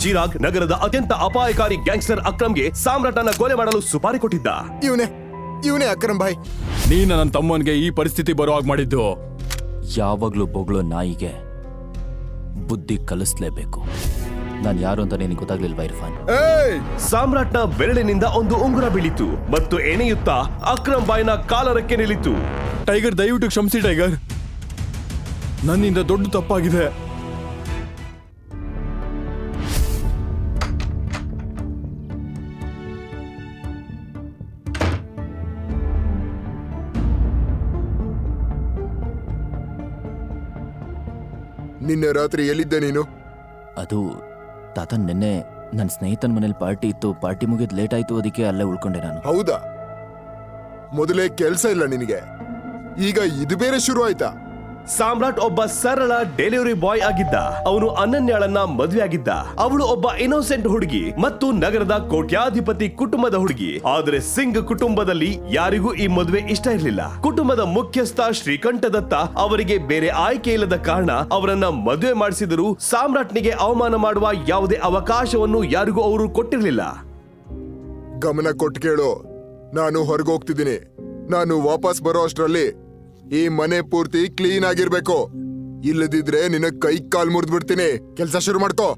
ಚಿರಾಗ್ ನಗರದ ಅತ್ಯಂತ ಅಪಾಯಕಾರಿ ಗ್ಯಾಂಗ್ಸ್ಟರ್ ಅಕ್ರಮ್ಗೆ ಸಾಮ್ರಾಟನ ಕೊಲೆ ಮಾಡಲು ಸುಪಾರಿ ಕೊಟ್ಟಿದ್ದ. ಇವನೇ ಅಕ್ರಮ್ ಭಾಯ್. ನೀನು ನನ್ನ ತಮ್ಮನಿಗೆ ಈ ಪರಿಸ್ಥಿತಿ ಬರೋ ಹಾಗೆ ಮಾಡಿದ್ದು. ಯಾವಾಗ್ಲೂ ಬೊಗಳೋ ನಾಯಿಗೆ ಬುದ್ಧಿ ಕಲಿಸ್ಲೇಬೇಕು. ನಾನು ಯಾರು ಅಂತ ನಿನಗೆ ಗೊತ್ತಾಗ್ಲಿಲ್ವಾ ಇರ್ಫಾನ್? ಸಾಮ್ರಾಟ್ನ ಬೆರಳಿನಿಂದ ಒಂದು ಉಂಗುರ ಬೀಳಿತು ಮತ್ತು ಎಣೆಯುತ್ತಾ ಅಕ್ರಮ್ ಬಾಯ್ನ ಕಾಲರಕ್ಕೆ ನಿಲ್ಲಿತು. ಟೈಗರ್, ದಯವಿಟ್ಟು ಕ್ಷಮಿಸಿ ಟೈಗರ್, ನನ್ನಿಂದ ದೊಡ್ಡ ತಪ್ಪಾಗಿದೆ. ನಿನ್ನೆ ರಾತ್ರಿ ಎಲ್ಲಿದ್ದೆ ನೀನು? ಅದು ತಾತ, ನಿನ್ನೆ ನನ್ನ ಸ್ನೇಹಿತನ ಮನೇಲಿ ಪಾರ್ಟಿ ಇತ್ತು. ಪಾರ್ಟಿ ಮುಗಿದ್ ಲೇಟ್ ಆಯ್ತು, ಅದಕ್ಕೆ ಅಲ್ಲೇ ಉಳ್ಕೊಂಡೆ ನಾನು. ಹೌದಾ? ಮೊದಲೇ ಕೆಲ್ಸ ಇಲ್ಲ ನಿನಗೆ, ಈಗ ಇದು ಬೇರೆ ಶುರು ಆಯ್ತಾ? ಸಾಮ್ರಾಟ್ ಒಬ್ಬ ಸರಳ ಡೆಲಿವರಿ ಬಾಯ್ ಆಗಿದ್ದ. ಅವನು ಅನನ್ಯಾಳನ್ನ ಮದುವೆ ಆಗಿದ್ದ. ಅವಳು ಒಬ್ಬ ಇನ್ನೋಸೆಂಟ್ ಹುಡುಗಿ ಮತ್ತು ನಗರದ ಕೋಟ್ಯಾಧಿಪತಿ ಕುಟುಂಬದ ಹುಡುಗಿ. ಆದರೆ ಸಿಂಗ್ ಕುಟುಂಬದಲ್ಲಿ ಯಾರಿಗೂ ಈ ಮದುವೆ ಇಷ್ಟ ಇರಲಿಲ್ಲ. ಕುಟುಂಬದ ಮುಖ್ಯಸ್ಥ ಶ್ರೀಕಂಠದತ್ತ ಅವರಿಗೆ ಬೇರೆ ಆಯ್ಕೆ ಇಲ್ಲದ ಕಾರಣ ಅವರನ್ನ ಮದುವೆ ಮಾಡಿಸಿದರೂ ಸಾಮ್ರಾಟ್ನಿಗೆ ಅವಮಾನ ಮಾಡುವ ಯಾವುದೇ ಅವಕಾಶವನ್ನು ಯಾರಿಗೂ ಅವರು ಕೊಟ್ಟಿರಲಿಲ್ಲ. ಗಮನ ಕೊಟ್ಟು ಕೇಳು, ನಾನು ಹೊರಗೋಗ್ತಿದ್ದೀನಿ. ನಾನು ವಾಪಸ್ ಬರೋ ಅಷ್ಟ್ರಲ್ಲಿ ಈ ಮನೆ ಪೂರ್ತಿ ಕ್ಲೀನ್ ಆಗಿರ್ಬೇಕು. ಇಲ್ಲದಿದ್ರೆ ನಿನ್ನ ಕೈ ಕಾಲ್ ಮುರಿದು ಬಿಡ್ತೀನಿ. ಕೆಲಸ ಶುರು ಮಾಡ್ಕೋ.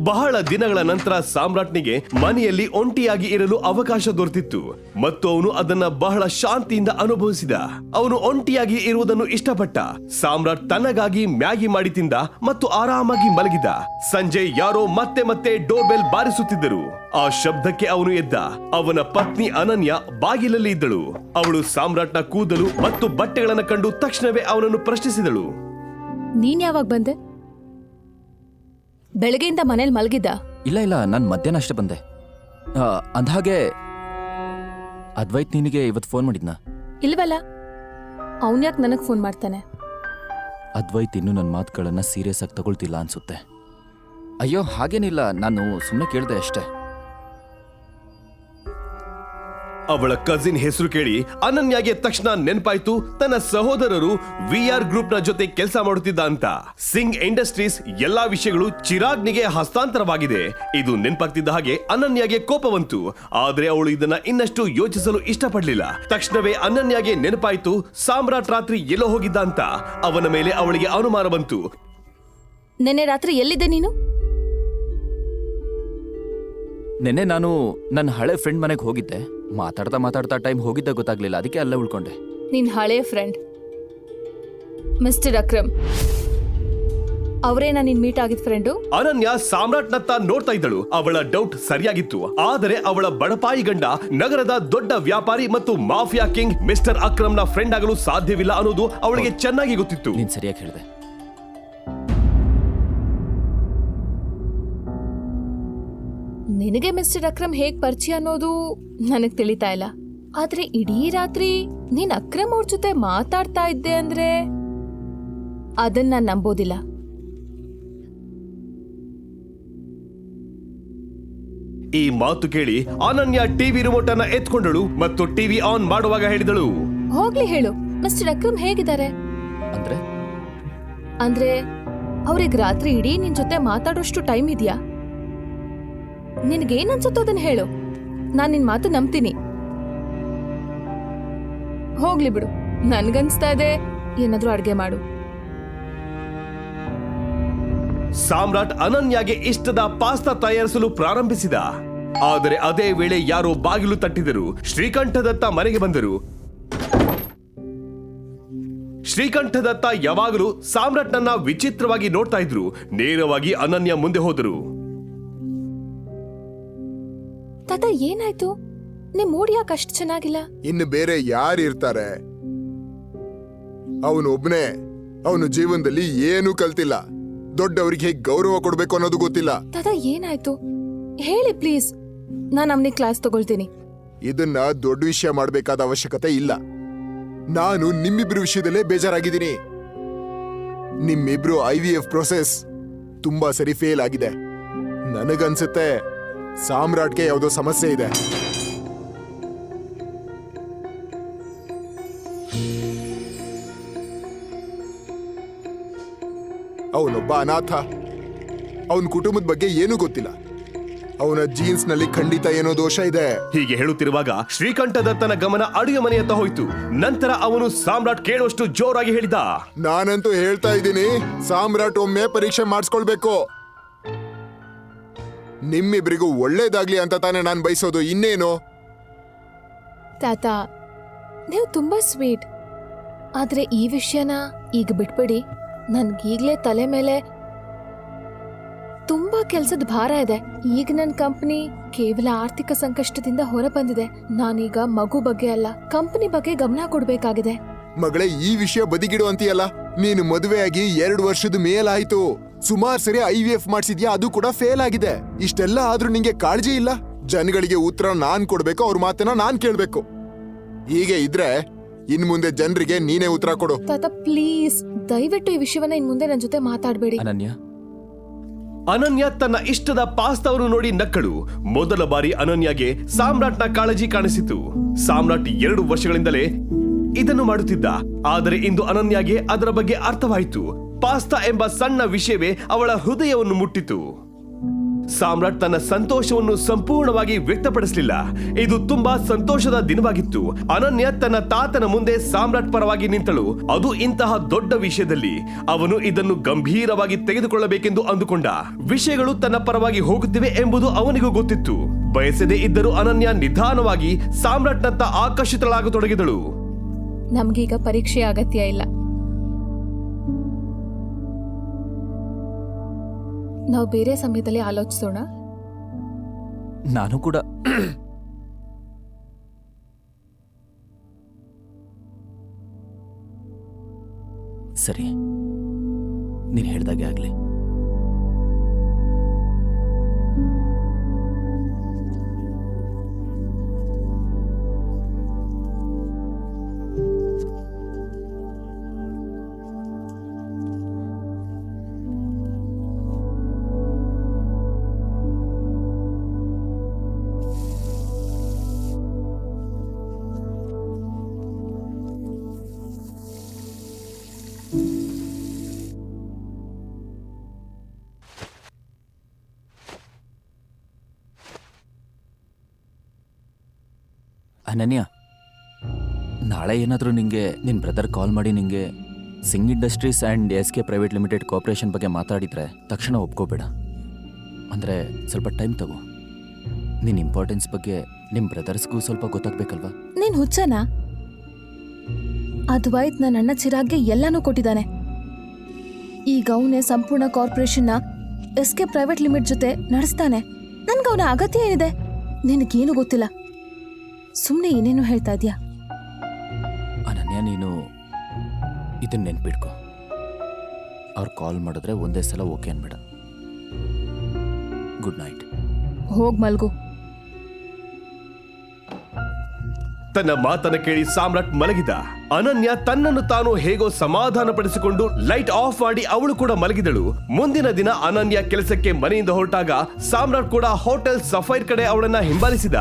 ಬಹಳ ದಿನಗಳ ನಂತರ ಸಾಮ್ರಾಟ್ನಿಗೆ ಮನೆಯಲ್ಲಿ ಒಂಟಿಯಾಗಿ ಇರಲು ಅವಕಾಶ ದೊರೆತಿತ್ತು ಮತ್ತು ಅವನು ಅದನ್ನ ಬಹಳ ಶಾಂತಿಯಿಂದ ಅನುಭವಿಸಿದ. ಅವನು ಒಂಟಿಯಾಗಿ ಇರುವುದನ್ನು ಇಷ್ಟಪಟ್ಟ. ಸಾಮ್ರಾಟ್ ತನಗಾಗಿ ಮ್ಯಾಗಿ ಮಾಡಿ ತಿಂದ ಮತ್ತು ಆರಾಮಾಗಿ ಮಲಗಿದ. ಸಂಜೆ ಯಾರೋ ಮತ್ತೆ ಮತ್ತೆ ಡೋರ್ ಬೆಲ್ ಬಾರಿಸುತ್ತಿದ್ದರು. ಆ ಶಬ್ದಕ್ಕೆ ಅವನು ಎದ್ದ. ಅವನ ಪತ್ನಿ ಅನನ್ಯ ಬಾಗಿಲಲ್ಲಿ ಇದ್ದಳು. ಅವಳು ಸಾಮ್ರಾಟ್ನ ಕೂದಲು ಮತ್ತು ಬಟ್ಟೆಗಳನ್ನು ಕಂಡು ತಕ್ಷಣವೇ ಅವನನ್ನು ಪ್ರಶ್ನಿಸಿದಳು. ನೀನ್ ಯಾವಾಗ ಬಂದೆ? ಬೆಳಗ್ಗೆಯಿಂದ ಮನೇಲಿ ಮಲಗಿದ್ದ? ಇಲ್ಲ, ನಾನು ಮಧ್ಯಾಹ್ನ ಅಷ್ಟೇ ಬಂದೆ. ಅಂದ್ಹಾಗೆ ಅದ್ವೈತ್ ನಿನಗೆ ಇವತ್ತು ಫೋನ್ ಮಾಡಿದ್ನಾ? ಇಲ್ವಲ್ಲ. ಅವನ್ಯಾಕೆ ನನಗೆ ಫೋನ್ ಮಾಡ್ತಾನೆ? ಅದ್ವೈತ್ ಇನ್ನೂ ನನ್ನ ಮಾತುಗಳನ್ನ ಸೀರಿಯಸ್ ಆಗಿ ತಗೊಳ್ತಿಲ್ಲ ಅನ್ಸುತ್ತೆ. ಅಯ್ಯೋ ಹಾಗೇನಿಲ್ಲ, ನಾನು ಸುಮ್ಮನೆ ಕೇಳಿದೆ ಅಷ್ಟೇ. ಅವಳ ಕಸಿನ್ ಹೆಸರು ಕೇಳಿ ಅನನ್ಯಾಗೆ ತಕ್ಷಣ ನೆನಪಾಯ್ತು ತನ್ನ ಸಹೋದರರು ವಿಆರ್ ಗ್ರೂಪ್ ನ ಜೊತೆ ಕೆಲಸ ಮಾಡುತ್ತಿದ್ದ ಅಂತ. ಸಿಂಗ್ ಇಂಡಸ್ಟ್ರೀಸ್ ಎಲ್ಲಾ ವಿಷಯಗಳು ಚಿರಾಗ್ನಿಗೆ ಹಸ್ತಾಂತರವಾಗಿದೆ. ಇದು ನೆನಪಾಗ್ತಿದ್ದ ಹಾಗೆ ಅನನ್ಯಾಗೆ ಕೋಪ ಬಂತು. ಆದ್ರೆ ಅವಳು ಇದನ್ನ ಇನ್ನಷ್ಟು ಯೋಚಿಸಲು ಇಷ್ಟಪಡ್ಲಿಲ್ಲ. ತಕ್ಷಣವೇ ಅನನ್ಯಾಗೆ ನೆನಪಾಯ್ತು ಸಾಮ್ರಾಟ್ ರಾತ್ರಿ ಎಲ್ಲೋ ಹೋಗಿದ್ದ ಅಂತ. ಅವನ ಮೇಲೆ ಅವಳಿಗೆ ಅನುಮಾನ ಬಂತು. ನೆನ್ನೆ ರಾತ್ರಿ ಎಲ್ಲಿದ್ದೆ ನೀನು? ನೆನ್ನೆ ನಾನು ನನ್ನ ಹಳೆ ಫ್ರೆಂಡ್ ಮನೆಗೆ ಹೋಗಿದ್ದೆ. ಮಾತಾಡ್ತಾ ಟೈಮ್ ಹೋಗಿದ್ದ ಗೊತ್ತಾಗ್ಲಿಲ್ಲ, ಅದಕ್ಕೆ ಅಲ್ಲೇ ಉಳ್ಕೊಂಡೆ. ನಿನ್ ಹಳೆ ಫ್ರೆಂಡ್ ಮಿಸ್ಟರ್ ಅಕ್ರಮ್ ಅವರೇನಾ ನಿನ್ ಮೀಟ್ ಆಗಿದ್ ಫ್ರೆಂಡು? ಅನನ್ಯ ಸಾಮ್ರಾಟ್ನತ್ತ ನೋಡ್ತಾ ಇದ್ದಳು. ಅವಳ ಡೌಟ್ ಸರಿಯಾಗಿತ್ತು. ಆದರೆ ಅವಳ ಬಡಪಾಯಿ ಗಂಡ ನಗರದ ದೊಡ್ಡ ವ್ಯಾಪಾರಿ ಮತ್ತು ಮಾಫಿಯಾ ಕಿಂಗ್ ಮಿಸ್ಟರ್ ಅಕ್ರಮ್ನ ಫ್ರೆಂಡ್ ಆಗಲು ಸಾಧ್ಯವಿಲ್ಲ ಅನ್ನೋದು ಅವಳಿಗೆ ಚೆನ್ನಾಗಿ ಗೊತ್ತಿತ್ತು. ನೀನ್ ಸರಿಯಾಗಿ ಹೇಳಿದೆ. ನಿನಗೆ ಮಿಸ್ಟರ್ ಅಕ್ರಮ್ ಹೇಗ್ ಪರಿಚಯ ಅನ್ನೋದು ನನಗ್ ತಿಳಿತಾ ಇಲ್ಲ. ಆದ್ರೆ ಇಡೀ ರಾತ್ರಿ ನೀನ್ ಅಕ್ರಮ್ ಅವ್ರ ಜೊತೆ ಮಾತಾಡ್ತಾ ಇದ್ದೆ ಅಂದ್ರೆ ಅದನ್ನ ನಾನ್ ನಂಬೋದಿಲ್ಲ. ಈ ಮಾತು ಕೇಳಿ ಅನನ್ಯ ಟಿವಿ ರಿಮೋಟ್ ಅನ್ನ ಎತ್ಕೊಂಡಳು ಮತ್ತು ಟಿವಿ ಆನ್ ಮಾಡುವಾಗ ಹೇಳಿದಳು, ಹೋಗ್ಲಿ ಹೇಳು, ಮಿಸ್ಟರ್ ಅಕ್ರಮ್ ಹೇಗಿದ್ದಾರೆ? ಅಂದ್ರೆ ಅವ್ರಿಗೆ ರಾತ್ರಿ ಇಡೀ ನಿನ್ ಜೊತೆ ಮಾತಾಡೋಷ್ಟು ಟೈಮ್ ಇದೆಯಾ? ನಿನ್ಗೇನ್ ಅನ್ಸುತ್ತೋ ಅದನ್ನ ಹೇಳು, ನಾನ್ ನಿನ್ ಮಾತು ನಂಬ್ತೀನಿ. ಹೋಗ್ಲಿ ಬಿಡು, ನನ್ಗನ್ಸ್ತಾ ಇದೆ ಏನಾದ್ರೂ ಅಡ್ಗೆ ಮಾಡು. ಸಾಮ್ರಾಟ್ ಅನನ್ಯಾಗೆ ಇಷ್ಟದ ಪಾಸ್ತಾ ತಯಾರಿಸಲು ಪ್ರಾರಂಭಿಸಿದ. ಆದರೆ ಅದೇ ವೇಳೆ ಯಾರೋ ಬಾಗಿಲು ತಟ್ಟಿದರು. ಶ್ರೀಕಂಠದತ್ತ ಮನೆಗೆ ಬಂದರು. ಶ್ರೀಕಂಠದತ್ತ ಯಾವಾಗಲೂ ಸಾಮ್ರಾಟ್ನನ್ನ ವಿಚಿತ್ರವಾಗಿ ನೋಡ್ತಾ ಇದ್ರು. ನೇರವಾಗಿ ಅನನ್ಯ ಮುಂದೆ ಹೋದರು. ತಾತ, ಏನಾಯ್ತು? ನಿಮ್ ಮೂಡ್ ಯಾಕೆ ಅಷ್ಟು ಚೆನ್ನಾಗಿಲ್ಲ? ಇನ್ನು ಬೇರೆ ಯಾರು ಇರ್ತಾರೆ? ಅವನೊಬ್ನೇ. ಅವನು ಜೀವನದಲ್ಲಿ ಏನೂ ಕಲ್ತಿಲ್ಲ. ದೊಡ್ಡವರಿಗೆ ಹೇಗೆ ಗೌರವ ಕೊಡ್ಬೇಕು ಅನ್ನೋದು ಗೊತ್ತಿಲ್ಲ. ತಾತ, ಏನಾಯ್ತು ಹೇಳಿ ಪ್ಲೀಸ್, ನಾನು ಅವನಿಗೆ ಕ್ಲಾಸ್ ತಗೊಳ್ತೀನಿ. ಇದನ್ನ ದೊಡ್ಡ ವಿಷಯ ಮಾಡಬೇಕಾದ ಅವಶ್ಯಕತೆ ಇಲ್ಲ. ನಾನು ನಿಮ್ಮಿಬ್ರು ವಿಷಯದಲ್ಲೇ ಬೇಜಾರಾಗಿದ್ದೀನಿ. ನಿಮ್ಮಿಬ್ರು IVF ಪ್ರೋಸೆಸ್ ತುಂಬಾ ಸರಿ ಫೇಲ್ ಆಗಿದೆ. ನನಗನ್ಸುತ್ತೆ ಸಾಮ್ರಾಟ್ಗೆ ಯಾವುದೋ ಸಮಸ್ಯೆ ಇದೆ. ಅವನೊಬ್ಬ ಅನಾಥ. ಅವನ ಕುಟುಂಬದ ಬಗ್ಗೆ ಏನೂ ಗೊತ್ತಿಲ್ಲ. ಅವನ ಜೀನ್ಸ್ ನಲ್ಲಿ ಖಂಡಿತ ಏನೋ ದೋಷ ಇದೆ. ಹೀಗೆ ಹೇಳುತ್ತಿರುವಾಗ ಶ್ರೀಕಂಠದತ್ತನ ಗಮನ ಅಡುಗೆ ಮನೆಯತ್ತ ಹೋಯ್ತು. ನಂತರ ಅವನು ಸಾಮ್ರಾಟ್ ಕೇಳುವಷ್ಟು ಜೋರಾಗಿ ಹೇಳಿದ, ನಾನಂತೂ ಹೇಳ್ತಾ ಇದ್ದೀನಿ, ಸಾಮ್ರಾಟ್ ಒಮ್ಮೆ ಪರೀಕ್ಷೆ ಮಾಡಿಸ್ಕೊಳ್ಬೇಕು. ನಿಮ್ಮಿಬ್ರಿಗೂ ಒಳ್ಳೇದಾಗ್ಲಿ ಅಂತ ತಾನೇ ನಾನು ಬಯಸೋದು, ಇನ್ನೇನು. ತಾತ, ನೀವು ತುಂಬಾ ಸ್ವೀಟ್. ಆದ್ರೆ ಈ ವಿಷಯನ ಈಗ ಬಿಟ್ಬಿಡಿ. ನನ್ಗೀಗ್ಲೇ ತಲೆ ಮೇಲೆ ತುಂಬಾ ಕೆಲ್ಸದ ಭಾರ ಇದೆ. ಈಗ ನನ್ನ ಕಂಪನಿ ಕೇವಲ ಆರ್ಥಿಕ ಸಂಕಷ್ಟದಿಂದ ಹೊರ ಬಂದಿದೆ. ನಾನೀಗ ಮಗು ಬಗ್ಗೆ ಅಲ್ಲ, ಕಂಪನಿ ಬಗ್ಗೆ ಗಮನ ಕೊಡ್ಬೇಕಾಗಿದೆ. ಮಗಳೇ, ಈ ವಿಷಯ ಬದಿಗಿಡು ಅಂತೀಯಲ್ಲ. ನೀನು ಮದುವೆಯಾಗಿ 2 ವರ್ಷದ ಮೇಲಾಯ್ತು. ಸುಮಾರು ಸರಿ IVF ಮಾಡಿಸಿದ್ಯಾ, ಅದು ಕೂಡ ಫೇಲ್ ಆಗಿದೆ. ಇಷ್ಟೆಲ್ಲ ಆದ್ರೂ ನಿಂಗೆ ಕಾಳಜಿ ಇಲ್ಲ. ಜನಗಳಿಗೆ ಉತ್ತರ ನಾನ್ ಕೊಡ್ಬೇಕು, ಅವ್ರ ಮಾತನ್ನ ನಾನ್ ಕೇಳ್ಬೇಕು. ಹೀಗೆ ಇದ್ರೆ ಇನ್ ಮುಂದೆ ಜನರಿಗೆ ನೀನೇ ಉತ್ತರ ಕೊಡು. ತಾತ ಪ್ಲೀಸ್, ದಯವಿಟ್ಟು ಈ ವಿಷಯವನ್ನ ಇನ್ ಮುಂದೆ ನನ್ನ ಜೊತೆ ಮಾತಾಡ್ಬೇಡಿ. ಅನನ್ಯ ತನ್ನ ಇಷ್ಟದ ಪಾಸ್ತಾವನ್ನು ನೋಡಿ ನಕ್ಕಳು. ಮೊದಲ ಬಾರಿ ಅನನ್ಯಗೆ ಸಾಮ್ರಾಟ್ನ ಕಾಳಜಿ ಕಾಣಿಸಿತು. ಸಾಮ್ರಾಟ್ 2 ವರ್ಷಗಳಿಂದಲೇ ಇದನ್ನು ಮಾಡುತ್ತಿದ್ದ. ಆದರೆ ಇಂದು ಅನನ್ಯಗೆ ಅದರ ಬಗ್ಗೆ ಅರ್ಥವಾಯಿತು. ಪಾಸ್ತಾ ಎಂಬ ಸಣ್ಣ ವಿಷಯವೇ ಅವಳ ಹೃದಯವನ್ನು ಮುಟ್ಟಿತು. ಸಾಮ್ರಾಟ್ ತನ್ನ ಸಂತೋಷವನ್ನು ಸಂಪೂರ್ಣವಾಗಿ ವ್ಯಕ್ತಪಡಿಸಲಿಲ್ಲ. ಇದು ತುಂಬಾ ಸಂತೋಷದ ದಿನವಾಗಿತ್ತು. ಅನನ್ಯ ತನ್ನ ತಾತನ ಮುಂದೆ ಸಾಮ್ರಾಟ್ ಪರವಾಗಿ ನಿಂತಳು. ಅದು ಇಂತಹ ದೊಡ್ಡ ವಿಷಯದಲ್ಲಿ ಅವನು ಇದನ್ನು ಗಂಭೀರವಾಗಿ ತೆಗೆದುಕೊಳ್ಳಬೇಕೆಂದು ಅಂದುಕೊಂಡ. ವಿಷಯಗಳು ತನ್ನ ಪರವಾಗಿ ಹೋಗುತ್ತಿವೆ ಎಂಬುದು ಅವನಿಗೂ ಗೊತ್ತಿತ್ತು. ಬಯಸದೇ ಇದ್ದರೂ ಅನನ್ಯ ನಿಧಾನವಾಗಿ ಸಾಮ್ರಾಟ್ನತ್ತ ಆಕರ್ಷಿತಳಾಗತೊಡಗಿದಳು. ನಮ್ಗೀಗ ಪರೀಕ್ಷೆ ಅಗತ್ಯ ಇಲ್ಲ. ನಾವು ಬೇರೆ ಸಮಯದಲ್ಲಿ ಆಲೋಚಿಸೋಣ. ನಾನು ಕೂಡ ಸರಿ, ನೀನು ಹೇಳ್ದಾಗೆ ಆಗ್ಲಿ. ಅನನ್ಯ, ನಾಳೆ ಏನಾದರೂ ನಿಂಗೆ ನಿನ್ನ ಬ್ರದರ್ ಕಾಲ್ ಮಾಡಿ ನಿಂಗೆ Singh industries and SK private limited corporation ಬಗ್ಗೆ ಮಾತಾಡಿದರೆ ತಕ್ಷಣ ಒಪ್ಕೋಬೇಡ. ಅಂದರೆ ಸ್ವಲ್ಪ ಟೈಮ್ ತಗೋ. ನಿನ್ನ ಇಂಪಾರ್ಟೆನ್ಸ್ ಬಗ್ಗೆ ನಿಮ್ಮ ಬ್ರದರ್ಸ್ಗೂ ಸ್ವಲ್ಪ ಗೊತ್ತಾಗಬೇಕಲ್ವಾ? ನೀನ್ ಹುಚ್ಚನಾ? ಅದ್ವೈತ್ ನನ್ನ ಅಣ್ಣ ಚಿರಾಗ್ಗೆ ಎಲ್ಲಾನು ಕೊಟ್ಟಿದ್ದಾನೆ. ಈಗ ಅವನೇ ಸಂಪೂರ್ಣ ಕಾರ್ಪೊರೇಷನ್ನ SK ಪ್ರೈವೇಟ್ ಲಿಮಿಟ್ ಜೊತೆ ನಡೆಸ್ತಾನೆ. ನನ್ಗೆ ಅವನ ಅಗತ್ಯ ಏನಿದೆ? ನಿನಗೇನು ಗೊತ್ತಿಲ್ಲ. ಸುಮ್ಮನೆ ಏನೇನು ಹೇಳ್ತಾ ಇದ್ಯಾ? ಅನನ್ಯ, ನೀನು ಇದನ್ನ ನೆನ್ಪಿಡ್ಕೊ. ಅವ್ರು ಕಾಲ್ ಮಾಡಿದ್ರೆ ಒಂದೇ ಸಲ ಓಕೆ ಅನ್ಬೇಡ. Good night. ಹೋಗ್ ಮಲ್ಗು. ತನ್ನ ಮಾತನ್ನ ಕೇಳಿ ಸಾಮ್ರಾಟ್ ಮಲಗಿದ. ಅನನ್ಯ ತನ್ನನ್ನು ತಾನು ಹೇಗೋ ಸಮಾಧಾನ ಪಡಿಸಿಕೊಂಡು ಲೈಟ್ ಆಫ್ ಮಾಡಿ ಅವಳು ಕೂಡ ಮಲಗಿದಳು. ಮುಂದಿನ ದಿನ ಅನನ್ಯ ಕೆಲಸಕ್ಕೆ ಮನೆಯಿಂದ ಹೊರಟಾಗ ಸಾಮ್ರಾಟ್ ಕೂಡ ಹೋಟೆಲ್ ಸಫೈರ್ ಕಡೆ ಅವಳನ್ನ ಹಿಂಬಾಲಿಸಿದ.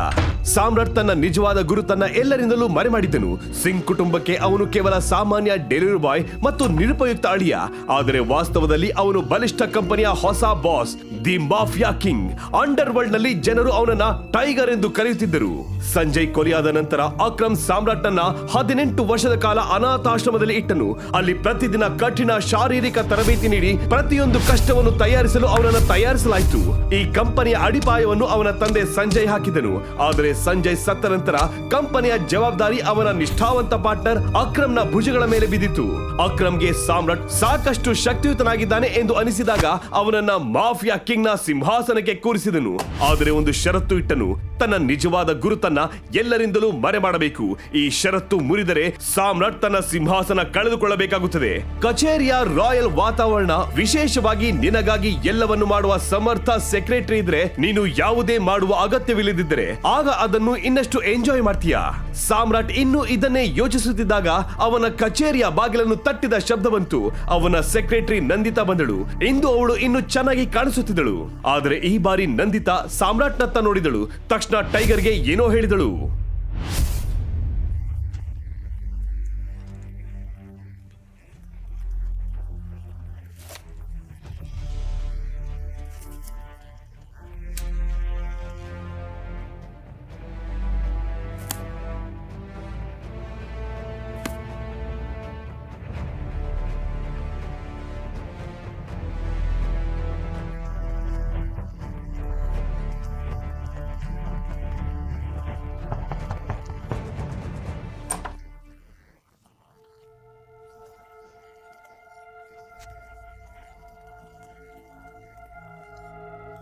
ಸಾಮ್ರಾಟ್ ತನ್ನ ನಿಜವಾದ ಗುರುತನ್ನ ಎಲ್ಲರಿಂದಲೂ ಮರೆಮಾಡಿದ್ದನು. ಸಿಂಗ್ ಕುಟುಂಬಕ್ಕೆ ಅವನು ಕೇವಲ ಸಾಮಾನ್ಯ ಡೆಲಿವರಿ ಬಾಯ್ ಮತ್ತು ನಿರುಪಯುಕ್ತ ಅಳಿಯ. ಆದರೆ ವಾಸ್ತವದಲ್ಲಿ ಅವನು ಬಲಿಷ್ಠ ಕಂಪನಿಯ ಹೊಸ boss, the mafia king. Under world ನಲ್ಲಿ ಜನರು ಅವನನ್ನ ಟೈಗರ್ ಎಂದು ಕರೆಯುತ್ತಿದ್ದರು. ಸಂಜಯ್ ಕೊಲೆಯಾದ ನಂತರ ಅಕ್ರಮ್ ಸಾಮ್ರಾಟ್ನನ್ನ 18 ವರ್ಷದ ಕಾಲ ಅನಾಥಾಶ್ರಮದಲ್ಲಿ ಇಟ್ಟನು. ಅಲ್ಲಿ ಪ್ರತಿದಿನ ಕಠಿಣ ಶಾರೀರಿಕ ತರಬೇತಿ ನೀಡಿ ಪ್ರತಿಯೊಂದು ಕಷ್ಟವನ್ನು ತಯಾರಿಸಲು ಅವನನ್ನು ತಯಾರಿಸಲಾಯಿತು. ಈ ಕಂಪನಿಯ ಅಡಿಪಾಯವನ್ನು ಅವನ ತಂದೆ ಸಂಜಯ್ ಹಾಕಿದನು. ಆದರೆ ಸಂಜಯ್ ಸತ್ತ ನಂತರ ಕಂಪನಿಯ ಜವಾಬ್ದಾರಿ ಅವನ ನಿಷ್ಠಾವಂತ ಪಾರ್ಟ್ನರ್ ಅಕ್ರಮ್ನ ಭುಜಗಳ ಮೇಲೆ ಬಿದ್ದಿತು. ಅಕ್ರಮ್ಗೆ ಸಾಮ್ರಾಟ್ ಸಾಕಷ್ಟು ಶಕ್ತಿಯುತನಾಗಿದ್ದಾನೆ ಎಂದು ಅನಿಸಿದಾಗ ಅವನನ್ನ ಮಾಫಿಯಾ ಕಿಂಗ್ ನ ಸಿಂಹಾಸನಕ್ಕೆ ಕೂರಿಸಿದನು. ಆದರೆ ಒಂದು ಷರತ್ತು ಇಟ್ಟನು. ತನ್ನ ನಿಜವಾದ ಗುರುತನ್ನ ಎಲ್ಲರಿಂದಲೂ ಮರೆಮಾಡಬೇಕು. ಈ ಷರತ್ತು ಮುರಿದರೆ ಸಾಮ್ರಾಟ್ ತನ್ನ ಸಿಂಹಾಸನ ಕಳೆದುಕೊಳ್ಳಬೇಕಾಗುತ್ತದೆ. ಕಚೇರಿಯ ರಾಯಲ್ ವಾತಾವರಣ, ವಿಶೇಷವಾಗಿ ನಿನಗಾಗಿ ಎಲ್ಲವನ್ನು ಮಾಡುವ ಸಮರ್ಥ ಸೆಕ್ರೆಟರಿ ಇದ್ರೆ ನೀನು ಯಾವುದೇ ಮಾಡುವ ಅಗತ್ಯವಿಲ್ಲದಿದ್ದರೆ ಆಗ ಅದನ್ನು ಇನ್ನಷ್ಟು ಎಂಜಾಯ್ ಮಾಡ್ತೀಯಾ. ಸಾಮ್ರಾಟ್ ಇನ್ನು ಇದನ್ನೇ ಯೋಚಿಸುತ್ತಿದ್ದಾಗ ಅವನ ಕಚೇರಿಯ ಬಾಗಿಲನ್ನು ತಟ್ಟಿದ ಶಬ್ದ ಬಂತು. ಅವನ ಸೆಕ್ರೆಟರಿ ನಂದಿತಾ ಬಂದಳು. ಇಂದು ಅವಳು ಇನ್ನು ಚೆನ್ನಾಗಿ ಕಾಣಿಸುತ್ತಿದ್ದಳು. ಆದರೆ ಈ ಬಾರಿ ನಂದಿತಾ ಸಾಮ್ರಾಟ್ನತ್ತ ನೋಡಿದಳು. ತಕ್ಷಣ ಟೈಗರ್ಗೆ ಏನೋ ಹೇಳಿದಳು.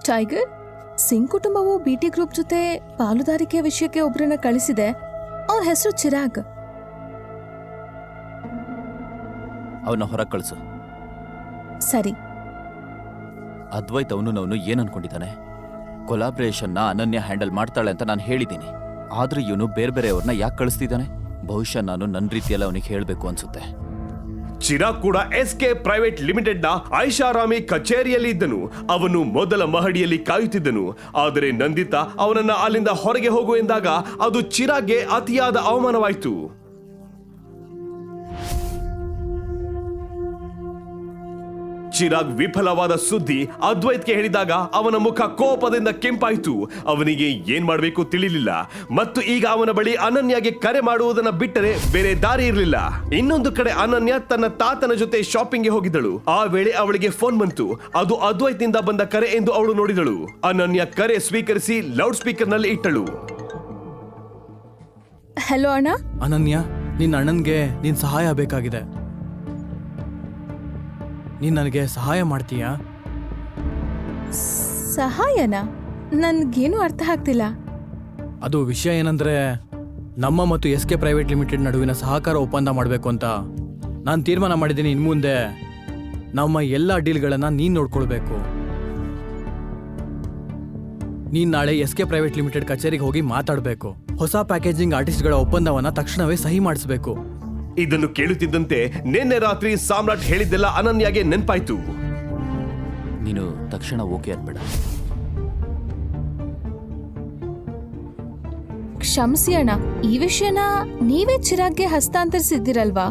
ಟೈಗರ್, ಸಿಂಗ್ ಕುಟುಂಬವು ಬಿಟಿ ಗ್ರೂಪ್ ಜೊತೆ ಪಾಲುದಾರಿಕೆ ವಿಷಯಕ್ಕೆ ಒಬ್ಬರನ್ನ ಕಳಿಸಿದೆ. ಅವನ ಹೆಸರು ಚಿರಾಗ್. ಅವನ ಹೊರಗೆ ಕಳಿಸು. ಸರಿ. ಅದ್ವೈತ್ ಅವನು ಏನ್ ಅನ್ಕೊಂಡಿದ್ದಾನೆ? ಕೊಲಾಬ್ರೇಷನ್ನ ಅನನ್ಯ ಹ್ಯಾಂಡಲ್ ಮಾಡ್ತಾಳೆ ಅಂತ ನಾನು ಹೇಳಿದ್ದೀನಿ. ಆದ್ರೆ ಇವನು ಬೇರೆ ಬೇರೆಯವ್ರನ್ನ ಯಾಕೆ ಕಳಿಸ್ತಿದ್ದಾನೆ? ಬಹುಶಃ ನಾನು ನನ್ನ ರೀತಿಯಲ್ಲಿ ಅವನಿಗೆ ಹೇಳಬೇಕು ಅನ್ಸುತ್ತೆ. ಚಿರಾಗ್ ಕೂಡ SK ಪ್ರೈವೇಟ್ ಲಿಮಿಟೆಡ್ ನ ಐಷಾರಾಮಿ ಕಚೇರಿಯಲ್ಲಿ ಇದ್ದನು. ಅವನು ಮೊದಲ ಮಹಡಿಯಲ್ಲಿ ಕಾಯುತ್ತಿದ್ದನು. ಆದರೆ ನಂದಿತಾ ಅವನನ್ನ ಅಲ್ಲಿಂದ ಹೊರಗೆ ಹೋಗು ಎಂದಾಗ ಅದು ಚಿರಾಗ್ಗೆ ಅತಿಯಾದ ಅವಮಾನವಾಯಿತು. ಚಿರಾಗ್ ವಿಫಲವಾದ ಸುದ್ದಿ ಅದ್ವೈತ್ಗೆ ಹೇಳಿದಾಗ ಅವನ ಮುಖ ಕೋಪದಿಂದ ಕೆಂಪಾಯಿತು. ಅವನಿಗೆ ಏನ್ ಮಾಡಬೇಕು ತಿಳಿಲಿಲ್ಲ. ಮತ್ತು ಈಗ ಅವನ ಬಳಿ ಅನನ್ಯಗೆ ಕರೆ ಮಾಡುವುದನ್ನ ಬಿಟ್ಟರೆ ಬೇರೆ ದಾರಿ ಇರಲಿಲ್ಲ. ಇನ್ನೊಂದು ಕಡೆ ಅನನ್ಯ ತನ್ನ ತಾತನ ಜೊತೆ ಶಾಪಿಂಗ್ಗೆ ಹೋಗಿದ್ದಳು. ಆ ವೇಳೆ ಅವಳಿಗೆ ಫೋನ್ ಬಂತು. ಅದು ಅದ್ವೈತ್ ನಿಂದ ಬಂದ ಕರೆ ಎಂದು ಅವಳು ನೋಡಿದಳು. ಅನನ್ಯ ಕರೆ ಸ್ವೀಕರಿಸಿ ಲೌಡ್ ಸ್ಪೀಕರ್ ನಲ್ಲಿ ಇಟ್ಟಳು. ಹಲೋ ಅಣ್ಣ. ಅನನ್ಯ, ನಿನ್ನ ಅಣ್ಣನ್ಗೆ ನಿನ್ ಸಹಾಯ ಬೇಕಾಗಿದೆ. ನೀನ್ ನನಗೆ ಸಹಾಯ ಮಾಡ್ತೀಯಾ? ಸಹಾಯನಾ? ನನ್ಗೇನು ಅರ್ಥ ಆಗ್ತಿಲ್ಲ. ಅದು ವಿಷಯ ಏನಂದ್ರೆ, ನಮ್ಮ ಮತ್ತು SK ಪ್ರೈವೇಟ್ ಲಿಮಿಟೆಡ್ ನಡುವಿನ ಸಹಕಾರ ಒಪ್ಪಂದ ಮಾಡಬೇಕು ಅಂತ ನಾನು ತೀರ್ಮಾನ ಮಾಡಿದ್ದೀನಿ. ಇನ್ಮುಂದೆ ನಮ್ಮ ಎಲ್ಲ ಡೀಲ್ಗಳನ್ನ ನೀನ್ ನೋಡ್ಕೊಳ್ಬೇಕು. ನೀನ್ ನಾಳೆ SK ಪ್ರೈವೇಟ್ ಲಿಮಿಟೆಡ್ ಕಚೇರಿಗೆ ಹೋಗಿ ಮಾತಾಡಬೇಕು. ಹೊಸ ಪ್ಯಾಕೇಜಿಂಗ್ ಆರ್ಟಿಸ್ಟ್ಗಳ ಒಪ್ಪಂದವನ್ನ ತಕ್ಷಣವೇ ಸಹಿ ಮಾಡಿಸಬೇಕು. ಇದನ್ನು ಕೇಳುತ್ತಿದ್ದಂತೆ ನಿನ್ನೆ ರಾತ್ರಿ ಸಾಮ್ರಾಟ್ ಹೇಳಿದ್ದೆಲ್ಲ ಅನನ್ಯಗೆ ನೆನ್ಪಾಯ್ತು. ನೀನು ತಕ್ಷಣ ಓಕೆ ಅನ್ಬೇಡ. ಕ್ಷಮಿಸಿ ಅಣ್ಣ, ಈ ವಿಷಯನ ನೀವೇ ಚಿರಾಗ್ಗೆ ಹಸ್ತಾಂತರಿಸಿದ್ದೀರಲ್ವಾ?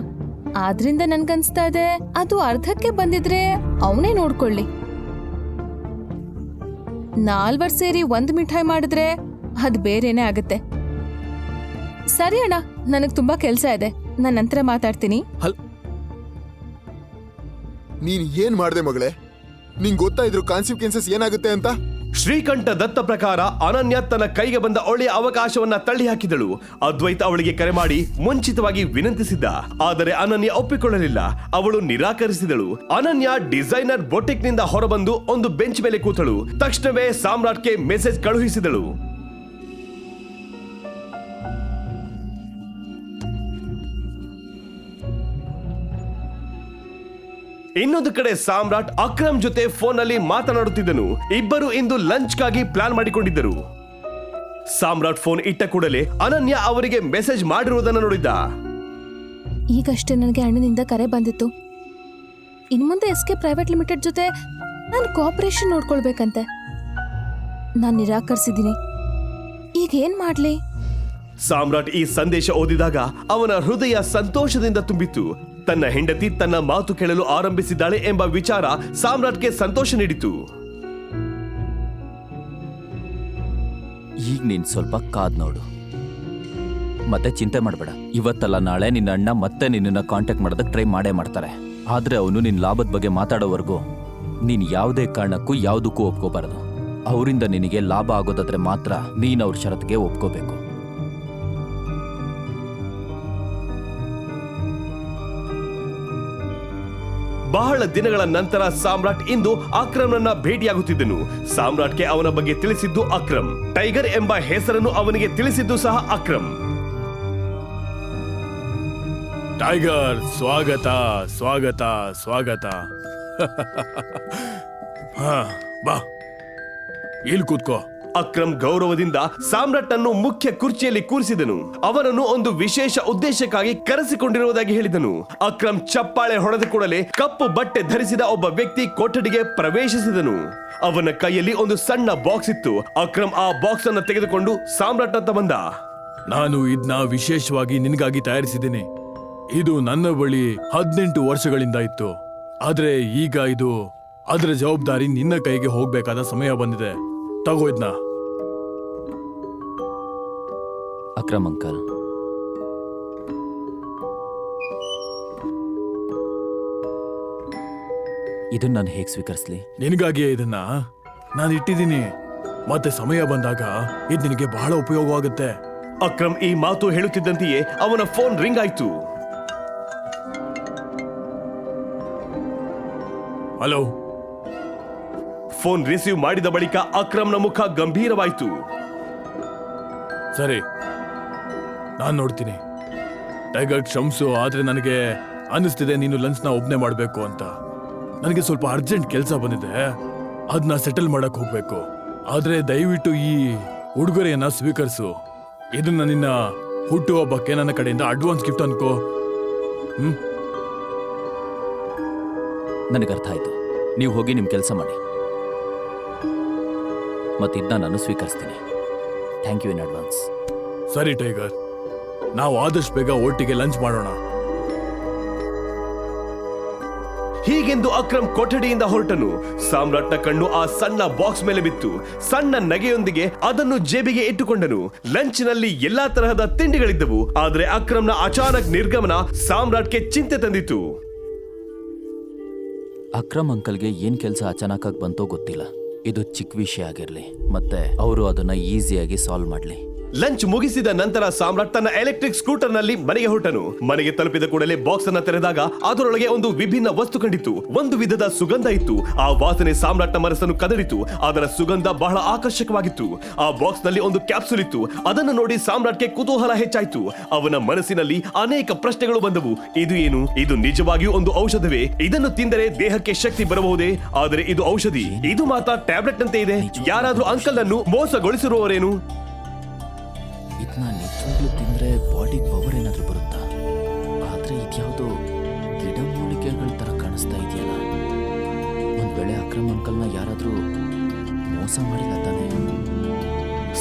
ಆದ್ರಿಂದ ನನ್ಗನ್ಸ್ತಾ ಇದೆ ಅದು ಅರ್ಧಕ್ಕೆ ಬಂದಿದ್ರೆ ಅವನೇ ನೋಡ್ಕೊಳ್ಳಿ. ನಾಲ್ವರು ಸೇರಿ ಒಂದು ಮಿಠಾಯಿ ಮಾಡಿದ್ರೆ ಅದು ಬೇರೆನೇ ಆಗತ್ತೆ. ಸರಿ ಅಣ್ಣ, ನನಗ್ ತುಂಬಾ ಕೆಲ್ಸ ಇದೆ. ನಾನು ನಂತರ ಮಾತಾಡ್ತೀನಿ. ನೀನ್ ಏನ್ ಮಾಡ್ದೆ ಮಗಳೇ? ನಿಂಗ್ ಗೊತ್ತಾಯಿದ್ರು ಕಾನ್ಸಿಕ್ವೆನ್ಸಸ್ ಏನಾಗುತ್ತೆ ಅಂತ? ಶ್ರೀಕಂಠ ದತ್ತ ಪ್ರಕಾರ ಅನನ್ಯ ತನ್ನ ಕೈಗೆ ಬಂದ ಒಳ್ಳೆಯ ಅವಕಾಶವನ್ನ ತಳ್ಳಿ ಹಾಕಿದಳು. ಅದ್ವೈತ್ ಅವಳಿಗೆ ಕರೆ ಮಾಡಿ ಮುಂಚಿತವಾಗಿ ವಿನಂತಿಸಿದ್ದ. ಆದರೆ ಅನನ್ಯ ಒಪ್ಪಿಕೊಳ್ಳಲಿಲ್ಲ. ಅವಳು ನಿರಾಕರಿಸಿದಳು. ಅನನ್ಯ ಡಿಸೈನರ್ ಬೊಟಿಕ್ ನಿಂದ ಹೊರಬಂದು ಒಂದು ಬೆಂಚ್ ಮೇಲೆ ಕೂತಳು. ತಕ್ಷಣವೇ ಸಾಮ್ರಾಟ್ಗೆ ಮೆಸೇಜ್ ಕಳುಹಿಸಿದಳು. ಇನ್ನೊಂದು ಕಡೆ ಸಾಮ್ರಾಟ್ ಅಕ್ರಮ್ ಜೊತೆ ಫೋನ್ ನಲ್ಲಿ ಮಾತನಾಡುತ್ತಿದ್ದನು. ಇಬ್ಬರು ಇಂದು ಲಂಚ್ಗಾಗಿ ಪ್ಲಾನ್ ಮಾಡಿಕೊಂಡಿದ್ದರು. ಸಾಮ್ರಾಟ್ ಫೋನ್ ಇಟ್ಟ ಕೂಡಲೇ ಅನನ್ಯ ಅವರಿಗೆ ಮೆಸೇಜ್ ಮಾಡಿರುವುದನ್ನು ನೋಡಿದ್ದ. ಈಗಷ್ಟೇ ನನಗೆ ಅಣ್ಣನಿಂದ ಕರೆ ಬಂದಿತ್ತು. ಇನ್ಮುಂದೆ SK ಪ್ರೈವೇಟ್ ಲಿಮಿಟೆಡ್ ಜೊತೆ ನಾನು ಕೋಆಪರೇಷನ್ ನೋಡ್ಕೊಳ್ಬೇಕಂತೆ. ನಾನು ನಿರಾಕರಿಸಿದ್ದೀನಿ. ಈಗ ಏನ್ ಮಾಡ್ಲಿ? ಸಾಮ್ರಾಟ್ ಈ ಸಂದೇಶ ಓದಿದಾಗ ಅವನ ಹೃದಯ ಸಂತೋಷದಿಂದ ತುಂಬಿತ್ತು. ತನ್ನ ಹೆಂಡತಿ ತನ್ನ ಮಾತು ಕೇಳಲು ಆರಂಭಿಸಿದ್ದಾಳೆ ಎಂಬ ವಿಚಾರ ಸಾಮ್ರಾಟ್ಗೆ ಸಂತೋಷ ನೀಡಿತು. ಈಗ ನೀನ್ ಸ್ವಲ್ಪ ಕಾದ್ ನೋಡು, ಮತ್ತೆ ಚಿಂತೆ ಮಾಡಬೇಡ. ಇವತ್ತಲ್ಲ ನಾಳೆ ನಿನ್ನ ಅಣ್ಣ ಮತ್ತೆ ನಿನ್ನನ್ನು ಕಾಂಟ್ಯಾಕ್ಟ್ ಮಾಡೋದಕ್ಕೆ ಟ್ರೈ ಮಾಡೇ ಮಾಡ್ತಾರೆ. ಆದ್ರೆ ಅವನು ನಿನ್ನ ಲಾಭದ ಬಗ್ಗೆ ಮಾತಾಡೋವರೆಗೂ ನೀನ್ ಯಾವುದೇ ಕಾರಣಕ್ಕೂ ಯಾವುದಕ್ಕೂ ಒಪ್ಕೋಬಾರದು. ಅವರಿಂದ ನಿನಗೆ ಲಾಭ ಆಗೋದಾದ್ರೆ ಮಾತ್ರ ನೀನ್ ಅವ್ರ ಷರತ್ತಿಗೆ ಒಪ್ಕೋಬೇಕು. ಬಹಳ ದಿನಗಳ ನಂತರ ಸಾಮ್ರಾಟ್ ಇಂದು ಅಕ್ರಮ್ನನ್ನ ಭೇಟಿಯಾಗುತ್ತಿದ್ದನು. ಸಾಮ್ರಾಟ್ಗೆ ಅವನ ಬಗ್ಗೆ ತಿಳಿಸಿದ್ದು ಅಕ್ರಮ್. ಟೈಗರ್ ಎಂಬ ಹೆಸರನ್ನು ಅವನಿಗೆ ತಿಳಿಸಿದ್ದು ಸಹ ಅಕ್ರಮ್. ಟೈಗರ್, ಸ್ವಾಗತ ಸ್ವಾಗತ ಸ್ವಾಗತ. ಬಾ, ಇಲ್ಲಿ ಕೂತ್ಕೋ. ಅಕ್ರಮ್ ಗೌರವದಿಂದ ಸಾಮ್ರಾಟ್ ಅನ್ನು ಮುಖ್ಯ ಕುರ್ಚಿಯಲ್ಲಿ ಕೂರಿಸಿದನು. ಅವನನ್ನು ಒಂದು ವಿಶೇಷ ಉದ್ದೇಶಕ್ಕಾಗಿ ಕರೆಸಿಕೊಂಡಿರುವುದಾಗಿ ಹೇಳಿದನು. ಅಕ್ರಮ್ ಚಪ್ಪಾಳೆ ಹೊಡೆದ ಕೂಡಲೇ ಕಪ್ಪು ಬಟ್ಟೆ ಧರಿಸಿದ ಒಬ್ಬ ವ್ಯಕ್ತಿ ಕೊಠಡಿಗೆ ಪ್ರವೇಶಿಸಿದನು. ಅವನ ಕೈಯಲ್ಲಿ ಒಂದು ಸಣ್ಣ ಬಾಕ್ಸ್ ಇತ್ತು. ಅಕ್ರಮ್ ಆ ಬಾಕ್ಸ್ ಅನ್ನು ತೆಗೆದುಕೊಂಡು ಸಾಮ್ರಾಟ್ ಅಂತ ಬಂದ. ನಾನು ಇದನ್ನ ವಿಶೇಷವಾಗಿ ನಿನಗಾಗಿ ತಯಾರಿಸಿದ್ದೀನಿ. ಇದು ನನ್ನ ಬಳಿ 18 ವರ್ಷಗಳಿಂದ ಇತ್ತು. ಆದ್ರೆ ಈಗ ಇದು ಅದರ ಜವಾಬ್ದಾರಿ ನಿನ್ನ ಕೈಗೆ ಹೋಗ್ಬೇಕಾದ ಸಮಯ ಬಂದಿದೆ. ತಗೋ ಇದನ್ನ. ಅಕ್ರಮ್ ಅಂಕಲ್, ಇದನ್ನ ನಾನು ಹೇಗೆ ಸ್ವೀಕರಿಸ್ಲಿ? ನಿನಗಾಗಿಯೇ ಇದನ್ನ ನಾನು ಇಟ್ಟಿದ್ದೀನಿ. ಮತ್ತೆ ಸಮಯ ಬಂದಾಗ ಇದು ನಿನಗೆ ಬಹಳ ಉಪಯೋಗವಾಗುತ್ತೆ. ಅಕ್ರಮ್ ಈ ಮಾತು ಹೇಳುತ್ತಿದ್ದಂತೆಯೇ ಅವನ ಫೋನ್ ರಿಂಗ್ ಆಯ್ತು. ಹಲೋ. ಫೋನ್ ರಿಸೀವ್ ಮಾಡಿದ ಬಳಿಕ ಅಕ್ರಮ್ನ ಮುಖ ಗಂಭೀರವಾಯಿತು. ಸರಿ, ನಾನ್ ನೋಡ್ತೀನಿ. ಟೈಗರ್ ಕ್ಷಮಿಸು, ಆದ್ರೆ ನನಗೆ ಅನಿಸ್ತಿದೆ ನೀನು ಲಂಚ್ನ ಒಬ್ನೇ ಮಾಡ್ಬೇಕು ಅಂತ. ನನಗೆ ಸ್ವಲ್ಪ ಅರ್ಜೆಂಟ್ ಕೆಲಸ ಬಂದಿದೆ, ಅದನ್ನ ಸೆಟಲ್ ಮಾಡಕ್ ಹೋಗ್ಬೇಕು. ಆದ್ರೆ ದಯವಿಟ್ಟು ಈ ಉಡುಗೊರೆಯನ್ನ ಸ್ವೀಕರಿಸು. ಇದನ್ನ ನಿನ್ನ ಹುಟ್ಟುಹಬ್ಬಕ್ಕೆ ನನ್ನ ಕಡೆಯಿಂದ ಅಡ್ವಾನ್ಸ್ ಗಿಫ್ಟ್ ಅನ್ಕೋ. ನನಗೆ ಅರ್ಥ ಆಯ್ತು. ನೀವು ಹೋಗಿ ನಿಮ್ಮ ಕೆಲಸ ಮಾಡಿ, ಮತ್ತಿದ್ನ ನಾನು ಸ್ವೀಕರಿಸ್ತೀನಿ. Thank you in advance. ಸರಿ ಟೈಗರ್, ನಾವು ಆದಷ್ಟು ಬೇಗ ಒಟ್ಟಿಗೆ ಲಂಚ್ ಮಾಡೋಣ. ಹೀಗೆಂದು ಅಕ್ರಮ್ ಕೊಠಡಿಯಿಂದ ಹೊರಟನು. ಸಾಮ್ರಾಟ್ನ ಕಣ್ಣು ಆ ಸಣ್ಣ ಬಾಕ್ಸ್ ಮೇಲೆ ಬಿತ್ತು. ಸಣ್ಣ ನಗೆಯೊಂದಿಗೆ ಅದನ್ನು ಜೇಬಿಗೆ ಇಟ್ಟುಕೊಂಡನು. ಲಂಚ್ನಲ್ಲಿ ಎಲ್ಲಾ ತರಹದ ತಿಂಡಿಗಳಿದ್ದವು. ಆದ್ರೆ ಅಕ್ರಮ್ನ ಅಚಾನಕ್ ನಿರ್ಗಮನ ಸಾಮ್ರಾಟ್ಗೆ ಚಿಂತೆ ತಂದಿತು. ಅಕ್ರಮ್ ಅಂಕಲ್ಗೆ ಏನ್ ಕೆಲಸ ಅಚಾನಕ್ ಆಗಿ ಬಂತೋ ಗೊತ್ತಿಲ್ಲ. ಇದು ಚಿಕ್ಕ ವಿಷಯ ಆಗಿರ್ಲಿ, ಮತ್ತೆ ಅವರು ಅದನ್ನ ಈಸಿಯಾಗಿ ಸಾಲ್ವ್ ಮಾಡ್ಲಿ. ಲಂಚ್ ಮುಗಿಸಿದ ನಂತರ ಸಾಮ್ರಾಟ್ ತನ್ನ ಎಲೆಕ್ಟ್ರಿಕ್ ಸ್ಕೂಟರ್ ನಲ್ಲಿ ಮನೆಗೆ ಹೊರಟನು. ಮನೆಗೆ ತಲುಪಿದ ಕೂಡಲೇ ಬಾಕ್ಸ್ ಅನ್ನ ತೆರೆದಾಗ ಅದರೊಳಗೆ ಒಂದು ವಿಭಿನ್ನ ವಸ್ತು ಕಂಡಿತು. ಒಂದು ವಿಧದ ಸುಗಂಧ ಇತ್ತು. ಆ ವಾಸನೆ ಸಾಮ್ರಾಟ್ನ ಮನಸ್ಸನ್ನು ಕದಡಿತು. ಅದರ ಸುಗಂಧ ಬಹಳ ಆಕರ್ಷಕವಾಗಿತ್ತು. ಆ ಬಾಕ್ಸ್ ನಲ್ಲಿ ಒಂದು ಕ್ಯಾಪ್ಸೂಲ್ ಇತ್ತು. ಅದನ್ನು ನೋಡಿ ಸಾಮ್ರಾಟ್ಗೆ ಕುತೂಹಲ ಹೆಚ್ಚಾಯಿತು. ಅವನ ಮನಸ್ಸಿನಲ್ಲಿ ಅನೇಕ ಪ್ರಶ್ನೆಗಳು ಬಂದವು. ಇದು ಏನು? ಇದು ನಿಜವಾಗಿಯೂ ಒಂದು ಔಷಧವೇ? ಇದನ್ನು ತಿಂದರೆ ದೇಹಕ್ಕೆ ಶಕ್ತಿ ಬರಬಹುದೇ? ಆದರೆ ಇದು ಔಷಧಿ, ಇದು ಮಾತ್ರ ಟ್ಯಾಬ್ಲೆಟ್ ನಂತೆ ಇದೆ. ಯಾರಾದ್ರೂ ಅಂಕಲ್ ಅನ್ನು ಮೋಸಗೊಳಿಸಿರುವವರೇನು? ಇದನ್ನ ನಿಜವಾಗ್ಲೂ ತಿಂದ್ರೆ ಬಾಡಿಗೆ ಪವರ್ ಏನಾದ್ರೂ ಬರುತ್ತಾ? ಆದ್ರೆ ಇದ್ಯಾವುದೋ ಗಿಡಮೂಲಿಕೆಗಳ ತರ ಕಾಣಿಸ್ತಾ ಇದೆಯಲ್ಲ. ಒಂದ್ ವೇಳೆ ಅಕ್ರಮ್ ಅಂಕಲ್ನ ಯಾರಾದ್ರೂ ಮೋಸ ಮಾಡಿಲ್ಲ ತಾನೆ?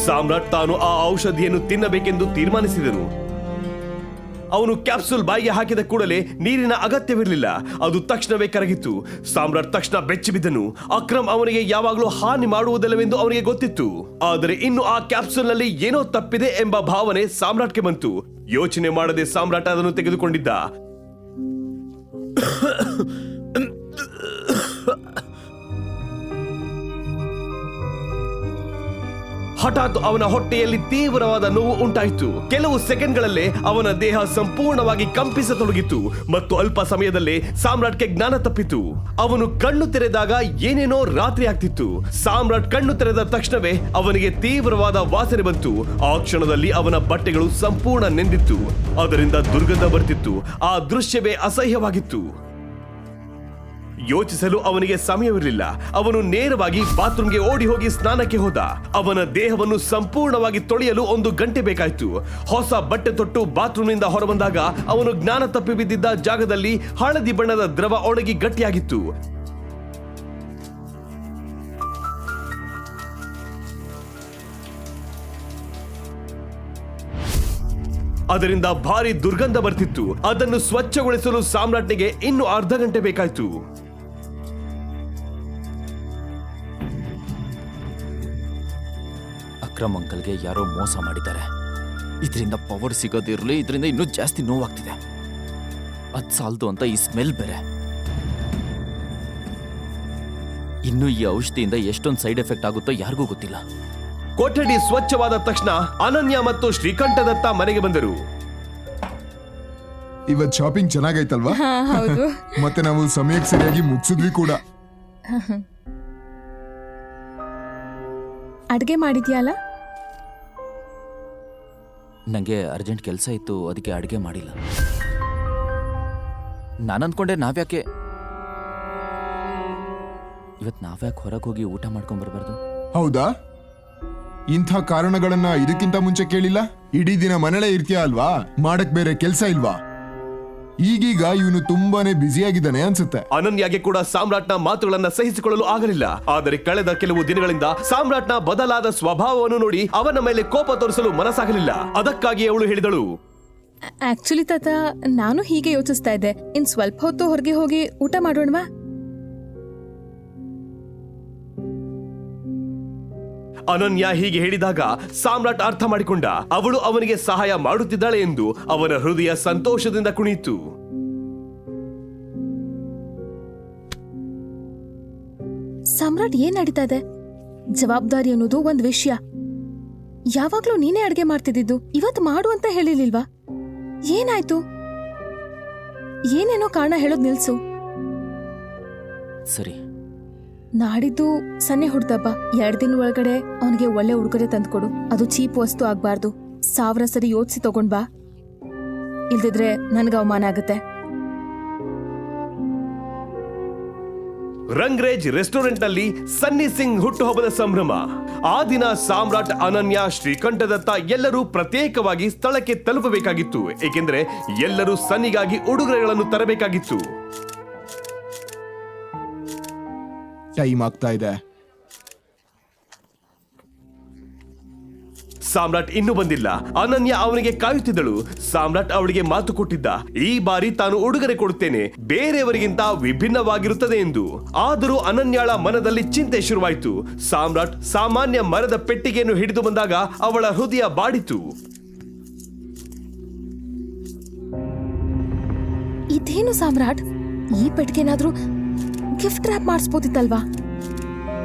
ಸಾಮ್ರಾಟ್ ತಾನು ಆ ಔಷಧಿಯನ್ನು ತಿನ್ನಬೇಕೆಂದು ತೀರ್ಮಾನಿಸಿದನು. ಅವನು ಕ್ಯಾಪ್ಸೂಲ್ ಬಾಯಿಗೆ ಹಾಕಿದ ಕೂಡಲೇ ನೀರಿನ ಅಗತ್ಯವಿರಲಿಲ್ಲ. ಅದು ತಕ್ಷಣವೇ ಕರಗಿತ್ತು. ಸಾಮ್ರಾಟ್ ತಕ್ಷಣ ಬೆಚ್ಚಿ ಬಿದ್ದನು. ಅಕ್ರಮ್ ಅವನಿಗೆ ಯಾವಾಗಲೂ ಹಾನಿ ಮಾಡುವುದಿಲ್ಲವೆಂದು ಅವನಿಗೆ ಗೊತ್ತಿತ್ತು. ಆದರೆ ಇನ್ನು ಆ ಕ್ಯಾಪ್ಸೂಲ್ ನಲ್ಲಿ ಏನೋ ತಪ್ಪಿದೆ ಎಂಬ ಭಾವನೆ ಸಾಮ್ರಾಟ್ಗೆ ಬಂತು. ಯೋಚನೆ ಮಾಡದೆ ಸಾಮ್ರಾಟ್ ಅದನ್ನು ತೆಗೆದುಕೊಂಡಿದ್ದ. ಹಠಾತ್ ಅವನ ಹೊಟ್ಟೆಯಲ್ಲಿ ತೀವ್ರವಾದ ನೋವು ಉಂಟಾಯಿತು. ಕೆಲವು ಸೆಕೆಂಡ್ಗಳಲ್ಲೇ ಅವನ ದೇಹ ಸಂಪೂರ್ಣವಾಗಿ ಕಂಪಿಸತೊಡಗಿತು ಮತ್ತು ಅಲ್ಪ ಸಮಯದಲ್ಲೇ ಸಾಮ್ರಾಟ್ಗೆ ಜ್ಞಾನ ತಪ್ಪಿತು. ಅವನು ಕಣ್ಣು ತೆರೆದಾಗ ಏನೇನೋ ರಾತ್ರಿ ಆಗ್ತಿತ್ತು. ಸಾಮ್ರಾಟ್ ಕಣ್ಣು ತೆರೆದ ತಕ್ಷಣವೇ ಅವನಿಗೆ ತೀವ್ರವಾದ ವಾಸನೆ ಬಂತು. ಆ ಕ್ಷಣದಲ್ಲಿ ಅವನ ಬಟ್ಟೆಗಳು ಸಂಪೂರ್ಣ ನೆಂದಿತ್ತು. ಅದರಿಂದ ದುರ್ಗಂಧ ಬರ್ತಿತ್ತು. ಆ ದೃಶ್ಯವೇ ಅಸಹ್ಯವಾಗಿತ್ತು. ಯೋಚಿಸಲು ಅವನಿಗೆ ಸಮಯವಿರಲಿಲ್ಲ. ಅವನು ನೇರವಾಗಿ ಬಾತ್ರೂಮ್ಗೆ ಓಡಿ ಹೋಗಿ ಸ್ನಾನಕ್ಕೆ ಹೋದ. ಅವನ ದೇಹವನ್ನು ಸಂಪೂರ್ಣವಾಗಿ ತೊಳೆಯಲು 1 ಗಂಟೆ ಬೇಕಾಯಿತು. ಹೊಸ ಬಟ್ಟೆ ತೊಟ್ಟು ಬಾತ್ರೂಮ್ನಿಂದ ಹೊರಬಂದಾಗ ಅವನು ಜ್ಞಾನ ತಪ್ಪಿ ಬಿದ್ದಿದ್ದ ಜಾಗದಲ್ಲಿ ಹಳದಿ ಬಣ್ಣದ ದ್ರವ ಒಣಗಿ ಗಟ್ಟಿಯಾಗಿತ್ತು. ಅದರಿಂದ ಭಾರಿ ದುರ್ಗಂಧ ಬರ್ತಿತ್ತು. ಅದನ್ನು ಸ್ವಚ್ಛಗೊಳಿಸಲು ಸಾಮ್ರಾಟ್ನಿಗೆ ಇನ್ನು ಅರ್ಧ ಗಂಟೆ ಬೇಕಾಯಿತು. ಅಕ್ರಮ್ ಅಂಕಲ್ಗೆ ಯಾರೋ ಮೋಸ ಮಾಡಿದ್ದಾರೆ. ಇದರಿಂದ ಪವರ್ ಸಿಗೋದಿರಲಿ, ಇದರಿಂದ ಇನ್ನೂ ಜಾಸ್ತಿ ನೋವಾಗ್ತಿದೆ. ಅದ್ ಸಾಲ್ದು ಅಂತ ಈ ಸ್ಮೆಲ್ ಬೇರೆ. ಇನ್ನು ಈ ಔಷಧಿಯಿಂದ ಎಷ್ಟೊಂದು ಸೈಡ್ ಎಫೆಕ್ಟ್ ಆಗುತ್ತೋ ಯಾರಿಗೂ ಗೊತ್ತಿಲ್ಲ. ಕೊಠಡಿ ಸ್ವಚ್ಛವಾದ ತಕ್ಷಣ ಅನನ್ಯ ಮತ್ತು ಶ್ರೀಕಂಠದತ್ತ ಮನೆಗೆ ಬಂದರು. ಇವತ್ ಶಾಪಿಂಗ್ ಚೆನ್ನಾಗೈತಲ್ವಾ? ಹೌದು. ಮತ್ತೆ ನಾವು ಸಮಯಕ್ಕೆ ಸರಿಯಾಗಿ ಮುಗಿಸಿದ್ವಿ ಕೂಡ. ಅಡ್ಗೆ ಮಾಡಿದ್ಯಲ್ಲ? ನನಗೆ ಅರ್ಜೆಂಟ್ ಕೆಲಸ ಇತ್ತು, ಅದಕ್ಕೆ ಅಡುಗೆ ಮಾಡಿಲ್ಲ. ನಾನು ಅಂದ್ಕೊಂಡೆ ನಾವ್ಯಾಕೆ ಹೊರಗೆ ಹೋಗಿ ಊಟ ಮಾಡ್ಕೊಂಡ್ ಬರ್ಬಾರ್ದು? ಹೌದಾ? ಇಂಥ ಕಾರಣಗಳನ್ನ ಇದಕ್ಕಿಂತ ಮುಂಚೆ ಕೇಳಿಲ್ಲ. ಇಡೀ ದಿನ ಮನೇಲೇ ಇರ್ತೀಯ ಅಲ್ವಾ? ಮಾಡಕ್ ಬೇರೆ ಕೆಲ್ಸ ಇಲ್ವಾ? ಈಗೀಗ ಇವನು ತುಂಬಾನೇ ಬ್ಯುಸಿಯಾಗಿದ್ದಾನೆ ಅನ್ಸುತ್ತೆ. ಅನನ್ಯಾಗೆ ಕೂಡ ಸಾಮ್ರಾಟ್ನ ಮಾತುಗಳನ್ನ ಸಹಿಸಿಕೊಳ್ಳಲು ಆಗಲಿಲ್ಲ. ಆದರೆ ಕಳೆದ ಕೆಲವು ದಿನಗಳಿಂದ ಸಾಮ್ರಾಟ್ನ ಬದಲಾದ ಸ್ವಭಾವವನ್ನು ನೋಡಿ ಅವನ ಮೇಲೆ ಕೋಪ ತೋರಿಸಲು ಮನಸ್ಸಾಗಲಿಲ್ಲ. ಅದಕ್ಕಾಗಿ ಅವಳು ಹೇಳಿದಳು, ಆಕ್ಚುಲಿ ತಾತ, ನಾನು ಹೀಗೆ ಯೋಚಿಸ್ತಾ ಇದ್ದೆ. ಇನ್ ಸ್ವಲ್ಪ ಹೊತ್ತು ಹೊರಗೆ ಹೋಗಿ ಊಟ ಮಾಡೋಣವಾ? ಅನನ್ಯ ಹೀಗೆ ಹೇಳಿದಾಗ ಸಾಮ್ರಾಟ್ ಅರ್ಥ ಮಾಡಿಕೊಂಡ. ಅವಳು ಅವನಿಗೆ ಸಹಾಯ ಮಾಡುತ್ತಿದ್ದಾಳೆ ಎಂದು. ಅವನ ಹೃದಯ ಸಂತೋಷದಿಂದ ಕುಣಿಯಿತು. ಸಾಮ್ರಾಟ್ ಏನ್ ನಡೀತಾ ಇದೆ? ಜವಾಬ್ದಾರಿ ಅನ್ನೋದು ಒಂದ್ ವಿಷಯ. ಯಾವಾಗ್ಲೂ ನೀನೇ ಅಡ್ಗೆ ಮಾಡ್ತಿದ್ದಿದ್ದು, ಇವತ್ತು ಮಾಡು ಅಂತ ಹೇಳಿರ್ಲಿಲ್ವಾ? ಏನಾಯ್ತು? ಏನೇನೋ ಕಾರಣ ಹೇಳೋದ್ ನಿಲ್ಸು. ಸರಿ, ನಾಡಿದ್ದು ಸನ್ನೆ ಹುಡ್ದಬ್ಬ 2 ದಿನ ಒಳಗಡೆ ಅವನಿಗೆ ಒಳ್ಳೆ ಉಡುಗೊರೆ ತಂದ್ಕೊಡು. ಅದು ಚೀಪ್ ವಸ್ತು ಆಗ್ಬಾರ್ದು. 1000 ಸರಿ ಯೋಚಿಸಿ ತಗೊಂಡ್ ಬಾ, ಇಲ್ದಿದ್ರೆ ನನ್ಗೆ ಅವಮಾನ ಆಗುತ್ತೆ. ರಂಗ್ರೇಜ್ ರೆಸ್ಟೋರೆಂಟ್ ನಲ್ಲಿ ಸನ್ನಿ ಸಿಂಗ್ ಹುಟ್ಟುಹಬ್ಬದ ಸಂಭ್ರಮ. ಆ ದಿನ ಸಾಮ್ರಾಟ್, ಅನನ್ಯ, ಶ್ರೀಕಂಠದತ್ತ ಎಲ್ಲರೂ ಪ್ರತ್ಯೇಕವಾಗಿ ಸ್ಥಳಕ್ಕೆ ತಲುಪಬೇಕಾಗಿತ್ತು, ಏಕೆಂದ್ರೆ ಎಲ್ಲರೂ ಸನ್ನಿಗಾಗಿ ಉಡುಗೊರೆಗಳನ್ನು ತರಬೇಕಾಗಿತ್ತು. ಟೈಮ್ ಆಗ್ತಾ ಇದೆ. ಸಾಮ್ರಾಟ್ ಇನ್ನೂ ಬಂದಿಲ್ಲ. ಅನನ್ಯ ಅವನಿಗೆ ಕಾಯುತ್ತಿದ್ದಳು. ಸಾಮ್ರಾಟ್ ಅವಳಿಗೆ ಮಾತು ಕೊಟ್ಟಿದ್ದ, ಈ ಬಾರಿ ತಾನು ಉಡುಗೊರೆ ಕೊಡುತ್ತೇನೆ, ಬೇರೆಯವರಿಗಿಂತ ವಿಭಿನ್ನವಾಗಿರುತ್ತದೆ ಎಂದು. ಆದರೂ ಅನನ್ಯಾಳ ಮನದಲ್ಲಿ ಚಿಂತೆ ಶುರುವಾಯಿತು. ಸಾಮ್ರಾಟ್ ಸಾಮಾನ್ಯ ಮರದ ಪೆಟ್ಟಿಗೆಯನ್ನು ಹಿಡಿದು ಬಂದಾಗ ಅವಳ ಹೃದಯ ಬಾಡಿತು. ಇದೇನು ಸಾಮ್ರಾಟ್, ಈ ಪೆಟ್ಟಿಗೆನಾದ್ರೂ ಗಿಫ್ಟ್ ರ್ಯಾಪ್ ಮಾಡಿಸ್ಬೋದಿತ್ತಲ್ವಾ?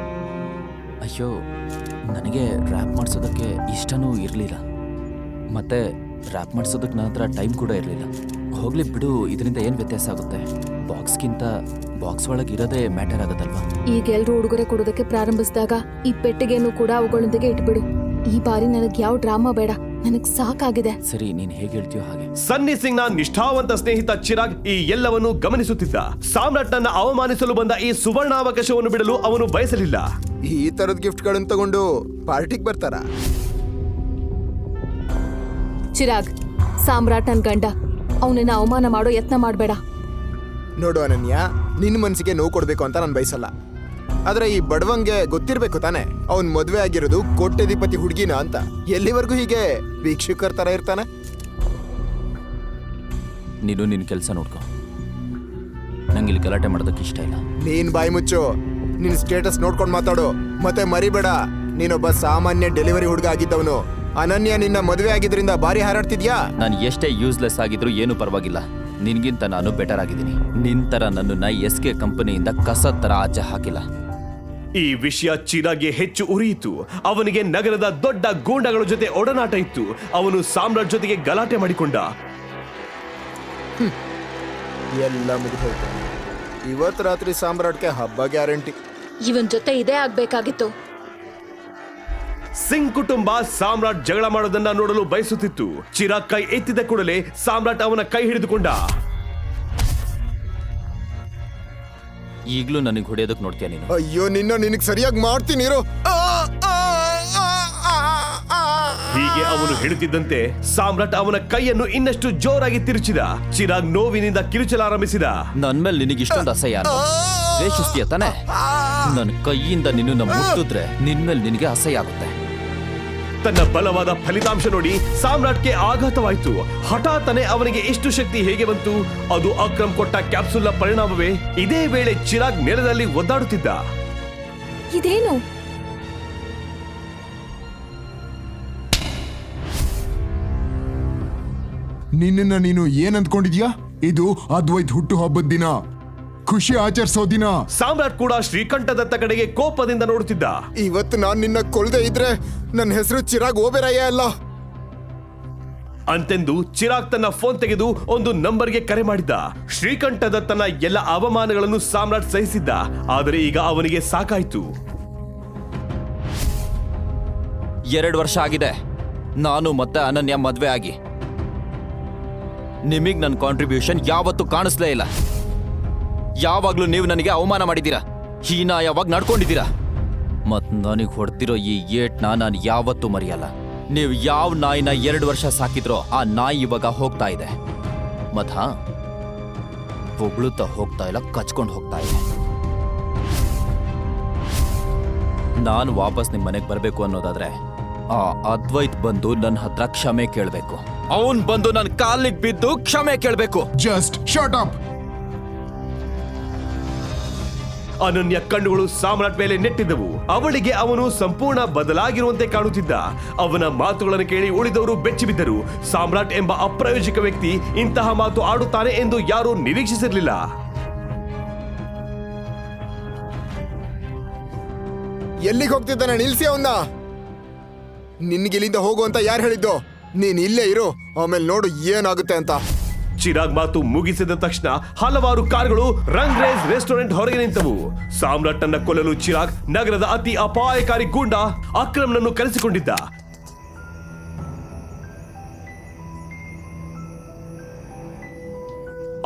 ಅಯ್ಯೋ, ನನಗೆ ರ್ಯಾಪ್ ಮಾಡಿಸೋದಕ್ಕೆ ಇಷ್ಟನೂ ಇರಲಿಲ್ಲ, ಮತ್ತೆ ರ್ಯಾಪ್ ಮಾಡಿಸೋದಕ್ಕೆ ನನ್ನ ಹತ್ರ ಟೈಮ್ ಕೂಡ ಇರಲಿಲ್ಲ. ಹೋಗ್ಲಿ ಬಿಡು, ಇದರಿಂದ ಏನು ವ್ಯತ್ಯಾಸ ಆಗುತ್ತೆ? ಬಾಕ್ಸ್ಗಿಂತ ಬಾಕ್ಸ್ ಒಳಗೆ ಇರೋದೇ ಮ್ಯಾಟರ್ ಆಗುತ್ತಲ್ವಾ? ಈಗ ಎಲ್ರು ಉಡುಗೊರೆ ಕೊಡೋದಕ್ಕೆ ಪ್ರಾರಂಭಿಸಿದಾಗ ಈ ಪೆಟ್ಟಿಗೆಯನ್ನು ಕೂಡ ಅವುಗಳೊಂದಿಗೆ ಇಟ್ಬಿಡು. ಈ ಬಾರಿ ನನಗ್ ಯಾವ ಡ್ರಾಮಾ ಬೇಡ, ನನಗ್ ಸಾಕಾಗಿದೆ. ಸರಿ, ನೀನು ಹೇಗೆ ಹೇಳ್ತೀಯೋ ಹಾಗೆ. ಸನ್ನಿ ಸಿಂಗ್ ನ ನಿಷ್ಠಾವಂತ ಸ್ನೇಹಿತ ಚಿರಾಗ್ ಈ ಎಲ್ಲವನ್ನು ಗಮನಿಸುತ್ತಿದ್ದ. ಸಾಮ್ರಾಟ್ ನನ್ನ ಅವಮಾನಿಸಲು ಬಂದ ಈ ಸುವರ್ಣಾವಕಾಶವನ್ನು ಬಿಡಲು ಅವನು ಬಯಸಲಿಲ್ಲ. ಈ ತರದ ಗಿಫ್ಟ್ ಗಳನ್ನ ತಗೊಂಡು ಪಾರ್ಟಿಗೆ ಬರ್ತಾರ? ಚಿರಾಗ್, ಸಾಮ್ರಾಟ್ ನನ್ ಗಂಡ, ಅವನನ್ನ ಅವಮಾನ ಮಾಡೋ ಯತ್ನ ಮಾಡ್ಬೇಡ. ನೋಡು ಅನನ್ಯ, ನಿನ್ ಮನ್ಸಿಗೆ ನೋವು ಕೊಡ್ಬೇಕು ಅಂತ ನಾನು ಬಯಸಲ್ಲ. ಆದ್ರೆ ಈ ಬಡವಂಗೆ ಗೊತ್ತಿರ್ಬೇಕು ತಾನೆ, ಅವನ್ ಮದ್ವೆ ಆಗಿರೋದು ಕೋಟ್ಯಧಿಪತಿ ಹುಡುಗಿನ ಅಂತ. ಎಲ್ಲಿವರೆಗೂ ಹೀಗೆ ವೀಕ್ಷಕರ ತರ ಇರ್ತಾನೆ? ನೀನು ನಿನ್ನ ಕೆಲಸ ನೋಡ್ಕೊ, ನಂಗೆ ಇಲ್ಲಿ ಗಲಾಟೆ ಮಾಡೋದಕ್ಕೆ ಇಷ್ಟ ಇಲ್ಲ. ನೀನ್ ಬಾಯಿ ಮುಚ್ಚು, ನಿನ್ ಸ್ಟೇಟಸ್ ನೋಡ್ಕೊಂಡ್ ಮಾತಾಡು. ಮತ್ತೆ ಮರಿಬೇಡ, ನೀನೊಬ್ಬ ಸಾಮಾನ್ಯ ಡೆಲಿವರಿ ಹುಡುಗ ಆಗಿದ್ದವನು. ಅನನ್ಯ ನಿನ್ನ ಮದುವೆ ಆಗಿದ್ರಿಂದ ಬಾರಿ ಹಾರಾಡ್ತಿದ್ಯಾ? ನಾನು ಎಷ್ಟೇ ಯೂಸ್ಲೆಸ್ ಆಗಿದ್ರು ಏನು ಪರವಾಗಿಲ್ಲ, ನಿನ್ಗಿಂತ ನಾನು ಬೆಟರ್ ಆಗಿದ್ದೀನಿ. ನಿನ್ ತರ ನನ್ನನ್ನ SK ಕಂಪನಿಯಿಂದ ಕಸದ ತರ ಆಚೆ ಹಾಕಿಲ್ಲ. ಈ ವಿಷಯ ಚಿರಾಗ್ಗೆ ಹೆಚ್ಚು ಉರಿಯಿತು. ಅವನಿಗೆ ನಗರದ ದೊಡ್ಡ ಗೂಂಡಗಳ ಜೊತೆ ಒಡನಾಟ ಇತ್ತು. ಅವನು ಸಾಮ್ರಾಟ್ ಜೊತೆಗೆ ಗಲಾಟೆ ಮಾಡಿಕೊಂಡ. ಎಲ್ಲ ಮುಗಿದೋಯ್ತು. ಇವತ್ತು ರಾತ್ರಿ ಸಾಮ್ರಾಟ್ಗೆ ಹಬ್ಬ ಗ್ಯಾರಂಟಿ. ಇವನ್ ಜೊತೆ ಇದೇ ಆಗ್ಬೇಕಾಗಿತ್ತು. ಸಿಂಗ್ ಕುಟುಂಬ ಸಾಮ್ರಾಟ್ ಜಗಳ ಮಾಡೋದನ್ನ ನೋಡಲು ಬಯಸುತ್ತಿತ್ತು. ಚಿರಾಗ್ ಕೈ ಎತ್ತಿದ ಕೂಡಲೇ ಸಾಮ್ರಾಟ್ ಅವನ ಕೈ ಹಿಡಿದುಕೊಂಡ. ಈಗ್ಲೂ ನನಗೆ ಹೊಡೆಯೋದಕ್ಕೆ ನೋಡ್ತೀಯ ನೀನು? ಅಯ್ಯೋ, ನಿನಗ್ ಸರಿಯಾಗಿ ಮಾಡ್ತೀನಿ ಇರು. ಹೀಗೆ ಅವನು ಹೇಳುತ್ತಿದ್ದಂತೆ ಸಾಮ್ರಾಟ್ ಅವನ ಕೈಯನ್ನು ಇನ್ನಷ್ಟು ಜೋರಾಗಿ ತಿರುಚಿದ. ಚಿರಾಗ್ ನೋವಿನಿಂದ ಕಿರುಚಲಾರಂಭಿಸಿದ. ನನ್ ಮೇಲೆ ನಿನಗೆ ಇಷ್ಟೊಂದು ಅಸಹ್ಯ ದ್ವೇಷಿಸ್ತೀಯ ತಾನೆ? ನನ್ನ ಕೈಯಿಂದ ನಿನ್ನ ಮುಟ್ಟಿದ್ರೆ ನಿನ್ ಮೇಲೆ ನಿನಗೆ ಅಸಹ್ಯ ಆಗುತ್ತೆ. ತನ್ನ ಬಲವಾದ ಫಲಿತಾಂಶ ನೋಡಿ ಸಾಮ್ರಾಟ್ಗೆ ಆಘಾತವಾಯಿತು. ಹಠಾತ್ತನೆ ಅವನಿಗೆ ಇಷ್ಟು ಶಕ್ತಿ ಹೇಗೆ ಬಂತು? ಅದು ಅಕ್ರಮ್ ಕೊಟ್ಟ ಕ್ಯಾಪ್ಸುಲ್ನ ಪರಿಣಾಮವೇ? ಇದೇ ವೇಳೆ ಚಿರಾಗ್ ನೆಲದಲ್ಲಿ ಒದ್ದಾಡುತ್ತಿದ್ದ. ಇದೇನು? ನಿನ್ನ ನೀನು ಏನ್ ಅಂದ್ಕೊಂಡಿದ್ಯಾ? ಇದು ಅದ್ವೈತ್ ಹುಟ್ಟು ಹಬ್ಬದ ದಿನ, ಖುಷಿ ಆಚರಿಸೋ ದಿನ. ಸಾಮ್ರಾಟ್ ಕೂಡ ಶ್ರೀಕಂಠದತ್ತ ಕಡೆಗೆ ಕೋಪದಿಂದ ನೋಡುತ್ತಿದ್ದ. ಇವತ್ತು ನಾನ್ ನಿನ್ನ ಕೊಲ್ದೆ ಇದ್ರೆ ನನ್ನ ಹೆಸರು ಚಿರಾಗ್ ಓಬೆರಾಯ ಅಲ್ಲ. ಅಂತೆಂದು ಚಿರಾಗ್ ತನ್ನ ಫೋನ್ ತೆಗೆದು ಒಂದು ನಂಬರ್ಗೆ ಕರೆ ಮಾಡಿದ್ದ. ಶ್ರೀಕಂಠದತ್ತನ ಎಲ್ಲ ಅವಮಾನಗಳನ್ನು ಸಾಮ್ರಾಟ್ ಸಹಿಸಿದ್ದ. ಆದರೆ ಈಗ ಅವನಿಗೆ ಸಾಕಾಯ್ತು. 2 ವರ್ಷ ಆಗಿದೆ ನಾನು ಮತ್ತೆ ಅನನ್ಯ ಮದ್ವೆ ಆಗಿ. ನಿಮಗ್ ನನ್ನ ಕಾಂಟ್ರಿಬ್ಯೂಷನ್ ಯಾವತ್ತೂ ಕಾಣಿಸ್ಲೇ ಇಲ್ಲ. ಯಾವಾಗ್ಲೂ ನೀವು ನನಗೆ ಅವಮಾನ ಮಾಡಿದ್ದೀರಾ, ಹೀನಾಯವಾಗಿ ನಡ್ಕೊಂಡಿದ್ದೀರಾ. ಮತ್ ನನಗೆ ಹೊಡ್ತಿರೋ ಈ ಏಟ್ನ ನಾನು ಯಾವತ್ತೂ ಮರೆಯಲ್ಲ. ನೀವು ಯಾವ ನಾಯಿನ 2 ವರ್ಷ ಸಾಕಿದ್ರೋ ಆ ನಾಯಿ ಇವಾಗ ಹೋಗ್ತಾ ಇದೆ. ಮತ್ ಹೊಗಳುತ್ತಾ ಹೋಗ್ತಾ ಇಲ್ಲ, ಕಚ್ಕೊಂಡು ಹೋಗ್ತಾ ಇದೆ. ನಾನು ವಾಪಸ್ ನಿಮ್ ಮನೆಗೆ ಬರ್ಬೇಕು ಅನ್ನೋದಾದ್ರೆ ಆ ಅದ್ವೈತ್ ಬಂದು ನನ್ನ ಹತ್ರ ಕ್ಷಮೆ ಕೇಳ್ಬೇಕು. ಅವನ್ ಬಂದು ನನ್ನ ಕಾಲಿಗೆ ಬಿದ್ದು ಕ್ಷಮೆ ಕೇಳ್ಬೇಕು. Just shot up. ಅನನ್ಯ ಕಣ್ಣುಗಳು ಸಾಮ್ರಾಟ್ ಮೇಲೆ ನೆಟ್ಟಿದ್ದವು. ಅವಳಿಗೆ ಅವನು ಸಂಪೂರ್ಣ ಬದಲಾಗಿರುವಂತೆ ಕಾಣುತ್ತಿದ್ದ. ಅವನ ಮಾತುಗಳನ್ನು ಕೇಳಿ ಉಳಿದವರು ಬೆಚ್ಚಿಬಿದ್ದರು. ಸಾಮ್ರಾಟ್ ಎಂಬ ಅಪ್ರಾಯೋಜಿಕ ವ್ಯಕ್ತಿ ಇಂತಹ ಮಾತು ಆಡುತ್ತಾನೆ ಎಂದು ಯಾರೂ ನಿರೀಕ್ಷಿಸಿರಲಿಲ್ಲ. ಎಲ್ಲಿಗೆ ಹೋಗ್ತಿದ್ದಾನೆ? ನಿಲ್ಸಿ ಅವನ್ನ. ನಿನ್ಗಿಲ್ಲಿಂದ ಹೋಗು ಅಂತ ಯಾರು ಹೇಳಿದ್ದು? ನೀನ್ ಇಲ್ಲೇ ಇರು, ಆಮೇಲೆ ನೋಡು ಏನಾಗುತ್ತೆ ಅಂತ. ಚಿರಾಗ್ ಮಾತು ಮುಗಿಸಿದ ತಕ್ಷಣ ಹಲವಾರು ಕಾರುಗಳು ರಂಗ್ರೇಜ್ ರೆಸ್ಟೋರೆಂಟ್ ಹೊರಗೆ ನಿಂತವು. ಸಾಮ್ರಾಟ್ನನ್ನ ಕೊಲ್ಲಲು ಚಿರಾಗ್ ನಗರದ ಅತಿ ಅಪಾಯಕಾರಿ ಗೂಂಡ ಅಕ್ರಮ್ನನ್ನು ಕರೆಸಿಕೊಂಡಿದ್ದ.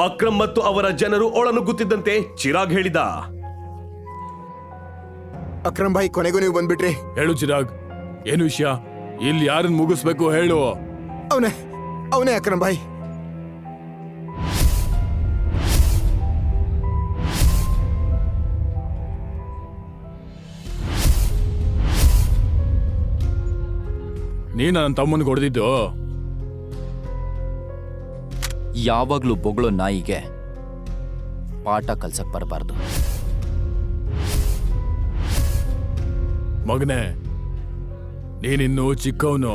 ಅಕ್ರಮ್ ಮತ್ತು ಅವರ ಜನರು ಒಳನುಗ್ಗುತ್ತಿದ್ದಂತೆ ಚಿರಾಗ್ ಹೇಳಿದ, ಅಕ್ರಮ್ ಭಾಯ್, ಕೊನೆಗೂ ನೀವು ಬಂದ್ಬಿಟ್ರಿ. ಹೇಳು ಚಿರಾಗ್, ಏನು ವಿಷಯ? ಇಲ್ಲಿ ಯಾರನ್ನ ಮುಗಿಸ್ಬೇಕು ಹೇಳು. ಅವನೇ ಅಕ್ರಮ್ ಭಾಯ್. ನೀನ ನನ್ನ ತಮ್ಮನಿಗೆ ಹೊಡೆದಿದ್ದು? ಯಾವಾಗ್ಲೂ ಬೊಗಳೋ ನಾಯಿಗೆ ಪಾಠ ಕಲ್ಸಕ್ ಬರಬಾರ್ದು. ಮಗನೇ, ನೀನಿನ್ನೂ ಚಿಕ್ಕವನು,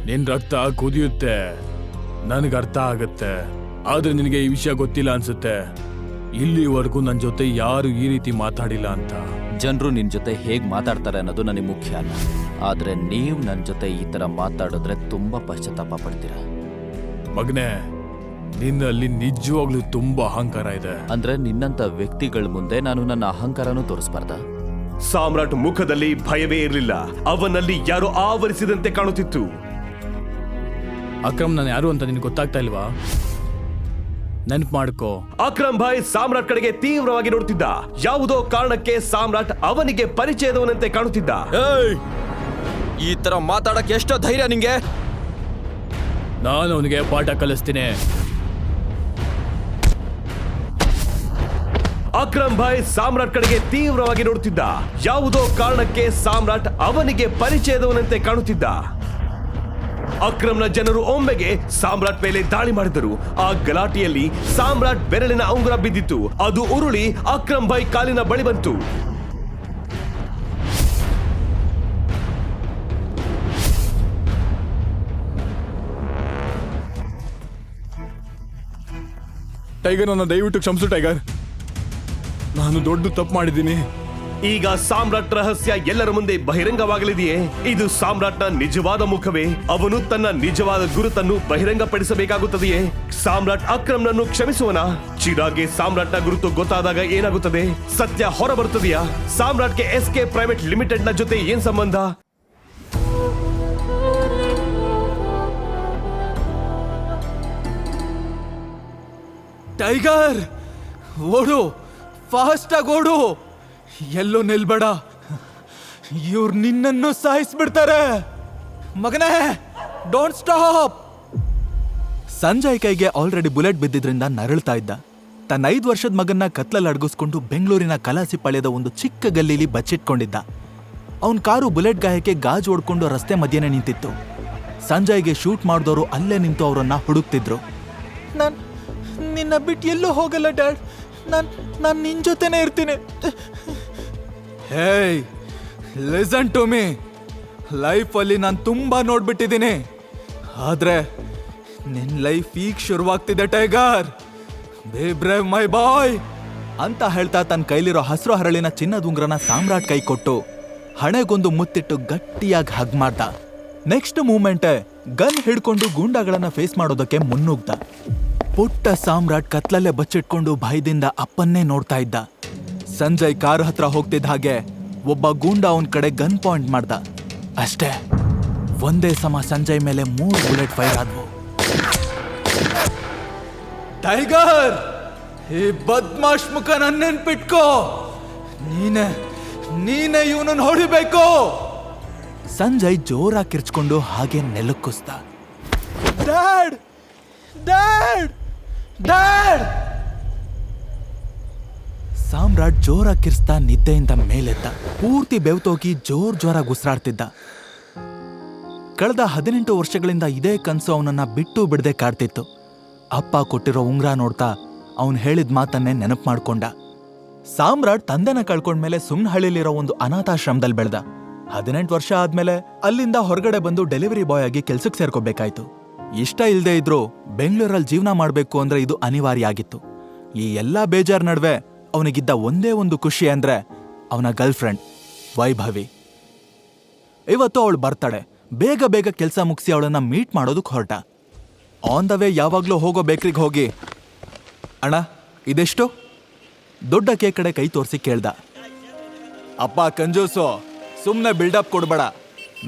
ನಿನ್ ರಕ್ತ ಕುದಿಯುತ್ತೆ, ನನಗೆ ಅರ್ಥ ಆಗತ್ತೆ. ಆದ್ರೆ ನಿನಗೆ ಈ ವಿಷಯ ಗೊತ್ತಿಲ್ಲ ಅನ್ಸುತ್ತೆ. ಇಲ್ಲಿವರೆಗೂ ನನ್ನ ಜೊತೆ ಯಾರು ಈ ರೀತಿ ಮಾತಾಡಿಲ್ಲ ಅಂತ. ಜನರು ನಿನ್ ಜೊತೆ ಹೇಗ್ ಮಾತಾಡ್ತಾರೆ ಅನ್ನೋದು ನನಗೆ ಮುಖ್ಯ ಅಲ್ಲ, ಆದ್ರೆ ನೀವು ನನ್ನ ಜೊತೆ ಈ ತರ ಮಾತಾಡಿದ್ರೆ ತುಂಬಾ ಪಶ್ಚಾತ್ತಾಪ ಪಡ್ತೀರ. ಮಗನೇ, ನಿನ್ನಲ್ಲಿ ನಿಜವಾಗ್ಲೂ ತುಂಬಾ ಅಹಂಕಾರ ಇದೆ. ಅಂದ್ರೆ ನಿನ್ನಂತ ವ್ಯಕ್ತಿಗಳ ಮುಂದೆ ನಾನು ನನ್ನ ಅಹಂಕಾರನೂ ತೋರಿಸ್ಬಾರ್ದ? ಸಾಮ್ರಾಟ್ ಮುಖದಲ್ಲಿ ಭಯವೇ ಇರಲಿಲ್ಲ. ಅವನಲ್ಲಿ ಯಾರೋ ಆವರಿಸಿದಂತೆ ಕಾಣುತ್ತಿತ್ತು. ಅಕ್ರಮ್ ನಾನು ಯಾರು ಅಂತ ನಿನ್ಗೆ ಗೊತ್ತಾಗ್ತಾ ಇಲ್ವಾ? ನೆನ್ಪು ಮಾಡ್ಕೋ. ಅಕ್ರಮ್ ಭಾಯ್ ಸಾಮ್ರಾಟ್ ಕಡೆಗೆ ತೀವ್ರವಾಗಿ ನೋಡುತ್ತಿದ್ದ. ಯಾವುದೋ ಕಾರಣಕ್ಕೆ ಸಾಮ್ರಾಟ್ ಅವನಿಗೆ ಪರಿಚಯದವನಂತೆ ಕಾಣುತ್ತಿದ್ದ. ಈ ತರ ಮಾತಾಡಕ್ಕೆ ಎಷ್ಟೋ ಧೈರ್ಯ ನಿಂಗೆ? ನಾನು ಅವನಿಗೆ ಪಾಠ ಕಲಿಸ್ತೀನಿ. ಅಕ್ರಮ್ ಭಾಯ್ ಸಾಮ್ರಾಟ್ ಕಡೆಗೆ ತೀವ್ರವಾಗಿ ನೋಡುತ್ತಿದ್ದ. ಯಾವುದೋ ಕಾರಣಕ್ಕೆ ಸಾಮ್ರಾಟ್ ಅವನಿಗೆ ಪರಿಚಯದವನಂತೆ ಕಾಣುತ್ತಿದ್ದ. ಅಕ್ರಮ್ನ ಜನರು ಒಮ್ಮೆಗೆ ಸಾಮ್ರಾಟ್ ಮೇಲೆ ದಾಳಿ ಮಾಡಿದರು. ಆ ಗಲಾಟೆಯಲ್ಲಿ ಸಾಮ್ರಾಟ್ ಬೆರಳಿನ ಉಂಗುರ ಬಿದ್ದಿತ್ತು. ಅದು ಉರುಳಿ ಅಕ್ರಮ್ ಭಾಯ್ ಕಾಲಿನ ಬಳಿ ಬಂತು. ಟೈಗರ್, ನನ್ನ ದಯವಿಟ್ಟು ಕ್ಷಮಿಸು ಟೈಗರ್. ನಾನು ದೊಡ್ಡ ತಪ್ಪು ಮಾಡಿದ್ದೀನಿ. ಈಗ ಸಾಮ್ರಾಟ್ ರಹಸ್ಯ ಎಲ್ಲರ ಮುಂದೆ ಬಹಿರಂಗವಾಗಲಿದೆಯೇ? ಇದು ಸಾಮ್ರಾಟ್ನ ನಿಜವಾದ ಮುಖವೇ? ಅವನು ತನ್ನ ನಿಜವಾದ ಗುರುತನ್ನು ಬಹಿರಂಗಪಡಿಸಬೇಕಾಗುತ್ತದೆಯೇ? ಸಾಮ್ರಾಟ್ ಅಕ್ರಮ್ನನ್ನು ಕ್ಷಮಿಸುವನ? ಚಿರಾಗ್ಗೆ ಸಾಮ್ರಾಟ್ನ ಗುರುತು ಗೊತ್ತಾದಾಗ ಏನಾಗುತ್ತದೆ? ಸತ್ಯ ಹೊರಬರುತ್ತದೆಯಾ? ಸಾಮ್ರಾಟ್ಗೆ ಎಸ್ಕೆ ಪ್ರೈವೇಟ್ ಲಿಮಿಟೆಡ್ನ ಜೊತೆ ಏನ್ ಸಂಬಂಧ? ಟೈಗರ್, ಓಡು, ಫಾಸ್ಟ್ ಆಗಿ ಓಡು, ಎಲ್ಲೋ ನಿಲ್ಬೇಡ. ಇವ್ರು ನಿನ್ನನ್ನು ಸಾಯಿಸ್ಬಿಡ್ತಾರೆ. ಮಗನೇ, ಡೋಂಟ್ ಸ್ಟಾಪ್. ಸಂಜಯ್ ಕೈಗೆ ಆಲ್ರೆಡಿ ಬುಲೆಟ್ ಬಿದ್ದಿದ್ರಿಂದ ನರಳ್ತಾ ಇದ್ದ. ತನ್ನ 5 ವರ್ಷದ ಮಗನ್ನ ಕತ್ಲಲ್ಲಿ ಅಡಗಿಸ್ಕೊಂಡು ಬೆಂಗಳೂರಿನ ಕಲಾಸಿಪಾಳ್ಯದ ಒಂದು ಚಿಕ್ಕ ಗಲ್ಲಿಲಿ ಬಚ್ಚಿಟ್ಕೊಂಡಿದ್ದ. ಅವನ ಕಾರು ಬುಲೆಟ್ ಗಾಯಕ್ಕೆ ಗಾಜು ಹೊಡ್ಕೊಂಡು ರಸ್ತೆ ಮಧ್ಯೆನೇ ನಿಂತಿತ್ತು. ಸಂಜಯ್ಗೆ ಶೂಟ್ ಮಾಡಿದವರು ಅಲ್ಲೇ ನಿಂತು ಅವರನ್ನ ಹುಡುಕ್ತಿದ್ರು. ನಿನ್ನ ಬಿಟ್ಟು ಎಲ್ಲೂ ಹೋಗಲ್ಲ ಡ್ಯಾಡ್, ನಾನು ನಿನ್ ಜೊತೆನೇ ಇರ್ತೀನಿ. ಹೇಯ್, ಲಿಸನ್ ಟು ಮೀ. ಲೈಫಲ್ಲಿ ನಾನು ತುಂಬಾ ನೋಡ್ಬಿಟ್ಟಿದ್ದೀನಿ, ಆದ್ರೆ ನಿನ್ ಲೈಫ್ ಈಗ ಶುರುವಾಗ್ತಿದೆ ಟೈಗರ್. ಬಿ ಬ್ರೇವ್ ಮೈ ಬಾಯ್ ಅಂತ ಹೇಳ್ತಾ ತನ್ನ ಕೈಲಿರೋ ಹಸಿರು ಹರಳಿನ ಚಿನ್ನದ ಉಂಗ್ರನ ಸಾಮ್ರಾಟ್ ಕೈ ಕೊಟ್ಟು ಹಣೆಗೊಂದು ಮುತ್ತಿಟ್ಟು ಗಟ್ಟಿಯಾಗಿ ಹಗ್ ಮಾಡ್ದ. ನೆಕ್ಸ್ಟ್ ಮೂಮೆಂಟೇ ಗನ್ ಹಿಡ್ಕೊಂಡು ಗೂಂಡಾಗಳನ್ನ ಫೇಸ್ ಮಾಡೋದಕ್ಕೆ ಮುನ್ನುಗ್ದ. ಪುಟ್ಟ ಸಾಮ್ರಾಟ್ ಕತ್ಲಲ್ಲೇ ಬಚ್ಚಿಟ್ಕೊಂಡು ಭಯದಿಂದ ಅಪ್ಪನ್ನೇ ನೋಡ್ತಾ ಇದ್ದ. ಸಂಜಯ್ ಕಾರ್ ಹತ್ರ ಹೋಗ್ತಿದ್ದ ಹಾಗೆ ಒಬ್ಬ ಗೂಂಡ ಅವನ್ ಕಡೆ ಗನ್ ಪಾಯಿಂಟ್ ಮಾಡ್ದ. ಅಷ್ಟೇ, ಒಂದೇ ಸಮ ಸಂಜಯ್ ಮೇಲೆ 3 ಬುಲೆಟ್ ಫೈರ್ ಆದ್ವು. ಟೈಗರ್, ಈ ಬದ್ಮಾಶ್ ಮುಖ ನನ್ನ ನೆನ್ಪಿಟ್ಕೋ. ನೀನೇ ಇವನನ್ನು ಹೊಡಿಬೇಕು. ಸಂಜಯ್ ಜೋರಾಗಿ ಕಿರ್ಚ್ಕೊಂಡು ಹಾಗೆ ನೆಲಕ್ಕುಸ್ದ. Dad, dad, dad. ಸಾಮ್ರಾಟ್ ಜೋರಾಗಿ ಕಿರ್ಸ್ತಾ ನಿದ್ದೆಯಿಂದ ಮೇಲೆದ್ದ. ಪೂರ್ತಿ ಬೆವ್ತೋಗಿ ಜೋರಾಗಿ ಉಸಿರಾಡ್ತಿದ್ದ. ಕಳೆದ 18 ವರ್ಷಗಳಿಂದ ಇದೇ ಕನಸು ಅವನನ್ನ ಬಿಟ್ಟು ಬಿಡದೆ ಕಾಡ್ತಿತ್ತು. ಅಪ್ಪ ಕೊಟ್ಟಿರೋ ಉಂಗ್ರ ನೋಡ್ತಾ ಅವನು ಹೇಳಿದ ಮಾತನ್ನೇ ನೆನಪು ಮಾಡ್ಕೊಂಡ. ಸಾಮ್ರಾಟ್ ತಂದೆನ ಕಳ್ಕೊಂಡ್ಮೇಲೆ ಸುಮ್ನಹಳ್ಳಿಲಿರೋ ಒಂದು ಅನಾಥಾಶ್ರಮದಲ್ಲಿ ಬೆಳೆದ. 18 ವರ್ಷ ಆದ್ಮೇಲೆ ಅಲ್ಲಿಂದ ಹೊರಗಡೆ ಬಂದು ಡೆಲಿವರಿ ಬಾಯ್ ಆಗಿ ಕೆಲ್ಸಕ್ಕೆ ಸೇರ್ಕೋಬೇಕಾಯ್ತು. ಇಷ್ಟ ಇಲ್ಲದೆ ಇದ್ರೂ ಬೆಂಗಳೂರಲ್ಲಿ ಜೀವನ ಮಾಡಬೇಕು ಅಂದ್ರೆ ಇದು ಅನಿವಾರ್ಯ ಆಗಿತ್ತು. ಈ ಎಲ್ಲಾ ಬೇಜಾರ್ ನಡುವೆ ಅವನಿಗಿದ್ದ ಒಂದೇ ಒಂದು ಖುಷಿ ಅಂದ್ರೆ ಅವನ ಗರ್ಲ್ ಫ್ರೆಂಡ್ ವೈಭವಿ. ಇವತ್ತು ಅವಳು ಬರ್ತಾಳೆ. ಬೇಗ ಕೆಲಸ ಮುಗಿಸಿ ಅವಳನ್ನ ಮೀಟ್ ಮಾಡೋದಕ್ಕೆ ಹೊರಟ. ಆನ್ ದ ವೇ ಯಾವಾಗಲೂ ಹೋಗೋ ಬೇಕ್ರಿಗೆ ಹೋಗಿ, ಅಣ್ಣ ಇದೆಷ್ಟು? ದೊಡ್ಡ ಕೇಕ್ ಕಡೆ ಕೈ ತೋರಿಸಿ ಕೇಳ್ದ. ಅಪ್ಪ ಕಂಜೂಸು, ಸುಮ್ಮನೆ ಬಿಲ್ಡಪ್ ಕೊಡ್ಬೇಡ.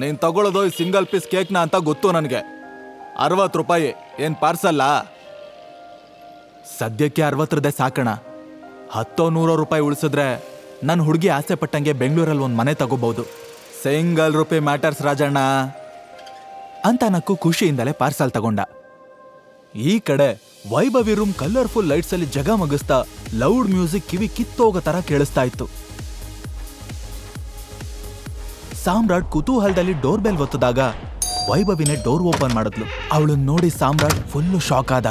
ನೀನು ತಗೊಳ್ಳೋದು ಈ ಸಿಂಗಲ್ ಪೀಸ್ ಕೇಕ್ನ ಅಂತ ಗೊತ್ತು ನನಗೆ. 60 ರೂಪಾಯಿ ಏನು ಪಾರ್ಸಲ್ಲ? ಸದ್ಯಕ್ಕೆ 60 ಸಾಕಣ. 10-100 ರೂಪಾಯಿ ಉಳಿಸಿದ್ರೆ ನನ್ನ ಹುಡುಗಿ ಆಸೆ ಪಟ್ಟಂಗೆ ಬೆಂಗಳೂರಲ್ಲಿ ಒಂದು ಮನೆ ತಗೋಬಹುದು. ಸಿಂಗಲ್ ರೂಪಾಯಿ ಮ್ಯಾಟರ್ಸ್ ರಾಜಣ್ಣ ಅಂತ ನಕ್ಕು ಖುಷಿಯಿಂದಲೇ ಪಾರ್ಸಲ್ ತಗೊಂಡ. ಈ ಕಡೆ ವೈಭವಿ ರೂಮ್ ಕಲರ್ಫುಲ್ ಲೈಟ್ಸ್ ಅಲ್ಲಿ ಜಗಮಗಿಸ್ತಾ ಲೌಡ್ ಮ್ಯೂಸಿಕ್ ಕಿವಿ ಕಿತ್ತೋಗೋ ತರ ಕೇಳಿಸ್ತಾ ಇತ್ತು. ಸಾಮ್ರಾಟ್ ಕುತೂಹಲದಲ್ಲಿ ಡೋರ್ ಬೆಲ್ ಒತ್ತದಾಗ ವೈಭವಿನೇ ಡೋರ್ ಓಪನ್ ಮಾಡಿದ್ಲು. ಅವಳನ್ನ ನೋಡಿ ಸಾಮ್ರಾಟ್ ಫುಲ್ಲು ಶಾಕ್ ಆದ.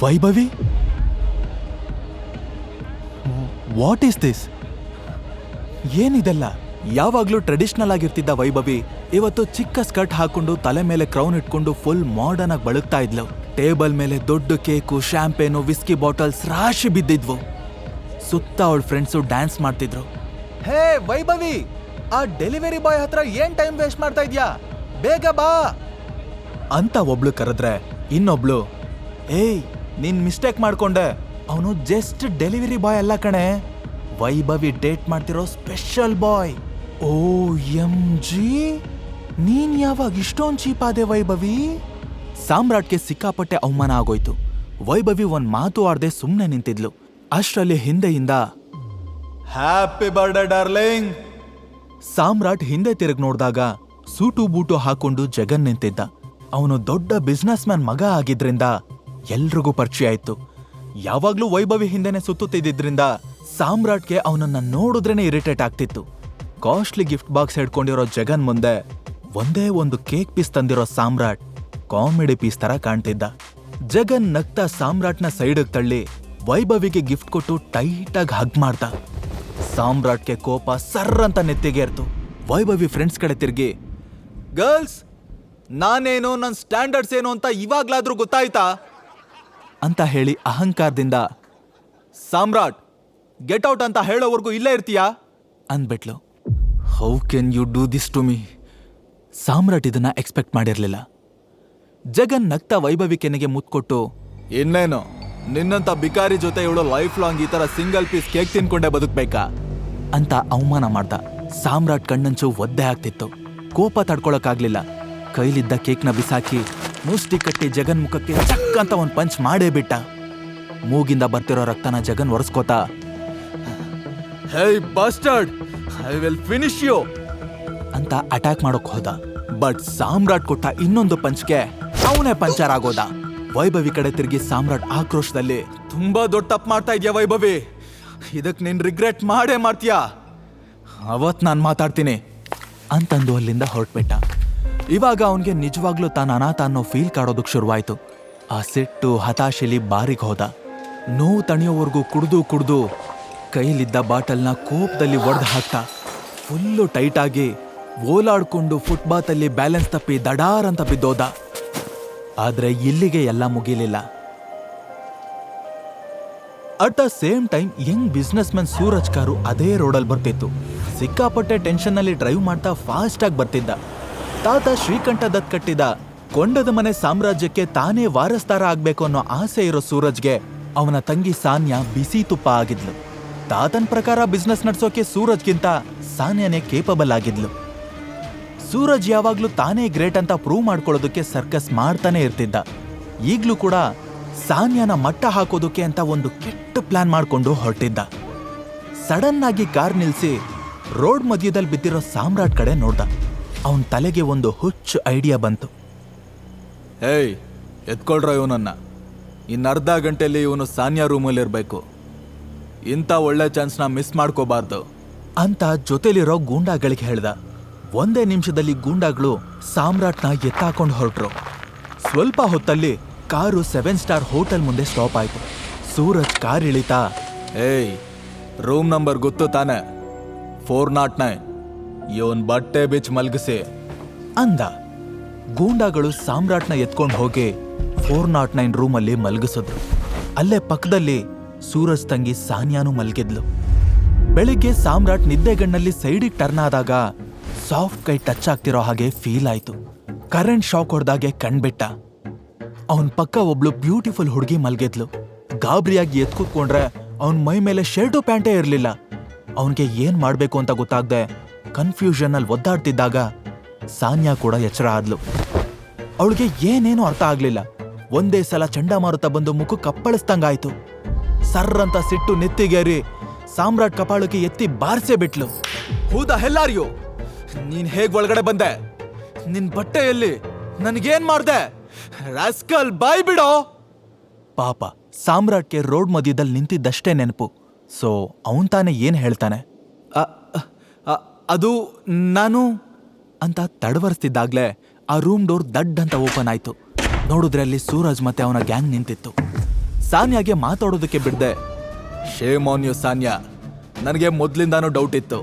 Vaibhavi, what is this? ಏನಿದೆಲ್ಲ? ಯಾವಾಗ್ಲೂ ಟ್ರೆಡಿಷನಲ್ ಆಗಿರ್ತಿದ್ದ ವೈಭವಿ ಇವತ್ತು ಚಿಕ್ಕ ಸ್ಕರ್ಟ್ ಹಾಕೊಂಡು ತಲೆ ಮೇಲೆ ಕ್ರೌನ್ ಇಟ್ಕೊಂಡು ಫುಲ್ ಮಾಡರ್ನ್ ಆಗಿ ಬಳುಕ್ತಾ ಇದ್ಲು. ಟೇಬಲ್ ಮೇಲೆ ದೊಡ್ಡ ಕೇಕು, ಶಾಂಪೇನು, ವಿಸ್ಕಿ ಬಾಟಲ್ಸ್ ರಾಶಿ ಬಿದ್ದಿದ್ವು. ಸುತ್ತ ಅವಳ ಫ್ರೆಂಡ್ಸು ಡ್ಯಾನ್ಸ್ ಮಾಡ್ತಿದ್ರು. ಹೇ ವೈಭವಿ, ಆ ಡೆಲಿವರಿ ಬಾಯ್ ಹತ್ರ ಏನ್ ಟೈಮ್ ವೇಸ್ಟ್ ಮಾಡ್ತಾ ಇದ್ಯಾ? ಬೇಗ ಬಾ ಅಂತ ಒಬ್ಳು ಕರೆದ್ರೆ ಇನ್ನೊಬ್ಳು, ಏಯ್ ನೀನ್ ಮಿಸ್ಟೇಕ್ ಮಾಡ್ಕೊಂಡೆ, ಅವನು ಜಸ್ಟ್ ಡೆಲಿವರಿ ಬಾಯ್ ಅಲ್ಲ ಕಣೆ, ವೈಭವಿ ಡೇಟ್ ಮಾಡ್ತಿರೋ ಸ್ಪೆಷಲ್ ಬಾಯ್. OMG, ನೀನ್ ಯಾವಾಗ ಇಷ್ಟೊಂದು ಚೀಪ್ ಆದೆ ವೈಭವಿ? ಸಾಮ್ರಾಟ್ಗೆ ಸಿಕ್ಕಾಪಟ್ಟೆ ಅವಮಾನ ಆಗೋಯ್ತು. ವೈಭವಿ ಒಂದ್ ಮಾತು ಆಡದೆ ಸುಮ್ಮನೆ ನಿಂತಿದ್ಲು. ಅಷ್ಟರಲ್ಲಿ ಹಿಂದೆಯಿಂದ ಹ್ಯಾಪಿ ಬರ್ಡೇ ಡಾರ್ಲಿಂಗ್. ಸಾಮ್ರಾಟ್ ಹಿಂದೆ ತಿರುಗಿ ನೋಡಿದಾಗ ಸೂಟು ಬೂಟು ಹಾಕೊಂಡು ಜಗನ್ ನಿಂತಿದ್ದ. ಅವನು ದೊಡ್ಡ ಬಿಸ್ನೆಸ್ ಮ್ಯಾನ್ ಮಗ ಆಗಿದ್ರಿಂದ ಎಲ್ರಿಗೂ ಪರಿಚಯ ಆಯ್ತು. ಯಾವಾಗ್ಲೂ ವೈಭವಿ ಹಿಂದೆನೆ ಸುತ್ತುತ್ತಿದ್ರಿಂದ ಸಾಮ್ರಾಟ್ಗೆ ಅವನನ್ನ ನೋಡಿದ್ರೇನೆ ಇರಿಟೇಟ್ ಆಗ್ತಿತ್ತು. ಕಾಸ್ಟ್ಲಿ ಗಿಫ್ಟ್ ಬಾಕ್ಸ್ ಹಿಡ್ಕೊಂಡಿರೋ ಜಗನ್ ಮುಂದೆ ಒಂದೇ ಒಂದು ಕೇಕ್ ಪೀಸ್ ತಂದಿರೋ ಸಾಮ್ರಾಟ್ ಕಾಮಿಡಿ ಪೀಸ್ ತರ ಕಾಣ್ತಿದ್ದ. ಜಗನ್ ನಗ್ತಾ ಸಾಮ್ರಾಟ್ನ ಸೈಡ್ಗೆ ತಳ್ಳಿ ವೈಭವಿಗೆ ಗಿಫ್ಟ್ ಕೊಟ್ಟು ಟೈಟಾಗಿ ಹಗ್ ಮಾಡ್ದ. ಸಾಮ್ರಾಟ್ಗೆ ಕೋಪ ಸರ್ರಂತ ನೆತ್ತಿಗೇರ್ತು. ವೈಭವಿ ಫ್ರೆಂಡ್ಸ್ ಕಡೆ ತಿರ್ಗಿ, ಗರ್ಲ್ಸ್, ನಾನೇನು, ನನ್ನ ಸ್ಟ್ಯಾಂಡರ್ಡ್ಸ್ ಏನು ಅಂತ ಇವಾಗ್ಲಾದ್ರೂ ಗೊತ್ತಾಯ್ತಾ ಅಂತ ಹೇಳಿ ಅಹಂಕಾರದಿಂದ, ಸಾಮ್ರಾಟ್ ಗೆಟ್ ಔಟ್ ಅಂತ ಹೇಳೋವರೆಗೂ ಇಲ್ಲೇ ಇರ್ತೀಯಾ ಅಂದ್ಬಿಟ್ಲು. How can you do this to me? Samrat ಇದನ್ನ ಎಕ್ಸ್ಪೆಕ್ಟ್ ಮಾಡಿರ್ಲಿಲ್ಲ. ಜಗನ್ ನಗ್ತಾ ವೈಭವಿ ಕೆನೆಗೆ ಮುತ್ಕೊಟ್ಟು, ಇನ್ನೇನು ನಿನ್ನಂತ ಬಿಕಾರಿ ಜೊತೆ ಇವಳು ಲೈಫ್ ಲಾಂಗ್ ಈ ತರ ಸಿಂಗಲ್ ಪೀಸ್ ಕೇಕ್ ತಿನ್ಕೊಂಡೇ ಬದುಕ್ಬೇಕಾ ಅಂತ ಅವಮಾನ ಮಾಡ್ದ. ಸಾಮ್ರಾಟ್ ಕಣ್ಣಂಚು ಒದ್ದೆ ಆಗ್ತಿತ್ತು. ಕೋಪ ತಡ್ಕೊಳಕ್ಕಾಗ್ಲಿಲ್ಲ. ಕೈಲಿದ್ದ ಕೇಕ್ನ ಬಿಸಾಕಿ ಮುಷ್ಟಿ ಕಟ್ಟಿ ಜಗನ್ ಮುಖಕ್ಕೆ ಚಕ್ ಅಂತ ಒಂದು ಪಂಚ್ ಮಾಡೇ ಬಿಟ್ಟ. ಮೂಗಿಂದ ಬರ್ತಿರೋ ರಕ್ತನ ಜಗನ್ ಒರೆಸ್ಕೋತಾ, hey bastard, I will finish you ಅಂತ ಅಟ್ಯಾಕ್ ಮಾಡೋಕ್ ಹೋದ. ಬಟ್ ಸಾಮ್ರಾಟ್ ಕೊಟ್ಟ ಇನ್ನೊಂದು ಪಂಚ್ಗೆ ಅವನೇ ಪಂಚರ್ ಆಗೋದ. ವೈಭವಿ ಕಡೆ ತಿರುಗಿ ಸಾಮ್ರಾಟ್ ಆಕ್ರೋಶದಲ್ಲಿ, ತುಂಬಾ ದೊಡ್ಡ ತಪ್ಪು ಮಾಡ್ತಾ ಇದ್ಯಾ ವೈಭವಿ, ಇದಕ್ ನೀನ್ ರಿಗ್ರೆಟ್ ಮಾಡೇ ಮಾಡ್ತೀಯಾ, ಅವತ್ ನಾನ್ ಮಾತಾಡ್ತೀನಿ ಅಂತಂದು ಅಲ್ಲಿಂದ ಹೊರಟ್ಬಿಟ್ಟ. ಇವಾಗ ಅವನ್ಗೆ ನಿಜವಾಗ್ಲೂ ತಾನು ಅನಾಥ ಅನ್ನೋ ಫೀಲ್ ಕಾಡೋದಕ್ ಶುರುವಾಯ್ತು. ಆ ಸಿಟ್ಟು ಹತಾಶೆಲಿ ಬಾರಿಗೆ ಹೋದ. ನೋವು ತಣಿಯೋವರೆಗೂ ಕುಡ್ದು ಕೈಲಿದ್ದ ಬಾಟಲ್ನ ಕೋಪದಲ್ಲಿ ಒಡೆದು ಹಾಕ್ತಾ ಫುಲ್ಲು ಟೈಟಾಗಿ ಓಲಾಡ್ಕೊಂಡು ಫುಟ್ಬಾತಲ್ಲಿ ಬ್ಯಾಲೆನ್ಸ್ ತಪ್ಪಿ ದಡಾರ್ ಅಂತ ಬಿದ್ದೋದ. ಆದ್ರೆ ಇಲ್ಲಿಗೆ ಎಲ್ಲ ಮುಗಿಲಿಲ್ಲ. At the same time young businessman Suraj car ಅದೇ ರೋಡಲ್ಲಿ ಬರ್ತಿತ್ತು. ಸಿಕ್ಕಾಪಟ್ಟೆ ಟೆನ್ಷನ್ ನಲ್ಲಿ ಡ್ರೈವ್ ಮಾಡ್ತಾ ಫಾಸ್ಟ್ ಆಗಿ ಬರ್ತಿದ್ದ. ತಾತ ಶ್ರೀಕಂಠ ದತ್ ಕಟ್ಟಿದ ಕೊಂಡದ ಮನೆ ಸಾಮ್ರಾಜ್ಯಕ್ಕೆ ತಾನೇ ವಾರಸ್ದಾರ ಆಗ್ಬೇಕು ಅನ್ನೋ ಆಸೆ ಇರೋ ಸೂರಜ್ಗೆ ಅವನ ತಂಗಿ ಸಾನ್ಯಾ ಬಿಸಿ ತುಪ್ಪ ಆಗಿದ್ಲು. ತಾತನ್ ಪ್ರಕಾರ ಬಿಸ್ನೆಸ್ ನಡ್ಸೋಕೆ ಸೂರಜ್ಗಿಂತ ಸಾನ್ಯಾನೇ ಕೇಪಬಲ್ ಆಗಿದ್ಲು. ಸೂರಜ್ ಯಾವಾಗ್ಲೂ ತಾನೇ ಗ್ರೇಟ್ ಅಂತ ಪ್ರೂವ್ ಮಾಡ್ಕೊಳ್ಳೋದಕ್ಕೆ ಸರ್ಕಸ್ ಮಾಡ್ತಾನೆ ಇರ್ತಿದ್ದ. ಈಗ್ಲೂ ಕೂಡ ಸಾನ್ಯಾನ ಮಟ್ಟ ಹಾಕೋದಕ್ಕೆ ಅಂತ ಒಂದು ಕೆಟ್ಟ ಪ್ಲಾನ್ ಮಾಡ್ಕೊಂಡು ಹೊರಟಿದ್ದ. ಸಡನ್ ಆಗಿ ಕಾರ್ ನಿಲ್ಸಿ ರೋಡ್ ಮಧ್ಯದಲ್ಲಿ ಬಿದ್ದಿರೋ ಸಾಮ್ರಾಟ್ ಕಡೆ ನೋಡ್ದ. ಅವನ್ ತಲೆಗೆ ಒಂದು ಹುಚ್ಚು ಐಡಿಯಾ ಬಂತು. ಏಯ್, ಎತ್ಕೊಳ್ರ ಇವನನ್ನ, ಇನ್ನರ್ಧ ಗಂಟೆಯಲ್ಲಿ ಇವನು ಸಾನ್ಯಾ ರೂಮಲ್ಲಿ ಇರಬೇಕು, ಇಂಥ ಒಳ್ಳೆ ಚಾನ್ಸ್ನ ಮಿಸ್ ಮಾಡ್ಕೋಬಾರ್ದು ಅಂತ ಜೊತೆಲಿರೋ ಗೂಂಡಾಗಳಿಗೆ ಹೇಳ್ದ. ಒಂದೇ ನಿಮಿಷದಲ್ಲಿ ಗೂಂಡಾಗಳು ಸಾಮ್ರಾಟ್ನ ಎತ್ತಾಕೊಂಡು ಹೊರಟ್ರು. ಸ್ವಲ್ಪ ಹೊತ್ತಲ್ಲಿ ಕಾರು 7 ಸ್ಟಾರ್ ಹೋಟೆಲ್ ಮುಂದೆ ಸ್ಟಾಪ್ ಆಯ್ತು. ಸೂರಜ್ ಕಾರ್ ಇಳಿತಾ, ಏಯ್, ರೂಮ್ ನಂಬರ್ ಗೊತ್ತು ತಾನೆ, 409, ಇವನ್ ಬಟ್ಟೆ ಬಿಚ್ಚಿ ಮಲ್ಗಿಸಿ ಅಂದ. ಗೂಂಡಾಗಳು ಸಾಮ್ರಾಟ್ನ ಎತ್ಕೊಂಡು ಹೋಗಿ 409 ರೂಮಲ್ಲಿ ಮಲಗಿಸಿದ್ರು. ಅಲ್ಲೇ ಪಕ್ಕದಲ್ಲಿ ಸೂರಜ್ ತಂಗಿ ಸಾನ್ಯಾನು ಮಲಗಿದ್ಲು. ಬೆಳಿಗ್ಗೆ ಸಾಮ್ರಾಟ್ ನಿದ್ದೆಗಣ್ಣಲ್ಲಿ ಸೈಡಿಗೆ ಟರ್ನ್ ಆದಾಗ ಸಾಫ್ಟ್ ಕೈ ಟಚ್ ಆಗ್ತಿರೋ ಹಾಗೆ ಫೀಲ್ ಆಯ್ತು. ಕರೆಂಟ್ ಶಾಕ್ ಹೊಡೆದಾಗೆ ಕಣ್ಬಿಟ್ಟ. ಅವನ್ ಪಕ್ಕ ಒಬ್ಳು ಬ್ಯೂಟಿಫುಲ್ ಹುಡುಗಿ ಮಲ್ಗಿದ್ಲು. ಗಾಬರಿಯಾಗಿ ಎದ್ದು ಕೂತ್ಕೊಂಡ್ರೆ ಅವನ್ ಮೈ ಮೇಲೆ ಶರ್ಟು ಪ್ಯಾಂಟೇ ಇರ್ಲಿಲ್ಲ. ಅವನ್ಗೆ ಏನ್ ಮಾಡ್ಬೇಕು ಅಂತ ಗೊತ್ತಾಗ್ದೆ ಕನ್ಫ್ಯೂಷನ್ ಅಲ್ಲಿ ಒದ್ದಾಡ್ತಿದ್ದಾಗ ಸಾನ್ಯಾ ಕೂಡ ಎಚ್ಚರ ಆದ್ಲು. ಅವಳಿಗೆ ಏನೇನು ಅರ್ಥ ಆಗ್ಲಿಲ್ಲ. ಒಂದೇ ಸಲ ಚಂಡಮಾರುತ ಬಂದು ಮುಖ ಕಪ್ಪಳಿಸ್ದಂಗಾಯ್ತು. ಸರ್ರಂತ ಸಿಟ್ಟು ನೆತ್ತಿಗೇರಿ ಸಾಮ್ರಾಟ್ ಕಪಾಳಕ್ಕೆ ಎತ್ತಿ ಬಾರ್ಸೇ ಬಿಟ್ಲು. ಹೂದ ಹೆಲ್ಲಾರಿಯೋ, ನೀನ್ ಹೇಗ್ ಒಳಗಡೆ ಬಂದೆ? ನಿನ್ ಬಟ್ಟೆಯಲ್ಲಿ ನನ್ಗೇನ್ ಮಾಡ್ದೆ? ರಾಸ್ಕಲ್ ಬಾಯ್ ಬಿಡೋ. ಪಾಪ ಸಾಮ್ರಾಟ್ಗೆ ರೋಡ್ ಮಧ್ಯದಲ್ಲಿ ನಿಂತಿದ್ದಷ್ಟೇ ನೆನಪು. ಸೊ ಅವನ್ ತಾನೇ ಏನ್ ಹೇಳ್ತಾನೆ? ಅದು ನಾನು ಅಂತ ತಡವರ್ಸ್ತಿದ್ದಾಗ್ಲೇ ಆ ರೂಮ್ ಡೋರ್ ದಡ್ ಅಂತ ಓಪನ್ ಆಯ್ತು. ನೋಡಿದ್ರೆ ಅಲ್ಲಿ ಸೂರಜ್ ಮತ್ತೆ ಅವನ ಗ್ಯಾಂಗ್ ನಿಂತಿತ್ತು. ಸಾನ್ಯಾಗೆ ಮಾತಾಡೋದಕ್ಕೆ ಬಿಡ್ದೆ, ಶೇಮ್ ಆನ್ ಯು ಸಾನ್ಯಾ, ನನಗೆ ಮೊದ್ಲಿಂದಾನು ಡೌಟ್ ಇತ್ತು.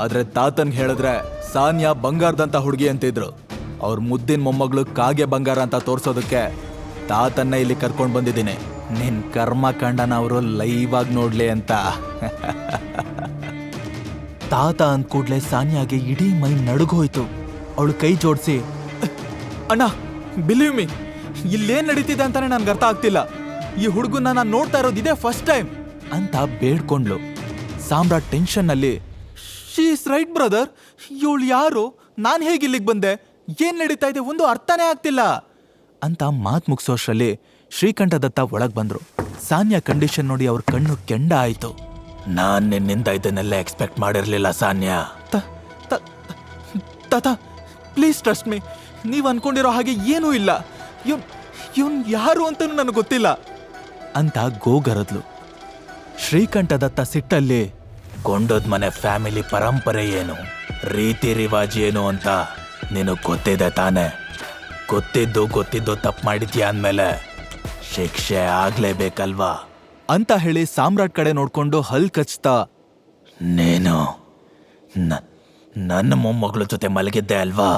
ಆದ್ರೆ ತಾತನ್ಗೆ ಹೇಳಿದ್ರೆ ಸಾನ್ಯಾ ಬಂಗಾರದಂತ ಹುಡುಗಿ ಅಂತಿದ್ರು. ಅವ್ರ ಮುದ್ದಿನ ಮೊಮ್ಮಗಳು ಕಾಗೆ ಬಂಗಾರ ಅಂತ ತೋರ್ಸೋದಕ್ಕೆ ತಾತನ್ನ ಇಲ್ಲಿ ಕರ್ಕೊಂಡು ಬಂದಿದ್ದೀನಿ. ನಿನ್ ಕರ್ಮಕಾಂಡನ ಅವರು ಲೈವ್ ಆಗಿ ನೋಡ್ಲಿ ಅಂತ. ತಾತ ಅಂದ್ಕೂಡ್ಲೆ ಸಾನ್ಯಾಗೆ ಇಡೀ ಮೈ ನಡುಗೋಯ್ತು. ಅವಳು ಕೈ ಜೋಡಿಸಿ, ಅಣ್ಣ ಬಿಲೀವ್ ಮಿ, ಇಲ್ಲೇನ್ ನಡೀತಿದೆ ಅಂತಾನೆ ನನ್ಗೆ ಅರ್ಥ ಆಗ್ತಿಲ್ಲ. ಈ ಹುಡುಗನ್ನ ನಾನು ನೋಡ್ತಾ ಇರೋದು ಇದೇ ಫಸ್ಟ್ ಟೈಮ್ ಅಂತ ಬೇಡ್ಕೊಂಡ್ಲು. ಸಾಮ್ರಾಟ್ ಟೆನ್ಷನ್ ನಲ್ಲಿ, ಶೀ ಇಸ್ ರೈಟ್ ಬ್ರದರ್, ಇವಳು ಯಾರು, ನಾನು ಹೇಗೆ ಇಲ್ಲಿಗೆ ಬಂದೆ, ಏನ್ ನಡೀತಾ ಇದೆ ಒಂದು ಅರ್ಥನೇ ಆಗ್ತಿಲ್ಲ ಅಂತ ಮಾತ್ ಮುಗಿಸೋಷ್ರಲ್ಲಿ ಶ್ರೀಕಂಠದತ್ತ ಒಳಗ್ ಬಂದ್ರು. ಸಾನ್ಯಾ ಕಂಡೀಷನ್ ನೋಡಿ ಅವ್ರ ಕಣ್ಣು ಕೆಂಡ ಆಯ್ತು. ನಾನ್ ನಿನ್ನಿಂದ ಇದನ್ನೆಲ್ಲ ಎಕ್ಸ್ಪೆಕ್ಟ್ ಮಾಡಿರ್ಲಿಲ್ಲ ಸಾನ್ಯಾ. ತಾತ ಪ್ಲೀಸ್ ಟ್ರಸ್ಟ್ ಮೀ, ನೀವ್ ಅನ್ಕೊಂಡಿರೋ ಹಾಗೆ ಏನೂ ಇಲ್ಲ. ಇವನ್ ಯಾರು ಅಂತನೂ ನನಗೆ ಗೊತ್ತಿಲ್ಲ ಅಂತ ಗೋಗರದ್ಲು. ಶ್ರೀಕಂಠದತ್ತ ಸಿಟ್ಟಲ್ಲಿ, ಕೊಂಡೋದ್ ಮನೆ ಫ್ಯಾಮಿಲಿ ಪರಂಪರೆ ಏನು, ರೀತಿ ರಿವಾಜ್ ಏನು ಅಂತ ನಿನಗ್ ಗೊತ್ತಿದೆ ತಾನೆ. ಗೊತ್ತಿದ್ದು ತಪ್ಪು ಮಾಡಿದ್ಯಾ ಅಂದ್ಮೇಲೆ ಶಿಕ್ಷೆ ಆಗ್ಲೇಬೇಕಲ್ವಾ ಅಂತ ಹೇಳಿ ಸಾಮ್ರಾಟ್ ಕಡೆ ನೋಡ್ಕೊಂಡು ಹಲ್ ಕಚ್ತಾ, ನೀನು ನನ್ನ ಮೊಮ್ಮಗಳ ಜೊತೆ ಮಲಗಿದ್ದೆ ಅಲ್ವಾ?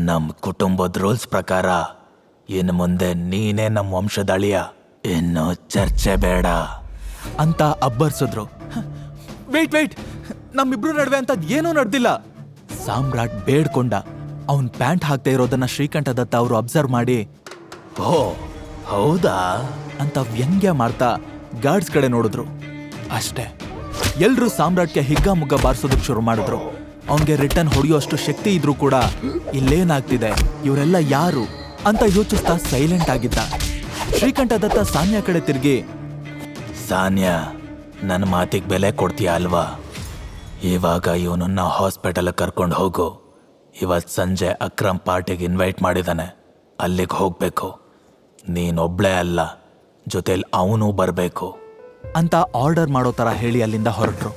ನಮ್ ಕುಟುಂಬದ ರೂಲ್ಸ್ ಪ್ರಕಾರ ಇನ್ನು ಮುಂದೆ ನೀನೇ ನಮ್ಮ ವಂಶದ ಅಳಿಯ, ಇನ್ನು ಚರ್ಚೆ ಬೇಡ ಅಂತ ಅಬ್ಬರ್ಸಿದ್ರು. ವೇಟ್, ನಮ್ಮಿಬ್ರು ನಡುವೆ ಅಂತ ಏನೂ ನಡೆದಿಲ್ಲ. ಸಾಮ್ರಾಟ್ ಬೇಡ್ಕೊಂಡ. ಅವನ್ ಪ್ಯಾಂಟ್ ಹಾಕ್ತಾ ಇರೋದನ್ನ ಶ್ರೀಕಂಠದತ್ತ ಅವರು ಅಬ್ಸರ್ವ್ ಮಾಡಿ, ಓ ಹೌದಾ ಅಂತ ವ್ಯಂಗ್ಯ ಮಾಡ್ತಾ ಗಾರ್ಡ್ಸ್ ಕಡೆ ನೋಡಿದ್ರು. ಅಷ್ಟೇ, ಎಲ್ರೂ ಸಾಮ್ರಾಟ್ಗೆ ಹಿಗ್ಗಾಮುಗ್ಗ ಬಾರಿಸೋದಕ್ಕೆ ಶುರು ಮಾಡಿದ್ರು. ಅವನ್ಗೆ ರಿಟರ್ನ್ ಹೊಡೆಯೋಷ್ಟು ಶಕ್ತಿ ಇದ್ರೂ ಕೂಡ ಇಲ್ಲೇನಾಗ್ತಿದೆ, ಇವರೆಲ್ಲ ಯಾರು ಅಂತ ಯೋಚಿಸ್ತಾ ಸೈಲೆಂಟ್ ಆಗಿದ್ದ. ಶ್ರೀಕಂಠದತ್ತ ಸಾನ್ಯಾ ಕಡೆ ತಿರುಗಿ, ಸಾನ್ಯಾ, ನನ್ನ ಮಾತಿಗೆ ಬೆಲೆ ಕೊಡ್ತೀಯ ಅಲ್ವಾ? ಇವಾಗ ಇವನನ್ನ ಹಾಸ್ಪಿಟಲ್ ಕರ್ಕೊಂಡು ಹೋಗು. ಇವತ್ತು ಸಂಜೆ ಅಕ್ರಮ್ ಪಾರ್ಟಿಗೆ ಇನ್ವೈಟ್ ಮಾಡಿದಾನೆ, ಅಲ್ಲಿಗೆ ಹೋಗ್ಬೇಕು. ನೀನೊಬ್ಳೇ ಅಲ್ಲ, ಜೊತೆಲಿ ಅವನು ಬರಬೇಕು ಅಂತ ಆರ್ಡರ್ ಮಾಡೋ ಥರ ಹೇಳಿ ಅಲ್ಲಿಂದ ಹೊರಟ್ರು.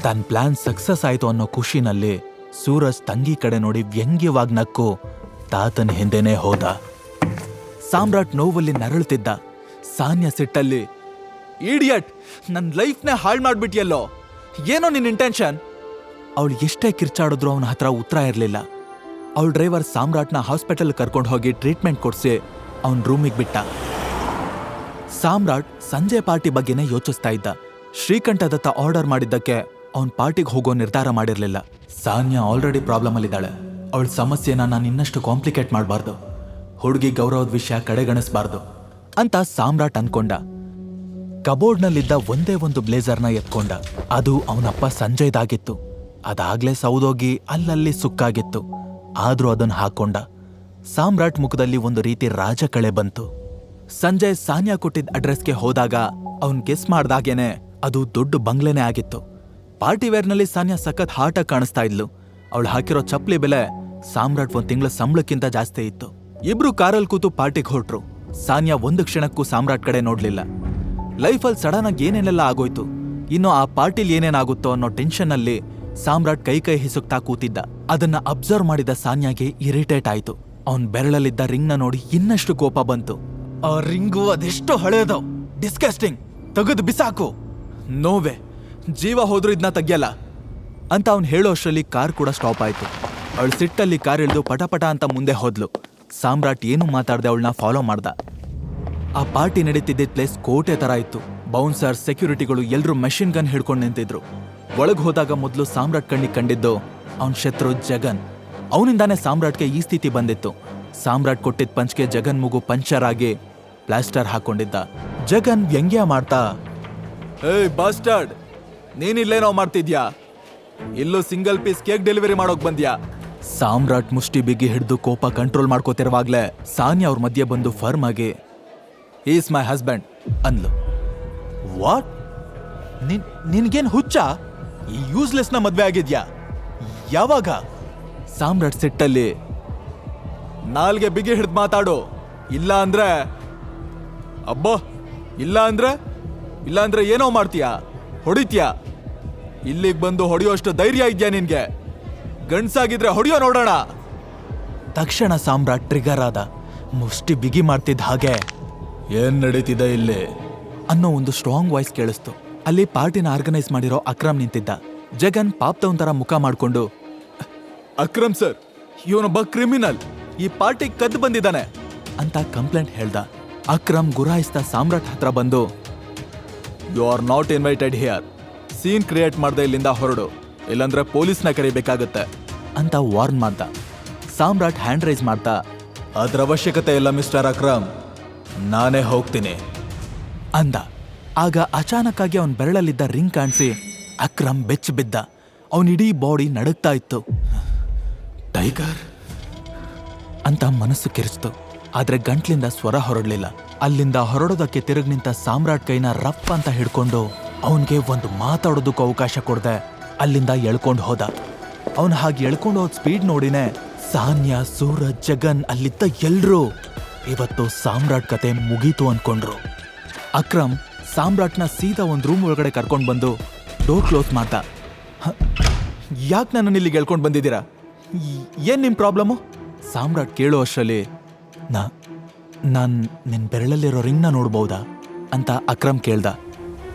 ತನ್ನ ಪ್ಲಾನ್ ಸಕ್ಸಸ್ ಆಯ್ತು ಅನ್ನೋ ಖುಷಿನಲ್ಲಿ ಸೂರಜ್ ತಂಗಿ ಕಡೆ ನೋಡಿ ವ್ಯಂಗ್ಯವಾಗಿ ನಕ್ಕು ತಾತನ ಹಿಂದೆನೇ ಹೋದ. ಸಾಮ್ರಾಟ್ ನೋವಲ್ಲಿ ನರಳುತ್ತಿದ್ದ. ಸಾನ್ಯಾ ಸಿಟ್ಟಲ್ಲಿ, ಈಡಿಯಟ್, ನನ್ನ ಲೈಫ್ನೇ ಹಾಳು ಮಾಡ್ಬಿಟ್ಟಿಯಲ್ಲೋ, ಏನೋ ನಿನ್ನ ಇಂಟೆನ್ಷನ್? ಅವಳು ಎಷ್ಟೇ ಕಿರ್ಚಾಡಿದ್ರು ಅವನ ಹತ್ರ ಉತ್ತರ ಇರಲಿಲ್ಲ. ಅವಳ ಡ್ರೈವರ್ ಸಾಮ್ರಾಟ್ನ ಹಾಸ್ಪಿಟಲ್ ಕರ್ಕೊಂಡು ಹೋಗಿ ಟ್ರೀಟ್ಮೆಂಟ್ ಕೊಡಿಸಿ ಅವನ ರೂಮಿಗೆ ಬಿಟ್ಟ. ಸಾಮ್ರಾಟ್ ಸಂಜೆ ಪಾರ್ಟಿ ಬಗ್ಗೆನೇ ಯೋಚಿಸ್ತಾ ಇದ್ದ. ಶ್ರೀಕಂಠದತ್ತ ಆರ್ಡರ್ ಮಾಡಿದ್ದಕ್ಕೆ ಅವನ್ ಪಾರ್ಟಿಗೆ ಹೋಗೋ ನಿರ್ಧಾರ ಮಾಡಿರ್ಲಿಲ್ಲ. ಸಾನ್ಯಾ ಆಲ್ರೆಡಿ ಪ್ರಾಬ್ಲಮ್ ಅಲ್ಲಿದ್ದಾಳೆ. ಅವಳ ಸಮಸ್ಯೆನ ನಾನು ಇನ್ನಷ್ಟು ಕಾಂಪ್ಲಿಕೇಟ್ ಮಾಡಬಾರ್ದು, ಹುಡುಗಿ ಗೌರವದ ವಿಷಯ ಕಡೆಗಣಿಸಬಾರ್ದು ಅಂತ ಸಾಮ್ರಾಟ್ ಅನ್ಕೊಂಡ. ಕಬೋರ್ಡ್ನಲ್ಲಿದ್ದ ಒಂದೇ ಒಂದು ಬ್ಲೇಸರ್ನ ಎತ್ಕೊಂಡ. ಅದು ಅವನಪ್ಪ ಸಂಜಯ್ದಾಗಿತ್ತು. ಅದಾಗ್ಲೇ ಸೌದೋಗಿ ಅಲ್ಲಲ್ಲಿ ಸುಕ್ಕಾಗಿತ್ತು. ಆದ್ರೂ ಅದನ್ನ ಹಾಕೊಂಡ. ಸಾಮ್ರಾಟ್ ಮುಖದಲ್ಲಿ ಒಂದು ರೀತಿ ರಾಜಕಳೆ ಬಂತು. ಸಂಜಯ್ ಸಾನ್ಯಾ ಕೊಟ್ಟಿದ್ದ ಅಡ್ರೆಸ್ಗೆ ಹೋದಾಗ ಅವನ್ ಗೆಸ್ ಮಾಡ್ದಾಗೇನೆ ಅದು ದೊಡ್ಡ ಬಂಗ್ಲೆನೇ ಆಗಿತ್ತು. ಪಾರ್ಟಿ ವೇರ್ನಲ್ಲಿ ಸಾನ್ಯಾ ಸಖತ್ ಹಾಟಾಗಿ ಕಾಣಿಸ್ತಾ ಇದ್ಲು. ಅವಳು ಹಾಕಿರೋ ಚಪ್ಲಿ ಬೆಲೆ ಸಾಮ್ರಾಟ್ 1 ತಿಂಗಳ ಸಂಬಳಕ್ಕಿಂತ ಜಾಸ್ತಿ ಇತ್ತು. ಇಬ್ರು ಕಾರಲ್ಲಿ ಕೂತು ಪಾರ್ಟಿಗೆ ಹೊರಟ್ರು. ಸಾನ್ಯಾ ಒಂದು ಕ್ಷಣಕ್ಕೂ ಸಾಮ್ರಾಟ್ ಕಡೆ ನೋಡ್ಲಿಲ್ಲ. ಲೈಫಲ್ಲಿ ಸಡನ್ ಆಗಿ ಏನೇನೆಲ್ಲ ಆಗೋಯ್ತು, ಇನ್ನು ಆ ಪಾರ್ಟಿಲಿ ಏನೇನಾಗುತ್ತೋ ಅನ್ನೋ ಟೆನ್ಷನ್ ಅಲ್ಲಿ ಸಾಮ್ರಾಟ್ ಕೈ ಹಿಸುಕ್ತಾ ಕೂತಿದ್ದ. ಅದನ್ನ ಅಬ್ಸರ್ವ್ ಮಾಡಿದ ಸಾನ್ಯಾಗೆ ಇರಿಟೇಟ್ ಆಯ್ತು. ಅವನ್ ಬೆರಳಲ್ಲಿದ್ದ ರಿಂಗ್ನ ನೋಡಿ ಇನ್ನಷ್ಟು ಕೋಪ ಬಂತು. ಆ ರಿಂಗು ಅದೆಷ್ಟು ಹಳೇದೋ, ಡಿಸ್ಕಸ್ಟಿಂಗ್, ತೆಗೆದು ಬಿಸಾಕು. ನೋವೆ, ಜೀವ ಹೋದ್ರೂ ಇದನ್ನ ತೆಗ್ಯಲ್ಲ ಅಂತ ಅವ್ನು ಹೇಳೋ ಅಷ್ಟರಲ್ಲಿ ಕಾರ್ ಕೂಡ ಸ್ಟಾಪ್ ಆಯ್ತು. ಅವಳು ಸಿಟ್ಟಲ್ಲಿ ಕಾರ್ ಇಳಿದು ಪಟಪಟ ಅಂತ ಮುಂದೆ ಹೋದ್ಲು. ಸಾಮ್ರಾಟ್ ಏನು ಮಾತಾಡದೆ ಅವಳನ್ನ ಫಾಲೋ ಮಾಡ್ದ. ಆ ಪಾರ್ಟಿ ನಡೀತಿದ್ದ ಪ್ಲೇಸ್ ಕೋಟೆ ತರ ಇತ್ತು. ಬೌನ್ಸರ್, ಸೆಕ್ಯೂರಿಟಿಗಳು ಎಲ್ರೂ ಮೆಷಿನ್ ಗನ್ ಹಿಡ್ಕೊಂಡು ನಿಂತಿದ್ರು. ಒಳಗ್ ಹೋದಾಗ ಮೊದಲು ಸಾಮ್ರಾಟ್ ಕಣ್ಣಿಗೆ ಕಂಡಿದ್ದು ಅವನ್ ಶತ್ರು ಜಗನ್. ಅವನಿಂದಾನೇ ಸಾಮ್ರಾಟ್ಗೆ ಈ ಸ್ಥಿತಿ ಬಂದಿತ್ತು. ಸಾಮ್ರಾಟ್ ಕೊಟ್ಟಿದ್ದ ಪಂಚ್ಗೆ ಜಗನ್ ಮೂಗು ಪಂಚರ್ ಆಗಿ ಪ್ಲಾಸ್ಟರ್ ಹಾಕೊಂಡಿದ್ದ. ಜಗನ್ ವ್ಯಂಗ್ಯ ಮಾಡ್ತಾ, ಏಯ್ ಬಾಸ್ಟರ್ಡ್, ನೀನಿಲ್ಲೇನೋ ಮಾಡ್ತಿದ್ಯಾ? ಇಲ್ಲೂ ಸಿಂಗಲ್ ಪೀಸ್ ಕೇಕ್ ಡೆಲಿವರಿ ಮಾಡೋಕ್ ಬಂದ್ಯಾ? ಸಾಮ್ರಾಟ್ ಮುಷ್ಟಿ ಬಿಗಿ ಹಿಡಿದು ಕೋಪ ಕಂಟ್ರೋಲ್ ಮಾಡ್ಕೋತಿರುವಾಗ್ಲೇ ಸಾನ್ಯಾ ಅವ್ರ ಮಧ್ಯೆ ಬಂದು ಫರ್ಮ್ ಆಗಿ, ಈಸ್ ಮೈ ಹಸ್ಬೆಂಡ್ ಅಂದ್ಲು. ವಾಟ್? ನಿನ್ಗೇನ್ ಹುಚ್ಚ? ಈ ಯೂಸ್ಲೆಸ್ನ ಮದ್ವೆ ಆಗಿದ್ಯಾ? ಯಾವಾಗ? ಸಾಮ್ರಾಟ್ ಸಿಟ್ಟಲ್ಲಿ, ನಾಲ್ಗೆ ಬಿಗಿ ಹಿಡಿದು ಮಾತಾಡು, ಇಲ್ಲ ಅಂದ್ರೆ ಅಬ್ಬಾ, ಇಲ್ಲ ಅಂದ್ರೆ ಏನೋ ಮಾಡ್ತೀಯಾ? ಹೊಡಿತೀಯಾ? ಇಲ್ಲಿಗೆ ಬಂದು ಹೊಡೆಯೋಷ್ಟು ಧೈರ್ಯ ಇದ್ಯಾ ನಿನ್ಗೆ? ಗಂಡ್ಸಾಗಿದ್ರೆ ಹೊಡೆಯೋ ನೋಡೋಣ. ತಕ್ಷಣ ಸಾಮ್ರಾಟ್ ಟ್ರಿಗರ್ ಆದ. ಮುಷ್ಟಿ ಬಿಗಿ ಮಾಡ್ತಿದ್ದ ಹಾಗೆ, ಏನ್ ನಡೀತಿದೆ ಇಲ್ಲಿ ಅನ್ನೋ ಒಂದು ಸ್ಟ್ರಾಂಗ್ ವಾಯ್ಸ್ ಕೇಳಿಸ್ತು. ಅಲ್ಲಿ ಪಾರ್ಟಿನ ಆರ್ಗನೈಸ್ ಮಾಡಿರೋ ಅಕ್ರಮ್ ನಿಂತಿದ್ದ. ಜಗನ್ ಪಾಪ್ತವನ್ ತರ ಮುಖ ಮಾಡ್ಕೊಂಡು, ಅಕ್ರಮ್ ಸರ್, ಇವನೊಬ್ಬ ಕ್ರಿಮಿನಲ್, ಈ ಪಾರ್ಟಿ ಕದ್ದು ಬಂದಿದ್ದಾನೆ ಅಂತ ಕಂಪ್ಲೇಂಟ್ ಹೇಳ್ದ. ಅಕ್ರಮ್ ಗುರಾಯಿಸ್ತಾ ಸಾಮ್ರಾಟ್ ಹತ್ರ ಬಂದು, you are not invited here, scene create ಮಾಡ್ದೆ ಇಲ್ಲಿಂದ ಹೊರಡು, ಇಲ್ಲಾಂದ್ರೆ ಪೊಲೀಸ್ನ ಕರಿಬೇಕಾಗತ್ತೆ ಅಂತ ವಾರ್ನ್ ಮಾಡ್ದ. ಸಾಮ್ರಾಟ್ ಹ್ಯಾಂಡ್ ರೈಸ್ ಮಾಡ್ತಾ, ಅದ್ರ ಅವಶ್ಯಕತೆ ಇಲ್ಲ ಮಿಸ್ಟರ್ ಅಕ್ರಮ್, ನಾನೇ ಹೋಗ್ತೀನಿ ಅಂದ. ಆಗ ಅಚಾನಕ್ ಆಗಿ ಅವನ ಬೆರಳಲ್ಲಿದ್ದ ರಿಂಗ್ ಕಾಣಿಸಿ ಅಕ್ರಮ್ ಬೆಚ್ಚ ಬಿದ್ದ. ಅವನಿಡೀ ಬಾಡಿ ನಡುಗ್ತಾ ಇತ್ತು. ಟೈಗರ್ ಅಂತ ಮನಸ್ಸು ಕಿರಿಸ್ತು, ಆದ್ರೆ ಗಂಟ್ಲಿಂದ ಸ್ವರ ಹೊರಡ್ಲಿಲ್ಲ. ಅಲ್ಲಿಂದ ಹೊರಡೋದಕ್ಕೆ ತಿರುಗಿ ನಿಂತ ಸಾಮ್ರಾಟ್ ಕೈನ ರಫ್ ಅಂತ ಹಿಡ್ಕೊಂಡು ಅವನ್ಗೆ ಒಂದು ಮಾತಾಡೋದಕ್ಕೂ ಅವಕಾಶ ಕೊಡದೆ ಅಲ್ಲಿಂದ ಎಳ್ಕೊಂಡು ಹೋದ. ಅವನ್ ಹಾಗೆ ಎಳ್ಕೊಂಡು ಹೋದ ಸ್ಪೀಡ್ ನೋಡಿನೇ ಸಾನ್ಯಾ, ಸೂರಜ್, ಜಗನ್ ಅಲ್ಲಿದ್ದ ಎಲ್ರೂ ಇವತ್ತು ಸಾಮ್ರಾಟ್ ಕತೆ ಮುಗೀತು ಅನ್ಕೊಂಡ್ರು. ಅಕ್ರಮ್ ಸಾಮ್ರಾಟ್ನ ಸೀದಾ ಒಂದು ರೂಮ್ ಒಳಗಡೆ ಕರ್ಕೊಂಡು ಬಂದು ಡೋರ್ ಕ್ಲೋಸ್ ಮಾಡ್ದ. ಯಾಕೆ ನನ್ನನ್ನು ಇಲ್ಲಿಗೆ ಎಳ್ಕೊಂಡು ಬಂದಿದ್ದೀರಾ? ಏನ್ ನಿಮ್ ಪ್ರಾಬ್ಲಮ್ಮು? ಸಾಮ್ರಾಟ್ ಕೇಳೋ ಅಷ್ಟರಲ್ಲಿ, ನಾನ್ ನಿನ್ ಬೆರಳಲ್ಲಿರೋ ರಿಂಗ್ನ ನೋಡ್ಬಹುದಾ ಅಂತ ಅಕ್ರಮ್ ಕೇಳ್ದ.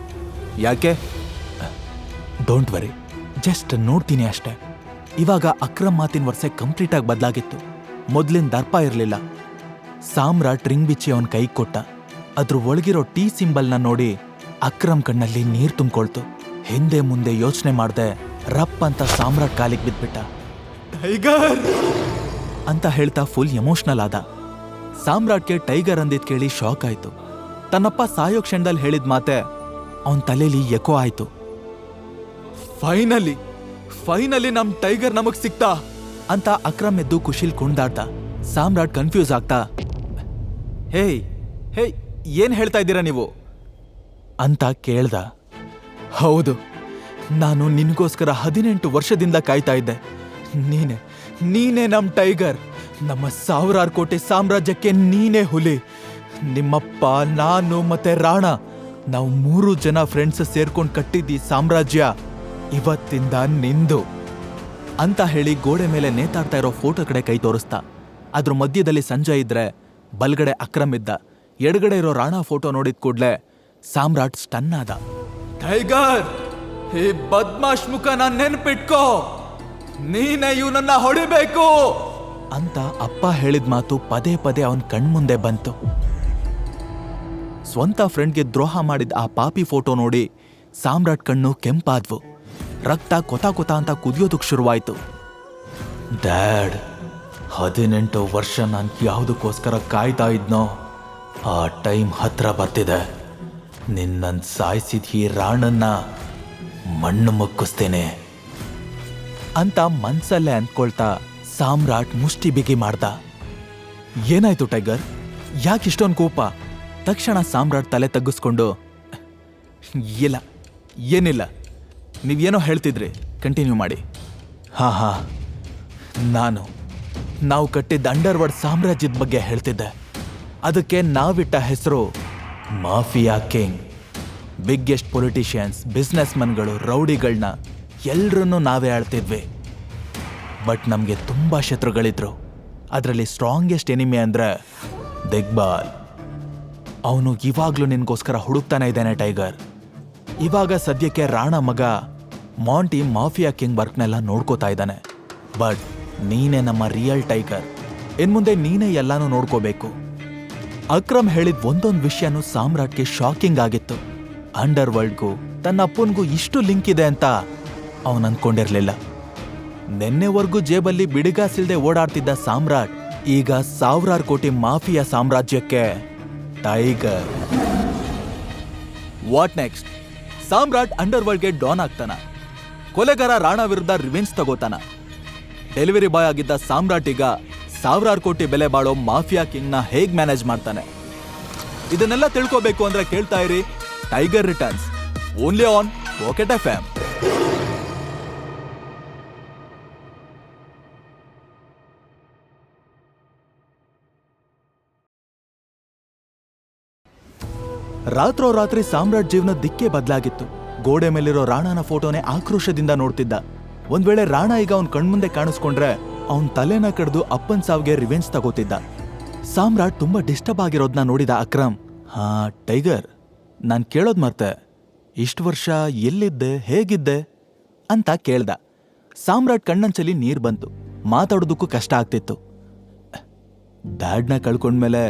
ಯಾಕೆ? ಡೋಂಟ್ ವರಿ, ಜಸ್ಟ್ ನೋಡ್ತೀನಿ ಅಷ್ಟೆ. ಇವಾಗ ಅಕ್ರಮ್ ಮಾತಿನ ವರ್ಷ ಕಂಪ್ಲೀಟ್ ಆಗಿ ಬದಲಾಗಿತ್ತು. ಮೊದ್ಲಿನ ದರ್ಪ ಇರಲಿಲ್ಲ. ಸಾಮ್ರಾಟ್ ರಿಂಗ್ ಬಿಚ್ಚಿ ಅವನ್ ಕೈ ಕೊಟ್ಟ. ಅದ್ರ ಒಳಗಿರೋ ಟೀ ಸಿಂಬಲ್ನ ನೋಡಿ ಅಕ್ರಮ್ ಕಣ್ಣಲ್ಲಿ ನೀರ್ ತುಂಬಿಕೊಳ್ತು. ಹಿಂದೆ ಮುಂದೆ ಯೋಚನೆ ಮಾಡ್ದೆ ರಪ್ ಅಂತ ಸಾಮ್ರಾಟ್ ಕಾಲಿಗೆ ಬಿದ್ಬಿಟ್ಟ. ಟೈಗರ್ ಅಂತ ಹೇಳ್ತಾ ಫುಲ್ ಎಮೋಷನಲ್ ಆದ. ಸಾಮ್ರಾಟ್ಗೆ ಟೈಗರ್ ಅಂದಿದ್ ಕೇಳಿ ಶಾಕ್ ಆಯ್ತು. ತನ್ನಪ್ಪ ಸಾಯೋ ಕ್ಷಣದಲ್ಲಿ ಹೇಳಿದ ಮಾತೆ ಅವನ್ ತಲೆಯಲ್ಲಿ ಎಕೋ ಆಯ್ತು. ಫೈನಲಿ ನಮ್ ಟೈಗರ್ ನಮಗ್ ಸಿಕ್ತಾ ಅಂತ ಅಕ್ರಮ್ ಎದ್ದು ಖುಷಿಲ್ ಕುಣ್ದಾಡ್ದ. ಸಾಮ್ರಾಟ್ ಕನ್ಫ್ಯೂಸ್ ಆಗ್ತಾ, ಹೇಯ್ ಏನ್ ಹೇಳ್ತಾ ಇದ್ದೀರಾ ನೀವು ಅಂತ ಕೇಳ್ದ. ಹೌದು, ನಾನು ನಿನ್ಗೋಸ್ಕರ 18 ವರ್ಷದಿಂದ ಕಾಯ್ತಾ ಇದ್ದೆ. ನೀನೇ ನಮ್ ಟೈಗರ್. ನಮ್ಮ 1000 ಕೋಟಿ ಸಾಮ್ರಾಜ್ಯಕ್ಕೆ ನೀನೇ ಹುಲಿ. ನಿಮ್ಮಪ್ಪ, ನಾನು ಮತ್ತೆ ರಾಣಾ, ನಾವು 3 ಜನ ಫ್ರೆಂಡ್ಸ್ ಸೇರ್ಕೊಂಡು ಕಟ್ಟಿದ್ದಿ ಸಾಮ್ರಾಜ್ಯ ಇವತ್ತಿಂದ ನಿಂದು ಅಂತ ಹೇಳಿ ಗೋಡೆ ಮೇಲೆ ನೇತಾಡ್ತಾ ಇರೋ ಫೋಟೋ ಕಡೆ ಕೈ ತೋರಿಸ್ತಾ. ಅದ್ರ ಮಧ್ಯದಲ್ಲಿ ಸಂಜಯ್ ಇದ್ರೆ ಬಲ್ಗಡೆ ಅಕ್ರಮ್ ಇದ್ದ. ಎಡಗಡೆ ಇರೋ ರಾಣಾ ಫೋಟೋ ನೋಡಿದ ಕೂಡ್ಲೆ ಸಾಮ್ರಾಟ್ ಸ್ಟನ್ ಆದ. ಟೈಗರ್, ಈ ಬದ್ಮಾಶ್ ಮುಖ ನಾನ್ ನೆನ್ಪಿಟ್ಕೋ, ನೀನೇ ಇವನನ್ನ ಹೊಡಿಬೇಕು ಅಂತ ಅಪ್ಪ ಹೇಳಿದ ಮಾತು ಪದೇ ಪದೇ ಅವನ್ ಕಣ್ಮುಂದೆ ಬಂತು. ಸ್ವಂತ ಫ್ರೆಂಡ್ಗೆ ದ್ರೋಹ ಮಾಡಿದ ಆ ಪಾಪಿ ಫೋಟೋ ನೋಡಿ ಸಾಮ್ರಾಟ್ ಕಣ್ಣು ಕೆಂಪಾದ್ವು. ರಕ್ತ ಕೊತ ಅಂತ ಕುದಿಯೋದಕ್ಕೆ ಶುರುವಾಯ್ತು. ಡ್ಯಾಡ್, 18 ವರ್ಷ ನಾನು ಯಾವುದಕ್ಕೋಸ್ಕರ ಕಾಯ್ತಾ ಇದ್ನೋ ಆ ಟೈಮ್ ಹತ್ರ ಬರ್ತಿದೆ. ನಿನ್ನನ್ನು ಸಾಯಿಸಿದ ಈ ರಾಣನ್ನ ಮಣ್ಣು ಮುಕ್ಕಿಸ್ತೇನೆ ಅಂತ ಮನ್ಸಲ್ಲೇ ಅಂದ್ಕೊಳ್ತಾ ಸಾಮ್ರಾಟ್ ಮುಷ್ಟಿ ಬಿಗಿ ಮಾಡ್ದ. ಏನಾಯ್ತು ಟೈಗರ್, ಯಾಕಿಷ್ಟೊಂದು ಕೋಪ? ತಕ್ಷಣ ಸಾಮ್ರಾಟ್ ತಲೆ ತಗ್ಗಿಸ್ಕೊಂಡು, ಇಲ್ಲ ಏನಿಲ್ಲ, ನೀವೇನೋ ಹೇಳ್ತಿದ್ರಿ, ಕಂಟಿನ್ಯೂ ಮಾಡಿ. ಹಾ ನಾವು ಕಟ್ಟಿದ್ದ ಅಂಡರ್ವರ್ಲ್ಡ್ ಸಾಮ್ರಾಜ್ಯದ ಬಗ್ಗೆ ಹೇಳ್ತಿದ್ದೆ. ಅದಕ್ಕೆ ನಾವಿಟ್ಟ ಹೆಸರು ಮಾಫಿಯಾ ಕಿಂಗ್. ಬಿಗ್ಗೆಸ್ಟ್ ಪೊಲಿಟಿಷಿಯನ್ಸ್, ಬಿಸ್ನೆಸ್ ಮನ್ಗಳು, ರೌಡಿಗಳನ್ನ ಎಲ್ರನ್ನೂ ನಾವೇ ಆಳ್ತಿದ್ವಿ. ಬಟ್ ನಮಗೆ ತುಂಬ ಶತ್ರುಗಳಿದ್ರು. ಅದರಲ್ಲಿ ಸ್ಟ್ರಾಂಗೆಸ್ಟ್ ಎನಿಮಿ ಅಂದ್ರೆ ದಿಗ್ಬಾಲ್. ಅವನು ಇವಾಗ್ಲೂ ನಿನ್ಗೋಸ್ಕರ ಹುಡುಕ್ತಾನೆ ಇದ್ದಾನೆ ಟೈಗರ್. ಇವಾಗ ಸದ್ಯಕ್ಕೆ ರಾಣಾ ಮಗ ಮಾಂಟಿ ಮಾಫಿಯಾ ಕಿಂಗ್ ವರ್ಕ್ನೆಲ್ಲ ನೋಡ್ಕೋತಾ ಇದ್ದಾನೆ. ಬಟ್ ನೀನೇ ನಮ್ಮ ರಿಯಲ್ ಟೈಗರ್. ಇನ್ಮುಂದೆ ನೀನೇ ಎಲ್ಲಾನು ನೋಡ್ಕೋಬೇಕು. ಅಕ್ರಮ್ ಹೇಳಿದ ಒಂದೊಂದು ವಿಷಯನೂ ಸಾಮ್ರಾಟ್ಗೆ ಶಾಕಿಂಗ್ ಆಗಿತ್ತು. ಅಂಡರ್ ವರ್ಲ್ಡ್ಗೂ ತನ್ನ ಅಪ್ಪನಿಗೂ ಇಷ್ಟು ಲಿಂಕ್ ಇದೆ ಅಂತ ಅವನು ಅಂದ್ಕೊಂಡಿರ್ಲಿಲ್ಲ. ನಿನ್ನೆವರೆಗೂ ಜೇಬಲ್ಲಿ ಬಿಡಿಗಾಸಿಲ್ದೆ ಓಡಾಡ್ತಿದ್ದ ಸಾಮ್ರಾಟ್ ಈಗ 1000 ಕೋಟಿ ಮಾಫಿಯಾ ಸಾಮ್ರಾಜ್ಯಕ್ಕೆ ಟೈಗರ್. What next? ಸಾಮ್ರಾಟ್ ಅಂಡರ್ವರ್ಲ್ಡ್ಗೆ ಡಾನ್ ಆಗ್ತಾನ. ಕೊಲೆಗಾರ ರಾಣಾ ವಿರುದ್ಧ ರಿವೆಂಜ್ ತಗೋತಾನ. ಡೆಲಿವರಿ ಬಾಯ್ ಆಗಿದ್ದ ಸಾಮ್ರಾಟ್ ಈಗ 1000 ಕೋಟಿ ಬೆಲೆ ಬಾಳೋ ಮಾಫಿಯಾ ಕಿಂಗ್ನ ಹೇಗ್ ಮ್ಯಾನೇಜ್ ಮಾಡ್ತಾನೆ? ಇದನ್ನೆಲ್ಲ ತಿಳ್ಕೋಬೇಕು ಅಂದ್ರೆ ಕೇಳ್ತಾ ಇರಿ Tiger returns, only on packet FM. ರಾತ್ರೋರಾತ್ರಿ ಸಾಮ್ರಾಟ್ ಜೀವನ ದಿಕ್ಕೇ ಬದಲಾಗಿತ್ತು. ಗೋಡೆ ಮೇಲಿರೋ ರಾಣಾನ ಫೋಟೋನೇ ಆಕ್ರೋಶದಿಂದ ನೋಡ್ತಿದ್ದ. ಒಂದ್ ವೇಳೆ ರಾಣಾ ಈಗ ಅವನ್ ಕಣ್ಮುಂದೆ ಕಾಣಿಸ್ಕೊಂಡ್ರೆ ಅವನ್ ತಲೆನ ಕಡ್ದು ಅಪ್ಪನ್ ಸಾವಿಗೆ ರಿವೆಂಜ್ ತಗೋತಿದ್ದ. ಸಾಮ್ರಾಟ್ ತುಂಬಾ ಡಿಸ್ಟರ್ಬ್ ಆಗಿರೋದ್ನ ನೋಡಿದ ಅಕ್ರಮ್, ಹಾ ಟೈಗರ್, ನಾನ್ ಕೇಳೋದ್ ಮರ್ತೆ, ಇಷ್ಟು ವರ್ಷ ಎಲ್ಲಿದ್ದೆ, ಹೇಗಿದ್ದೆ ಅಂತ ಕೇಳ್ದ. ಸಾಮ್ರಾಟ್ ಕಣ್ಣಂಚಲಿ ನೀರ್ ಬಂತು. ಮಾತಾಡೋದಕ್ಕೂ ಕಷ್ಟ ಆಗ್ತಿತ್ತು. ಡ್ಯಾಡ್ನ ಕಳ್ಕೊಂಡ್ಮೇಲೆ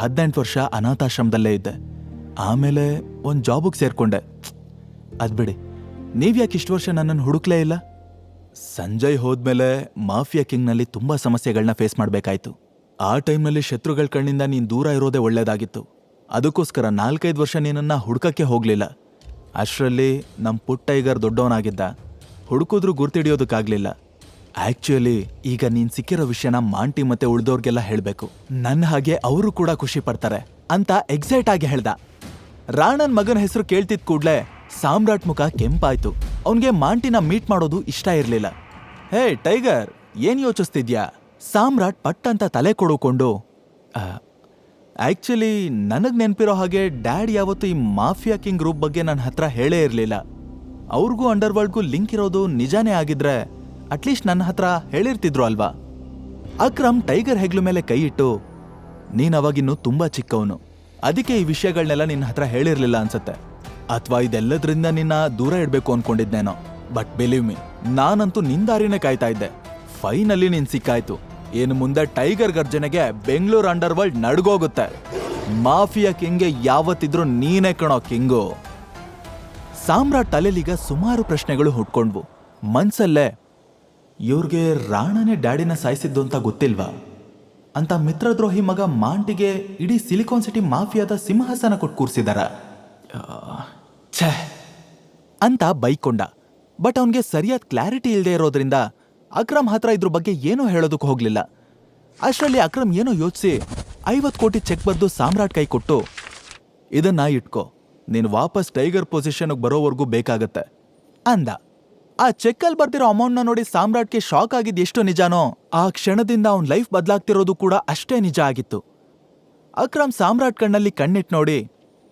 18 ವರ್ಷ ಅನಾಥಾಶ್ರಮದಲ್ಲೇ ಇದ್ದೆ. ಆಮೇಲೆ ಒಂದ್ ಜಾಬಿಗೆ ಸೇರ್ಕೊಂಡೆ. ಅದ್ಬಿಡಿ, ನೀವ್ಯಾಕೆ ಇಷ್ಟು ವರ್ಷ ನನ್ನನ್ನು ಹುಡುಕ್ಲೇ ಇಲ್ಲ? ಸಂಜಯ್ ಹೋದ್ಮೇಲೆ ಮಾಫಿಯಾ ಕಿಂಗ್ನಲ್ಲಿ ತುಂಬಾ ಸಮಸ್ಯೆಗಳನ್ನ ಫೇಸ್ ಮಾಡ್ಬೇಕಾಯ್ತು. ಆ ಟೈಮ್ನಲ್ಲಿ ಶತ್ರುಗಳ ಕಣ್ಣಿಂದ ನೀನ್ ದೂರ ಇರೋದೇ ಒಳ್ಳೇದಾಗಿತ್ತು. ಅದಕ್ಕೋಸ್ಕರ 4-5 ವರ್ಷ ನೀನನ್ನ ಹುಡುಕಕ್ಕೆ ಹೋಗ್ಲಿಲ್ಲ. ಅಷ್ಟರಲ್ಲಿ ನಮ್ ಪುಟ್ಟ ಟೈಗರ್ ದೊಡ್ಡವನಾಗಿದ್ದ. ಹುಡುಕಿದ್ರೂ ಗುರ್ತಿಡಿಯೋದಕ್ಕಾಗ್ಲಿಲ್ಲ. ಆಕ್ಚುಲಿ ಈಗ ನೀನ್ ಸಿಕ್ಕಿರೋ ವಿಷಯನ ಮಾಂಟಿ ಮತ್ತೆ ಉಳ್ದೋರ್ಗೆಲ್ಲ ಹೇಳ್ಬೇಕು. ನನ್ನ ಹಾಗೆ ಅವರು ಕೂಡ ಖುಷಿ ಪಡ್ತಾರೆ ಅಂತ ಎಕ್ಸೈಟ್ ಆಗಿ ಹೇಳ್ದ. ರಾಣನ್ ಮಗನ ಹೆಸರು ಕೇಳ್ತಿದ್ ಕೂಡ್ಲೆ ಸಾಮ್ರಾಟ್ ಮುಖ ಕೆಂಪಾಯ್ತು. ಅವನ್ಗೆ ಮಾಂಟಿನ ಮೀಟ್ ಮಾಡೋದು ಇಷ್ಟ ಇರ್ಲಿಲ್ಲ. ಹೇ ಟೈಗರ್, ಏನ್ ಯೋಚಿಸ್ತಿದ್ಯಾ? ಸಾಮ್ರಾಟ್ ಪಟ್ ಅಂತ ತಲೆ ಕೊಡುಕೊಂಡು, ಆಕ್ಚುಲಿ ನನಗ್ ನೆನ್ಪಿರೋ ಹಾಗೆ ಡ್ಯಾಡ್ ಯಾವತ್ತು ಈ ಮಾಫಿಯಾ ಕಿಂಗ್ ಗ್ರೂಪ್ ಬಗ್ಗೆ ನನ್ನ ಹತ್ರ ಹೇಳೇ ಇರ್ಲಿಲ್ಲ. ಅವ್ರಿಗೂ ಅಂಡರ್ವರ್ಲ್ಡ್ಗೂ ಲಿಂಕ್ ಇರೋದು ನಿಜಾನೇ ಆಗಿದ್ರೆ ಅಟ್ಲೀಸ್ಟ್ ನನ್ನ ಹತ್ರ ಹೇಳಿರ್ತಿದ್ರು ಅಲ್ವಾ? ಅಕ್ರಮ್ ಟೈಗರ್ ಹೆಗ್ಲು ಮೇಲೆ ಕೈ ಇಟ್ಟು, ನೀನ್ ಅವಾಗಿನ್ನೂ ತುಂಬಾ ಚಿಕ್ಕವನು, ಅದಕ್ಕೆ ಈ ವಿಷಯಗಳನ್ನೆಲ್ಲ ನಿನ್ನ ಹತ್ರ ಹೇಳಿರ್ಲಿಲ್ಲ ಅನ್ಸತ್ತೆ. ಅಥವಾ ಇದೆಲ್ಲದ್ರಿಂದ ನಿನ್ನ ದೂರ ಇಡ್ಬೇಕು ಅನ್ಕೊಂಡಿದ್ನೇನೋ. ಬಟ್ ಬಿಲೀವ್ ಮಿ, ನಾನಂತೂ ನಿಂದಾರಿನೇ ಕಾಯ್ತಾ ಇದ್ದೆ. ಫೈನಲಿ ನೀನ್ ಸಿಕ್ಕಾಯ್ತು. ಇನ್ನು ಮುಂದೆ ಟೈಗರ್ ಗರ್ಜನೆಗೆ ಬೆಂಗಳೂರು ಅಂಡರ್ವರ್ಲ್ಡ್ ನಡ್ಗೋಗುತ್ತೆ. ಮಾಫಿಯಾ ಕಿಂಗ್ಗೆ ಯಾವತ್ತಿದ್ರು ನೀನೇ ಕಣೋ ಕಿಂಗು. ಸಾಮ್ರಾಟ್ ತಲೆಲೀಗ ಸುಮಾರು ಪ್ರಶ್ನೆಗಳು ಹುಟ್ಕೊಂಡ್ವು. ಮನ್ಸಲ್ಲೇ, ಇವ್ರಿಗೆ ರಾಣನೇ ಡ್ಯಾಡಿನ ಸಾಯಿಸಿದ್ದು ಅಂತ ಗೊತ್ತಿಲ್ವಾ? ಅಂತ ಮಿತ್ರದ್ರೋಹಿ ಮಗ ಮಾಂಟಿಗೆ ಇಡೀ ಸಿಲಿಕಾನ್ ಸಿಟಿ ಮಾಫಿಯಾದ ಸಿಂಹಾಸನ ಕೊಟ್ಟು ಕೂರ್ಸಿದಾರ ಛೇ ಅಂತ ಬೈಕೊಂಡ. ಬಟ್ ಅವನ್ಗೆ ಸರಿಯಾದ ಕ್ಲಾರಿಟಿ ಇಲ್ಲದೆ ಇರೋದ್ರಿಂದ ಅಕ್ರಮ್ ಹತ್ರ ಇದ್ರ ಬಗ್ಗೆ ಏನೋ ಹೇಳೋದಕ್ಕೆ ಹೋಗ್ಲಿಲ್ಲ. ಅಷ್ಟರಲ್ಲಿ ಅಕ್ರಮ್ ಏನೋ ಯೋಚಿಸಿ 50 ಕೋಟಿ ಚೆಕ್ ಬರೆದು ಸಾಮ್ರಾಟ್ ಕೈ ಕೊಟ್ಟು, ಇದನ್ನ ಇಟ್ಕೋ, ನೀನು ವಾಪಸ್ ಟೈಗರ್ ಪೊಸಿಷನ್ಗೆ ಬರೋವರೆಗೂ ಬೇಕಾಗತ್ತೆ ಅಂದ. ಆ ಚೆಕ್ಕಲ್ಲಿ ಬರ್ತಿರೋ ಅಮೌಂಟ್ನ ನೋಡಿ ಸಾಮ್ರಾಟ್ಗೆ ಶಾಕ್ ಆಗಿದ್ದು ಎಷ್ಟು ನಿಜಾನೋ, ಆ ಕ್ಷಣದಿಂದ ಅವನ್ ಲೈಫ್ ಬದಲಾಗ್ತಿರೋದು ಕೂಡ ಅಷ್ಟೇ ನಿಜ ಆಗಿತ್ತು. ಅಕ್ರಮ್ ಸಾಮ್ರಾಟ್ ಕಣ್ಣಲ್ಲಿ ಕಣ್ಣಿಟ್ಟು ನೋಡಿ,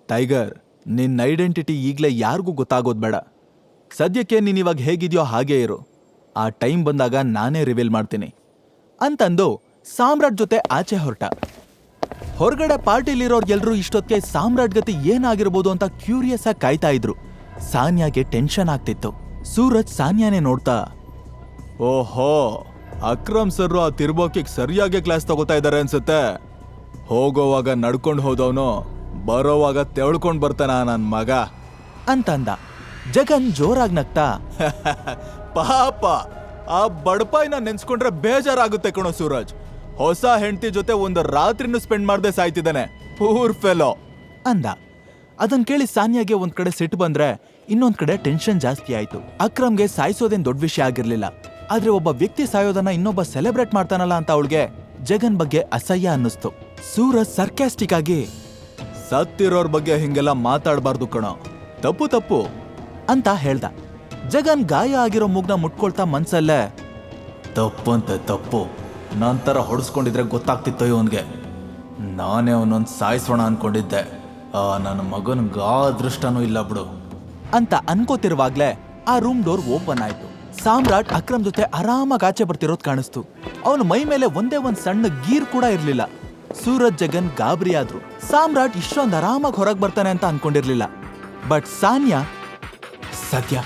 ಟೈಗರ್, ನಿನ್ನ ಐಡೆಂಟಿಟಿ ಈಗಲೇ ಯಾರಿಗೂ ಗೊತ್ತಾಗೋದು ಬೇಡ. ಸದ್ಯಕ್ಕೆ ನೀನಿವಾಗ ಹೇಗಿದೆಯೋ ಹಾಗೇ ಇರು. ಆ ಟೈಮ್ ಬಂದಾಗ ನಾನೇ ರಿವೀಲ್ ಮಾಡ್ತೀನಿ ಅಂತಂದು ಸಾಮ್ರಾಟ್ ಜೊತೆ ಆಚೆ ಹೊರಟ. ಹೊರಗಡೆ ಪಾರ್ಟಿಲಿರೋರ್ಗೆಲ್ರೂ ಇಷ್ಟೊತ್ತಿಗೆ ಸಾಮ್ರಾಟ್ ಗತಿ ಏನಾಗಿರ್ಬೋದು ಅಂತ ಕ್ಯೂರಿಯಸ್ ಆಗಿ ಕಾಯ್ತಾ ಇದ್ರು. ಸಾನ್ಯಾಗೆ ಟೆನ್ಷನ್ ಆಗ್ತಿತ್ತು. ಸೂರಜ್ ಸಾನ್ಯಾನೇ ನೋಡ್ತಾ, ಓಹೋ, ಅಕ್ರಮ್ ಸರ್ ಆ ತಿರ್ಬೋಕಿಗೆ ಸರಿಯಾಗಿ ಕ್ಲಾಸ್ ತಗೋತಾ ಇದ್ದಾರೆ ಅನ್ಸುತ್ತೆ. ಹೋಗೋವಾಗ ನಡ್ಕೊಂಡು ಹೋದವನು ಬರೋವಾಗ ತೆಳ್ಕೊಂಡ್ ಬರ್ತಾನ ನನ್ ಮಗ ಅಂತಂದ. ಜಗನ್ ಜೋರಾಗಿ ನಗ್ತಾ, ಪಾಪ ಆ ಬಡಪಾಯಿನ ನೆನ್ಸ್ಕೊಂಡ್ರೆ ಬೇಜಾರಾಗುತ್ತೆ ಕಣೋ ಸೂರಜ್. ಹೊಸ ಹೆಂಡತಿ ಜೊತೆ ಒಂದು ರಾತ್ರಿನೂ ಸ್ಪೆಂಡ್ ಮಾಡದೆ ಸಾಯ್ತಿದ್ದಾನೆ, ಪೂರ್ ಫೆಲೋ ಅಂದ. ಅದನ್ ಕೇಳಿ ಸಾನ್ಯಾಗೆ ಒಂದ್ ಕಡೆ ಸಿಟ್ಟು ಬಂದ್ರೆ ಇನ್ನೊಂದ್ ಕಡೆ ಟೆನ್ಷನ್ ಜಾಸ್ತಿ ಆಯ್ತು. ಅಕ್ರಮ್ಗೆ ಸಾಯಿಸೋದೇನ್ ದೊಡ್ಡ ವಿಷಯ ಆಗಿರ್ಲಿಲ್ಲ. ಆದ್ರೆ ಒಬ್ಬ ವ್ಯಕ್ತಿ ಸಾಯೋದನ್ನ ಇನ್ನೊಬ್ಬ ಸೆಲೆಬ್ರೇಟ್ ಮಾಡ್ತಾನಲ್ಲ ಅಂತ ಅವಳಿಗೆ ಜಗನ್ ಬಗ್ಗೆ ಅಸಹ್ಯ ಅನ್ನಿಸ್ತು. ಸೂರಜ್ ಸರ್ಕ್ಯಾಸ್ಟಿಕ್ ಆಗಿ, ಸತ್ತಿರೋರ್ ಬಗ್ಗೆ ಹಿಂಗೆಲ್ಲ ಮಾತಾಡಬಾರ್ದು ಕಣೋ, ತಪ್ಪು ತಪ್ಪು ಅಂತ ಹೇಳ್ದ. ಜಗನ್ ಗಾಯ ಆಗಿರೋ ಮೂಗ್ನ ಮುಟ್ಕೊಳ್ತಾ ಮನ್ಸಲ್ಲೇ, ತಪ್ಪಂತೆ ತಪ್ಪು, ನಂತರ ಹೊಡೆಸ್ಕೊಂಡಿದ್ರೆ ಗೊತ್ತಾಗ್ತಿತ್ತೋ ಇವನ್ಗೆ. ನಾನೇ ಅವನೊಂದು ಸಾಯಿಸೋಣ ಅನ್ಕೊಂಡಿದ್ದೆ. ನನ್ನ ಮಗನ್ಗ ಅದೃಷ್ಟನೂ ಇಲ್ಲ ಬಿಡು ಅಂತ ಅನ್ಕೋತಿರುವಾಗ್ಲೇ ಆ ರೂಮ್ ಡೋರ್ ಓಪನ್ ಆಯ್ತು. ಸಾಮ್ರಾಟ್ ಅಕ್ರಮ್ ಜೊತೆ ಆರಾಮಾಗಿ ಆಚೆ ಬರ್ತಿರೋದ್ ಕಾಣಿಸ್ತು. ಅವನ ಮೈ ಮೇಲೆ ಒಂದೇ ಒಂದ್ ಸಣ್ಣ ಗೀರ್ ಕೂಡ ಇರ್ಲಿಲ್ಲ. ಸೂರಜ್ ಜಗನ್ ಗಾಬರಿ ಆದ್ರು. ಸಾಮ್ರಾಟ್ ಇಷ್ಟೊಂದು ಆರಾಮಾಗಿ ಹೊರಗೆ ಬರ್ತಾನೆ ಅಂತ ಅನ್ಕೊಂಡಿರ್ಲಿಲ್ಲ. ಬಟ್ ಸಾನ್ಯಾ, ಸದ್ಯ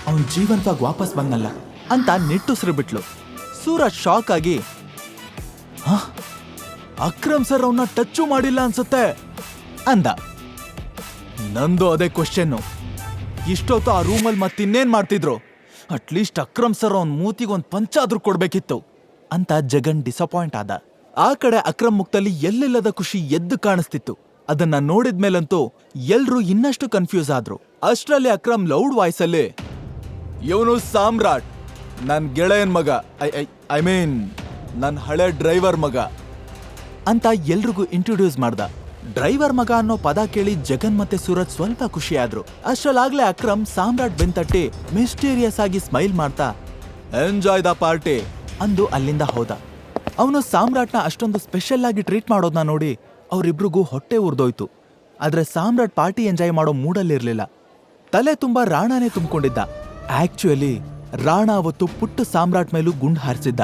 ಅವನ್ ಜೀವಂತವಾಗಿ ವಾಪಸ್ ಬಂದಲ್ಲ ಅಂತ ನಿಟ್ಟುಸಿರು ಬಿಟ್ಲು. ಸೂರಜ್ ಶಾಕ್ ಆಗಿ, ಅಕ್ರಮ್ ಸರ್ ಅವನ್ನ ಟಚ್ಚು ಮಾಡಿಲ್ಲ ಅನ್ಸುತ್ತೆ ಅಂದ. ನಂದು ಅದೇ ಕ್ವಶನ್ನು, ಇಷ್ಟೊತ್ತು ಆ ರೂಮಲ್ಲಿ ಮತ್ತಿನ್ನೇನ್ ಮಾಡ್ತಿದ್ರು? ಅಟ್ಲೀಸ್ಟ್ ಅಕ್ರಮ್ ಸರ್ ಅವ್ನ ಮೂತಿಗೊಂದು ಪಂಚಾದ್ರೂ ಕೊಡ್ಬೇಕಿತ್ತು ಅಂತ ಜಗನ್ ಡಿಸಪಾಯಿಂಟ್ ಆದ. ಆ ಕಡೆ ಅಕ್ರಮ್ ಮುಖದಲ್ಲಿ ಎಲ್ಲೆಲ್ಲದ ಖುಷಿ ಎದ್ದು ಕಾಣಿಸ್ತಿತ್ತು. ಅದನ್ನ ನೋಡಿದ್ಮೇಲಂತೂ ಎಲ್ರೂ ಇನ್ನಷ್ಟು ಕನ್ಫ್ಯೂಸ್ ಆದ್ರು. ಅಷ್ಟರಲ್ಲಿ ಅಕ್ರಮ್ ಲೌಡ್ ವಾಯ್ಸಲ್ಲಿ, ಇವನು ಸಾಮ್ರಾಟ್, ನನ್ ಗೆಳೆಯನ್ ಮಗ, ಐ ಮೀನ್ ನನ್ ಹಳೆ ಡ್ರೈವರ್ ಮಗ ಅಂತ ಎಲ್ರಿಗೂ ಇಂಟ್ರೊಡ್ಯೂಸ್ ಮಾಡ್ದ. ಡ್ರೈವರ್ ಮಗ ಅನ್ನೋ ಪದ ಕೇಳಿ ಜಗನ್ ಮತ್ತೆ ಸೂರಜ್ ಸ್ವಲ್ಪ ಖುಷಿಯಾದ್ರು. ಅಷ್ಟರಲ್ಲಾಗ್ಲೇ ಅಕ್ರಮ್ ಸಾಮ್ರಾಟ್ ಬೆಂತಟ್ಟಿ ಮಿಸ್ಟೀರಿಯಸ್ ಆಗಿ ಸ್ಮೈಲ್ ಮಾಡ್ತಾ ಎಂಜಾಯ್ ದ ಪಾರ್ಟಿ ಅಂದು ಅಲ್ಲಿಂದ ಹೋದ. ಅವನು ಸಾಮ್ರಾಟ್ನ ಅಷ್ಟೊಂದು ಸ್ಪೆಷಲ್ ಆಗಿ ಟ್ರೀಟ್ ಮಾಡೋದನ್ನ ನೋಡಿ ಅವರಿಬ್ರಿಗೂ ಹೊಟ್ಟೆ ಉರ್ದೋಯ್ತು. ಆದ್ರೆ ಸಾಮ್ರಾಟ್ ಪಾರ್ಟಿ ಎಂಜಾಯ್ ಮಾಡೋ ಮೂಡಲ್ಲಿರ್ಲಿಲ್ಲ. ತಲೆ ತುಂಬಾ ರಾಣಾನೇ ತುಂಬಿಕೊಂಡಿದ್ದ. ಆಕ್ಚುಯಲಿ ರಾಣ ಅವತ್ತು ಪುಟ್ಟ ಸಾಮ್ರಾಟ್ ಮೇಲೂ ಗುಂಡು ಹಾರಿಸಿದ್ದ.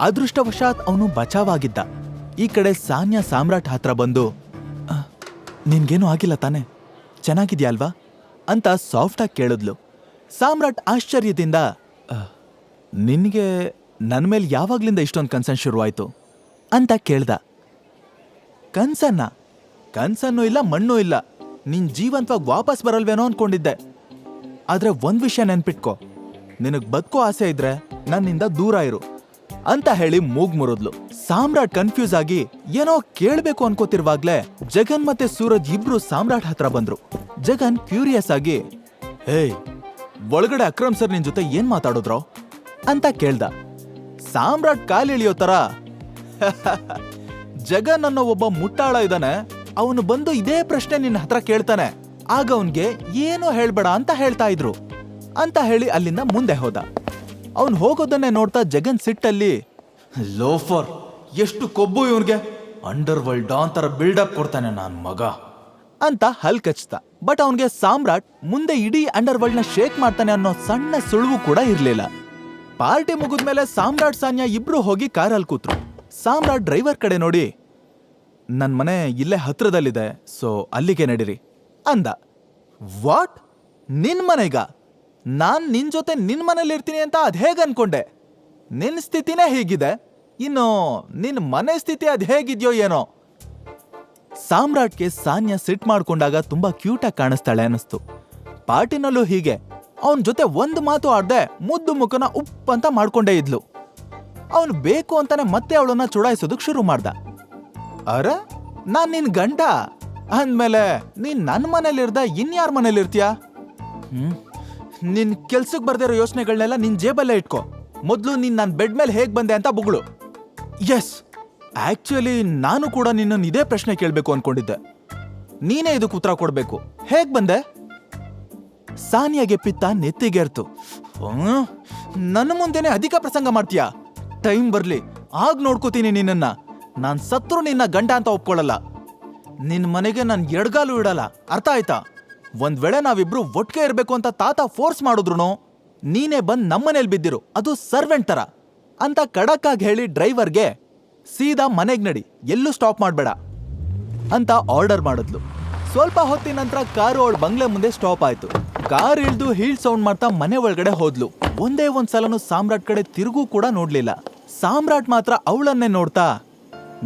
ಅದೃಷ್ಟವಶಾತ್ ಅವನು ಬಚಾವಾಗಿದ್ದ. ಈ ಕಡೆ ಸಾನ್ಯಾ ಸಾಮ್ರಾಟ್ ಹತ್ರ ಬಂದು, ನಿನ್ಗೇನು ಆಗಿಲ್ಲ ತಾನೆ, ಚೆನ್ನಾಗಿದ್ಯಾ ಅಲ್ವಾ ಅಂತ ಸಾಫ್ಟಾಗಿ ಕೇಳಿದ್ಲು. ಸಾಮ್ರಾಟ್ ಆಶ್ಚರ್ಯದಿಂದ, ನಿನ್ಗೆ ನನ್ನ ಮೇಲೆ ಯಾವಾಗ್ಲಿಂದ ಇಷ್ಟೊಂದು ಕನ್ಸರ್ನ್ ಶುರುವಾಯ್ತು ಅಂತ ಕೇಳ್ದ. ಕನ್ಸನ್ನೂ ಇಲ್ಲ ಮಣ್ಣೂ ಇಲ್ಲ, ನಿನ್ ಜೀವಂತವಾಗಿ ವಾಪಸ್ ಬರಲ್ವೇನೋ ಅನ್ಕೊಂಡಿದ್ದೆ. ಆದ್ರೆ ಒಂದ್ ವಿಷಯ ನೆನ್ಪಿಟ್ಕೋ, ನಿನಗ್ ಬದುಕೋ ಆಸೆ ಇದ್ರೆ ನನ್ನಿಂದ ದೂರ ಇರು ಅಂತ ಹೇಳಿ ಮೂಗ್ ಮುರಿದ್ಲು. ಸಾಮ್ರಾಟ್ ಕನ್ಫ್ಯೂಸ್ ಆಗಿ ಏನೋ ಕೇಳ್ಬೇಕು ಅನ್ಕೋತಿರುವಾಗ್ಲೇ ಜಗನ್ ಮತ್ತೆ ಸೂರಜ್ ಇಬ್ರು ಸಾಮ್ರಾಟ್ ಹತ್ರ ಬಂದ್ರು. ಜಗನ್ ಕ್ಯೂರಿಯಸ್ ಆಗಿ, ಹೇಯ್, ಒಳಗಡೆ ಅಕ್ರಮ್ ಸರ್ ನಿನ್ ಜೊತೆ ಏನ್ ಮಾತಾಡಿದ್ರೋ ಅಂತ ಕೇಳ್ದ. ಸಾಮ್ರಾಟ್ ಕಾಲಿಳಿಯೋ ತರ, ಜಗನ್ ಅನ್ನೋ ಒಬ್ಬ ಮುಟ್ಟಾಳ ಇದ್ದಾನೆ, ಅವನು ಬಂದು ಇದೇ ಪ್ರಶ್ನೆ ನಿನ್ನ ಹತ್ರ ಕೇಳ್ತಾನೆ, ಆಗ ಅವನ್ಗೆ ಏನು ಹೇಳ್ಬೇಡ ಅಂತ ಹೇಳ್ತಾ ಇದ್ರು ಅಂತ ಹೇಳಿ ಅಲ್ಲಿಂದ ಮುಂದೆ ಹೋದ. ಅವನ್ ಹೋಗೋದನ್ನೇ ನೋಡ್ತಾ ಜಗನ್ ಸಿಟ್ಟಲ್ಲಿ, ಲೋಫರ್, ಎಷ್ಟು ಕೊಬ್ಬು ಇವನ್ಗೆ, ಅಂಡರ್ ವರ್ಲ್ಡ್ ಡಾನ್ ತರ ಬಿಲ್ಡಪ್ ಕೊಡ್ತಾನೆ ನಾನ್ ಮಗ ಅಂತ ಹಲ್ ಕಚ್ತ. ಬಟ್ ಅವನ್ಗೆ ಸಾಮ್ರಾಟ್ ಮುಂದೆ ಇಡೀ ಅಂಡರ್ ವರ್ಲ್ಡ್ ನ ಶೇಕ್ ಮಾಡ್ತಾನೆ ಅನ್ನೋ ಸಣ್ಣ ಸುಳುವು ಕೂಡ ಇರ್ಲಿಲ್ಲ. ಪಾರ್ಟಿ ಮುಗಿದ್ಮೇಲೆ ಸಾಮ್ರಾಟ್ ಸಾನ್ಯಾ ಇಬ್ರು ಹೋಗಿ ಕಾರಲ್ಲಿ ಕೂತ್ರು. ಸಾಮ್ರಾಟ್ ಡ್ರೈವರ್ ಕಡೆ ನೋಡಿ, ನನ್ ಮನೆ ಇಲ್ಲೇ ಹತ್ರದಲ್ಲಿದೆ, ಸೊ ಅಲ್ಲಿಗೆ ನಡೀರಿ ಅಂದ. ವಾಟ್, ನಿನ್ ಮನೆಗ? ನಾನ್ ನಿನ್ ಜೊತೆ ನಿನ್ ಮನೇಲಿ ಇರ್ತೀನಿ ಅಂತ ಅದ್ ಹೇಗ್ ಅನ್ಕೊಂಡೆ? ನಿನ್ ಸ್ಥಿತಿನೇ ಹೀಗಿದೆ, ಇನ್ನು ನಿನ್ ಮನೆ ಸ್ಥಿತಿ ಅದ್ ಹೇಗಿದ್ಯೋ ಏನೋ. ಸಾಮ್ರಾಟ್ಗೆ ಸಾನ್ಯಾ ಸಿಟ್ ಮಾಡ್ಕೊಂಡಾಗ ತುಂಬಾ ಕ್ಯೂಟಾಗಿ ಕಾಣಿಸ್ತಾಳೆ ಅನಿಸ್ತು. ಪಾರ್ಟಿನಲ್ಲೂ ಹೀಗೆ ಅವನ್ ಜೊತೆ ಒಂದ್ ಮಾತು ಆಡ್ದೆ ಮುದ್ದು ಮುಖನ ಉಪ್ ಅಂತ ಮಾಡ್ಕೊಂಡೇ ಇದ್ಲು. ಅವನು ಬೇಕು ಅಂತಾನೆ ಮತ್ತೆ ಅವಳನ್ನ ಚುಡಾಯಿಸೋದಕ್ ಶುರು ಮಾಡ್ದ. ಅರೆ, ನಾನ್ ನಿನ್ ಗಂಡ ಅಂದ್ಮೇಲೆ ನೀನ್ ನನ್ ಮನೇಲಿರ್ದ ಇನ್ಯಾರ ಮನೇಲಿರ್ತೀಯ? ನಿನ್ ಕೆಲ್ಸಕ್ ಬರ್ದಿರೋ ಯೋಚನೆಗಳನ್ನೆಲ್ಲ ನಿನ್ ಜೇಬಲ್ಲೇ ಇಟ್ಕೋ. ಮೊದ್ಲು ನೀನ್ ನನ್ ಬೆಡ್ ಮೇಲೆ ಹೇಗ್ ಬಂದೆ ಅಂತ ಬುಗಳು. ಎಸ್, ಆಕ್ಚುಲಿ ನಾನು ಕೂಡ ನಿನ್ನ ಇದೇ ಪ್ರಶ್ನೆ ಕೇಳ್ಬೇಕು ಅನ್ಕೊಂಡಿದ್ದೆ. ನೀನೇ ಇದಕ್ಕೆ ಉತ್ತರ ಕೊಡ್ಬೇಕು. ಹೇಗ್ ಬಂದೆ? ಸಾನಿಯಾಗೆ ಪಿತ್ತ ನೆತ್ತಿಗೆರ್ತು. ನನ್ನ ಮುಂದೆನೆ ಅಧಿಕ ಪ್ರಸಂಗ ಮಾಡ್ತೀಯಾ? ಟೈಮ್ ಬರ್ಲಿ, ಆಗ್ ನೋಡ್ಕೋತೀನಿ ನಿನ್ನನ್ನ. ನಾನ್ ಸತ್ರು ನಿನ್ನ ಗಂಡ ಅಂತ ಒಪ್ಕೊಳ್ಳಲ್ಲ. ನಿನ್ ಮನೆಗೆ ನಾನ್ ಎಡ್ಗಾಲು ಇಡಲ್ಲ, ಅರ್ಥ ಆಯ್ತಾ? ಒಂದ್ ವೇಳೆ ನಾವಿಬ್ರು ಒಟ್ಟಿಗೆ ಇರ್ಬೇಕು ಅಂತ ತಾತ ಫೋರ್ಸ್ ಮಾಡಿದ್ರು ನೀನೇ ಬಂದ್ ನಮ್ಮನೇಲಿ ಬಿದ್ದಿರು, ಅದು ಸರ್ವೆಂಟ್ ತರ ಅಂತ ಖಡಕ್ ಆಗಿ ಹೇಳಿ ಡ್ರೈವರ್ಗೆ ಸೀದಾ ಮನೆಗ್ ನಡಿ, ಎಲ್ಲೂ ಸ್ಟಾಪ್ ಮಾಡ್ಬೇಡ ಅಂತ ಆರ್ಡರ್ ಮಾಡಿದ್ಲು. ಸ್ವಲ್ಪ ಹೊತ್ತಿನ ನಂತರ ಕಾರು ಅವಳ ಬಂಗ್ಲೆ ಮುಂದೆ ಸ್ಟಾಪ್ ಆಯ್ತು. ಕಾರ್ ಇಳ್ದು ಹೀಲ್ ಸೌಂಡ್ ಮಾಡ್ತಾ ಮನೆ ಒಳಗಡೆ ಹೋದ್ಲು. ಒಂದೇ ಒಂದ್ಸಲನು ಸಾಮ್ರಾಟ್ ಕಡೆ ತಿರುಗೂ ಕೂಡ ನೋಡ್ಲಿಲ್ಲ. ಸಾಮ್ರಾಟ್ ಮಾತ್ರ ಅವಳನ್ನೇ ನೋಡ್ತಾ,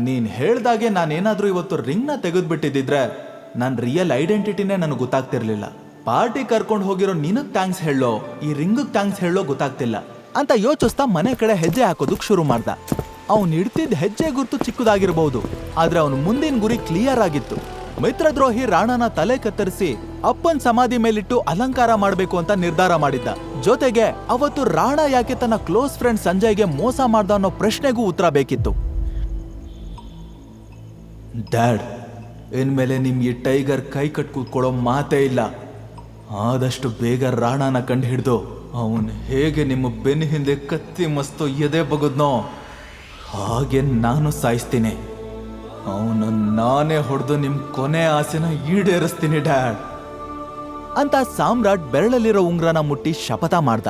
ನೀನ್ ಹೇಳ್ದಾಗೆ ನಾನೇನಾದ್ರೂ ಇವತ್ತು ರಿಂಗ್ ನ ತೆಗೆದ್ಬಿಟ್ಟಿದ್ರೆ ನನ್ ರಿಯಲ್ ಐಡೆಂಟಿಟಿನೇ ನನಗೆ ಗೊತ್ತಾಗ್ತಿರ್ಲಿಲ್ಲ. ಪಾರ್ಟಿ ಕರ್ಕೊಂಡು ಹೋಗಿರೋ ನಿನಗ್ ಥ್ಯಾಂಕ್ಸ್ ಹೇಳೋ, ಈ ರಿಂಗ್ ಥ್ಯಾಂಕ್ಸ್ ಹೇಳೋ ಗೊತ್ತಾಗ್ತಿಲ್ಲ ಅಂತ ಯೋಚಿಸ್ತಾ ಮನೆ ಕಡೆ ಹೆಜ್ಜೆ ಹಾಕೋದಕ್ ಶುರು ಮಾಡ್ದ. ಅವ್ನು ಇಡ್ತಿದ್ದ ಹೆಜ್ಜೆ ಗುರ್ತು ಚಿಕ್ಕದಾಗಿರ್ಬಹುದು, ಆದ್ರೆ ಅವನು ಮುಂದಿನ ಗುರಿ ಕ್ಲಿಯರ್ ಆಗಿತ್ತು. ಮಿತ್ರದ್ರೋಹಿ ರಾಣನ ತಲೆ ಕತ್ತರಿಸಿ ಅಪ್ಪನ್ ಸಮಾಧಿ ಮೇಲಿಟ್ಟು ಅಲಂಕಾರ ಮಾಡ್ಬೇಕು ಅಂತ ನಿರ್ಧಾರ ಮಾಡಿದ್ದ. ಜೊತೆಗೆ ಅವತ್ತು ರಾಣ ಯಾಕೆ ತನ್ನ ಕ್ಲೋಸ್ ಫ್ರೆಂಡ್ ಸಂಜಯ್ಗೆ ಮೋಸ ಮಾಡ್ದ ಅನ್ನೋ ಪ್ರಶ್ನೆಗೂ ಉತ್ತರ ಬೇಕಿತ್ತು. ಡ್ಯಾಡ್, ಇನ್ಮೇಲೆ ನಿಮ್ ಈ ಟೈಗರ್ ಕೈ ಕಟ್ ಕೂತ್ಕೊಳ್ಳೋ ಮಾತೇ ಇಲ್ಲ. ಆದಷ್ಟು ಬೇಗ ರಾಣನ ಕಂಡು ಹಿಡ್ದು ಅವನ್ ಹೇಗೆ ನಿಮ್ಮ ಬೆನ್ನ ಹಿಂದೆ ಕತ್ತಿ ಮಸ್ತು ಎದೆ ಬಗದ್ನೋ ಹಾಗೆ ನಾನು ಸಾಯಿಸ್ತೀನಿ. ಅವನು ನಾನೇ ಹೊಡೆದು ನಿಮ್ ಕೊನೆ ಆಸೆನ ಈಡೇರಿಸ್ತೀನಿ ಡ್ಯಾಡ್ ಅಂತ ಸಾಮ್ರಾಟ್ ಬೆರಳಲ್ಲಿರೋ ಉಂಗ್ರನ ಮುಟ್ಟಿ ಶಪಥ ಮಾಡ್ದ.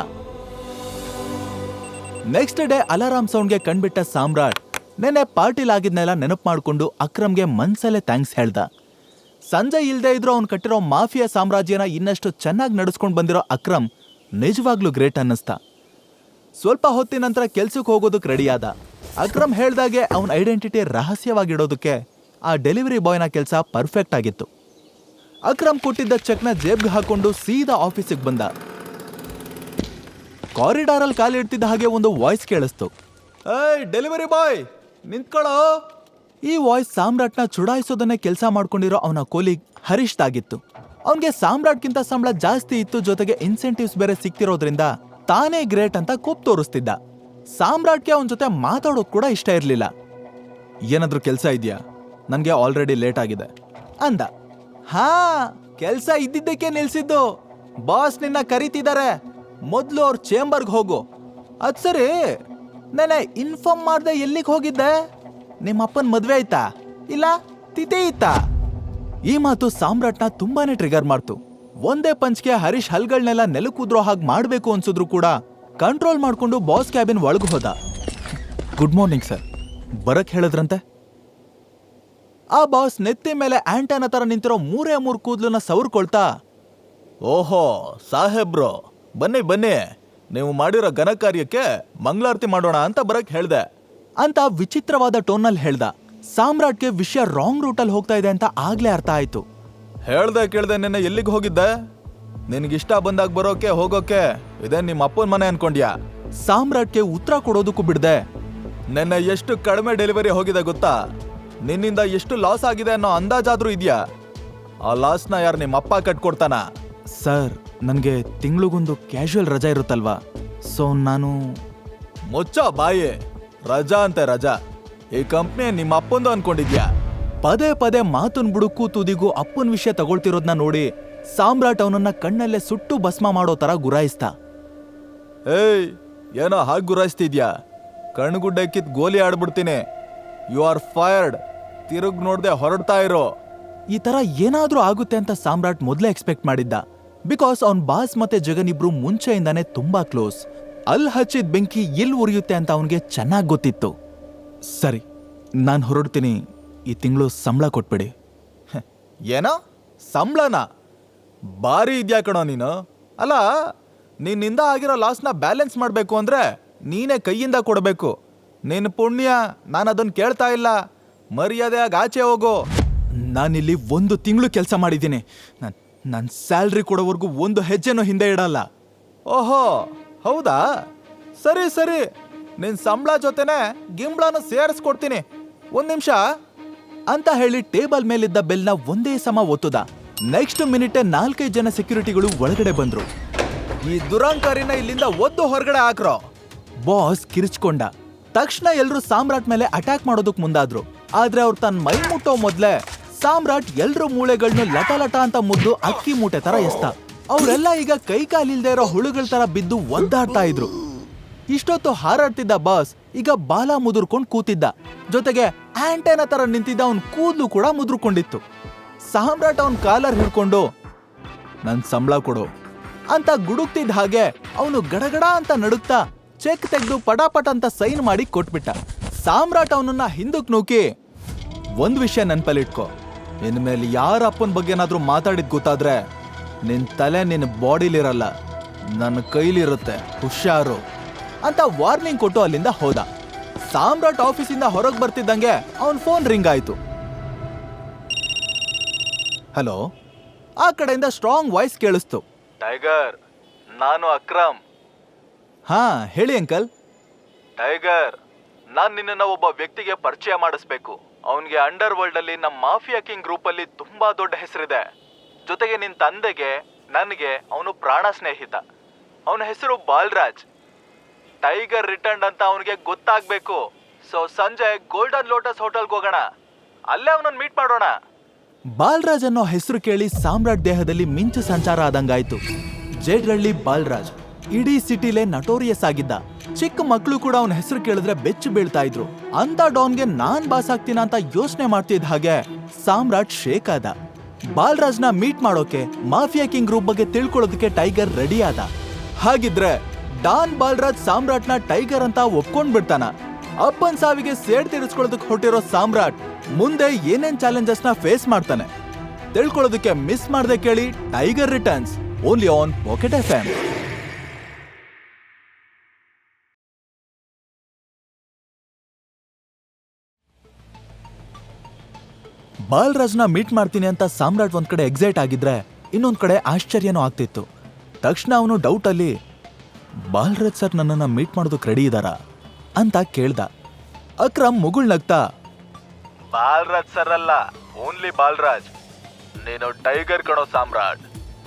ನೆಕ್ಸ್ಟ್ ಡೇ ಅಲಾರಾಮ್ ಸೌಂಡ್ಗೆ ಕಣ್ಬಿಟ್ಟ ಸಾಮ್ರಾಟ್ ನೆನ್ನೆ ಪಾರ್ಟಿಲಾಗಿದ್ನೆಲ್ಲ ನೆನಪು ಮಾಡ್ಕೊಂಡು ಅಕ್ರಮ್ಗೆ ಮನ್ಸಲ್ಲೇ ಥ್ಯಾಂಕ್ಸ್ ಹೇಳ್ದ. ಸಂಜಯ್ ಇಲ್ದೇ ಇದ್ರು ಅವ್ನು ಕಟ್ಟಿರೋ ಮಾಫಿಯಾ ಸಾಮ್ರಾಜ್ಯನ ಇನ್ನಷ್ಟು ಚೆನ್ನಾಗಿ ನಡೆಸ್ಕೊಂಡು ಬಂದಿರೋ ಅಕ್ರಮ್ ನಿಜವಾಗ್ಲೂ ಗ್ರೇಟ್ ಅನ್ನಿಸ್ತಾ. ಸ್ವಲ್ಪ ಹೊತ್ತಿನ ನಂತರ ಕೆಲ್ಸಕ್ಕೆ ಹೋಗೋದಕ್ಕೆ ರೆಡಿಯಾದ. ಅಕ್ರಮ್ ಹೇಳ್ದಾಗೆ ಅವನ ಐಡೆಂಟಿಟಿ ರಹಸ್ಯವಾಗಿಡೋದಕ್ಕೆ ಆ ಡೆಲಿವರಿ ಬಾಯ್ನ ಕೆಲಸ ಪರ್ಫೆಕ್ಟ್ ಆಗಿತ್ತು. ಅಕ್ರಮ್ ಕೊಟ್ಟಿದ್ದ ಚೆಕ್ನ ಜೇಬ್ಗೆ ಹಾಕೊಂಡು ಸೀದಾ ಆಫೀಸಿಗೆ ಬಂದ. ಕಾರಿಡಾರ್ ಅಲ್ಲಿ ಕಾಲಿಡ್ತಿದ್ದ ಹಾಗೆ ಒಂದು ವಾಯ್ಸ್ ಕೇಳಿಸ್ತು. ಏಯ್ ಡೆಲಿವರಿ ಬಾಯ್ ನಿಂತ್ಕೊಳ್ಳೋ. ಈ ವಾಯ್ಸ್ ಸಾಮ್ರಾಟ್ನ ಚುಡಾಯಿಸೋದನ್ನೇ ಕೆಲಸ ಮಾಡ್ಕೊಂಡಿರೋ ಅವನ ಕೋಲಿಗ್ ಹರೀಶ್ ತಾಗಿತ್ತು. ಅವನ್ಗೆ ಸಾಮ್ರಾಟ್ಗಿಂತ ಸಂಬಳ ಜಾಸ್ತಿ ಇತ್ತು, ಜೊತೆಗೆ ಇನ್ಸೆಂಟಿವ್ಸ್ ಬೇರೆ ಸಿಕ್ತಿರೋದ್ರಿಂದ ತಾನೇ ಗ್ರೇಟ್ ಅಂತ ಕೋಪ್ ತೋರಿಸ್ತಿದ್ದ. ಸಾಮ್ರಾಟ್ಗೆ ಅವನ ಜೊತೆ ಮಾತಾಡೋಕ್ ಕೂಡ ಇಷ್ಟ ಇರ್ಲಿಲ್ಲ. ಏನಾದ್ರೂ ಕೆಲ್ಸ ಇದೆಯಾ? ನನ್ಗೆ ಆಲ್ರೆಡಿ ಲೇಟ್ ಆಗಿದೆ ಅಂದ. ಹಾ, ಕೆಲ್ಸ ಇದ್ದಿದ್ದಕ್ಕೆ ನಿಲ್ಸಿದ್ದು. ಬಾಸ್ ನಿನ್ನ ಕರೀತಿದ್ದಾರೆ, ಮೊದ್ಲು ಅವ್ರ ಚೇಂಬರ್ಗ್ ಹೋಗು. ಅದ್ ಸರಿ, ನೆನೆ ಇನ್ಫಾರ್ಮ್ ಮಾಡ್ದೆ ಎಲ್ಲಿಗೆ ಹೋಗಿದ್ದೆ? ನಿಮ್ಮ ಅಪ್ಪನ್ ಮದ್ವೆ ಆಯ್ತಾ ಇಲ್ಲ ತಿಥಿ ಇತ್ತಾ? ಈ ಮಾತು ಸಾಮ್ರಾಟ್ನ ತುಂಬಾನೇ ಟ್ರಿಗರ್ ಮಾಡ್ತು. ಒಂದೇ ಪಂಚ್ಗೆ ಹರೀಶ್ ಹಲ್ಗಳನ್ನೆಲ್ಲ ನೆಲಕೂದ್ರೋ ಹಾಗೆ ಮಾಡ್ಬೇಕು ಅನ್ಸಿದ್ರು ಕೂಡ ಕಂಟ್ರೋಲ್ ಮಾಡ್ಕೊಂಡು ಬಾಸ್ ಕ್ಯಾಬಿನ್ ಒಳಗೆ ಹೋದ. ಗುಡ್ ಮಾರ್ನಿಂಗ್ ಸರ್, ಬರಕ್ ಹೇಳಿದ್ರಂತೆ. ಆ ಬಾಸ್ ನೆತ್ತಿ ಮೇಲೆ ಆಂಟನ ತರ ನಿಂತಿರೋ 3 ಕೂದ್ಲನ್ನ ಸವರ್ಕೊಳ್ತಾ, ಓಹೋ ಸಾಹೇಬ್ರು, ಬನ್ನಿ ಬನ್ನಿ, ನೀವು ಮಾಡಿರೋ ಘನ ಕಾರ್ಯಕ್ಕೆ ಮಂಗಳಾರತಿ ಮಾಡೋಣ ಅಂತ ಬರಕ್ ಹೇಳ್ದೆ ಅಂತ ವಿಚಿತ್ರವಾದ ಟೋನಲ್ಲಿ ಹೇಳ್ದ. ಸಾಮ್ರಾಟ್ಗೆ ವಿಷಯ ರಾಂಗ್ ರೂಟಲ್ಲಿ ಹೋಗ್ತಾ ಇದೆ ಅಂತ ಆಗ್ಲೇ ಅರ್ಥ ಆಯ್ತು. ಹೇಳ್ದೆ ಕೇಳ್ದೆ ನಿನ್ನೆ ಎಲ್ಲಿಗೆ ಹೋಗಿದ್ದೆ? ನಿನ್ಗಿಷ್ಟ ಬಂದಾಗ ಬರೋಕೆ ಹೋಗೋಕೆ ಇದೇ ನಿಮ್ಮ ಅಪ್ಪನ ಮನೆ ಅನ್ಕೊಂಡ್ಯಾ? ಸಾಮ್ರಾಟ್ಗೆ ಉತ್ತರ ಕೊಡೋದಕ್ಕೂ ಬಿಡ್ದೆ, ನಿನ್ನೆ ಎಷ್ಟು ಕಡಿಮೆ ಡೆಲಿವರಿ ಹೋಗಿದೆ ಗೊತ್ತಾ? ನಿನ್ನಿಂದ ಎಷ್ಟು ಲಾಸ್ ಆಗಿದೆ ಅನ್ನೋ ಅಂದಾಜಾದ್ರೂ ಇದೆಯಾ? ಆ ಲಾಸ್ನ ಯಾರು ನಿಮ್ಮ ಅಪ್ಪ ಕಟ್ಕೊಡ್ತಾನ? ಸರ್, ನನಗೆ ತಿಂಗಳಿಗೊಂದು ಕ್ಯಾಶುವಲ್ ರಜಾ ಇರುತ್ತಲ್ವಾ, ಸೊ ನಾನು... ಮುಚ್ಚೋ ಬಾಯಿ, ರಜಾ ಅಂತೆ ರಜಾ. ಈ ಕಂಪ್ನಿ ನಿಮ್ಮ ಅಪ್ಪಂದು ಅನ್ಕೊಂಡಿದ್ಯಾ? ಪದೇ ಪದೇ ಮಾತನ್ ಬುಡುಕು ತುದಿಗೂ ಅಪ್ಪನ ವಿಷಯ ತಗೊಳ್ತಿರೋದ್ನ ನೋಡಿ ಸಾಮ್ರಾಟ್ ಅವನನ್ನ ಕಣ್ಣಲ್ಲೇ ಸುಟ್ಟು ಭಸ್ಮ ಮಾಡೋ ತರ ಗುರಾಯಿಸ್ತ. ಏಯ್, ಏನೋ ಹಾಗೆ ಗುರಾಯಿಸ್ತಿದ್ಯಾ? ಕಣ್ಗುಡ್ಡೆ ಕಿತ್ ಗೋಲಿ ಆಡ್ಬಿಡ್ತೀನಿ. You are fired. ತಿರುಗ್ ನೋಡ್ದೆ ಹೊರಡ್ತಾ ಇರೋ. ಈ ತರ ಏನಾದ್ರೂ ಆಗುತ್ತೆ ಅಂತ ಸಾಮ್ರಾಟ್ ಮೊದ್ಲೇ ಎಕ್ಸ್ಪೆಕ್ಟ್ ಮಾಡಿದ್ದ. ಬಿಕಾಸ್ ಅವನ್ ಬಾಸ್ ಮತ್ತೆ ಜಗನ್ ಇಬ್ರು ಮುಂಚೆಯಿಂದಾನೆ ತುಂಬಾ ಕ್ಲೋಸ್. ಅಲ್ಲಿ ಹಚ್ಚಿದ ಬೆಂಕಿ ಎಲ್ಲಿ ಉರಿಯುತ್ತೆ ಅಂತ ಅವನ್ಗೆ ಚೆನ್ನಾಗ್ ಗೊತ್ತಿತ್ತು. ಸರಿ, ನಾನು ಹೊರಡ್ತೀನಿ, ಈ ತಿಂಗಳು ಸಂಬಳ ಕೊಟ್ಬಿಡಿ. ಏನೋ ಸಂಬಳನ? ಬಾರಿ ಇದ್ಯಾ ಕಣೋ ನೀನು. ಅಲ್ಲ, ನಿನ್ನಿಂದ ಆಗಿರೋ ಲಾಸ್ನ ಬ್ಯಾಲೆನ್ಸ್ ಮಾಡಬೇಕು ಅಂದ್ರೆ ನೀನೇ ಕೈಯಿಂದ ಕೊಡಬೇಕು. ನಿನ್ನ ಪುಣ್ಯ ನಾನು ಅದನ್ನ ಕೇಳ್ತಾ ಇಲ್ಲ. ಮರ್ಯಾದೆಯಾಗಿ ಆಚೆ ಹೋಗೋ. ನಾನಿಲ್ಲಿ 1 ತಿಂಗಳು ಕೆಲಸ ಮಾಡಿದ್ದೀನಿ. ನನ್ನ ಸ್ಯಾಲ್ರಿ ಕೊಡೋವರೆಗೂ 1 ಹೆಜ್ಜೆನೂ ಹಿಂದೆ ಇಡಲ್ಲ. ಓಹೋ ಹೌದಾ, ಸರಿ ಸರಿ, ನಿನ್ ಸಂಬಳ ಜೊತೆನೆ ಗಿಂಬಳನು ಸೇರಿಸ್ಕೊಡ್ತೀನಿ. 1 ನಿಮಿಷ ಅಂತ ಹೇಳಿ ಟೇಬಲ್ ಮೇಲಿದ್ದ ಬೆಲ್ನ ಒಂದೇ ಸಮ ಒತ್ತುದ. ನೆಕ್ಸ್ಟ್ ಮಿನಿಟೆ 4-5 ಜನ ಸೆಕ್ಯೂರಿಟಿಗಳು ಒಳಗಡೆ ಬಂದ್ರು. ಈ ದುರಾಂಕಾರಿನ ಇಲ್ಲಿಂದ ಒದ್ದು ಹೊರಗಡೆ ಹಾಕ್ರೋ. ಬಾಸ್ ಕಿರಿಚ್ಕೊಂಡ. ತಕ್ಷಣ ಎಲ್ರು ಸಾಮ್ರಾಟ್ ಮೇಲೆ ಅಟ್ಯಾಕ್ ಮಾಡೋದಕ್ ಮುಂದಾದ್ರು. ಆದ್ರೆ ಅವ್ರು ತನ್ನ ಮೈ ಮುಟ್ಟೋ ಮೊದ್ಲೇ ಸಾಮ್ರಾಟ್ ಎಲ್ರು ಮೂಳೆಗಳನ್ನ ಲಟ ಲಟ ಅಂತ ಮುದ್ದು ಅಕ್ಕಿ ಮೂಟೆ ತರ ಎಸ್ತ. ಅವರೆಲ್ಲ ಈಗ ಕೈ ಕಾಲಿಲ್ದೇ ಇರೋ ಹುಳುಗಳ ತರ ಬಿದ್ದು ಒದ್ದಾಡ್ತಾ ಇದ್ರು. ಇಷ್ಟೊತ್ತು ಹಾರಾಡ್ತಿದ್ದ ಬಾಸ್ ಈಗ ಬಾಲ ಮುದುರ್ಕೊಂಡ್ ಕೂತಿದ್ದ. ಜೊತೆಗೆ ಆಂಟೆನ ತರ ನಿಂತಿದ್ದ ಅವನ್ ಕೂದ್ಲು ಕೂಡ ಮುದುರ್ಕೊಂಡಿತ್ತು. ಸಾಮ್ರಾಟ್ ಅವನ್ ಕಾಲರ್ ಹಿಡ್ಕೊಂಡು ನನ್ ಸಂಬಳ ಕೊಡು ಅಂತ ಗುಡುಕ್ತಿದ್ದ ಹಾಗೆ ಅವನು ಗಡಗಡ ಅಂತ ನಡುಕ್ತಾ ಚೆಕ್ ತೆಗೆದು ಪಟಾಪಟ್ ಅಂತ ಸೈನ್ ಮಾಡಿ ಕೊಟ್ಬಿಟ್ಟ. ಸಾಮ್ರಾಟ್ ಅವನನ್ನ ಹಿಂದಕ್ ನೂಕಿ, ಒಂದ್ ವಿಷಯ ನೆನ್ಪಲ್ಲಿಟ್ಕೋ, ಇನ್ಮೇಲೆ ಯಾರ ಅಪ್ಪನ ಬಗ್ಗೆ ಏನಾದ್ರೂ ಮಾತಾಡಿದ್ ಗೊತ್ತಾದ್ರೆ ನಿನ್ ತಲೆ ನಿನ್ನ ಬಾಡಿಲಿರಲ್ಲ, ನನ್ನ ಕೈಲಿರುತ್ತೆ, ಹುಷಾರು ಅಂತ ವಾರ್ನಿಂಗ್ ಕೊಟ್ಟು ಅಲ್ಲಿಂದ ಹೋದ. ಸಾಮ್ರಾಟ್ ಆಫೀಸಿಂದ ಹೊರಗೆ ಬರ್ತಿದ್ದಂಗೆ ಅವನ್ ಫೋನ್ ರಿಂಗ್ ಆಯ್ತು. ಹಲೋ. ಆ ಕಡೆಯಿಂದ ಸ್ಟ್ರಾಂಗ್ ವಾಯ್ಸ್ ಕೇಳಿಸ್ತು. ಟೈಗರ್, ನಾನು ಅಕ್ರಮ್. ಹಾ ಹೇಳಿ ಅಂಕಲ್. ಟೈಗರ್, ನಾನ್ ನಿನ್ನ ಒಬ್ಬ ವ್ಯಕ್ತಿಗೆ ಪರಿಚಯ ಮಾಡಿಸ್ಬೇಕು. ಅವನ್ಗೆ ಅಂಡರ್ ವರ್ಲ್ಡ್ ಅಲ್ಲಿ ನಮ್ಮ ಮಾಫಿಯಾ ಕಿಂಗ್ ಗ್ರೂಪ್ ಅಲ್ಲಿ ತುಂಬಾ ದೊಡ್ಡ ಹೆಸರಿದೆ. ಜೊತೆಗೆ ನಿನ್ ತಂದೆಗೆ ನನಗೆ ಅವನು ಪ್ರಾಣ ಸ್ನೇಹಿತ. ಅವನ ಹೆಸರು ಬಾಲ್ರಾಜ್. ಟೈಗರ್ ರಿಟರ್ನ್ ಅಂತ ಅವನಿಗೆ ಗೊತ್ತಾಗ್ಬೇಕು. ಸೊ ಸಂಜೆ ಗೋಲ್ಡನ್ ಲೋಟಸ್ ಹೋಟೆಲ್ಗೆ ಹೋಗೋಣ, ಅಲ್ಲೇ ಅವನನ್ನ ಮೀಟ್ ಮಾಡೋಣ. ಬಾಲ್ರಾಜ್ ಅನ್ನೋ ಹೆಸರು ಕೇಳಿ ಸಾಮ್ರಾಟ್ ದೇಹದಲ್ಲಿ ಮಿಂಚು ಸಂಚಾರ ಆದಂಗಾಯ್ತು. ಜೇಡ್ರಳ್ಳಿ ಬಾಲ್ರಾಜ್ ಇಡೀ ಸಿಟಿಲೇ ನಟೋರಿಯಸ್ ಆಗಿದ್ದ. ಚಿಕ್ಕ ಮಕ್ಕಳು ಕೂಡ ಅವನ ಹೆಸರು ಕೇಳಿದ್ರೆ ಬೆಚ್ಚು ಬೀಳ್ತಾ ಇದ್ರು. ಅಂತ ಡಾನ್ಗೆ ನಾನ್ ಬಾಸ್ ಆಗ್ತೀನ ಅಂತ ಯೋಚನೆ ಮಾಡ್ತಿದ್ದ ಹಾಗೆ ಸಾಮ್ರಾಟ್ ಶೇಕ್ ಆದ. ಬಾಲ್ರಾಜ್ನ ಮೀಟ್ ಮಾಡೋಕೆ, ಮಾಫಿಯಾ ಕಿಂಗ್ ಗ್ರೂಪ್ ಬಗ್ಗೆ ತಿಳ್ಕೊಳ್ಳೋದಕ್ಕೆ ಟೈಗರ್ ರೆಡಿ ಆದ. ಹಾಗಿದ್ರೆ ಡಾನ್ ಬಾಲ್ರಾಜ್ ಸಾಮ್ರಾಟ್ನ ಟೈಗರ್ ಅಂತ ಒಪ್ಕೊಂಡ್ ಬಿಡ್ತಾನ. ಅಪ್ಪನ್ ಸಾವಿಗೆ ಸೇಡ್ ತೀರಿಸ್ಕೊಳ್ಳೋದಕ್ಕೆ ಹೊರಟಿರೋ ಸಾಮ್ರಾಟ್ ಮುಂದೆ ಏನೇನ್ ಚಾಲೆಂಜಸ್ ನ ಫೇಸ್ ಮಾಡ್ತಾನೆ ತಿಳ್ಕೊಳ್ಳೋದಕ್ಕೆ ಮಿಸ್ ಮಾಡದೆ ಕೇಳಿ tiger returns, only on packet FM. ಬಾಲ್ರಾಜ್ನ ಮೀಟ್ ಮಾಡ್ತೀನಿ ಅಂತ ಸಾಮ್ರಾಟ್ ಒಂದ್ ಕಡೆ ಎಕ್ಸೈಟ್ ಆಗಿದ್ರೆ ಇನ್ನೊಂದ್ ಕಡೆ ಆಶ್ಚರ್ಯನೂ ಆಗ್ತಿತ್ತು. ತಕ್ಷಣ ಅವನು ಡೌಟ್ ಅಲ್ಲಿ, ಬಾಲ್ರಾಜ್ ಸರ್ ನನ್ನನ್ನು ಮೀಟ್ ಮಾಡೋದಕ್ಕೆ ರೆಡಿ ಇದ್ದಾರಾ ಅಂತ ಕೇಳ್ದ. ಅಕ್ರಮ್ ಮುಗುಳ್ನಗ್ತಾ, ಬಾಲ್ರಾಜ್ ಸರ್ ಅಲ್ಲ, ಓನ್ಲಿ ಬಾಲ್ರಾಜ್. ನೀನು ಟೈಗರ್ ಕಣೋ ಸಾಮ್ರಾಟ್.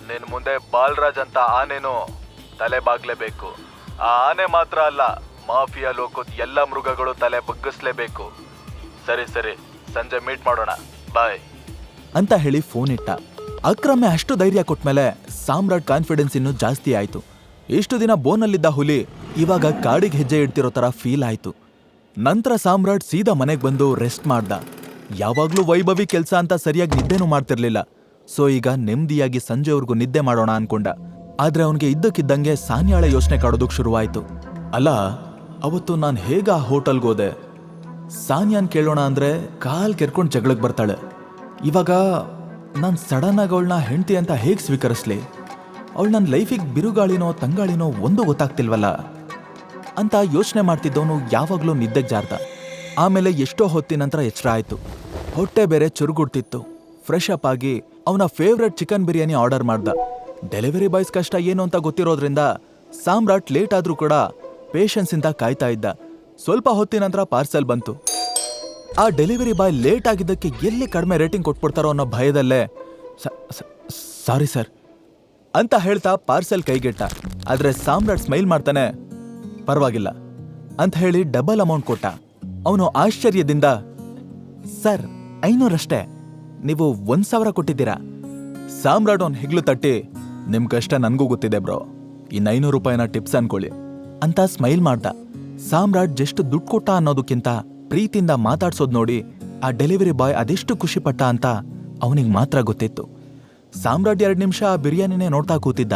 ನಿನ್ ಮುಂದೆ ಬಾಲ್ರಾಜ್ ಅಂತ ಆನೆನೋ ತಲೆ ಬಾಗ್ಲೇಬೇಕು. ಆ ಆನೆ ಮಾತ್ರ ಅಲ್ಲ, ಮಾಫಿಯಾ ಲೋಕದ ಎಲ್ಲ ಮೃಗಗಳು ತಲೆ ಬಗ್ಗಿಸ್ಲೇಬೇಕು. ಸರಿ ಸರಿ, ಸಂಜೆ ಮೀಟ್ ಮಾಡೋಣ, ಬಾಯ್ ಅಂತ ಹೇಳಿ ಫೋನ್ ಇಟ್ಟ. ಅಕ್ರಮೆ ಅಷ್ಟು ಧೈರ್ಯ ಕೊಟ್ಮೇಲೆ ಸಾಮ್ರಾಟ್ ಕಾನ್ಫಿಡೆನ್ಸ್ ಇನ್ನೂ ಜಾಸ್ತಿ ಆಯ್ತು. ಇಷ್ಟು ದಿನ ಬೋನಲ್ಲಿದ್ದ ಹುಲಿ ಇವಾಗ ಕಾಡಿಗೆ ಹೆಜ್ಜೆ ಇಡ್ತಿರೋ ತರ ಫೀಲ್ ಆಯ್ತು. ನಂತರ ಸಾಮ್ರಾಟ್ ಸೀದಾ ಮನೆಗೆ ಬಂದು ರೆಸ್ಟ್ ಮಾಡ್ದ. ಯಾವಾಗ್ಲೂ ವೈಭವಿ ಕೆಲಸ ಅಂತ ಸರಿಯಾಗಿ ನಿದ್ದೆನೂ ಮಾಡ್ತಿರ್ಲಿಲ್ಲ. ಸೊ ಈಗ ನೆಮ್ಮದಿಯಾಗಿ ಸಂಜೆವರೆಗೂ ನಿದ್ದೆ ಮಾಡೋಣ ಅನ್ಕೊಂಡ. ಆದ್ರೆ ಅವನಿಗೆ ಇದ್ದಕ್ಕಿದ್ದಂಗೆ ಸಾನ್ಯಾಳ ಯೋಚನೆ ಕಾಡೋದಕ್ಕೆ ಶುರುವಾಯ್ತು. ಅಲ್ಲ, ಅವತ್ತು ನಾನು ಹೇಗ ಆ ಹೋಟೆಲ್ಗೆ ಹೋದೆ? ಸಾನ್ಯಾನ್ ಕೇಳೋಣ ಅಂದ್ರೆ ಕಾಲ್ ಕೆರ್ಕೊಂಡು ಜಗಳಕ್ಕೆ ಬರ್ತಾಳೆ. ಇವಾಗ ನಾನು ಸಡನ್ ಆಗಿ ಅವಳನ್ನ ಹೆಂಡ್ತಿ ಅಂತ ಹೇಗೆ ಸ್ವೀಕರಿಸ್ಲಿ? ಅವಳು ನನ್ನ ಲೈಫಿಗೆ ಬಿರುಗಾಳಿನೋ ತಂಗಾಳಿನೋ ಒಂದು ಗೊತ್ತಾಗ್ತಿಲ್ವಲ್ಲ ಅಂತ ಯೋಚನೆ ಮಾಡ್ತಿದ್ದವನು ಯಾವಾಗಲೂ ನಿದ್ದೆಗೆ ಜಾರ್ದ. ಆಮೇಲೆ ಎಷ್ಟೋ ಹೊತ್ತಿನ ನಂತರ ಎಚ್ಚರ ಆಯ್ತು. ಹೊಟ್ಟೆ ಬೇರೆ ಚುರುಗುಡ್ತಿತ್ತು. ಫ್ರೆಶ್ ಅಪ್ ಆಗಿ ಅವನ ಫೇವ್ರೆಟ್ ಚಿಕನ್ ಬಿರಿಯಾನಿ ಆರ್ಡರ್ ಮಾಡ್ದ. ಡೆಲಿವರಿ ಬಾಯ್ಸ್ ಕಷ್ಟ ಏನು ಅಂತ ಗೊತ್ತಿರೋದ್ರಿಂದ ಸಾಮ್ರಾಟ್ ಲೇಟ್ ಆದ್ರೂ ಕೂಡ ಪೇಷನ್ಸ್ ಇಂದ ಕಾಯ್ತಾ ಇದ್ದ. ಸ್ವಲ್ಪ ಹೊತ್ತಿನ ನಂತರ ಪಾರ್ಸೆಲ್ ಬಂತು. ಆ ಡೆಲಿವರಿ ಬಾಯ್ ಲೇಟ್ ಆಗಿದ್ದಕ್ಕೆ ಎಲ್ಲಿ ಕಡಿಮೆ ರೇಟಿಂಗ್ ಕೊಟ್ಬಿಡ್ತಾರೋ ಅನ್ನೋ ಭಯದಲ್ಲೇ ಸಾರಿ ಸರ್ ಅಂತ ಹೇಳ್ತಾ ಪಾರ್ಸೆಲ್ ಕೈಗೆಟ್ಟ. ಆದ್ರೆ ಸಾಮ್ರಾಟ್ ಸ್ಮೈಲ್ ಮಾಡ್ತಾನೆ, ಪರವಾಗಿಲ್ಲ ಅಂತ ಹೇಳಿ ಡಬಲ್ ಅಮೌಂಟ್ ಕೊಟ್ಟ. ಅವನು ಆಶ್ಚರ್ಯದಿಂದ, ಸರ್ 500 ಅಷ್ಟೇ, ನೀವು 1000 ಕೊಟ್ಟಿದ್ದೀರಾ. ಸಾಮ್ರಾಟ್ ಅವನ್ ಹೆಗ್ಲು ತಟ್ಟಿ, ನಿಮ್ ಕಷ್ಟ ನನ್ಗೂ ಗೊತ್ತಿದೆ ಬ್ರೋ, ಇನ್ನು 500 ರೂಪಾಯಿನ ಟಿಪ್ಸ್ ಅನ್ಕೊಳ್ಳಿ ಅಂತ ಸ್ಮೈಲ್ ಮಾಡ್ದ. ಸಾಮ್ರಾಟ್ ಜಸ್ಟ್ ದುಡ್ಡು ಕೊಟ್ಟ ಅನ್ನೋದಕ್ಕಿಂತ ಪ್ರೀತಿಯಿಂದ ಮಾತಾಡ್ಸೋದ್ ನೋಡಿ ಆ ಡೆಲಿವರಿ ಬಾಯ್ ಅದೆಷ್ಟು ಖುಷಿ ಪಟ್ಟ ಅಂತ ಅವನಿಗೆ ಮಾತ್ರ ಗೊತ್ತಿತ್ತು. ಸಾಮ್ರಾಟ್ 2 ನಿಮಿಷ ಆ ಬಿರಿಯಾನಿನೇ ನೋಡ್ತಾ ಕೂತಿದ್ದ.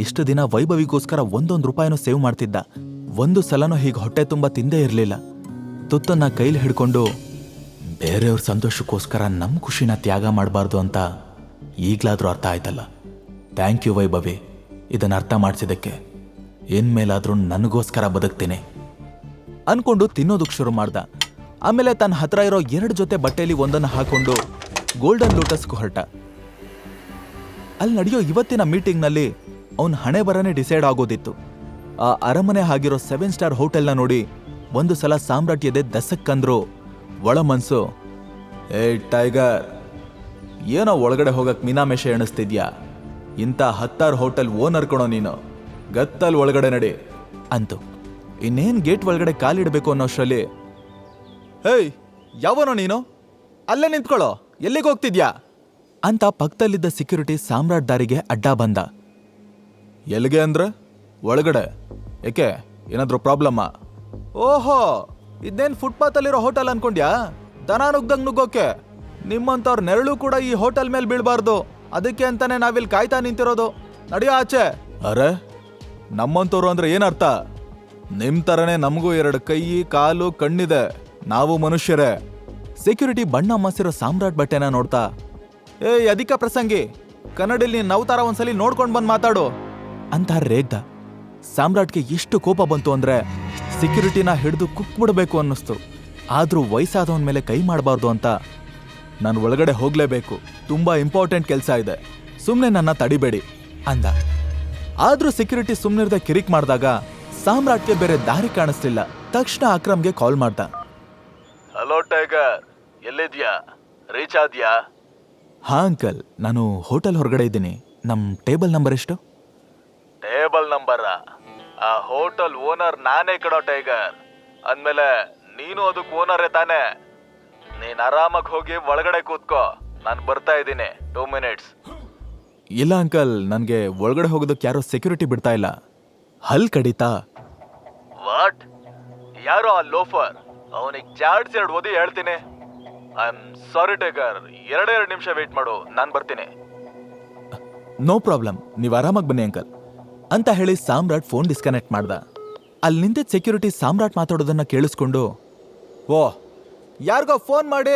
ಇಷ್ಟು ದಿನ ವೈಭವಿಗೋಸ್ಕರ 1 ರೂಪಾಯಿನೂ ಸೇವ್ ಮಾಡ್ತಿದ್ದ. ಒಂದು ಸಲನೂ ಹೀಗೆ ಹೊಟ್ಟೆ ತುಂಬ ತಿಂದೇ ಇರಲಿಲ್ಲ. ತುತ್ತನ್ನ ಕೈಲಿ ಹಿಡ್ಕೊಂಡು ಬೇರೆಯವ್ರ ಸಂತೋಷಕ್ಕೋಸ್ಕರ ನಮ್ಮ ಖುಷಿನ ತ್ಯಾಗ ಮಾಡಬಾರ್ದು ಅಂತ ಈಗಲಾದ್ರೂ ಅರ್ಥ ಆಯ್ತಲ್ಲ. ಥ್ಯಾಂಕ್ ಯು ವೈಭವಿ, ಇದನ್ನ ಅರ್ಥ ಮಾಡಿಸಿದ್ದಕ್ಕೆ. ಇನ್ಮೇಲಾದ್ರೂ ನನಗೋಸ್ಕರ ಬದುಕ್ತೀನಿ ಅನ್ಕೊಂಡು ತಿನ್ನೋದಕ್ಕೆ ಶುರು ಮಾಡ್ದ. ಆಮೇಲೆ ತನ್ನ ಹತ್ರ ಇರೋ 2 ಜೊತೆ ಬಟ್ಟೆಯಲ್ಲಿ ಒಂದನ್ನು ಹಾಕೊಂಡು ಗೋಲ್ಡನ್ ಲೋಟಸ್ಗೂ ಹೊರಟ. ಅಲ್ಲಿ ನಡೆಯೋ ಇವತ್ತಿನ ಮೀಟಿಂಗ್ನಲ್ಲಿ ಅವನ ಹಣೆ ಬರನೇ ಡಿಸೈಡ್ ಆಗೋದಿತ್ತು. ಆ ಅರಮನೆ ಆಗಿರೋ 7 ಸ್ಟಾರ್ ಹೋಟೆಲ್ನ ನೋಡಿ ಒಂದು ಸಲ ಸಾಮ್ರಾಟ್ ಎದೆ ದಸಕ್ಕಂದ್ರು. ಒಳ ಮನ್ಸು, ಏ ಟೈಗರ್, ಏನೋ ಒಳಗಡೆ ಹೋಗಕ್ ಮೀನಾಮೇಷ ಎಣಿಸ್ತಿದ್ಯಾ? ಇಂಥ 10 ಹೋಟೆಲ್ ಓನರ್ ಕಣೋ ನೀನು, ಗತ್ತಲ್ ಒಳಗಡೆ ನಡಿ ಅಂತು. ಇನ್ನೇನ್ ಗೇಟ್ ಒಳಗಡೆ ಕಾಲಿಡಬೇಕು ಅನ್ನೋಷ್ಟರಲ್ಲಿ, ಹೇಯ್ ಯಾವನೋ ನೀನು, ಅಲ್ಲೇ ನಿಂತ್ಕೊಳ್ಳೋ, ಎಲ್ಲಿಗೆ ಹೋಗ್ತಿದ್ಯಾ ಅಂತ ಪಕ್ಕದಲ್ಲಿದ್ದ ಸೆಕ್ಯೂರಿಟಿ ಸಾಮ್ರಾಟ್ ದಾರಿಗೆ ಅಡ್ಡ ಬಂದ. ಎಲ್ಲಿಗೆ ಅಂದ್ರೆ ಒಳಗಡೆ. ಏಕೆ, ಏನಾದ್ರೂ ಪ್ರಾಬ್ಲಮ್ಮ? ಓಹೋ, ಇದೇನ್ ಫುಟ್ಪಾತಲ್ಲಿರೋ ಹೋಟೆಲ್ ಅನ್ಕೊಂಡ್ಯಾ? ದನ ನುಗ್ದಂಗ್ ನುಗ್ಗೋಕೆ. ನಿಮ್ಮಂತವ್ರ ನೆರಳು ಕೂಡ ಈ ಹೋಟೆಲ್ ಮೇಲೆ ಬೀಳ್ಬಾರ್ದು, ಅದಕ್ಕೆ ಅಂತಾನೆ ನಾವಿಲ್ಲಿ ಕಾಯ್ತಾ ನಿಂತಿರೋದು. ನಡಿಯೋ ಆಚೆ. ಅರೆ, ನಮ್ಮಂತವ್ರು ಅಂದ್ರೆ ಏನರ್ಥ? ನಿಮ್ ತರನೇ ನಮಗೂ 2 ಕೈ ಕಾಲು ಕಣ್ಣಿದೆ, ನಾವು ಮನುಷ್ಯರೇ. ಸೆಕ್ಯೂರಿಟಿ ಬಣ್ಣ ಮಸಿರೋ ಸಾಮ್ರಾಟ್ ಬಟ್ಟೆನ ನೋಡ್ತಾ, ಏಯ್ ಅಧಿಕ ಪ್ರಸಂಗಿ, ಕನ್ನಡಲ್ಲಿ ನೀನ್ ನವ್ತಾರ ಒಂದ್ಸಲಿ ನೋಡ್ಕೊಂಡ್ ಬಂದ್ ಮಾತಾಡು ಅಂತ ರೇಗ್ದ. ಸಾಮ್ರಾಟ್ಗೆ ಎಷ್ಟು ಕೋಪ ಬಂತು ಅಂದ್ರೆ ಸೆಕ್ಯೂರಿಟಿನ ಹಿಡಿದು ಕುಕ್ಬಿಡ್ಬೇಕು ಅನ್ನಿಸ್ತು. ಆದ್ರೂ ವಯಸ್ಸಾದವನ್ ಮೇಲೆ ಕೈ ಮಾಡಬಾರ್ದು ಅಂತ, ನಾನು ಒಳಗಡೆ ಹೋಗ್ಲೇಬೇಕು, ತುಂಬಾ ಇಂಪಾರ್ಟೆಂಟ್ ಕೆಲಸ ಇದೆ, ಸುಮ್ನೆ ನನ್ನ ತಡಿಬೇಡಿ ಅಂದ. ಆದ್ರೂ ಸೆಕ್ಯೂರಿಟಿ ಸುಮ್ನಿರ್ದ ಕಿರಿಕ್ ಮಾಡಿದಾಗ ಸಾಮ್ರಾಟ್ಗೆ ಬೇರೆ ದಾರಿ ಕಾಣಿಸ್ಲಿಲ್ಲ. ತಕ್ಷಣ ಅಕ್ರಮ್ಗೆ ಕಾಲ್ ಮಾಡ್ದ. ಹಲೋ ಟೈಗರ್, ಎಲ್ಲಿದ್ಯಾ? ರೀಚ್ ಆದ್ಯಾ? ಹಾ ಅಂಕಲ್, ನಾನು ಹೋಟೆಲ್ ಹೊರಗಡೆ ಇದ್ದೀನಿ. ನಮ್ ಟೇಬಲ್ ನಂಬರ್ ಎಷ್ಟು? Table number? ಆ ಹೋಟೆಲ್ ಓನರ್ ನಾನೇ ಕಣೋ ಟೈಗರ್. ಅಂದ್ಮೇಲೆ ನೀನು ಅದಕ್ಕೆ ಓನರೇ ತಾನೆ. ನೀನ್ ಆರಾಮಾಗಿ ಹೋಗಿ ಒಳಗಡೆ ಕೂತ್ಕೋ, ನಾನು ಬರ್ತಾ ಇದ್ದೀನಿ. 2 ಮಿನಿಟ್ಸ್. ಇಲ್ಲ ಅಂಕಲ್, ನನ್ಗೆ ಒಳಗಡೆ ಹೋಗೋದಕ್ಕೆ ಯಾರೋ ಸೆಕ್ಯೂರಿಟಿ ಬಿಡ್ತಾ ಇಲ್ಲ. ಹಲ್ ಕಡಿತಾ? ವಾಟ್? ಯಾರೋ ಆ ಲೋಫರ್, ಅವನಿಗೆ ಚಾರ್ಜ್ 2 ಓದಿ ಹೇಳ್ತೀನಿ. ಐ ಆಮ್ ಸಾರಿ ಟೈಗರ್, 2 ನಿಮಿಷ ವೇಟ್ ಮಾಡು, ನಾನು ಬರ್ತೀನಿ. ನೋ ಪ್ರಾಬ್ಲಮ್, ನೀವು ಆರಾಮಾಗಿ ಬನ್ನಿ ಅಂಕಲ್ ಅಂತ ಹೇಳಿ ಸಾಮ್ರಾಟ್ ಫೋನ್ ಡಿಸ್ಕನೆಕ್ಟ್ ಮಾಡ್ದ. ಅಲ್ಲಿ ನಿಂತಿದ್ದ ಸೆಕ್ಯೂರಿಟಿ ಸಾಮ್ರಾಟ್ ಮಾತಾಡೋದನ್ನ ಕೇಳಿಸ್ಕೊಂಡು, ಓ ಯಾರಿಗೋ ಫೋನ್ ಮಾಡಿ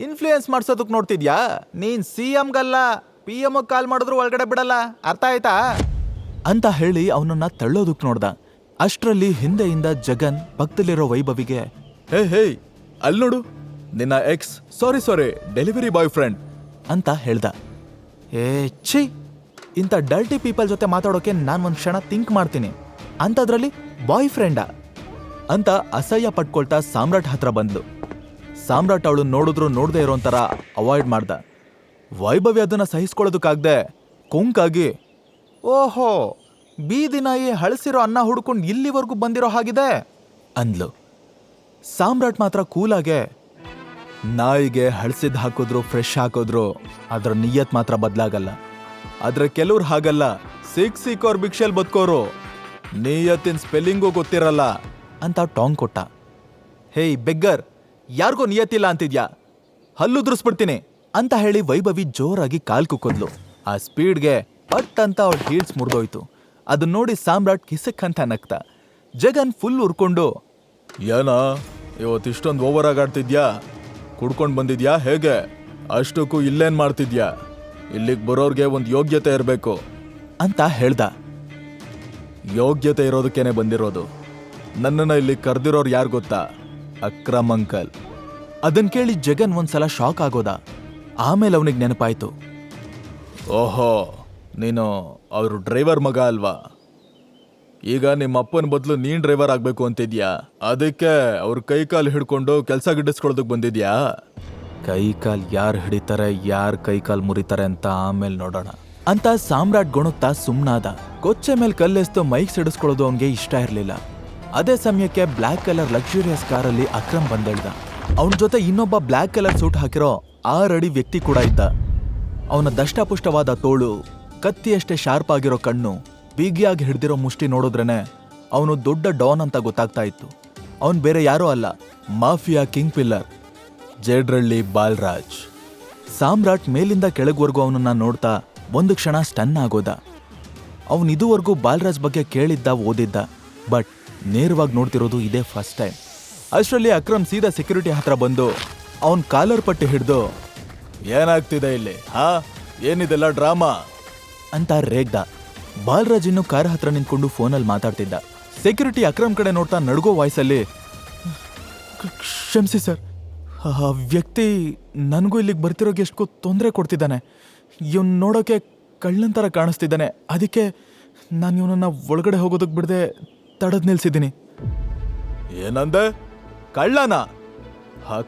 ಇನ್ಫ್ಲೂಯೆನ್ಸ್ ಮಾಡ್ಸೋದಕ್ಕೆ ನೋಡ್ತಿದ್ಯಾ? ನೀನ್ CMಗಲ್ಲ PM ಕಾಲ್ ಮಾಡಿದ್ರು ಒಳಗಡೆ ಬಿಡಲ್ಲ, ಅರ್ಥ ಆಯ್ತಾ ಅಂತ ಹೇಳಿ ಅವನನ್ನ ತಳ್ಳೋದಕ್ಕೆ ನೋಡ್ದ. ಅಷ್ಟರಲ್ಲಿ ಹಿಂದೆಯಿಂದ ಜಗನ್ ಪಕ್ಕದಲ್ಲಿರೋ ವೈಭವಿಗೆ, ಹೇ ಅಲ್ಲಿ ನೋಡು, ನಿನ್ನ ಎಕ್ಸ್, ಸಾರಿ ಡೆಲಿವರಿ ಬಾಯ್ ಫ್ರೆಂಡ್ ಅಂತ ಹೇಳ್ದ. ಛೀ, ಇಂಥ ಡರ್ಟಿ ಪೀಪಲ್ ಜೊತೆ ಮಾತಾಡೋಕೆ ನಾನು ಒಂದು ಕ್ಷಣ ಥಿಂಕ್ ಮಾಡ್ತೀನಿ. ಅಂಥದ್ರಲ್ಲಿ ಬಾಯ್ ಫ್ರೆಂಡಾ ಅಂತ ಅಸಹ್ಯ ಪಟ್ಕೊಳ್ತಾ ಸಾಮ್ರಾಟ್ ಹತ್ರ ಬಂದ್ಲು. ಸಾಮ್ರಾಟ್ ಅವಳು ನೋಡಿದ್ರು ನೋಡದೆ ಇರೋ ಥರ ಅವಾಯ್ಡ್ ಮಾಡ್ದ. ವೈಭವಿ ಅದನ್ನ ಸಹಿಸ್ಕೊಳ್ಳೋದಕ್ಕಾಗ್ದೆ ಕೊಂಕಾಗಿ, ಓಹೋ, ಬೀದಿ ನಾಯಿ ಹಳಸಿರೋ ಅನ್ನ ಹುಡ್ಕೊಂಡು ಇಲ್ಲಿವರೆಗೂ ಬಂದಿರೋ ಹಾಗಿದೆ ಅಂದ್ಲು. ಸಾಮ್ರಾಟ್ ಮಾತ್ರ ಕೂಲಾಗೆ, ನಾಯಿಗೆ ಹಳಸಿದ್ ಹಾಕಿದ್ರು ಫ್ರೆಶ್ ಹಾಕಿದ್ರು ಅದ್ರ ನಿಯತ್ ಮಾತ್ರ ಬದಲಾಗಲ್ಲ. ಆದ್ರೆ ಕೆಲವ್ರು ಹಾಗಲ್ಲ, ಸಿಕ್ಕೋರ್ ಭಿಕ್ಷೆಲ್ ಬದುಕೋರು, ನಿಯತ್ತಿನ ಸ್ಪೆಲ್ಲಿಂಗು ಗೊತ್ತಿರಲ್ಲ ಅಂತ ಟಾಂಗ್ ಕೊಟ್ಟ. ಹೇಯ್ ಬೆಗ್ಗರ್, ಯಾರಿಗೋ ನಿಯತ್ತಿಲ್ಲ ಅಂತಿದ್ಯಾ, ಹಲ್ಲುದ್ರಿಸ್ಬಿಡ್ತೀನಿ ಅಂತ ಹೇಳಿ ವೈಭವಿ ಜೋರಾಗಿ ಕಾಲ್ ಕುಕ್ಕಿದ್ಲು. ಆ ಸ್ಪೀಡ್ಗೆ ಪಟ್ ಅಂತ ಅವಳ ಹೀಲ್ಸ್ ಮುರಿದೋಯ್ತು. ಅದನ್ನ ನೋಡಿ ಸಾಮ್ರಾಟ್ ಕಿಸಕ್ಕಂತ ನಗ್ತ. ಜಗನ್ ಫುಲ್ ಉರ್ಕೊಂಡು, ಏನಾ ಇವತ್ತಿಷ್ಟೊಂದು ಓವರ್ ಆಗಿ ಆಡ್ತಿದ್ಯಾ, ಕುಡ್ಕೊಂಡು ಬಂದಿದ್ಯಾ ಹೇಗೆ, ಅಷ್ಟಕ್ಕೂ ಇಲ್ಲೇನ್ ಮಾಡ್ತಿದ್ಯಾ, ಇಲ್ಲಿಗೆ ಬರೋರ್ಗೆ ಒಂದು ಯೋಗ್ಯತೆ ಇರಬೇಕು ಅಂತ ಹೇಳ್ದ. ಯೋಗ್ಯತೆ ಇರೋದಕ್ಕೇನೆ ಬಂದಿರೋದು, ನನ್ನನ್ನು ಇಲ್ಲಿ ಕರೆದಿರೋರು ಯಾರು ಗೊತ್ತಾ, ಅಕ್ರಮ್ ಅಂಕಲ್. ಅದನ್ ಕೇಳಿ ಜಗನ್ ಒಂದ್ಸಲ ಶಾಕ್ ಆಗೋದ. ಆಮೇಲೆ ಅವನಿಗೆ ನೆನಪಾಯ್ತು, ಓಹೋ, ನೀನು ಅವರು ಡ್ರೈವರ್ ಮಗ ಅಲ್ವಾ, ಈಗ ನಿಮ್ಮ ಅಪ್ಪನ ಬದಲು ನೀನ್ ಡ್ರೈವರ್ ಆಗ್ಬೇಕು ಅಂತಿದ್ಯಾ, ಅದಕ್ಕೆ ಅವ್ರ ಕೈಕಾಲು ಹಿಡ್ಕೊಂಡು ಕೆಲಸ ಗಿಡಿಸ್ಕೊಳ್ಳೋದಕ್ಕೆ ಬಂದಿದ್ಯಾ. ಕೈಕಾಲ್ ಯಾರು ಹಿಡಿತಾರೆ, ಯಾರು ಕೈಕಾಲ್ ಮುರಿತಾರೆ ಅಂತ ಆಮೇಲೆ ನೋಡೋಣ ಅಂತ ಸಾಮ್ರಾಟ್ ಗೊಣುತ್ತಾ ಸುಮ್ನಾದ. ಕೊಚ್ಚೆ ಮೇಲೆ ಕಲ್ಲೆಸ್ತು ಮೈಕ್ ಸಿಡಿಸ್ಕೊಳ್ಳೋದು ಅವನಿಗೆ ಇಷ್ಟ ಇರಲಿಲ್ಲ. ಅದೇ ಸಮಯಕ್ಕೆ ಬ್ಲ್ಯಾಕ್ ಕಲರ್ ಲಕ್ಸುರಿಯಸ್ ಕಾರಲ್ಲಿ ಅಕ್ರಮ್ ಬಂದಿಳ್ದ. ಅವನ ಜೊತೆ ಇನ್ನೊಬ್ಬ ಬ್ಲ್ಯಾಕ್ ಕಲರ್ ಸೂಟ್ ಹಾಕಿರೋ 6 ಅಡಿ ವ್ಯಕ್ತಿ ಕೂಡ ಇದ್ದ. ಅವನ ದಷ್ಟಪುಷ್ಟವಾದ ತೋಳು, ಕತ್ತಿಯಷ್ಟೇ ಶಾರ್ಪ್ ಆಗಿರೋ ಕಣ್ಣು, ಬಿಗಿಯಾಗಿ ಹಿಡ್ದಿರೋ ಮುಷ್ಟಿ ನೋಡಿದ್ರೇನೆ ಅವನು ದೊಡ್ಡ ಡಾನ್ ಅಂತ ಗೊತ್ತಾಗ್ತಾ ಇತ್ತು. ಅವನು ಬೇರೆ ಯಾರೋ ಅಲ್ಲ, ಮಾಫಿಯಾ ಕಿಂಗ್ ಪಿಲ್ಲರ್ ಜೇಡ್ರಳ್ಳಿ ಬಾಲ್ರಾಜ್. ಸಾಮ್ರಾಟ್ ಮೇಲಿಂದ ಕೆಳಗ್ವರೆಗೂ ಅವನನ್ನ ನೋಡ್ತಾ ಒಂದು ಕ್ಷಣ ಸ್ಟನ್ ಆಗೋದ. ಅವನು ಇದುವರೆಗೂ ಬಾಲ್ರಾಜ್ ಬಗ್ಗೆ ಕೇಳಿದ್ದ, ಓದಿದ್ದ, ಬಟ್ ನೇರವಾಗಿ ನೋಡ್ತಿರೋದು ಇದೇ ಫಸ್ಟ್ ಟೈಮ್. ಅಷ್ಟರಲ್ಲಿ ಅಕ್ರಮ್ ಸೀದಾ ಸೆಕ್ಯೂರಿಟಿ ಹತ್ರ ಬಂದು ಅವನ್ ಕಾಲರ್ ಪಟ್ಟಿ ಹಿಡ್ದು, ಏನಾಗ್ತಿದೆ ಇಲ್ಲಿ, ಹಾ ಏನಿದೆಲ್ಲ ಡ್ರಾಮಾ ಅಂತ ರೇಗ್ದ. ಬಾಲ್ರಾಜ್ ಇನ್ನು ಕಾರ್ ಹತ್ರ ನಿಂತ್ಕೊಂಡು ಫೋನಲ್ಲಿ ಮಾತಾಡ್ತಿದ್ದ. ಸೆಕ್ಯೂರಿಟಿ ಅಕ್ರಮ್ ಕಡೆ ನೋಡ್ತಾ ನಡ್ಗೋ ವಾಯ್ಸಲ್ಲಿ, ಕ್ಷಮಿಸಿ ಸರ್, ಆ ವ್ಯಕ್ತಿ ನನಗೂ ಇಲ್ಲಿಗೆ ಬರ್ತಿರೋಕೆ ಎಷ್ಟು ತೊಂದರೆ ಕೊಡ್ತಿದ್ದಾನೆ, ಇವನ್ ನೋಡೋಕೆ ಕಳ್ಳನ ಥರ ಕಾಣಿಸ್ತಿದ್ದಾನೆ, ಅದಕ್ಕೆ ನಾನು ಇವನನ್ನ ಒಳಗಡೆ ಹೋಗೋದಕ್ಕೆ ಬಿಡದೆ ತಡೆದು ನಿಲ್ಸಿದ್ದೀನಿ. ಏನಂದೆ, ಕಳ್ಳನ?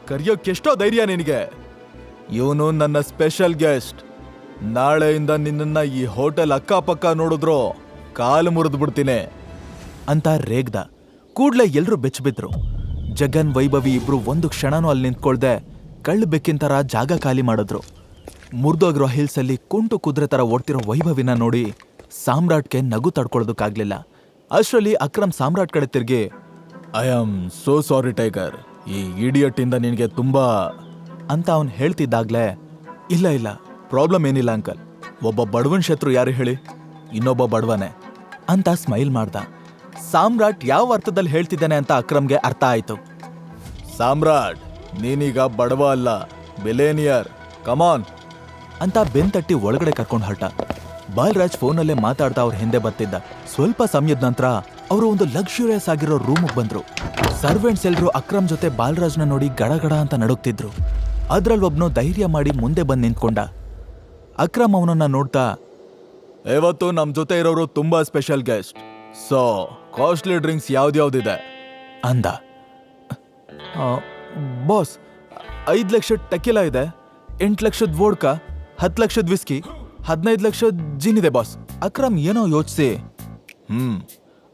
ಕರಿಯೋಕೆ ಎಷ್ಟೋ ಧೈರ್ಯ ನಿನಗೆ? ಇವನು ನನ್ನ ಸ್ಪೆಷಲ್ ಗೆಸ್ಟ್. ನಾಳೆಯಿಂದ ನಿನ್ನನ್ನ ಈ ಹೋಟೆಲ್ ಅಕ್ಕಪಕ್ಕ ನೋಡಿದ್ರು ಕಾಲು ಮುರಿದು ಬಿಡ್ತೀನಿ ಅಂತ ರೇಗ್ದ. ಕೂಡ್ಲೆ ಎಲ್ರೂ ಬೆಚ್ಚಬಿದ್ರು. ಜಗನ್, ವೈಭವಿ ಇಬ್ರು ಒಂದು ಕ್ಷಣನೂ ಅಲ್ಲಿ ನಿಂತ್ಕೊಳ್ದೆ ಕಳ್ಳು ಬೆಕ್ಕಿನ ಥರ ಜಾಗ ಖಾಲಿ ಮಾಡಿದ್ರು. ಮುರಿದೋಗಿರೋ ಹಿಲ್ಸಲ್ಲಿ ಕುಂಟು ಕುದುರೆ ಥರ ಓಡ್ತಿರೋ ವೈಭವಿನ ನೋಡಿ ಸಾಮ್ರಾಟ್ಗೆ ನಗು ತಡ್ಕೊಳ್ಳೋದಕ್ಕಾಗ್ಲಿಲ್ಲ. ಅಷ್ಟರಲ್ಲಿ ಅಕ್ರಮ್ ಸಾಮ್ರಾಟ್ ಕಡೆ ತಿರ್ಗಿ, I am so sorry tiger, ಈ ಇಡಿಯಟ್ ಇಂದ ನಿನಗೆ ತುಂಬಾ ಅಂತ ಅವನು ಹೇಳ್ತಿದ್ದಾಗ್ಲೇ, ಇಲ್ಲ ಇಲ್ಲ ಪ್ರಾಬ್ಲಮ್ ಏನಿಲ್ಲ ಅಂಕಲ್, ಒಬ್ಬ ಬಡವನ್ ಶತ್ರು ಯಾರು ಹೇಳಿ, ಇನ್ನೊಬ್ಬ ಬಡವನೇ ಅಂತ ಸ್ಮೈಲ್ ಮಾಡ್ದ. ಸಾಮ್ರಾಟ್ ಯಾವ ಅರ್ಥದಲ್ಲಿ ಹೇಳ್ತಿದ್ದಾನೆ ಅಂತ ಅಕ್ರಮ್ಗೆ ಅರ್ಥ ಆಯ್ತು. ಸಾಮ್ರಾಟ್, ನೀನೀಗ ಬಡವ ಅಲ್ಲ, ಬಿಲೇನಿಯರ್, ಕಮಾನ್ ಅಂತ ಬೆನ್ ತಟ್ಟಿ ಒಳಗಡೆ ಕರ್ಕೊಂಡು ಹೊರಟ. ಬಾಲ್ರಾಜ್ ಫೋನಲ್ಲೇ ಮಾತಾಡ್ತಾ ಅವ್ರ ಹಿಂದೆ ಬರ್ತಿದ್ದ. ಸ್ವಲ್ಪ ಸಮಯದ ನಂತರ ಅವರು ಒಂದು ಲಕ್ಸುರಿಯಸ್ ಆಗಿರೋ ರೂಮಿಗೆ ಬಂದ್ರು. ಸರ್ವೆಂಟ್ಸ್ ಎಲ್ರು ಅಕ್ರಮ್ ಜೊತೆ ಬಾಲ್ರಾಜ್ನ ನೋಡಿ ಗಡಗಡ ಅಂತ ನಡುಗ್ತಿದ್ರು. ಅದ್ರಲ್ಲಿ ಒಬ್ನು ಧೈರ್ಯ ಮಾಡಿ ಮುಂದೆ ಬಂದು ನಿಂತ್ಕೊಂಡ. ಅಕ್ರಮ್ ಅವನನ್ನ ನೋಡ್ತಾ, ಇವತ್ತು ನಮ್ ಜೊತೆ ಇರೋರು ತುಂಬಾ special guest, so costly drinks ಯಾವ್ದ್ಯಾವ್ದಿದೆ ಅಂದ. ಬಾಸ್, 5 ಲಕ್ಷದ ಟೆಕಿಲಾ ಇದೆ, 8 ಲಕ್ಷದ ವೋಡ್ಕಾ, 10 ಲಕ್ಷದ ವಿಸ್ಕಿ, 15 ಲಕ್ಷದ ಜಿನ್ ಇದೆ ಬಾಸ್. ಅಕ್ರಮ್ ಏನೋ ಯೋಚಿಸಿ,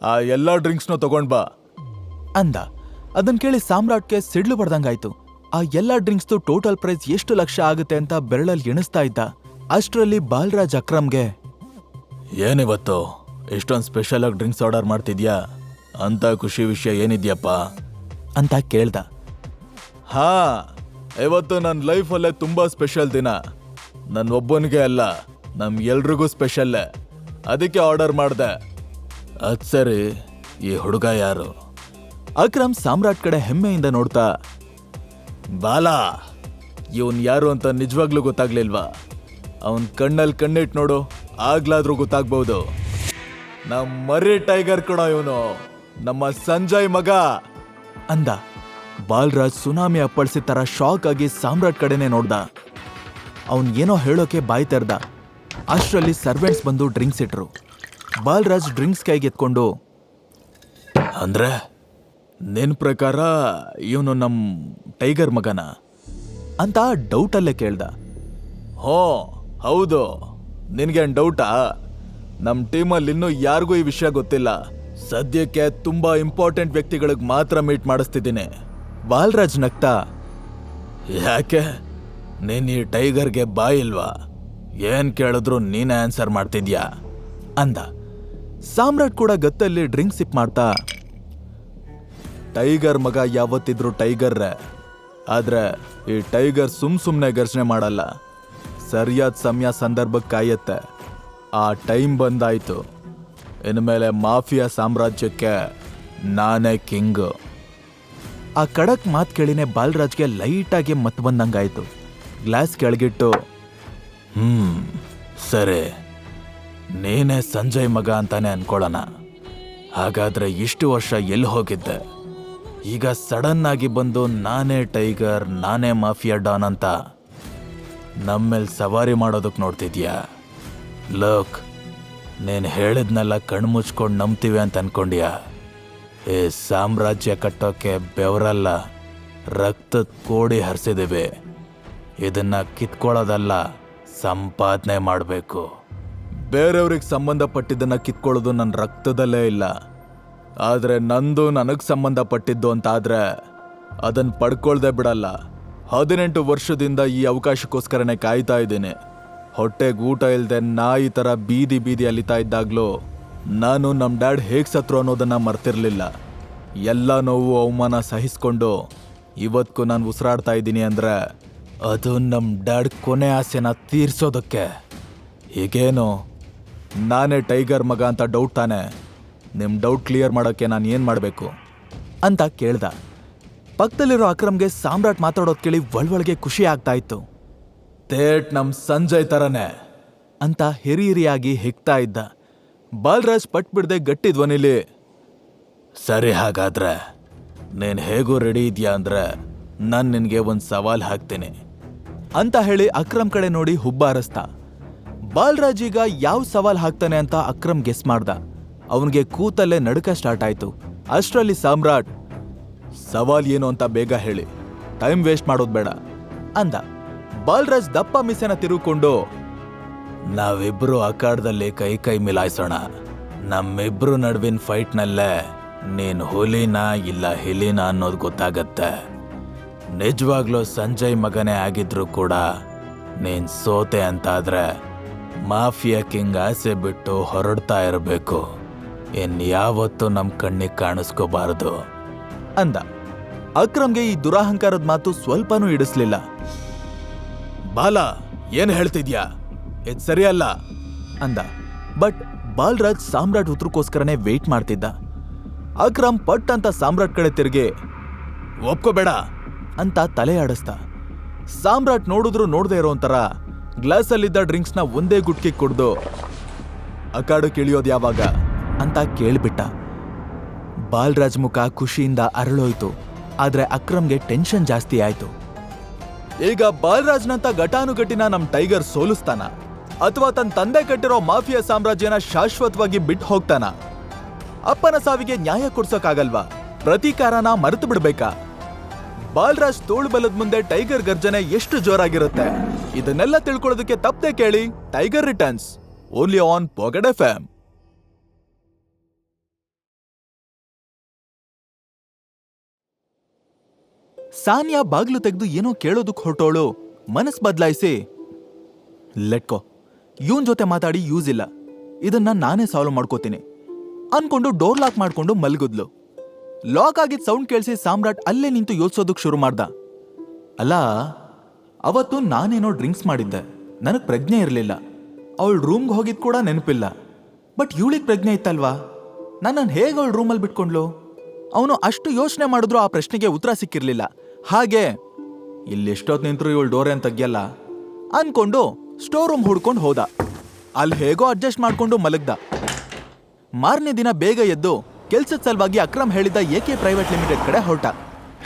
ಆ ಎಲ್ಲಾ ಡ್ರಿಂಕ್ಸ್ನೂ ತಗೊಂಡ್ ಬಾ ಅಂದ. ಅದನ್ ಕೇಳಿ ಸಾಮ್ರಾಟ್ಗೆ ಸಿಡ್ಲು ಬಡ್ದಂಗಾಯ್ತು. ಆ ಎಲ್ಲಾ ಡ್ರಿಂಕ್ಸ್ದು ಟೋಟಲ್ ಪ್ರೈಸ್ ಎಷ್ಟು ಲಕ್ಷ ಆಗುತ್ತೆ ಅಂತ ಬೆರಳಲ್ಲಿ ಎಣಿಸ್ತಾ ಇದ್ದ. ಅಷ್ಟರಲ್ಲಿ ಬಾಲ್ರಾಜ್ ಅಕ್ರಮ್ಗೆ, ಏನಿವತ್ತು ಎಷ್ಟೊಂದು ಸ್ಪೆಷಲ್ ಆಗಿ ಡ್ರಿಂಕ್ಸ್ ಆರ್ಡರ್ ಮಾಡ್ತಿದ್ಯಾ, ಅಂತ ಖುಷಿ ವಿಷಯ ಏನಿದ್ಯಪ್ಪ ಅಂತ ಕೇಳ್ದ. ಹಾ, ಇವತ್ತು ನನ್ನ ಲೈಫಲ್ಲೇ ತುಂಬಾ ಸ್ಪೆಷಲ್ ದಿನ, ನನ್ನ ಒಬ್ಬನಿಗೆ ಅಲ್ಲ, ನಮ್ ಎಲ್ರಿಗೂ ಸ್ಪೆಷಲ್ಲೇ, ಅದಕ್ಕೆ ಆರ್ಡರ್ ಮಾಡ್ದೆ. ಅದ್ ಸರಿ, ಈ ಹುಡುಗ ಯಾರು? ಅಕ್ರಮ್ ಸಾಮ್ರಾಟ್ ಕಡೆ ಹೆಮ್ಮೆಯಿಂದ ನೋಡ್ತಾ, ಬಾಲಾ, ಇವನ್ ಯಾರು ಅಂತ ನಿಜವಾಗ್ಲೂ ಗೊತ್ತಾಗ್ಲಿಲ್ವಾ? ಅವನ್ ಕಣ್ಣಲ್ಲಿ ಕಣ್ಣಿಟ್ ನೋಡು, ಆಗ್ಲಾದ್ರೂ ಗೊತ್ತಾಗ್ಬಹುದು. ನಮ್ ಮರ್ರಿ ಟೈಗರ್ ಕಣ ಇವನು, ನಮ್ಮ ಸಂಜಯ್ ಮಗ ಅಂದ. ಬಾಲ್ರಾಜ್ ಸುನಾಮಿ ಅಪ್ಪಳಿಸಿದ ತರ ಶಾಕ್ ಆಗಿ ಸಾಮ್ರಾಟ್ ಕಡೆನೆ ನೋಡ್ದ. ಅವನ್ ಏನೋ ಹೇಳೋಕೆ ಬಾಯಿ ತೆರ್ದ. ಅಷ್ಟರಲ್ಲಿ ಸರ್ವೆಂಟ್ಸ್ ಬಂದು ಡ್ರಿಂಕ್ಸ್ ಇಟ್ರು. ಬಾಲ್ರಾಜ್ ಡ್ರಿಂಕ್ಸ್ ಕೈಗೆ ಎತ್ಕೊಂಡು, ಅಂದ್ರೆ ನಿನ್ ಪ್ರಕಾರ ಇವನು ನಮ್ ಟೈಗರ್ ಮಗನ ಅಂತ ಡೌಟಲ್ಲೇ ಕೇಳ್ದ. ಹೋ ಹೌದು, ನಿನ್ಗೇನ್ ಡೌಟಾ? ನಮ್ ಟೀಮಲ್ಲಿ ಇನ್ನೂ ಯಾರಿಗೂ ಈ ವಿಷಯ ಗೊತ್ತಿಲ್ಲ. ಸದ್ಯಕ್ಕೆ ತುಂಬಾ ಇಂಪಾರ್ಟೆಂಟ್ ವ್ಯಕ್ತಿಗಳಿಗೆ ಮಾತ್ರ ಮೀಟ್ ಮಾಡಿಸ್ತಿದ್ದೀನಿ. ಬಾಲರಾಜ್ ನಗ್ತಾ, ಯಾಕೆ ನೀನ್ ಈ ಟೈಗರ್ಗೆ ಬಾಯಿಲ್ವಾ? ಏನ್ ಕೇಳಿದ್ರು ನೀನೇ ಆನ್ಸರ್ ಮಾಡ್ತಿದ್ಯಾ ಅಂದ. ಸಾಮ್ರಾಟ್ ಕೂಡ ಗತ್ತಲ್ಲಿ ಡ್ರಿಂಕ್ ಸಿಪ್ ಮಾಡ್ತಾ, ಟೈಗರ್ ಮಗ ಯಾವತ್ತಿದ್ರು ಟೈಗರ್ರೆ, ಆದ್ರೆ ಈ ಟೈಗರ್ ಸುಮ್ನೆ ಗರ್ಜನೆ ಮಾಡಲ್ಲ. ಸರಿಯಾದ ಸಮಯ ಸಂದರ್ಭಕ್ಕೆ ಕಾಯತ್ತೆ. ಆ ಟೈಮ್ ಬಂದಾಯ್ತು. ಇನ್ಮೇಲೆ ಮಾಫಿಯಾ ಸಾಮ್ರಾಜ್ಯಕ್ಕೆ ನಾನೇ ಕಿಂಗು. ಆ ಖಡಕ್ ಮಾತು ಕೇಳಿನೇ ಬಾಲರಾಜ್ಗೆ ಲೈಟಾಗಿ ಮತ್ ಬಂದಂಗಾಯ್ತು. ಗ್ಲಾಸ್ ಕೆಳಗಿಟ್ಟು, ಸರಿ, ನೀನೇ ಸಂಜಯ್ ಮಗ ಅಂತಾನೆ ಅನ್ಕೊಳ್ಳೋಣ. ಹಾಗಾದ್ರೆ ಇಷ್ಟು ವರ್ಷ ಎಲ್ಲಿ ಹೋಗಿದ್ದೆ? ಈಗ ಸಡನ್ ಆಗಿ ಬಂದು ನಾನೇ ಟೈಗರ್, ನಾನೇ ಮಾಫಿಯಾ ಡಾನ್ ಅಂತ ನಮ್ಮೇಲೆ ಸವಾರಿ ಮಾಡೋದಕ್ಕೆ ನೋಡ್ತಿದ್ಯಾ? ಲೋಕ್, ನೀನು ಹೇಳಿದ್ನೆಲ್ಲ ಕಣ್ಮುಚ್ಕೊಂಡು ನಂಬ್ತೀವಿ ಅಂತ ಅನ್ಕೊಂಡ್ಯಾ? ಈ ಸಾಮ್ರಾಜ್ಯ ಕಟ್ಟೋಕೆ ಬೆವರಲ್ಲ, ರಕ್ತದ ಕೋಡಿ ಹರಿಸಿದ್ದೀವಿ. ಇದನ್ನ ಕಿತ್ಕೊಳ್ಳೋದಲ್ಲ, ಸಂಪಾದನೆ ಮಾಡಬೇಕು. ಬೇರೆಯವ್ರಿಗೆ ಸಂಬಂಧಪಟ್ಟಿದ್ದನ್ನ ಕಿತ್ಕೊಳ್ಳೋದು ನನ್ನ ರಕ್ತದಲ್ಲೇ ಇಲ್ಲ. ಆದರೆ ನಂದು ನನಗೆ ಸಂಬಂಧಪಟ್ಟಿದ್ದು ಅಂತಾದರೆ ಅದನ್ನು ಪಡ್ಕೊಳ್ದೆ ಬಿಡಲ್ಲ. 18 ವರ್ಷದಿಂದ ಈ ಅವಕಾಶಕ್ಕೋಸ್ಕರನೇ ಕಾಯ್ತಾ ಇದ್ದೀನಿ. ಹೊಟ್ಟೆಗೆ ಊಟ ಇಲ್ಲದೆ ನಾಯಿ ಥರ ಬೀದಿ ಅಲಿತಾ ಇದ್ದಾಗಲೂ ನಾನು ನಮ್ಮ ಡ್ಯಾಡ್ ಹೇಗೆ ಸತ್ರು ಅನ್ನೋದನ್ನು ಮರ್ತಿರ್ಲಿಲ್ಲ. ಎಲ್ಲ ನೋವು ಅವಮಾನ ಸಹಿಸ್ಕೊಂಡು ಇವತ್ತಿಗೂ ನಾನು ಉಸಿರಾಡ್ತಾ ಇದ್ದೀನಿ ಅಂದರೆ ಅದು ನಮ್ಮ ಡ್ಯಾಡ್ ಕೊನೆ ಆಸೆನ ತೀರ್ಸೋದಕ್ಕೆ. ಹೀಗೇನು ನಾನೇ ಟೈಗರ್ ಮಗ ಅಂತ ಡೌಟ್ ತಾನೆ? ನಿಮ್ಮ ಡೌಟ್ ಕ್ಲಿಯರ್ ಮಾಡೋಕ್ಕೆ ನಾನು ಏನು ಮಾಡಬೇಕು ಅಂತ ಕೇಳ್ದ. ಪಕ್ಕದಲ್ಲಿರೋ ಅಕ್ರಮ್ಗೆ ಸಾಮ್ರಾಟ್ ಮಾತಾಡೋದು ಕೇಳಿ ಒಳಗೆ ಖುಷಿ ಆಗ್ತಾ ಇತ್ತು. ತೇಟ್ ನಮ್ಮ ಸಂಜಯ್ ಥರನೇ ಅಂತ ಹಿರಿಯಾಗಿ ಹೆಕ್ತಾ ಇದ್ದ. ಬಾಲರಾಜ್ ಪಟ್ ಬಿಡದೆ ಗಟ್ಟಿ ಧ್ವನಿಲಿ, ಸರಿ, ಹಾಗಾದ್ರೆ ನೀನು ಹೇಗೂ ರೆಡಿ ಇದೆಯಾ ಅಂದ್ರೆ ನಾನು ನಿನಗೆ ಒಂದು ಸವಾಲ್ ಹಾಕ್ತೀನಿ ಅಂತ ಹೇಳಿ ಅಕ್ರಮ್ ಕಡೆ ನೋಡಿ ಹುಬ್ಬಾರಸ್ತ. ಬಾಲರಾಜ್ ಈಗ ಯಾವ ಸವಾಲ್ ಹಾಕ್ತಾನೆ ಅಂತ ಅಕ್ರಮ್ ಗೆಸ್ ಮಾಡ್ದ. ಅವನಿಗೆ ಕೂತಲ್ಲೇ ನಡುಕ ಸ್ಟಾರ್ಟ್ ಆಯ್ತು. ಅಷ್ಟರಲ್ಲಿ ಸಾಮ್ರಾಟ್, ಸವಾಲ್ ಏನು ಅಂತ ಬೇಗ ಹೇಳಿ, ಟೈಮ್ ವೇಸ್ಟ್ ಮಾಡೋದು ಬೇಡ ಅಂದ. ಬಾಲರಾಜ್ ದಪ್ಪ ಮಿಸೆನ ತಿರುಕೊಂಡು, ನಾವಿಬ್ರು ಅಖಾಡದಲ್ಲಿ ಕೈ ಮಿಲಾಯಿಸೋಣ. ನಮ್ಮಿಬ್ರು ನಡುವಿನ ಫೈಟ್ನಲ್ಲೇ ನೀನು ಹುಲಿನ ಇಲ್ಲ ಹಿಲಿನ ಅನ್ನೋದು ಗೊತ್ತಾಗತ್ತೆ. ನಿಜವಾಗ್ಲೂ ಸಂಜಯ್ ಮಗನೇ ಆಗಿದ್ರು ಕೂಡ ನೀನ್ ಸೋತೆ ಅಂತಾದ್ರೆ ಮಾಫಿಯಾ ಕಿಂಗ್ ಆಸೆ ಬಿಟ್ಟು ಹೊರಡ್ತಾ ಇರಬೇಕು. ಇನ್ಯಾವತ್ತೂ ನಮ್ಮ ಕಣ್ಣಿಗೆ ಕಾಣಿಸ್ಕೋಬಾರದು ಅಂದ. ಅಕ್ರಮ್ಗೆ ಈ ದುರಹಂಕಾರದ ಮಾತು ಸ್ವಲ್ಪನೂ ಇಡಿಸ್ಲಿಲ್ಲ. ಬಾಲ, ಏನು ಹೇಳ್ತಿದ್ಯಾ? ಇದು ಸರಿಯಲ್ಲ ಅಂದ. ಬಟ್ ಬಾಲರಾಜ್ ಸಾಮ್ರಾಟ್ ಉತ್ತರಕ್ಕೋಸ್ಕರನೇ ವೇಟ್ ಮಾಡ್ತಿದ್ದ. ಅಕ್ರಮ್ ಪಟ್ ಅಂತ ಸಾಮ್ರಾಟ್ ಕಡೆ ತಿರುಗಿ, ಒಪ್ಕೋಬೇಡ ಅಂತ ತಲೆ ಆಡಿಸ್ದ. ಸಾಮ್ರಾಟ್ ನೋಡಿದ್ರು ನೋಡದೆ ಇರೋ ಒಂಥರ ಗ್ಲಾಸಲ್ಲಿದ್ದ ಡ್ರಿಂಕ್ಸ್ನ ಒಂದೇ ಗುಟ್ಕಿ ಕುಡ್ದು, ಅಖಾಡಕ್ಕೆ ಇಳಿಯೋದು ಯಾವಾಗ ಅಂತ ಕೇಳ್ಬಿಟ್ಟ. ಬಾಲರಾಜ್ ಮುಖ ಖುಷಿಯಿಂದ ಅರಳೋಯ್ತು. ಆದ್ರೆ ಅಕ್ರಮ್ಗೆ ಟೆನ್ಷನ್ ಜಾಸ್ತಿ ಆಯ್ತು. ಈಗ ಬಾಲರಾಜ್ನಂತ ಘಟಾನುಘಟಿನ ನಮ್ ಟೈಗರ್ ಸೋಲಿಸ್ತಾನ ಅಥವಾ ತನ್ನ ತಂದೆ ಕಟ್ಟಿರೋ ಮಾಫಿಯಾ ಸಾಮ್ರಾಜ್ಯನ ಶಾಶ್ವತವಾಗಿ ಬಿಟ್ಟು ಹೋಗ್ತಾನ? ಅಪ್ಪನ ಸಾವಿಗೆ ನ್ಯಾಯ ಕೊಡ್ಸೋಕ್ಕಾಗಲ್ವಾ? ಪ್ರತೀಕಾರನ ಮರೆತು ಬಿಡ್ಬೇಕಾ? ಬಾಲರಾಜ್ ತೋಳು ಬಲದ ಮುಂದೆ ಟೈಗರ್ ಗರ್ಜನೆ ಎಷ್ಟು ಜೋರಾಗಿರುತ್ತೆ? ಇದನ್ನೆಲ್ಲ ತಿಳ್ಕೊಳ್ಳೋದಕ್ಕೆ ತಪ್ಪದೆ ಕೇಳಿ tiger returns, only on packet FM. Sania ಬಾಗ್ಲು ತೆಗೆದು ಏನೋ ಕೇಳೋದಕ್ಕೆ ಹೊರಟೋಳು ಮನಸ್ ಬದಲಾಯಿಸಿ, ಲೆಟ್ಕೋ, ಇವನ್ ಜೊತೆ ಮಾತಾಡಿ ಯೂಸ್ ಇಲ್ಲ, ಇದನ್ನ ನಾನೇ ಸಾಲ್ವ್ ಮಾಡ್ಕೋತೀನಿ ಅನ್ಕೊಂಡು ಡೋರ್ ಲಾಕ್ ಮಾಡ್ಕೊಂಡು ಮಲ್ಗಿದ್ಲು. ಲಾಕ್ ಆಗಿದ್ ಸೌಂಡ್ ಕೇಳಿಸಿ ಸಾಮ್ರಾಟ್ ಅಲ್ಲೇ ನಿಂತು ಯೋಚಿಸೋದಕ್ಕೆ ಶುರು ಮಾಡ್ದ. ಅಲ್ಲ, ಅವತ್ತು ನಾನೇನೋ ಡ್ರಿಂಕ್ಸ್ ಮಾಡಿದ್ದೆ, ನನಗ್ ಪ್ರಜ್ಞೆ ಇರಲಿಲ್ಲ. ಅವಳು ರೂಮ್ಗೆ ಹೋಗಿದ್ ಕೂಡ ನೆನಪಿಲ್ಲ. ಬಟ್ ಇವಳಿಗೆ ಪ್ರಜ್ಞೆ ಇತ್ತಲ್ವಾ? ನನ್ನನ್ನು ಹೇಗೆ ಅವಳು ರೂಮಲ್ಲಿ ಬಿಟ್ಕೊಂಡ್ಲು? ಅವನು ಅಷ್ಟು ಯೋಚನೆ ಮಾಡಿದ್ರು ಆ ಪ್ರಶ್ನೆಗೆ ಉತ್ತರ ಸಿಕ್ಕಿರ್ಲಿಲ್ಲ. ಹಾಗೆ ಇಲ್ಲಿ ಎಷ್ಟೊತ್ತು ನಿಂತರೂ ಇವಳು ಡೋರ್ ಏನ್ ತೆಗಿಯಲ್ಲ ಅನ್ಕೊಂಡು ಸ್ಟೋರ್ ರೂಮ್ ಹುಡ್ಕೊಂಡು ಹೋದ. ಅಲ್ಲಿ ಹೇಗೋ ಅಡ್ಜಸ್ಟ್ ಮಾಡ್ಕೊಂಡು ಮಲಗ್ದ. ಮಾರನೇ ದಿನ ಬೇಗ ಎದ್ದು ಕೆಲ್ಸದ ಸಲುವಾಗಿ ಅಕ್ರಮ್ ಹೇಳಿದ್ದ AK ಪ್ರೈವೇಟ್ ಲಿಮಿಟೆಡ್ ಕಡೆ ಹೊರಟ.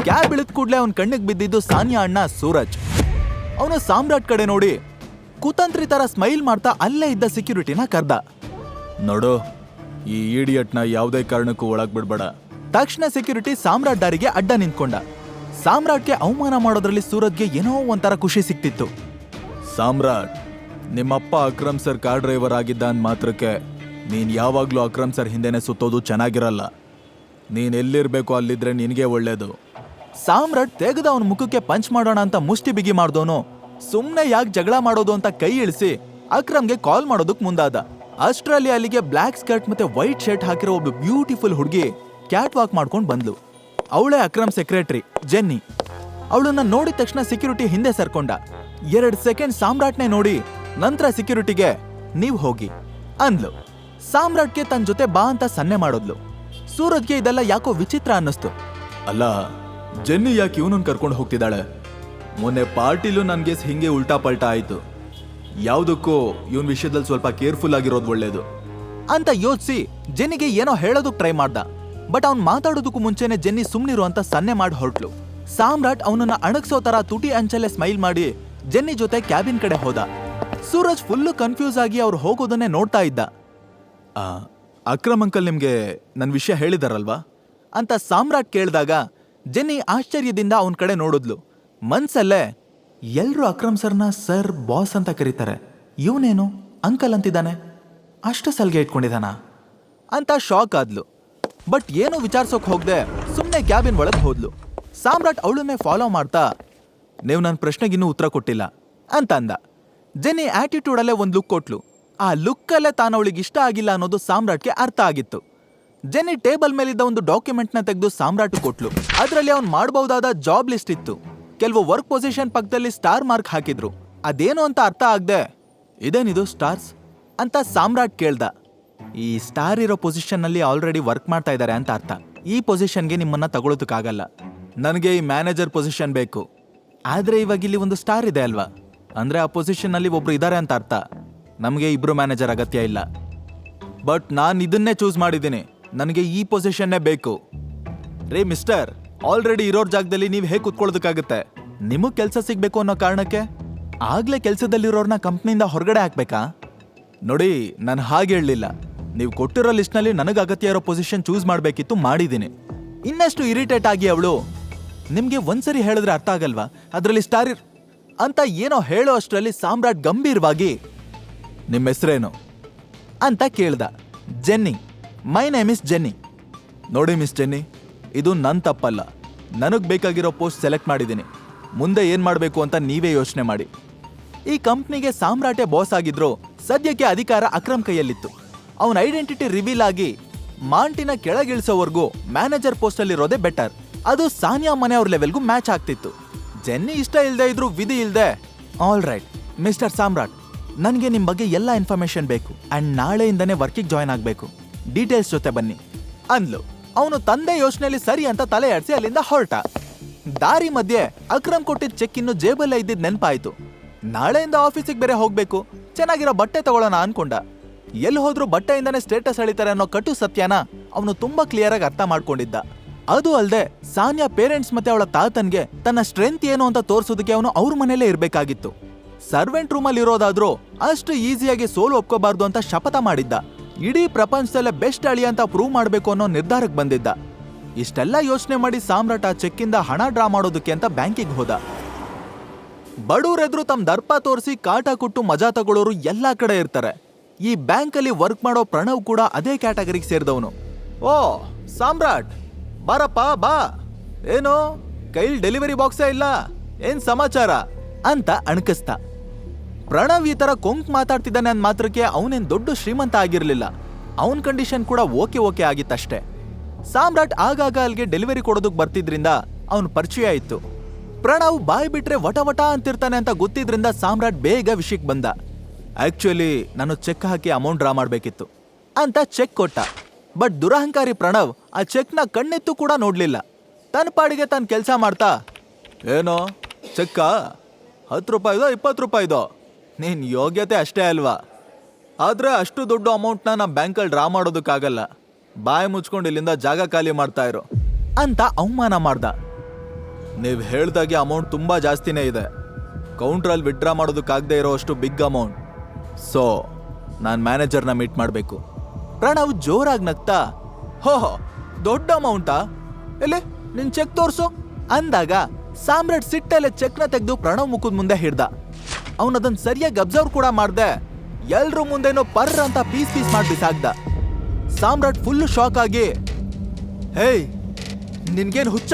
ಕ್ಯಾಬ್ ಇಳಿದ ಕೂಡಲೇ ಅವನ ಕಣ್ಣಿಗೆ ಬಿದ್ದಿದ್ದು ಸಾನಿಯಾ ಅಣ್ಣ ಸೂರಜ್. ಅವನು ಸಾಮ್ರಾಟ್ ಕಡೆ ನೋಡಿ ಕುತಂತ್ರಿ ತರ ಸ್ಮೈಲ್ ಮಾಡ್ತಾ ಅಲ್ಲೇ ಇದ್ದ ಸೆಕ್ಯೂರಿಟಿನ ಕರ್ದ. ನೋಡು, ಈ ಈಡಿಯಟ್ನ ಯಾವುದೇ ಕಾರಣಕ್ಕೂ ಒಳಗ್ ಬಿಡ್ಬೇಡ. ತಕ್ಷಣ ಸೆಕ್ಯೂರಿಟಿ ಸಾಮ್ರಾಟ್ ದಾರಿಗೆ ಅಡ್ಡ ನಿಂತ್ಕೊಂಡ. ಸಾಮ್ರಾಟ್ಗೆ ಅವಮಾನ ಮಾಡೋದ್ರಲ್ಲಿ ಸೂರಜ್ಗೆ ಏನೋ ಒಂಥರ ಖುಷಿ ಸಿಕ್ತಿತ್ತು. ಸಾಮ್ರಾಟ್, ನಿಮ್ಮಪ್ಪ ಅಕ್ರಮ್ ಸರ್ ಕಾರ್ ಡ್ರೈವರ್ ಆಗಿದ್ದ ಅಂದ ಮಾತ್ರಕ್ಕೆ ನೀನ್ ಯಾವಾಗ್ಲೂ ಅಕ್ರಮ್ ಸರ್ ಹಿಂದೆನೆ ಸುತ್ತೋದು ಚೆನ್ನಾಗಿರಲ್ಲ. ನೀನ್ ಎಲ್ಲಿರ್ಬೇಕು ಅಲ್ಲಿದ್ರೆ ನಿನಗೆ ಒಳ್ಳೇದು. ಸಾಮ್ರಾಟ್ ತೆಗೆದ ಅವನ ಮುಖಕ್ಕೆ ಪಂಚ್ ಮಾಡೋಣ ಅಂತ ಮುಷ್ಟಿ ಬಿಗಿ ಮಾಡ್ದೋನು ಸುಮ್ನೆ ಯಾಕೆ ಜಗಳ ಮಾಡೋದು ಅಂತ ಕೈ ಇಳಿಸಿ ಅಕ್ರಮ್ಗೆ ಕಾಲ್ ಮಾಡೋದಕ್ ಮುಂದಾದ. ಅಷ್ಟ್ರಲ್ಲಿ ಅಲ್ಲಿಗೆ ಬ್ಲ್ಯಾಕ್ ಸ್ಕರ್ಟ್ ಮತ್ತೆ ವೈಟ್ ಶರ್ಟ್ ಹಾಕಿರೋ ಒಬ್ಬ ಬ್ಯೂಟಿಫುಲ್ ಹುಡುಗಿ ಕ್ಯಾಟ್ ವಾಕ್ ಮಾಡ್ಕೊಂಡು ಬಂದ್ಲು. ಅವಳೇ ಅಕ್ರಮ್ ಸೆಕ್ರೆಟರಿ ಜೆನ್ನಿ. ಅವಳನ್ನ ನೋಡಿದ ತಕ್ಷಣ ಸೆಕ್ಯೂರಿಟಿ ಹಿಂದೆ ಸರ್ಕೊಂಡ. 2 ಸೆಕೆಂಡ್ ಸಾಮ್ರಾಟ್ನೇ ನೋಡಿ ನಂತರ ಸೆಕ್ಯೂರಿಟಿಗೆ ನೀವ್ ಹೋಗಿ ಅಂದ್ಲು. ಸಾಮ್ರಾಟ್ಗೆ ತನ್ನ ಜೊತೆ ಬಾ ಅಂತ ಸನ್ನೆ ಮಾಡೋದ್ಲು. ಸೂರಜ್ಗೆ ಇದೆಲ್ಲ ಯಾಕೋ ವಿಚಿತ್ರ ಅನ್ನಿಸ್ತು. ಅಲ್ಲ, ಜೆನ್ನಿ ಯಾಕೆ ಇವನನ್ನ ಕರ್ಕೊಂಡು ಹೋಗ್ತಿದ್ದಾಳೆ? ಮೊನ್ನೆ ಪಾರ್ಟಿಲೂ ನನ್ಗೆ ಹಿಂಗೆ ಉಲ್ಟಾ ಪಲ್ಟಾ ಆಯ್ತು. ಯಾವುದಕ್ಕೂ ಇವನ್ ವಿಷಯದಲ್ಲಿ ಸ್ವಲ್ಪ ಕೇರ್ಫುಲ್ ಆಗಿರೋದು ಒಳ್ಳೇದು ಅಂತ ಯೋಚಿಸಿ ಜೆನ್ನಿಗೆ ಏನೋ ಹೇಳೋದಕ್ಕೆ ಟ್ರೈ ಮಾಡ್ದ. ಬಟ್ ಅವ್ನ್ ಮಾತಾಡೋದಕ್ಕೂ ಮುಂಚೆನೆ ಜೆನ್ನಿ ಸುಮ್ನಿರು ಅಂತ ಸನ್ನೆ ಮಾಡಿ ಹೊರಟ್ಲು. ಸಾಮ್ರಾಟ್ ಅವನನ್ನ ಅಣಗ್ಸೋ ತರ ತುಟಿ ಅಂಚಲೆ ಸ್ಮೈಲ್ ಮಾಡಿ ಜೆನ್ನಿ ಜೊತೆ ಕ್ಯಾಬಿನ್ ಕಡೆ ಹೋದ. ಸೂರಜ್ ಫುಲ್ಲು ಕನ್ಫ್ಯೂಸ್ ಆಗಿ ಅವ್ರು ಹೋಗೋದನ್ನೇ ನೋಡ್ತಾ ಇದ್ದ. ಅಕ್ರಮ್ ಅಂಕಲ್ ನಿಮ್ಗೆ ನನ್ ವಿಷಯ ಹೇಳಿದಾರಲ್ವಾ ಅಂತ ಸಾಮ್ರಾಟ್ ಕೇಳಿದಾಗ ಜೆನ್ನಿ ಆಶ್ಚರ್ಯದಿಂದ ಅವನ ಕಡೆ ನೋಡಿದ್ಲು. ಮನ್ಸಲ್ಲೇ ಎಲ್ರು ಅಕ್ರಮ್ ಸರ್ನ ಸರ್ ಬಾಸ್ ಅಂತ ಕರೀತಾರೆ, ಇವನೇನು ಅಂಕಲ್ ಅಂತಿದ್ದಾನೆ, ಅಷ್ಟು ಸಲ್ಗೆ ಇಟ್ಕೊಂಡಿದ್ದಾನ ಅಂತ ಶಾಕ್ ಆದ್ಲು. ಬಟ್ ಏನೂ ವಿಚಾರಿಸೋಕ್ ಹೋಗದೆ ಸುಮ್ಮನೆ ಕ್ಯಾಬಿನ್ ಒಳಗೆ ಹೋದ್ಲು. ಸಾಮ್ರಾಟ್ ಅವಳನ್ನೇ ಫಾಲೋ ಮಾಡ್ತಾ ನೀವು ನನ್ನ ಪ್ರಶ್ನೆಗಿನ್ನೂ ಉತ್ತರ ಕೊಟ್ಟಿಲ್ಲ ಅಂತ ಅಂದ. ಜೆನ್ನಿ ಆಟಿಟ್ಯೂಡಲ್ಲೇ ಒಂದು ಲುಕ್ ಕೊಟ್ಲು. ಆ ಲುಕ್ಕಲ್ಲೇ ತಾನು ಅವಳಿಗೆ ಇಷ್ಟ ಆಗಿಲ್ಲ ಅನ್ನೋದು ಸಾಮ್ರಾಟ್ಗೆ ಅರ್ಥ ಆಗಿತ್ತು. ಜೆನ್ನಿ ಟೇಬಲ್ ಮೇಲಿದ್ದ ಒಂದು ಡಾಕ್ಯುಮೆಂಟ್ನ ತೆಗೆದು ಸಾಮ್ರಾಟ್ ಕೊಟ್ಲು. ಅದರಲ್ಲಿ ಅವ್ನು ಮಾಡಬಹುದಾದ ಜಾಬ್ ಲಿಸ್ಟ್ ಇತ್ತು. ಕೆಲವು ವರ್ಕ್ ಪೊಸಿಷನ್ ಪಕ್ಕದಲ್ಲಿ ಸ್ಟಾರ್ ಮಾರ್ಕ್ ಹಾಕಿದ್ರು. ಅದೇನು ಅಂತ ಅರ್ಥ ಆಗದೆ ಇದೇನಿದು ಸ್ಟಾರ್ಸ್ ಅಂತ ಸಾಮ್ರಾಟ್ ಕೇಳ್ದ. ಈ ಸ್ಟಾರ್ ಇರೋ ಪೊಸಿಷನ್ ನಲ್ಲಿ ಆಲ್ರೆಡಿ ವರ್ಕ್ ಮಾಡ್ತಾ ಇದ್ದಾರೆ ಅಂತ ಅರ್ಥ. ಈ ಪೊಸಿಷನ್ಗೆ ನಿಮ್ಮನ್ನ ತಗೊಳ್ಳೋದಕ್ಕಾಗಲ್ಲ. ನನಗೆ ಈ ಮ್ಯಾನೇಜರ್ ಪೊಸಿಷನ್ ಬೇಕು. ಆದ್ರೆ ಇವಾಗ ಇಲ್ಲಿ ಒಂದು ಸ್ಟಾರ್ ಇದೆ ಅಲ್ವಾ, ಅಂದ್ರೆ ಆ ಪೊಸಿಷನ್ ನಲ್ಲಿ ಒಬ್ರು ಇದ್ದಾರೆ ಅಂತ ಅರ್ಥ. ನಮಗೆ ಇಬ್ರು ಮ್ಯಾನೇಜರ್ ಅಗತ್ಯ ಇಲ್ಲ. ಬಟ್ ನಾನು ಇದನ್ನೇ ಚೂಸ್ ಮಾಡಿದ್ದೀನಿ. ನನಗೆ ಈ ಪೊಸಿಷನ್ನೇ ಬೇಕು. ರೇ ಮಿಸ್ಟರ್, ಆಲ್ರೆಡಿ ಇರೋರ್ ಜಾಗದಲ್ಲಿ ನೀವು ಹೇಗೆ ಕುತ್ಕೊಳ್ಳೋದಕ್ಕಾಗುತ್ತೆ? ನಿಮಗ್ ಕೆಲಸ ಸಿಗ್ಬೇಕು ಅನ್ನೋ ಕಾರಣಕ್ಕೆ ಆಗ್ಲೇ ಕೆಲಸದಲ್ಲಿರೋರ್ನ ಕಂಪ್ನಿಯಿಂದ ಹೊರಗಡೆ ಹಾಕ್ಬೇಕಾ? ನೋಡಿ, ನಾನು ಹಾಗೆ ಹೇಳಲಿಲ್ಲ. ನೀವು ಕೊಟ್ಟಿರೋ ಲಿಸ್ಟ್ನಲ್ಲಿ ನನಗೆ ಅಗತ್ಯ ಇರೋ ಪೊಸಿಷನ್ ಚೂಸ್ ಮಾಡಬೇಕಿತ್ತು, ಮಾಡಿದ್ದೀನಿ. ಇನ್ನಷ್ಟು ಇರಿಟೇಟ್ ಆಗಿ ಅವಳು, ನಿಮ್ಗೆ ಒಂದ್ಸರಿ ಹೇಳಿದ್ರೆ ಅರ್ಥ ಆಗಲ್ವಾ, ಅದರಲ್ಲಿ ಸ್ಟಾರ್ ಅಂತ ಏನೋ ಹೇಳೋ ಅಷ್ಟರಲ್ಲಿ ಸಾಮ್ರಾಟ್ ಗಂಭೀರವಾಗಿ ನಿಮ್ಮ ಹೆಸರೇನು ಅಂತ ಕೇಳ್ದ. Jenny. My name is Jenny. ನೋಡಿ ಮಿಸ್ ಜೆನ್ನಿ, ಇದು ನನ್ನ ತಪ್ಪಲ್ಲ. ನನಗೆ ಬೇಕಾಗಿರೋ ಪೋಸ್ಟ್ ಸೆಲೆಕ್ಟ್ ಮಾಡಿದ್ದೀನಿ. ಮುಂದೆ ಏನು ಮಾಡಬೇಕು ಅಂತ ನೀವೇ ಯೋಚನೆ ಮಾಡಿ. ಈ ಕಂಪ್ನಿಗೆ ಸಾಮ್ರಾಟೇ ಬಾಸ್ ಆಗಿದ್ರು ಸದ್ಯಕ್ಕೆ ಅಧಿಕಾರ ಅಕ್ರಮ್ ಕೈಯಲ್ಲಿತ್ತು. ಅವನ ಐಡೆಂಟಿಟಿ ರಿವೀಲ್ ಆಗಿ ಮಾಂಟಿನ ಕೆಳಗಿಳಿಸೋವರೆಗೂ ಮ್ಯಾನೇಜರ್ ಪೋಸ್ಟಲ್ಲಿರೋದೇ ಬೆಟರ್. ಅದು ಸಾನಿಯಾ ಮನೆಯವ್ರ ಲೆವೆಲ್ಗೂ ಮ್ಯಾಚ್ ಆಗ್ತಿತ್ತು. ಜೆನ್ನಿ ಇಷ್ಟ ಇಲ್ಲದೆ ಇದ್ರು ವಿಧಿ ಇಲ್ಲದೆ, ಆಲ್ ರೈಟ್ ಮಿಸ್ಟರ್ ಸಾಮ್ರಾಟ್, ನನಗೆ ನಿಮ್ಮ ಬಗ್ಗೆ ಎಲ್ಲ ಇನ್ಫಾರ್ಮೇಶನ್ ಬೇಕು ಆ್ಯಂಡ್ ನಾಳೆಯಿಂದನೇ ವರ್ಕಿಗೆ ಜಾಯ್ನ್ ಆಗಬೇಕು. ಡೀಟೇಲ್ಸ್ ಜೊತೆ ಬನ್ನಿ ಅಂದ್ಲು. ಅವನು ತಂದೆ ಯೋಚನೆಯಲ್ಲಿ ಸರಿ ಅಂತ ತಲೆ ಆಡಿಸಿ ಅಲ್ಲಿಂದ ಹೊರಟ. ದಾರಿ ಮಧ್ಯೆ ಅಕ್ರಮ್ ಕೊಟ್ಟಿದ್ದ ಚೆಕ್ ಇನ್ನು ಜೇಬಲ್ಲೇ ಇದ್ದಿದ್ದು ನೆನಪಾಯಿತು. ನಾಳೆಯಿಂದ ಆಫೀಸಿಗೆ ಬೇರೆ ಹೋಗ್ಬೇಕು, ಚೆನ್ನಾಗಿರೋ ಬಟ್ಟೆ ತಗೊಳ್ಳೋಣ ಅನ್ಕೊಂಡ. ಎಲ್ಲಿ ಹೋದ್ರೂ ಬಟ್ಟೆಯಿಂದನೇ ಸ್ಟೇಟಸ್ ಎಳಿತಾರೆ ಅನ್ನೋ ಕಟು ಸತ್ಯನ ಅವನು ತುಂಬಾ ಕ್ಲಿಯರ್ ಆಗಿ ಅರ್ಥ ಮಾಡ್ಕೊಂಡಿದ್ದ. ಅದು ಅಲ್ಲದೆ ಸಾನಿಯಾ ಪೇರೆಂಟ್ಸ್ ಮತ್ತೆ ಅವಳ ತಾತನ್ಗೆ ತನ್ನ ಸ್ಟ್ರೆಂತ್ ಏನು ಅಂತ ತೋರಿಸೋದಕ್ಕೆ ಅವನು ಅವ್ರ ಮನೇಲೇ ಇರಬೇಕಾಗಿತ್ತು. ಸರ್ವೆಂಟ್ ರೂಮಲ್ಲಿ ಇರೋದಾದ್ರೂ ಅಷ್ಟು ಈಸಿಯಾಗಿ ಸೋಲು ಒಪ್ಕೋಬಾರ್ದು ಅಂತ ಶಪಥ ಮಾಡಿದ್ದ. ಇಡೀ ಪ್ರಪಂಚದಲ್ಲೇ ಬೆಸ್ಟ್ ಅಳಿ ಅಂತ ಪ್ರೂವ್ ಮಾಡಬೇಕು ಅನ್ನೋ ನಿರ್ಧಾರಕ್ಕೆ ಬಂದಿದ್ದ. ಇಷ್ಟೆಲ್ಲ ಯೋಚನೆ ಮಾಡಿ ಸಾಮ್ರಾಟ್ ಆ ಚೆಕ್ಕಿಂದ ಹಣ ಡ್ರಾ ಮಾಡೋದಕ್ಕೆ ಅಂತ ಬ್ಯಾಂಕಿಗೆ ಹೋದ. ಬಡವರೆದ್ರು ತಮ್ಮ ದರ್ಪ ತೋರಿಸಿ ಕಾಟ ಕೊಟ್ಟು ಮಜಾ ತಗೊಳ್ಳೋರು ಎಲ್ಲಾ ಕಡೆ ಇರ್ತಾರೆ. ಈ ಬ್ಯಾಂಕಲ್ಲಿ ವರ್ಕ್ ಮಾಡೋ ಪ್ರಣವ್ ಕೂಡ ಅದೇ ಕ್ಯಾಟಗರಿಗೆ ಸೇರಿದವನು. ಓ ಸಾಮ್ರಾಟ್, ಬಾರಪ್ಪ ಬಾ. ಏನು ಕೈಲಿ ಡೆಲಿವರಿ ಬಾಕ್ಸೇ ಇಲ್ಲ, ಏನ್ ಸಮಾಚಾರ ಅಂತ ಅಣಕಿಸ್ತ. ಪ್ರಣವ್ ಈ ತರ ಕೊಂಕ್ ಮಾತಾಡ್ತಿದ್ದಾನೆ ಅಂದ್ ಮಾತ್ರಕ್ಕೆ ಅವನೇನ್ ದೊಡ್ಡ ಶ್ರೀಮಂತ ಆಗಿರ್ಲಿಲ್ಲ. ಅವನ್ ಕಂಡೀಷನ್ ಕೂಡ ಓಕೆ ಆಗಿತ್ತಷ್ಟೇ. ಸಾಮ್ರಾಟ್ ಆಗಾಗ ಅಲ್ಲಿಗೆ ಡೆಲಿವರಿ ಕೊಡೋದಕ್ ಬರ್ತಿದ್ರಿಂದ ಅವನ್ ಪರಿಚಯ ಇತ್ತು. ಪ್ರಣವ್ ಬಾಯ್ ಬಿಟ್ರೆ ವಟ ಅಂತಿರ್ತಾನೆ ಅಂತ ಗೊತ್ತಿದ್ರಿಂದ ಸಾಮ್ರಾಟ್ ಬೇಗ ವಿಷಯಕ್ಕೆ ಬಂದ. ಆಕ್ಚುಲಿ ನಾನು ಚೆಕ್ ಹಾಕಿ ಅಮೌಂಟ್ ಡ್ರಾ ಮಾಡ್ಬೇಕಿತ್ತು ಅಂತ ಚೆಕ್ ಕೊಟ್ಟ. ಬಟ್ ದುರಹಂಕಾರಿ ಪ್ರಣವ್ ಆ ಚೆಕ್ನ ಕಣ್ಣೆತ್ತು ಕೂಡ ನೋಡ್ಲಿಲ್ಲ. ತನ್ನ ಪಾಡಿಗೆ ತಾನು ಕೆಲಸ ಮಾಡ್ತಾ, ಏನೋ ಚೆಕ್ಕ 10 ರೂಪಾಯಿದೋ 20 ರೂಪಾಯಿದೋ, ನೀನ್ ಯೋಗ್ಯತೆ ಅಷ್ಟೇ ಅಲ್ವಾ, ಆದ್ರೆ ಅಷ್ಟು ದೊಡ್ಡ ಅಮೌಂಟ್ನ ನಾ ಬ್ಯಾಂಕಲ್ಲಿ ಡ್ರಾ ಮಾಡೋದಕ್ಕಾಗಲ್ಲ. ಬಾಯಿ ಮುಚ್ಕೊಂಡು ಇಲ್ಲಿಂದ ಜಾಗ ಖಾಲಿ ಮಾಡ್ತಾ ಇರೋ ಅಂತ ಅವಮಾನ ಮಾಡ್ದ. ನೀವು ಹೇಳ್ದಾಗೆ ಅಮೌಂಟ್ ತುಂಬಾ ಜಾಸ್ತಿನೇ ಇದೆ. ಕೌಂಟ್ರಲ್ಲಿ ವಿಡ್ರಾ ಮಾಡೋದಕ್ಕಾಗದೆ ಇರೋ ಅಷ್ಟು ಬಿಗ್ ಅಮೌಂಟ್. ಸೊ ನಾನು ಮ್ಯಾನೇಜರ್ನ ಮೀಟ್ ಮಾಡಬೇಕು. ಪ್ರಣವ್ ಜೋರಾಗಿ ನಗ್ತಾ, ಹೋ ದೊಡ್ಡ ಅಮೌಂಟಾ? ಎಲ್ಲಿ ನಿನ್ ಚೆಕ್ ತೋರ್ಸು ಅಂದಾಗ ಸಾಮ್ರಾಟ್ ಸಿಟ್ಟಲ್ಲೇ ಚೆಕ್ನ ತೆಗೆದು ಪ್ರಣವ್ ಮುಖದ ಮುಂದೆ ಹಿಡ್ದ. ಅವನದನ್ನ ಸರಿಯಾಗಿ ಅಬ್ಸರ್ವ್ ಕೂಡ ಮಾಡ್ದೆ ಎಲ್ರೂ ಮುಂದೆನೋ ಪರ್ರ ಅಂತ ಪೀಸ್ ಮಾಡಿ ಬಿಸಾಕ್ದ. ಸಾಮ್ರಾಟ್ ಫುಲ್ ಶಾಕ್ ಆಗಿ, ಹೇಯ್ ನಿನ್ಗೇನ್ ಹುಚ್ಚ,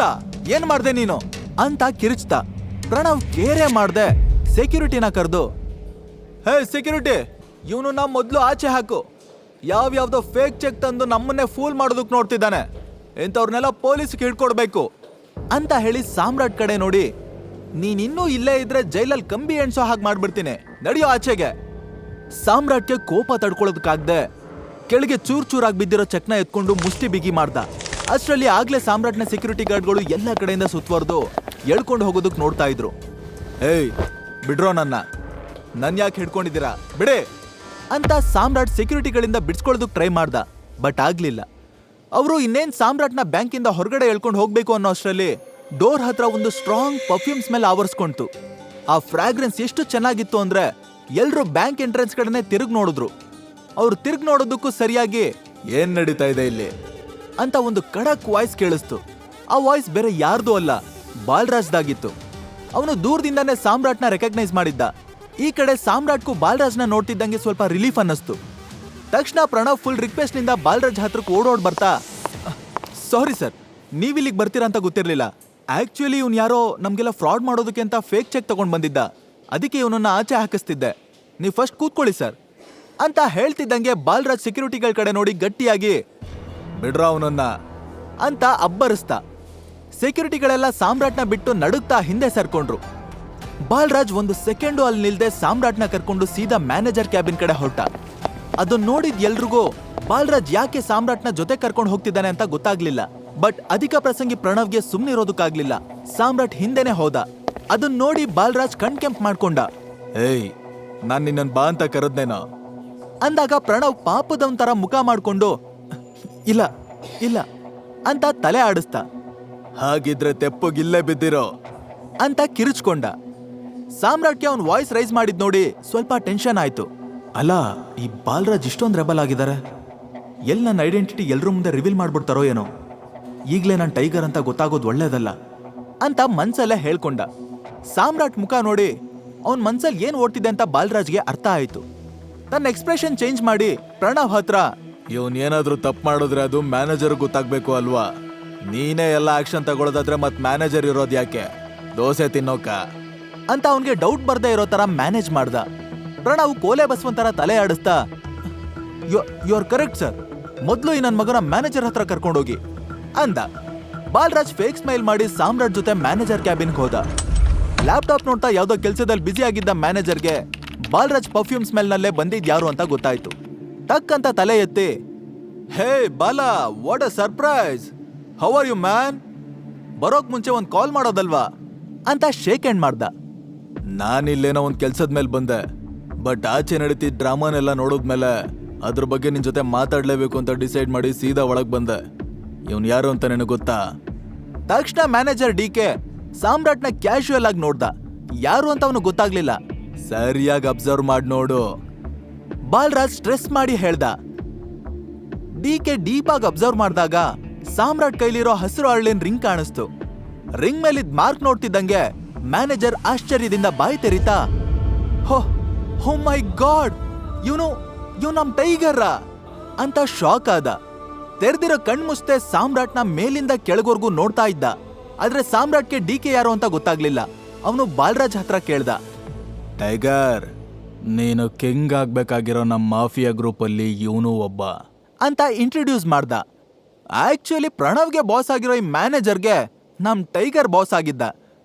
ಏನ್ ಮಾಡ್ದೆ ನೀನು ಅಂತ ಕಿರಿಚ್ತ. ಪ್ರಣವ್ ಕೇರೆ ಮಾಡ್ದೆ ಸೆಕ್ಯೂರಿಟಿನ ಕರೆದು, ಹೇ ಸೆಕ್ಯೂರಿಟಿ, ಇವನು ನಾ ಮೊದಲು ಆಚೆ ಹಾಕು. ಯಾವ್ಯಾವ್ದೋ ಫೇಕ್ ಚೆಕ್ ತಂದು ನಮ್ಮನ್ನೇ ಫೂಲ್ ಮಾಡೋದಕ್ಕೆ ನೋಡ್ತಿದ್ದಾನೆ, ಇಂಥವ್ರನ್ನೆಲ್ಲ ಪೊಲೀಸ್ಗೆ ಹಿಡ್ಕೊಡ್ಬೇಕು ಅಂತ ಹೇಳಿ ಸಾಮ್ರಾಟ್ ಕಡೆ ನೋಡಿ, ನೀನಿನ್ನೂ ಇಲ್ಲೇ ಇದ್ರೆ ಜೈಲಲ್ಲಿ ಕಂಬಿ ಎಣ್ಸೋ ಹಾಗೆ ಮಾಡ್ಬಿಡ್ತೀನಿ, ನಡೆಯೋ ಆಚೆಗೆ. ಸಾಮ್ರಾಟ್ಗೆ ಕೋಪ ತಡ್ಕೊಳ್ಳೋದಕ್ಕಾಗ್ದೆ ಕೆಳಗೆ ಚೂರಾಗಿ ಬಿದ್ದಿರೋ ಚೆಕ್ನ ಎತ್ಕೊಂಡು ಮುಷ್ಟಿ ಬಿಗಿ ಮಾಡ್ದ. ಅಷ್ಟರಲ್ಲಿ ಆಗ್ಲೇ ಸಾಮ್ರಾಟ್ನ ಸೆಕ್ಯೂರಿಟಿ ಗಾರ್ಡ್ಗಳು ಎಲ್ಲ ಕಡೆಯಿಂದ ಸುತ್ತುವರೆದು ಎಳ್ಕೊಂಡು ಹೋಗೋದಕ್ಕೆ ನೋಡ್ತಾ ಇದ್ರು. ಏಯ್ ಬಿಡ್ರೋ ನನ್ ಯಾಕೆ ಹಿಡ್ಕೊಂಡಿದ್ದೀರಾ, ಬಿಡೆ ಅಂತ ಸಾಮ್ರಾಟ್ ಸೆಕ್ಯೂರಿಟಿಗಳಿಂದ ಬಿಡ್ಸ್ಕೊಳ್ಳೋದಕ್ಕೆ ಟ್ರೈ ಮಾಡ್ದ. ಬಟ್ ಆಗ್ಲಿಲ್ಲ. ಅವರು ಇನ್ನೇನ್ ಸಾಮ್ರಾಟ್ನ ಬ್ಯಾಂಕಿಂದ ಹೊರಗಡೆ ಎಳ್ಕೊಂಡು ಹೋಗ್ಬೇಕು ಅನ್ನೋ ಅಷ್ಟರಲ್ಲಿ ಡೋರ್ ಹತ್ರ ಒಂದು ಸ್ಟ್ರಾಂಗ್ ಪರ್ಫ್ಯೂಮ್ ಸ್ಮೆಲ್ ಆವರಿಸ್ಕೊಂತು. ಆ ಫ್ರಾಗ್ರೆನ್ಸ್ ಎಷ್ಟು ಚೆನ್ನಾಗಿತ್ತು ಅಂದ್ರೆ ಎಲ್ರು ಬ್ಯಾಂಕ್ ಎಂಟ್ರೆನ್ಸ್ ಕಡೆನೆ ತಿರುಗಿ ನೋಡಿದ್ರು. ಅವ್ರು ತಿರುಗಿ ನೋಡೋದಕ್ಕೂ ಸರಿಯಾಗಿ ಏನ್ ನಡೀತಾ ಇದೆ ಇಲ್ಲಿ ಅಂತ ಒಂದು ಖಡಕ್ ವಾಯ್ಸ್ ಕೇಳಿಸ್ತು. ಆ ವಾಯ್ಸ್ ಬೇರೆ ಯಾರ್ದು ಅಲ್ಲ, ಬಾಲ್ರಾಜ್ದಾಗಿತ್ತು. ಅವನು ದೂರದಿಂದಾನೇ ಸಾಮ್ರಾಟ್ನ ರೆಕಗ್ನೈಸ್ ಮಾಡಿದ್ದ. ಈ ಕಡೆ ಸಾಮ್ರಾಟ್ಗೂ ಬಾಲ್ರಾಜ್ನ ನೋಡ್ತಿದ್ದಂಗೆ ಸ್ವಲ್ಪ ರಿಲೀಫ್ ಅನ್ನಿಸ್ತು. ತಕ್ಷಣ ಪ್ರಣವ್ ಫುಲ್ ರಿಕ್ವೆಸ್ಟ್ ನಿಂದ ಬಾಲ್ರಾಜ್ ಹತ್ರಕ್ಕೆ ಓಡೋಡ್ ಬರ್ತಾ, ಸಾರಿ ಸರ್, ನೀವಿಲ್ಲಿಗೆ ಬರ್ತೀರಾ ಅಂತ ಗೊತ್ತಿರ್ಲಿಲ್ಲ. ಆಕ್ಚುಲಿ ಇವ್ನು ಯಾರೋ ನಮ್ಗೆಲ್ಲ ಫ್ರಾಡ್ ಮಾಡೋದಕ್ಕೆ ಅಂತ ಫೇಕ್ ಚೆಕ್ ತಗೊಂಡ್ ಬಂದಿದ್ದ, ಅದಕ್ಕೆ ಇವನನ್ನ ಆಚೆ ಹಾಕಿಸ್ತಿದ್ದೆ, ನೀವು ಫಸ್ಟ್ ಕೂತ್ಕೊಳ್ಳಿ ಸರ್ ಅಂತ ಹೇಳ್ತಿದ್ದಂಗೆ ಬಾಲ್ರಾಜ್ ಸೆಕ್ಯೂರಿಟಿಗಳ ಕಡೆ ನೋಡಿ ಗಟ್ಟಿಯಾಗಿ, ಬಿಡ್ರ ಅವನನ್ನ ಅಂತ ಅಬ್ಬರಿಸ್ತ. ಸೆಕ್ಯೂರಿಟಿಗಳೆಲ್ಲ ಸಾಮ್ರಾಟ್ನ ಬಿಟ್ಟು ನಡುಗ್ತಾ ಹಿಂದೆ ಸರ್ಕೊಂಡ್ರು. ಬಾಲ್ರಾಜ್ ಒಂದು ಸೆಕೆಂಡು ಅಲ್ಲಿ ನಿಲ್ದೆ ಸಾಮ್ರಾಟ್ನ ಕರ್ಕೊಂಡು ಸೀದಾ ಮ್ಯಾನೇಜರ್ ಕ್ಯಾಬಿನ್ ಕಡೆ ಹೊರಟ. ಅದನ್ನ ನೋಡಿದ್ ಎಲ್ರಿಗೂ ಬಾಲ್ರಾಜ್ ಯಾಕೆ ಸಾಮ್ರಾಟ್ನ ಜೊತೆ ಕರ್ಕೊಂಡು ಹೋಗ್ತಿದ್ದಾನೆ ಅಂತ ಗೊತ್ತಾಗ್ಲಿಲ್ಲ. ಬಟ್ ಅಧಿಕ ಪ್ರಸಂಗಿ ಪ್ರಣವ್ಗೆ ಸುಮ್ನಿರೋದಕ್ಕಾಗ್ಲಿಲ್ಲ. ಸಾಮ್ರಾಟ್ ಹಿಂದೆನೆ ಹೋದ. ಅದನ್ನ ನೋಡಿ ಬಾಲ್ರಾಜ್ ಕಣ್ಕೆಂಪ್ ಮಾಡ್ಕೊಂಡ. ಏಯ್ ನಾನ್ ನಿನ್ನನ್ ಬಾ ಅಂತ ಕರೆದ್ನೇನೋ ಅಂದಾಗ ಪ್ರಣವ್ ಪಾಪದವನ್ ತರ ಮುಖ ಮಾಡ್ಕೊಂಡು, ಇಲ್ಲ ಇಲ್ಲ ಅಂತ ತಲೆ ಆಡಿಸ್ತ. ಹಾಗಿದ್ರೆ ತೆಪ್ಪಗಿಲ್ಲೇ ಬಿದ್ದಿರೋ ಅಂತ ಕಿರಿಚ್ಕೊಂಡ. ಸಾಮ್ರಾಟ್ಗೆ ಅವನ್ ವಾಯ್ಸ್ ರೈಸ್ ಮಾಡಿದ್ ನೋಡಿ ಸ್ವಲ್ಪ ಟೆನ್ಷನ್ ಆಯ್ತು. ಅಲ್ಲ, ಈ ಬಾಲ್ರಾಜ್ ಇಷ್ಟೊಂದು ರೆಬಲ್ ಆಗಿದ್ದಾರೆ, ಎಲ್ಲಿ ನನ್ನ ಐಡೆಂಟಿಟಿ ಎಲ್ರ ಮುಂದೆ ರಿವೀಲ್ ಮಾಡ್ಬಿಡ್ತಾರೋ ಏನೋ, ಈಗ್ಲೇ ನಾನು ಟೈಗರ್ ಅಂತ ಗೊತ್ತಾಗೋದು ಒಳ್ಳೇದಲ್ಲ ಅಂತ ಮನ್ಸಲ್ಲೇ ಹೇಳ್ಕೊಂಡ. ಸಾಮ್ರಾಟ್ ಮುಖ ನೋಡಿ ಅವನ್ ಮನ್ಸಲ್ಲಿ ಏನ್ ಓಡ್ತಿದೆ ಅಂತ ಬಾಲ್ರಾಜ್ಗೆ ಅರ್ಥ ಆಯ್ತು. ತನ್ನ ಎಕ್ಸ್ಪ್ರೆಷನ್ ಚೇಂಜ್ ಮಾಡಿ ಪ್ರಣವ್ ಹತ್ರ, ಇವನ್ ಏನಾದ್ರೂ ತಪ್ಪು ಮಾಡಿದ್ರೆ ಅದು ಮ್ಯಾನೇಜರ್ ಗೊತ್ತಾಗ್ಬೇಕು ಅಲ್ವಾ, ನೀನೇ ಎಲ್ಲ ಆಕ್ಷನ್ ತಗೊಳ್ಳೋದಾದ್ರೆ ಮತ್ ಮ್ಯಾನೇಜರ್ ಇರೋದ್ ಯಾಕೆ, ದೋಸೆ ತಿನ್ನೋಕ ಅಂತ ಅವನ್ಗೆ ಡೌಟ್ ಬರ್ದೇ ಇರೋ ತರ ಮ್ಯಾನೇಜ್ ಮಾಡ್ದ. ಪ್ರಣವ್ ಕೋಲೆ ಬಸ್ವಂತರ ತಲೆ ಆಡಿಸ್ತಾ, ಯು ಆರ್ ಕರೆಕ್ಟ್ ಸರ್, ಮೊದ್ಲು ಈ ನನ್ ಮಗನ ಮ್ಯಾನೇಜರ್ ಹತ್ರ ಕರ್ಕೊಂಡೋಗಿ ಅಂದ. ಬಾಲ್ರಾಜ್ ಫೇಕ್ ಸ್ಮೈಲ್ ಮಾಡಿ ಸಾಮ್ರಾಟ್ ಜೊತೆ ಮ್ಯಾನೇಜರ್ ಕ್ಯಾಬಿನ್ಗೆ ಹೋದ. ಲ್ಯಾಪ್ಟಾಪ್ ನೋಡ್ತಾ ಯಾವ್ದೋ ಕೆಲ್ಸದಲ್ಲಿ ಬ್ಯುಸಿ ಆಗಿದ್ದ ಮ್ಯಾನೇಜರ್ಗೆ ಬಾಲ್ರಾಜ್ ಪರ್ಫ್ಯೂಮ್ ಸ್ಮೆಲ್ ನಲ್ಲೇ ಬಂದಿದ್ ಯಾರು ಅಂತ ಗೊತ್ತಾಯ್ತು. ಟಕ್ ಅಂತ ತಲೆ ಎತ್ತಿ, hey Bala, what a surprise, how are you man, ಬರೋಕ್ ಮುಂಚೆ ಒಂದ್ ಕಾಲ್ ಮಾಡೋದಲ್ವಾ ಅಂತ ಶೇಕ್ ಹ್ಯಾಂಡ್ ಮಾಡ್ದ. ನಾನಿಲ್ಲೇನೋ ಒಂದ್ ಕೆಲ್ಸದ ಮೇಲೆ ಬಂದೆ, ಬಟ್ ಆಚೆ ನಡೀತಿದ್ ಡ್ರಾಮಾನೆಲ್ಲ ನೋಡಿದ್ಮೇಲೆ ಅದ್ರ ಬಗ್ಗೆ ನಿನ್ ಜೊತೆ ಮಾತಾಡ್ಲೇಬೇಕು ಅಂತ ಡಿಸೈಡ್ ಮಾಡಿ ಸೀದಾ ಒಳಗ್ ಬಂದೆ. ಇವನ್ ಯಾರು ಅಂತ ನಿನಗೆ ಗೊತ್ತಾ? ತಕ್ಷಣ ಮ್ಯಾನೇಜರ್ ಡಿಕೆ ಸಾಮ್ರಾಟ್ನ ಕ್ಯಾಶುಯಲ್ ಆಗಿ ನೋಡ್ದ. ಯಾರು ಅಂತ ಅವನು ಗೊತ್ತಾಗ್ಲಿಲ್ಲ. ಸರಿಯಾಗಿ ಅಬ್ಸರ್ವ್ ಮಾಡಿ ನೋಡು ಬಾಲ್ರಾಜ್ ಸ್ಟ್ರೆಸ್ ಮಾಡಿ ಹೇಳ್ದ. ಡಿಕೆ ಡೀಪ್ ಆಗಿ ಅಬ್ಸರ್ವ್ ಮಾಡಿದಾಗ ಸಾಮ್ರಾಟ್ ಕೈಲಿರೋ ಹಸಿರು ಅರಳಿನ ರಿಂಗ್ ಕಾಣಿಸ್ತು. ರಿಂಗ್ ಮೇಲಿದ್ ಮಾರ್ಕ್ ನೋಡ್ತಿದ್ದಂಗೆ ಮ್ಯಾನೇಜರ್ ಆಶ್ಚರ್ಯದಿಂದ ಬಾಯಿ ತೆರಿತಾ, ಹೋ ಮೈ ಗಾಡ್, ಇವನು ನಮ್ ಟೈಗರ್ ಅಂತ ಶಾಕ್ ಆದ. ತೆರೆದಿರೋ ಕಣ್ಮುಸ್ತೆ ಸಾಮ್ರಾಟ್ನ ಮೇಲಿಂದ ಕೆಳಗೋರ್ಗೂ ನೋಡ್ತಾ ಇದ್ದ. ಆದ್ರೆ ಸಾಮ್ರಾಟ್ಗೆ ಡಿಕೆ ಯಾರು ಅಂತ ಗೊತ್ತಾಗ್ಲಿಲ್ಲ. ಅವನು ಬಾಲ್ರಾಜ್ ಹತ್ರ ಕೇಳ್ದ, ಟೈಗರ್, ನೀನು ಕಿಂಗ್ ಆಗ್ಬೇಕಾಗಿರೋ ನಮ್ಮ ಮಾಫಿಯಾ ಗ್ರೂಪ್ ಅಲ್ಲಿ ಇವನು ಒಬ್ಬ ಅಂತ ಇಂಟ್ರೊಡ್ಯೂಸ್ ಮಾಡ್ದ. ಆಕ್ಚುಲಿ ಪ್ರಣವ್ಗೆ ಬಾಸ್ ಆಗಿರೋ ಈ ಮ್ಯಾನೇಜರ್ಗೆ ನಮ್ ಟೈಗರ್ ಬಾಸ್ ಆಗಿದ್ದ.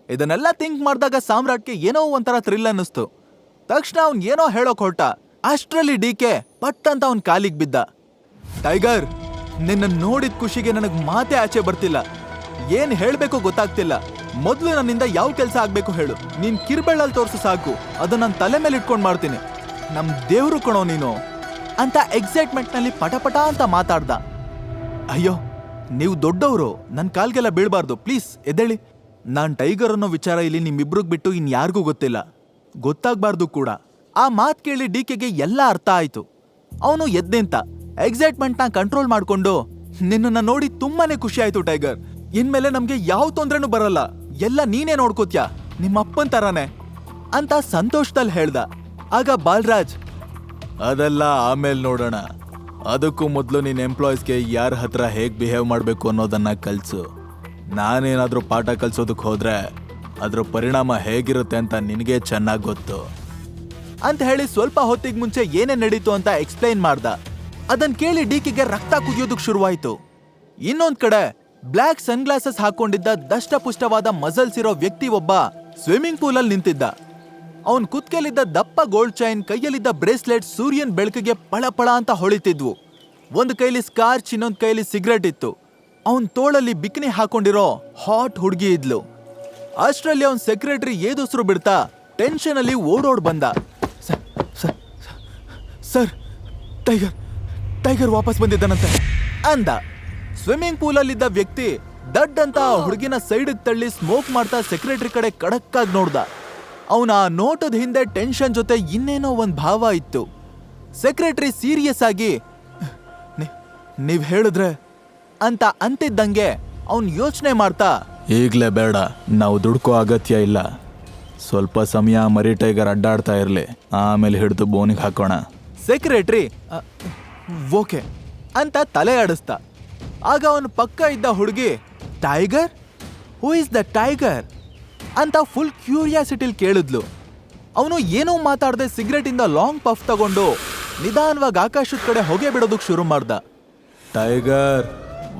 ಇದನ್ನೆಲ್ಲ ಥಿಂಕ್ ಮಾಡಿದಾಗ ಸಾಮ್ರಾಟ್ಗೆ ಏನೋ ಒಂಥರ ಥ್ರಿಲ್ ಅನ್ನಿಸ್ತು. ತಕ್ಷಣ ಅವ್ನ್ ಏನೋ ಹೇಳೋಕ್ ಹೊರಟ. ಅಷ್ಟ್ರಲ್ಲಿ ಡಿಕೆ ಪಟ್ ಅಂತ ಅವನ್ ಕಾಲಿಗೆ ಬಿದ್ದ. ಟೈಗರ್, ನಿನ್ನ ನೋಡಿದ ಖುಷಿಗೆ ನನಗ್ ಮಾತೆ ಆಚೆ ಬರ್ತಿಲ್ಲ, ಏನ್ ಹೇಳ್ಬೇಕು ಗೊತ್ತಾಗ್ತಿಲ್ಲ. ಮೊದ್ಲು ನನ್ನಿಂದ ಯಾವ ಕೆಲ್ಸ ಆಗ್ಬೇಕು ಹೇಳು, ನೀನ್ ಕಿರ್ಬೆಳ್ಳಲ್ಲಿ ತೋರ್ಸು ಸಾಕು, ಅದು ನನ್ನ ತಲೆ ಮೇಲೆ ಇಟ್ಕೊಂಡ್ ಮಾಡ್ತೀನಿ, ನಮ್ ದೇವ್ರು ಕಣೋ ನೀನು ಅಂತ ಎಕ್ಸೈಟ್ಮೆಂಟ್ ನಲ್ಲಿ ಪಟಪಟ ಅಂತ ಮಾತಾಡ್ದ. ಅಯ್ಯೋ, ನೀವು ದೊಡ್ಡವರು, ನನ್ ಕಾಲ್ಗೆಲ್ಲ ಬೀಳ್ಬಾರ್ದು, ಪ್ಲೀಸ್ ಎದ್ದೇಳಿ. ನಾನ್ ಟೈಗರ್ ಅನ್ನೋ ವಿಚಾರ ಇಲ್ಲಿ ನಿಮ್ಮಿಬ್ರಿಗ್ ಬಿಟ್ಟು ಇನ್ ಯಾರಿಗೂ ಗೊತ್ತಿಲ್ಲ, ಗೊತ್ತಾಗ್ಬಾರ್ದು ಕೂಡ. ಆ ಮಾತ್ ಕೇಳಿ ಡಿಕೆಗೆ ಎಲ್ಲ ಅರ್ಥ ಆಯ್ತು. ಅವನು ಎದ್ನಿಂತ ಎಕ್ಸೈಟ್ಮೆಂಟ್ ನ ಕಂಟ್ರೋಲ್ ಮಾಡ್ಕೊಂಡು, ನಿನ್ನನ್ನ ನೋಡಿ ತುಂಬಾನೇ ಖುಷಿ ಆಯ್ತು ಟೈಗರ್. ಇನ್ಮೇಲೆ ನಮ್ಗೆ ಯಾವ ತೊಂದ್ರೆನೂ ಬರಲ್ಲ, ಎಲ್ಲ ನೀನೇ ನೋಡ್ಕೋತ್ಯಾ, ನಿಮ್ಮ ಅಪ್ಪನ್ ತರಾನೇ ಅಂತ ಸಂತೋಷದಲ್ಲಿ ಹೇಳ್ದ. ಆಗ ಬಾಲರಾಜ್, ಅದೆಲ್ಲ ಆಮೇಲೆ ನೋಡೋಣ, ಅದಕ್ಕೂ ಮೊದಲು ನಿನ್ನ ಎಂಪ್ಲಾಯೀಸ್ಗೆ ಯಾರ ಹತ್ರ ಹೇಗೆ ಬಿಹೇವ್ ಮಾಡಬೇಕು ಅನ್ನೋದನ್ನ ಕಲಿಸು. ನಾನೇನಾದ್ರೂ ಪಾಠ ಕಲಿಸೋದಕ್ಕೆ ಹೋದ್ರೆ ಅದ್ರ ಪರಿಣಾಮ ಹೇಗಿರುತ್ತೆ ಅಂತ ನಿನಗೆ ಚೆನ್ನಾಗಿ ಗೊತ್ತು ಅಂತ ಹೇಳಿ ಸ್ವಲ್ಪ ಹೊತ್ತಿಗೆ ಮುಂಚೆ ಏನೇ ನಡೀತು ಅಂತ ಎಕ್ಸ್ಪ್ಲೈನ್ ಮಾಡ್ದ. ಅದನ್ ಕೇಳಿ ಡಿಕೆಗೆ ರಕ್ತ ಕುದಿಯೋದಕ್ಕೆ ಶುರುವಾಯ್ತು. ಇನ್ನೊಂದ್ ಕಡೆ ಬ್ಲ್ಯಾಕ್ ಸನ್ಗ್ಲಾಸಸ್ ಹಾಕೊಂಡಿದ್ದ ದಷ್ಟಪುಷ್ಟವಾದ ಮಸಲ್ಸ್ ಇರೋ ವ್ಯಕ್ತಿ ಒಬ್ಬ ಸ್ವಿಮ್ಮಿಂಗ್ ಪೂಲ್ ಅಲ್ಲಿ ನಿಂತಿದ್ದ. ಅವನ್ ಕುತ್ಕೆಲಿದ್ದ ದಪ್ಪ ಗೋಲ್ಡ್ ಚೈನ್, ಕೈಯಲ್ಲಿದ್ದ ಬ್ರೇಸ್ಲೆಟ್ ಸೂರ್ಯನ್ ಬೆಳಕಿಗೆ ಪಳಪಳ ಅಂತ ಹೊಳಿತಿದ್ವು. ಒಂದ್ ಕೈಲಿ ಸ್ಕಾರ್ಚ್, ಇನ್ನೊಂದ್ ಕೈಲಿ ಸಿಗರೆಟ್ ಇತ್ತು. ಅವನ್ ತೋಳಲ್ಲಿ ಬಿಕಿನಿ ಹಾಕೊಂಡಿರೋ ಹಾಟ್ ಹುಡುಗಿ ಇದ್ಲು. ಅಷ್ಟರಲ್ಲಿ ಅವನ್ ಸೆಕ್ರೆಟರಿ ಏದುಸ್ರು ಬಿಡ್ತಾ ಟೆನ್ಷನ್ ಅಲ್ಲಿ ಓಡೋಡ್ ಬಂದ. ಸರ್, ಟೈಗರ್ ವಾಪಸ್ ಬಂದಿದ್ದಾನಂತೆ ಅಂದ. ಸ್ವಿಮ್ಮಿಂಗ್ ಪೂಲ್ ಅಲ್ಲಿದ್ದ ವ್ಯಕ್ತಿ ದಡ್ ಅಂತ ಹುಡುಗಿನ ಸೈಡ್ ತಳ್ಳಿ ಸ್ಮೋಕ್ ಮಾಡ್ತಾ ಸೆಕ್ರೆಟರಿ ಕಡೆ ಕಡಕ್ಕಾಗಿ ನೋಡ್ದ. ಅವನ ಆ ನೋಟದ ಹಿಂದೆ ಟೆನ್ಷನ್ ಜೊತೆ ಇನ್ನೇನೋ ಒಂದ್ ಭಾವ ಇತ್ತು. ಸೆಕ್ರೆಟರಿ ಸೀರಿಯಸ್ ಆಗಿ, ನೀವ್ ಹೇಳಿದ್ರೆ ಅಂತ ಅಂತಿದ್ದಂಗೆ ಅವನ್ ಯೋಚನೆ ಮಾಡ್ತಾ, ಈಗ್ಲೇ ಬೇಡ, ನಾವು ದುಡ್ಕೋ ಅಗತ್ಯ ಇಲ್ಲ, ಸ್ವಲ್ಪ ಸಮಯ ಮರಿ ಟೈಗರ್ ಅಡ್ಡಾಡ್ತಾ ಇರ್ಲಿ, ಆಮೇಲೆ ಹಿಡಿದು ಬೋನಿಗೆ ಹಾಕೋಣ. ಸೆಕ್ರೆಟರಿ ಓಕೆ ಅಂತ ತಲೆ ಆಡಿಸ್ತಾ. ಆಗ ಅವನ ಪಕ್ಕ ಇದ್ದ ಹುಡುಗಿ, tiger, who is the tiger ಅಂತ ಫುಲ್ ಕ್ಯೂರಿಯಾಸಿಟಿಲ್ ಕೇಳಿದ್ಲು. ಅವನು ಏನೂ ಮಾತಾಡದೆ ಸಿಗರೆಟ್ ಇಂದ ಲಾಂಗ್ ಪಫ್ ತಗೊಂಡು ನಿಧಾನವಾಗಿ ಆಕಾಶದ ಕಡೆ ಹೊಗೆ ಬಿಡೋದಕ್ಕೆ ಶುರು ಮಾಡ್ದ. Tiger,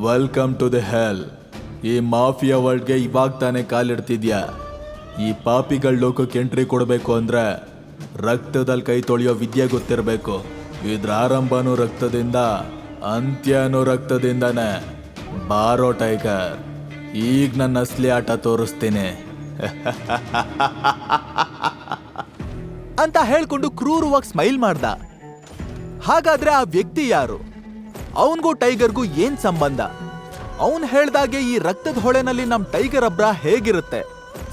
welcome to the hell. ಈ ಮಾಫಿಯಾ ವರ್ಲ್ಡ್ಗೆ ಇವಾಗ ತಾನೇ ಕಾಲಿಡ್ತಿದ್ಯಾ. ಈ ಪಾಪಿಗಳ ಲೋಕಕ್ಕೆ ಎಂಟ್ರಿ ಕೊಡಬೇಕು ಅಂದ್ರೆ ರಕ್ತದಲ್ಲಿ ಕೈ ತೊಳೆಯೋ ವಿದ್ಯೆ ಗೊತ್ತಿರಬೇಕು. ಇದ್ರ ಆರಂಭನೂ ರಕ್ತದಿಂದ, ಅಂತ್ಯನೂ ರಕ್ತದಿಂದಾನೆ. ಬಾರೋ ಟೈಗರ್, ಈಗ ನನ್ನ ಅಸಲಿ ಆಟ ತೋರಿಸ್ತೀನಿ ಅಂತ ಹೇಳ್ಕೊಂಡು ಕ್ರೂರವಾಗಿ ಸ್ಮೈಲ್ ಮಾಡ್ದ. ಹಾಗಾದ್ರೆ ಆ ವ್ಯಕ್ತಿ ಯಾರು? ಅವನ್ಗೂ ಟೈಗರ್ಗೂ ಏನ್ ಸಂಬಂಧ? ಅವನ್ ಹೇಳ್ದಾಗೆ ಈ ರಕ್ತದ ಹೊಳೆನಲ್ಲಿ ನಮ್ ಟೈಗರ್ ಅಬ್ರ ಹೇಗಿರುತ್ತೆ?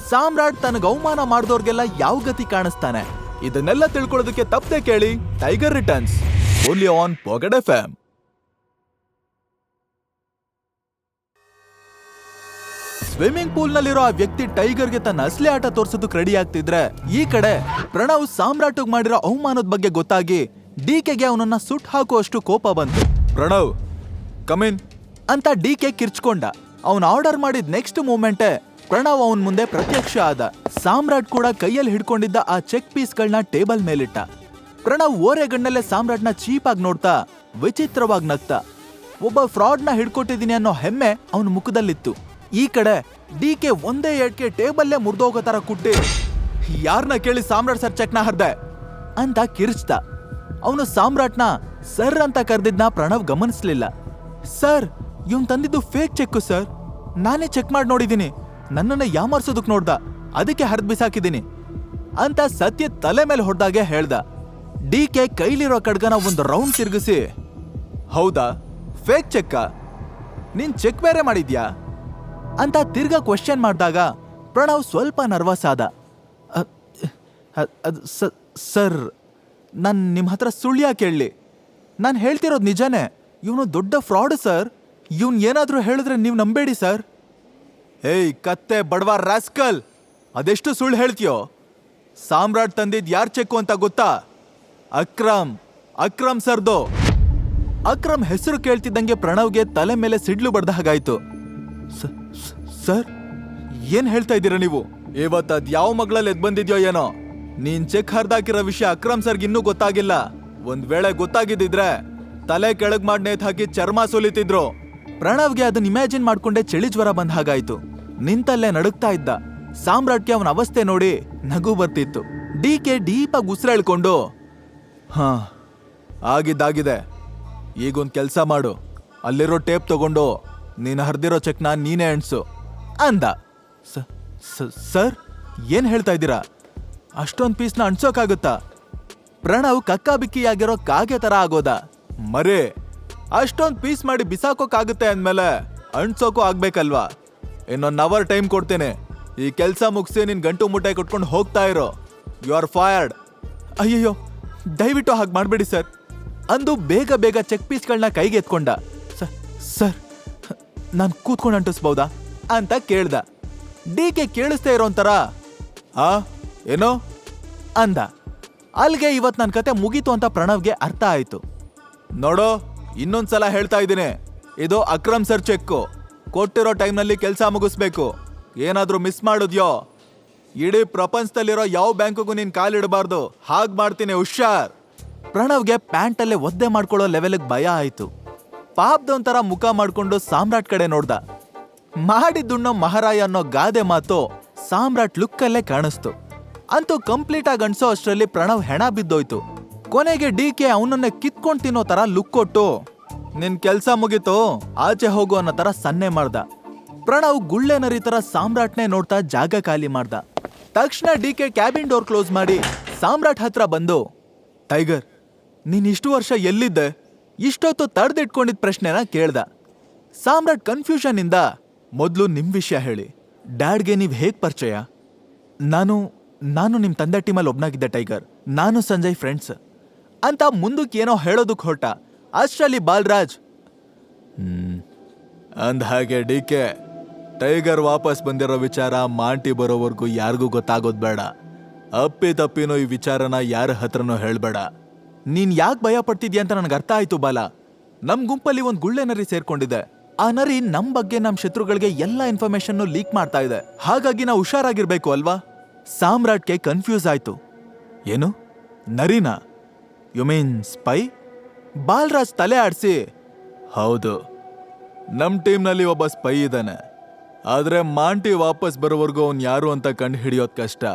ಸಾಮ್ರಾಟ್ ತನಗ ಅವಮಾನ ಮಾಡಿದವ್ರಿಗೆಲ್ಲ ಯಾವ ಗತಿ ಕಾಣಿಸ್ತಾನೆ? ಇದನ್ನೆಲ್ಲ ತಿಳ್ಕೊಳ್ಳೋದಕ್ಕೆ ತಪ್ಪದೆ ಕೇಳಿ tiger returns, only on packet FM. Swimming pool ನಲ್ಲಿರೋ ಆ ವ್ಯಕ್ತಿ ಟೈಗರ್ಗೆ ತನ್ನ ಅಸಲಿ ಆಟ ತೋರ್ಸೋದಕ್ಕೆ ರೆಡಿ ಆಗ್ತಿದ್ರೆ, ಈ ಕಡೆ ಪ್ರಣವ್ ಸಾಮ್ರಾಟ್ ಮಾಡಿರೋ ಅವಮಾನದ ಬಗ್ಗೆ ಗೊತ್ತಾಗಿ ಡಿಕೆಗೆ ಅವನನ್ನ ಸುಟ್ ಹಾಕುವಷ್ಟು ಕೋಪ ಬಂತು. ಪ್ರಣವ್, ಕಮಿನ್ ಅಂತ ಡಿಕೆ ಕಿರ್ಚ್ಕೊಂಡ. ಅವನ್ ಆರ್ಡರ್ ಮಾಡಿದ ನೆಕ್ಸ್ಟ್ ಮೂಮೆಂಟೇ ಪ್ರಣವ್ ಅವನ್ ಮುಂದೆ ಪ್ರತ್ಯಕ್ಷ ಆದ. ಸಾಮ್ರಾಟ್ ಕೂಡ ಕೈಯಲ್ಲಿ ಹಿಡ್ಕೊಂಡಿದ್ದ ಆ ಚೆಕ್ ಪೀಸ್ಗಳನ್ನ ಟೇಬಲ್ ಮೇಲಿಟ್ಟ. ಪ್ರಣವ್ ಓರೆಗಣ್ಣಲ್ಲೇ ಸಾಮ್ರಾಟ್ನ ಚೀಪ್ ಆಗಿ ನೋಡ್ತಾ ವಿಚಿತ್ರವಾಗಿ ನಗ್ತಾ. ಒಬ್ಬ ಫ್ರಾಡ್ನ ಹಿಡ್ಕೊಟ್ಟಿದ್ದೀನಿ ಅನ್ನೋ ಹೆಮ್ಮೆ ಅವನ ಮುಖದಲ್ಲಿತ್ತು. ಈ ಕಡೆ ಡಿಕೆ ಒಂದೇ ಏಟ್ಗೆ ಟೇಬಲ್ಲೇ ಮುರಿದೋಗೋ ತರ ಕುಟ್ಟಿ, ಯಾರನ್ನ ಕೇಳಿ ಸಾಮ್ರಾಟ್ ಸರ್ ಚೆಕ್ನ ಹರ್ದೆ ಅಂತ ಕಿರ್ಚ್ದ. ಅವನು ಸಾಮ್ರಾಟ್ನ ಸರ್ ಅಂತ ಕರೆದಿದ್ನ ಪ್ರಣವ್ ಗಮನಿಸ್ಲಿಲ್ಲ. ಸರ್, ಇವನ್ ತಂದಿದ್ದು ಫೇಕ್ ಚೆಕ್ ಸರ್, ನಾನೇ ಚೆಕ್ ಮಾಡಿ ನೋಡಿದ್ದೀನಿ, ನನ್ನನ್ನ ಯಾಮಾರ್ಸೋದಕ್ ನೋಡ್ದ, ಅದಕ್ಕೆ ಹರಿದ್ ಬಿಸಾಕಿದ್ದೀನಿ ಅಂತ ಸತ್ಯ ತಲೆ ಮೇಲೆ ಹೊಡೆದಾಗೆ ಹೇಳ್ದ. ಡಿಕೆ ಕೈಲಿರೋ ಕಡ್ಗನ ಒಂದು ರೌಂಡ್ ತಿರುಗಿಸಿ, ಹೌದಾ, ಫೇಕ್ ಚೆಕ್ಕ, ನೀನ್ ಚೆಕ್ ಬೇರೆ ಮಾಡಿದ್ಯಾ ಅಂತ ತಿರ್ಗಾ ಕ್ವೆಶ್ಚನ್ ಮಾಡಿದಾಗ ಪ್ರಣವ್ ಸ್ವಲ್ಪ ನರ್ವಸ್ ಆದ. ಸರ್, ನಾನು ನಿಮ್ಮ ಹತ್ರ ಸುಳ್ಳ್ಯಾ ಕೇಳಲಿ? ನಾನು ಹೇಳ್ತಿರೋದು ನಿಜಾನೇ, ಇವನು ದೊಡ್ಡ ಫ್ರಾಡ್ ಸರ್, ಇವನ್ ಏನಾದ್ರೂ ಹೇಳಿದ್ರೆ ನೀವು ನಂಬೇಡಿ ಸರ್. ಏಯ್ ಕತ್ತೆ ಬಡವ ರಾಸ್ಕಲ್, ಅದೆಷ್ಟು ಸುಳ್ಳು ಹೇಳ್ತೀಯೋ? ಸಾಮ್ರಾಟ್ ತಂದಿದ್ ಯಾರ್ ಚೆಕ್ಕು ಅಂತ ಗೊತ್ತಾ? ಅಕ್ರಮ್ ಸರ್ದು. ಅಕ್ರಮ್ ಹೆಸರು ಕೇಳ್ತಿದ್ದಂಗೆ ಪ್ರಣವ್ಗೆ ತಲೆ ಮೇಲೆ ಸಿಡ್ಲು ಬಡ್ದ ಹಾಗಾಯ್ತು. ಸರ್, ಏನ್ ಹೇಳ್ತಾ ಇದ್ದೀರಾ ನೀವು? ಇವತ್ತು ಅದ್ ಯಾವ ಮಗಳಲ್ಲಿ ಎದ್ ಬಂದಿದ್ಯೋ ಏನೋ, ನೀನ್ ಚೆಕ್ ಹರ್ದಾಕಿರೋ ವಿಷಯ ಅಕ್ರಮ್ ಸರ್ಗೆ ಇನ್ನೂ ಗೊತ್ತಾಗಿಲ್ಲ. ಒಂದ್ ವೇಳೆ ಗೊತ್ತಾಗಿದ್ದಿದ್ರೆ ತಲೆ ಕೆಳಗ್ ಮಾಡಿ ನೇತ್ ಹಾಕಿ ಚರ್ಮ ಸುಲಿತಿದ್ರು. ಪ್ರಣವ್ಗೆ ಅದನ್ನ ಇಮ್ಯಾಜಿನ್ ಮಾಡ್ಕೊಂಡೆ ಚಳಿ ಜ್ವರ ಬಂದ ಹಾಗಾಯ್ತು. ನಿಂತಲ್ಲೇ ನಡುಗ್ತಾ ಇದ್ದ. ಸಾಮ್ರಾಟ್ಗೆ ಅವನ ಅವಸ್ಥೆ ನೋಡಿ ನಗು ಬರ್ತಿತ್ತು. ಡಿಕೆ ಡೀಪಾಗಿ ಉಸಿರೆಳ್ಕೊಂಡು, ಹಾ, ಆಗಿದ್ದಾಗಿದೆ, ಈಗೊಂದ್ ಕೆಲ್ಸ ಮಾಡು, ಅಲ್ಲಿರೋ ಟೇಪ್ ತಗೊಂಡು ನೀನು ಹರಿದಿರೋ ಚೆಕ್ನ ನೀನೇ ಎಣ್ಸು ಅಂದ. ಸರ್, ಏನ್ ಹೇಳ್ತಾ ಇದ್ದೀರಾ? ಅಷ್ಟೊಂದ್ ಪೀಸ್ನ ಅಣ್ಸೋಕಾಗುತ್ತಾ? ಪ್ರಣವ್ ಕಕ್ಕಾಬಿಕ್ಕಿಯಾಗಿರೋ ಕಾಗೆ ತರ ಆಗೋದ. ಮರೇ, ಅಷ್ಟೊಂದ್ ಪೀಸ್ ಮಾಡಿ ಬಿಸಾಕೋಕಾಗುತ್ತೆ ಅಂದ್ಮೇಲೆ ಅಣ್ಸೋಕೋ ಆಗ್ಬೇಕಲ್ವಾ? ಇನ್ನೊಂದು ಅವರ್ ಟೈಮ್ ಕೊಡ್ತೇನೆ, ಈ ಕೆಲ್ಸ ಮುಗಿಸಿ ನಿನ್ ಗಂಟು ಮುಟ್ಟೆ ಕೊಟ್ಕೊಂಡು ಹೋಗ್ತಾ ಇರೋ. You are fired. ಅಯ್ಯಯ್ಯೋ, ದಯವಿಟ್ಟು ಹಾಗೆ ಮಾಡಬೇಡಿ ಸರ್ ಅಂದು ಬೇಗ ಚೆಕ್ ಪೀಸ್ಗಳನ್ನ ಕೈಗೆ ಎತ್ಕೊಂಡ. ಸರ್, ನಾನು ಕೂತ್ಕೊಂಡು ಅಂಟಿಸ್ಬೋದಾ ಅಂತ ಕೇಳ್ದ. ಡಿ.ಕೆ ಕೇಳಿಸ್ತಾ ಇರೋಂಥರ ಏನೋ ಅಂದ. ಅಲ್ಲಿಗೆ ಇವತ್ತು ನನ್ನ ಕತೆ ಮುಗೀತು ಅಂತ ಪ್ರಣವ್ಗೆ ಅರ್ಥ ಆಯ್ತು. ನೋಡೋ, ಇನ್ನೊಂದ್ಸಲ ಹೇಳ್ತಾ ಇದ್ದೀನಿ, ಇದು ಅಕ್ರಮ್ ಸರ್ ಚೆಕ್ಕು. ಕೊಟ್ಟಿರೋ ಟೈಮ್ನಲ್ಲಿ ಕೆಲಸ ಮುಗಿಸ್ಬೇಕು. ಏನಾದ್ರೂ ಮಿಸ್ ಮಾಡಿದ್ಯೋ ಇಡೀ ಪ್ರಪಂಚದಲ್ಲಿರೋ ಯಾವ ಬ್ಯಾಂಕಿಗೂ ನೀನ್ ಕಾಲಿಡಬಾರ್ದು. ಹಾಗ್ ಮಾಡ್ತೀನಿ, ಹುಷಾರ್. ಪ್ರಣವ್ಗೆ ಪ್ಯಾಂಟಲ್ಲೇ ಒದ್ದೆ ಮಾಡ್ಕೊಳ್ಳೋ ಲೆವೆಲ್ಗೆ ಭಯ ಆಯ್ತು. ಪಾಪದೊಂಥರ ಮುಖ ಮಾಡ್ಕೊಂಡು ಸಾಮ್ರಾಟ್ ಕಡೆ ನೋಡ್ದ. ಮಾಡಿದ್ದುಣ್ಣೋ ಮಹಾರಾಯ ಅನ್ನೋ ಗಾದೆ ಮಾತು ಸಾಮ್ರಾಟ್ ಲುಕ್ಕಲ್ಲೇ ಕಾಣಿಸ್ತು. ಅಂತೂ ಕಂಪ್ಲೀಟ್ ಆಗಿ ಅನ್ಸೋ ಅಷ್ಟರಲ್ಲಿ ಪ್ರಣವ್ ಹೆಣ ಬಿದ್ದೋಯ್ತು. ಕೊನೆಗೆ ಡಿ.ಕೆ ಅವನನ್ನೇ ಕಿತ್ಕೊಂಡ್ ತಿನ್ನೋ ತರ ಲುಕ್ ಕೊಟ್ಟು, ನಿನ್ ಕೆಲ್ಸ ಮುಗೀತು, ಆಚೆ ಹೋಗು ಅನ್ನೋ ತರ ಸನ್ನೆ ಮಾಡ್ದ. ಪ್ರಣವ್ ಗುಳ್ಳೆ ನರಿ ತರ ಸಾಮ್ರಾಟ್ನೇ ನೋಡ್ತಾ ಜಾಗ ಖಾಲಿ ಮಾಡ್ದ. ತಕ್ಷಣ ಡಿ.ಕೆ ಕ್ಯಾಬಿನ್ ಡೋರ್ ಕ್ಲೋಸ್ ಮಾಡಿ ಸಾಮ್ರಾಟ್ ಹತ್ರ ಬಂದು, ಟೈಗರ್, ನೀನ್ ಇಷ್ಟು ವರ್ಷ ಎಲ್ಲಿದ್ದೆ? ಇಷ್ಟೊತ್ತು ತಡೆದಿಟ್ಕೊಂಡಿದ್ ಪ್ರಶ್ನೆನ ಕೇಳ್ದ. ಸಾಮ್ರಾಟ್ ಕನ್ಫ್ಯೂಷನ್ ಇಂದ, ಮೊದ್ಲು ನಿಮ್ ವಿಷಯ ಹೇಳಿ, ಡ್ಯಾಡ್ಗೆ ನೀವ್ ಹೇಗ್ ಪರಿಚಯ? ನಾನು ನಿಮ್ ತಂದೆ ಟೀಮಲ್ಲಿ ಒಬ್ನಾಗಿದ್ದೆ ಟೈಗರ್. ನಾನು ಸಂಜಯ್ ಫ್ರೆಂಡ್ಸ್ ಅಂತ ಮುಂದಕ್ಕೆ ಏನೋ ಹೇಳೋದಕ್ಕೆ ಹೊರಟ. ಅಷ್ಟರಲ್ಲಿ ಬಾಲ್ರಾಜ್, ಅಂದ ಹಾಗೆ ಡಿ.ಕೆ, ಟೈಗರ್ ವಾಪಸ್ ಬಂದಿರೋ ವಿಚಾರ ಮಾಂಟಿ ಬರೋವರೆಗೂ ಯಾರಿಗೂ ಗೊತ್ತಾಗೋದ್ ಬೇಡ. ಅಪ್ಪಿ ತಪ್ಪಿನೋ ಈ ವಿಚಾರನ ಯಾರ ಹತ್ರನೂ ಹೇಳ್ಬೇಡ. ನೀನ್ ಯಾಕೆ ಭಯ ಪಡ್ತಿದ್ಯಾ ಅಂತ ನನಗೆ ಅರ್ಥ ಆಯ್ತು ಬಾಲ. ನಮ್ ಗುಂಪಲ್ಲಿ ಒಂದ್ ಗುಳ್ಳೆ ನರಿ ಸೇರ್ಕೊಂಡಿದೆ. ಆ ನರಿ ನಮ್ ಬಗ್ಗೆ ನಮ್ ಶತ್ರುಗಳಿಗೆ ಎಲ್ಲಾ ಇನ್ಫಾರ್ಮೇಶನ್ ಲೀಕ್ ಮಾಡ್ತಾ ಇದೆ. ಹಾಗಾಗಿ ನಾವು ಹುಷಾರಾಗಿರ್ಬೇಕು ಅಲ್ವಾ? ಸಾಮ್ರಾಟ್ಗೆ ಕನ್ಫ್ಯೂಸ್ ಆಯ್ತು. ಏನು, ನರಿನಾ? You mean spy? ಬಾಲ್ರಾಜ್ ತಲೆ ಆಡ್ಸಿ, ಹೌದು, ನಮ್ ಟೀಮ್ನಲ್ಲಿ ಒಬ್ಬ ಸ್ಪೈ ಇದ್ದಾನೆ. ಆದ್ರೆ ಮಾಂಟಿ ವಾಪಸ್ ಬರೋವರೆಗೂ ಅವ್ನು ಯಾರು ಅಂತ ಕಂಡು ಹಿಡಿಯೋದ್ ಕಷ್ಟ.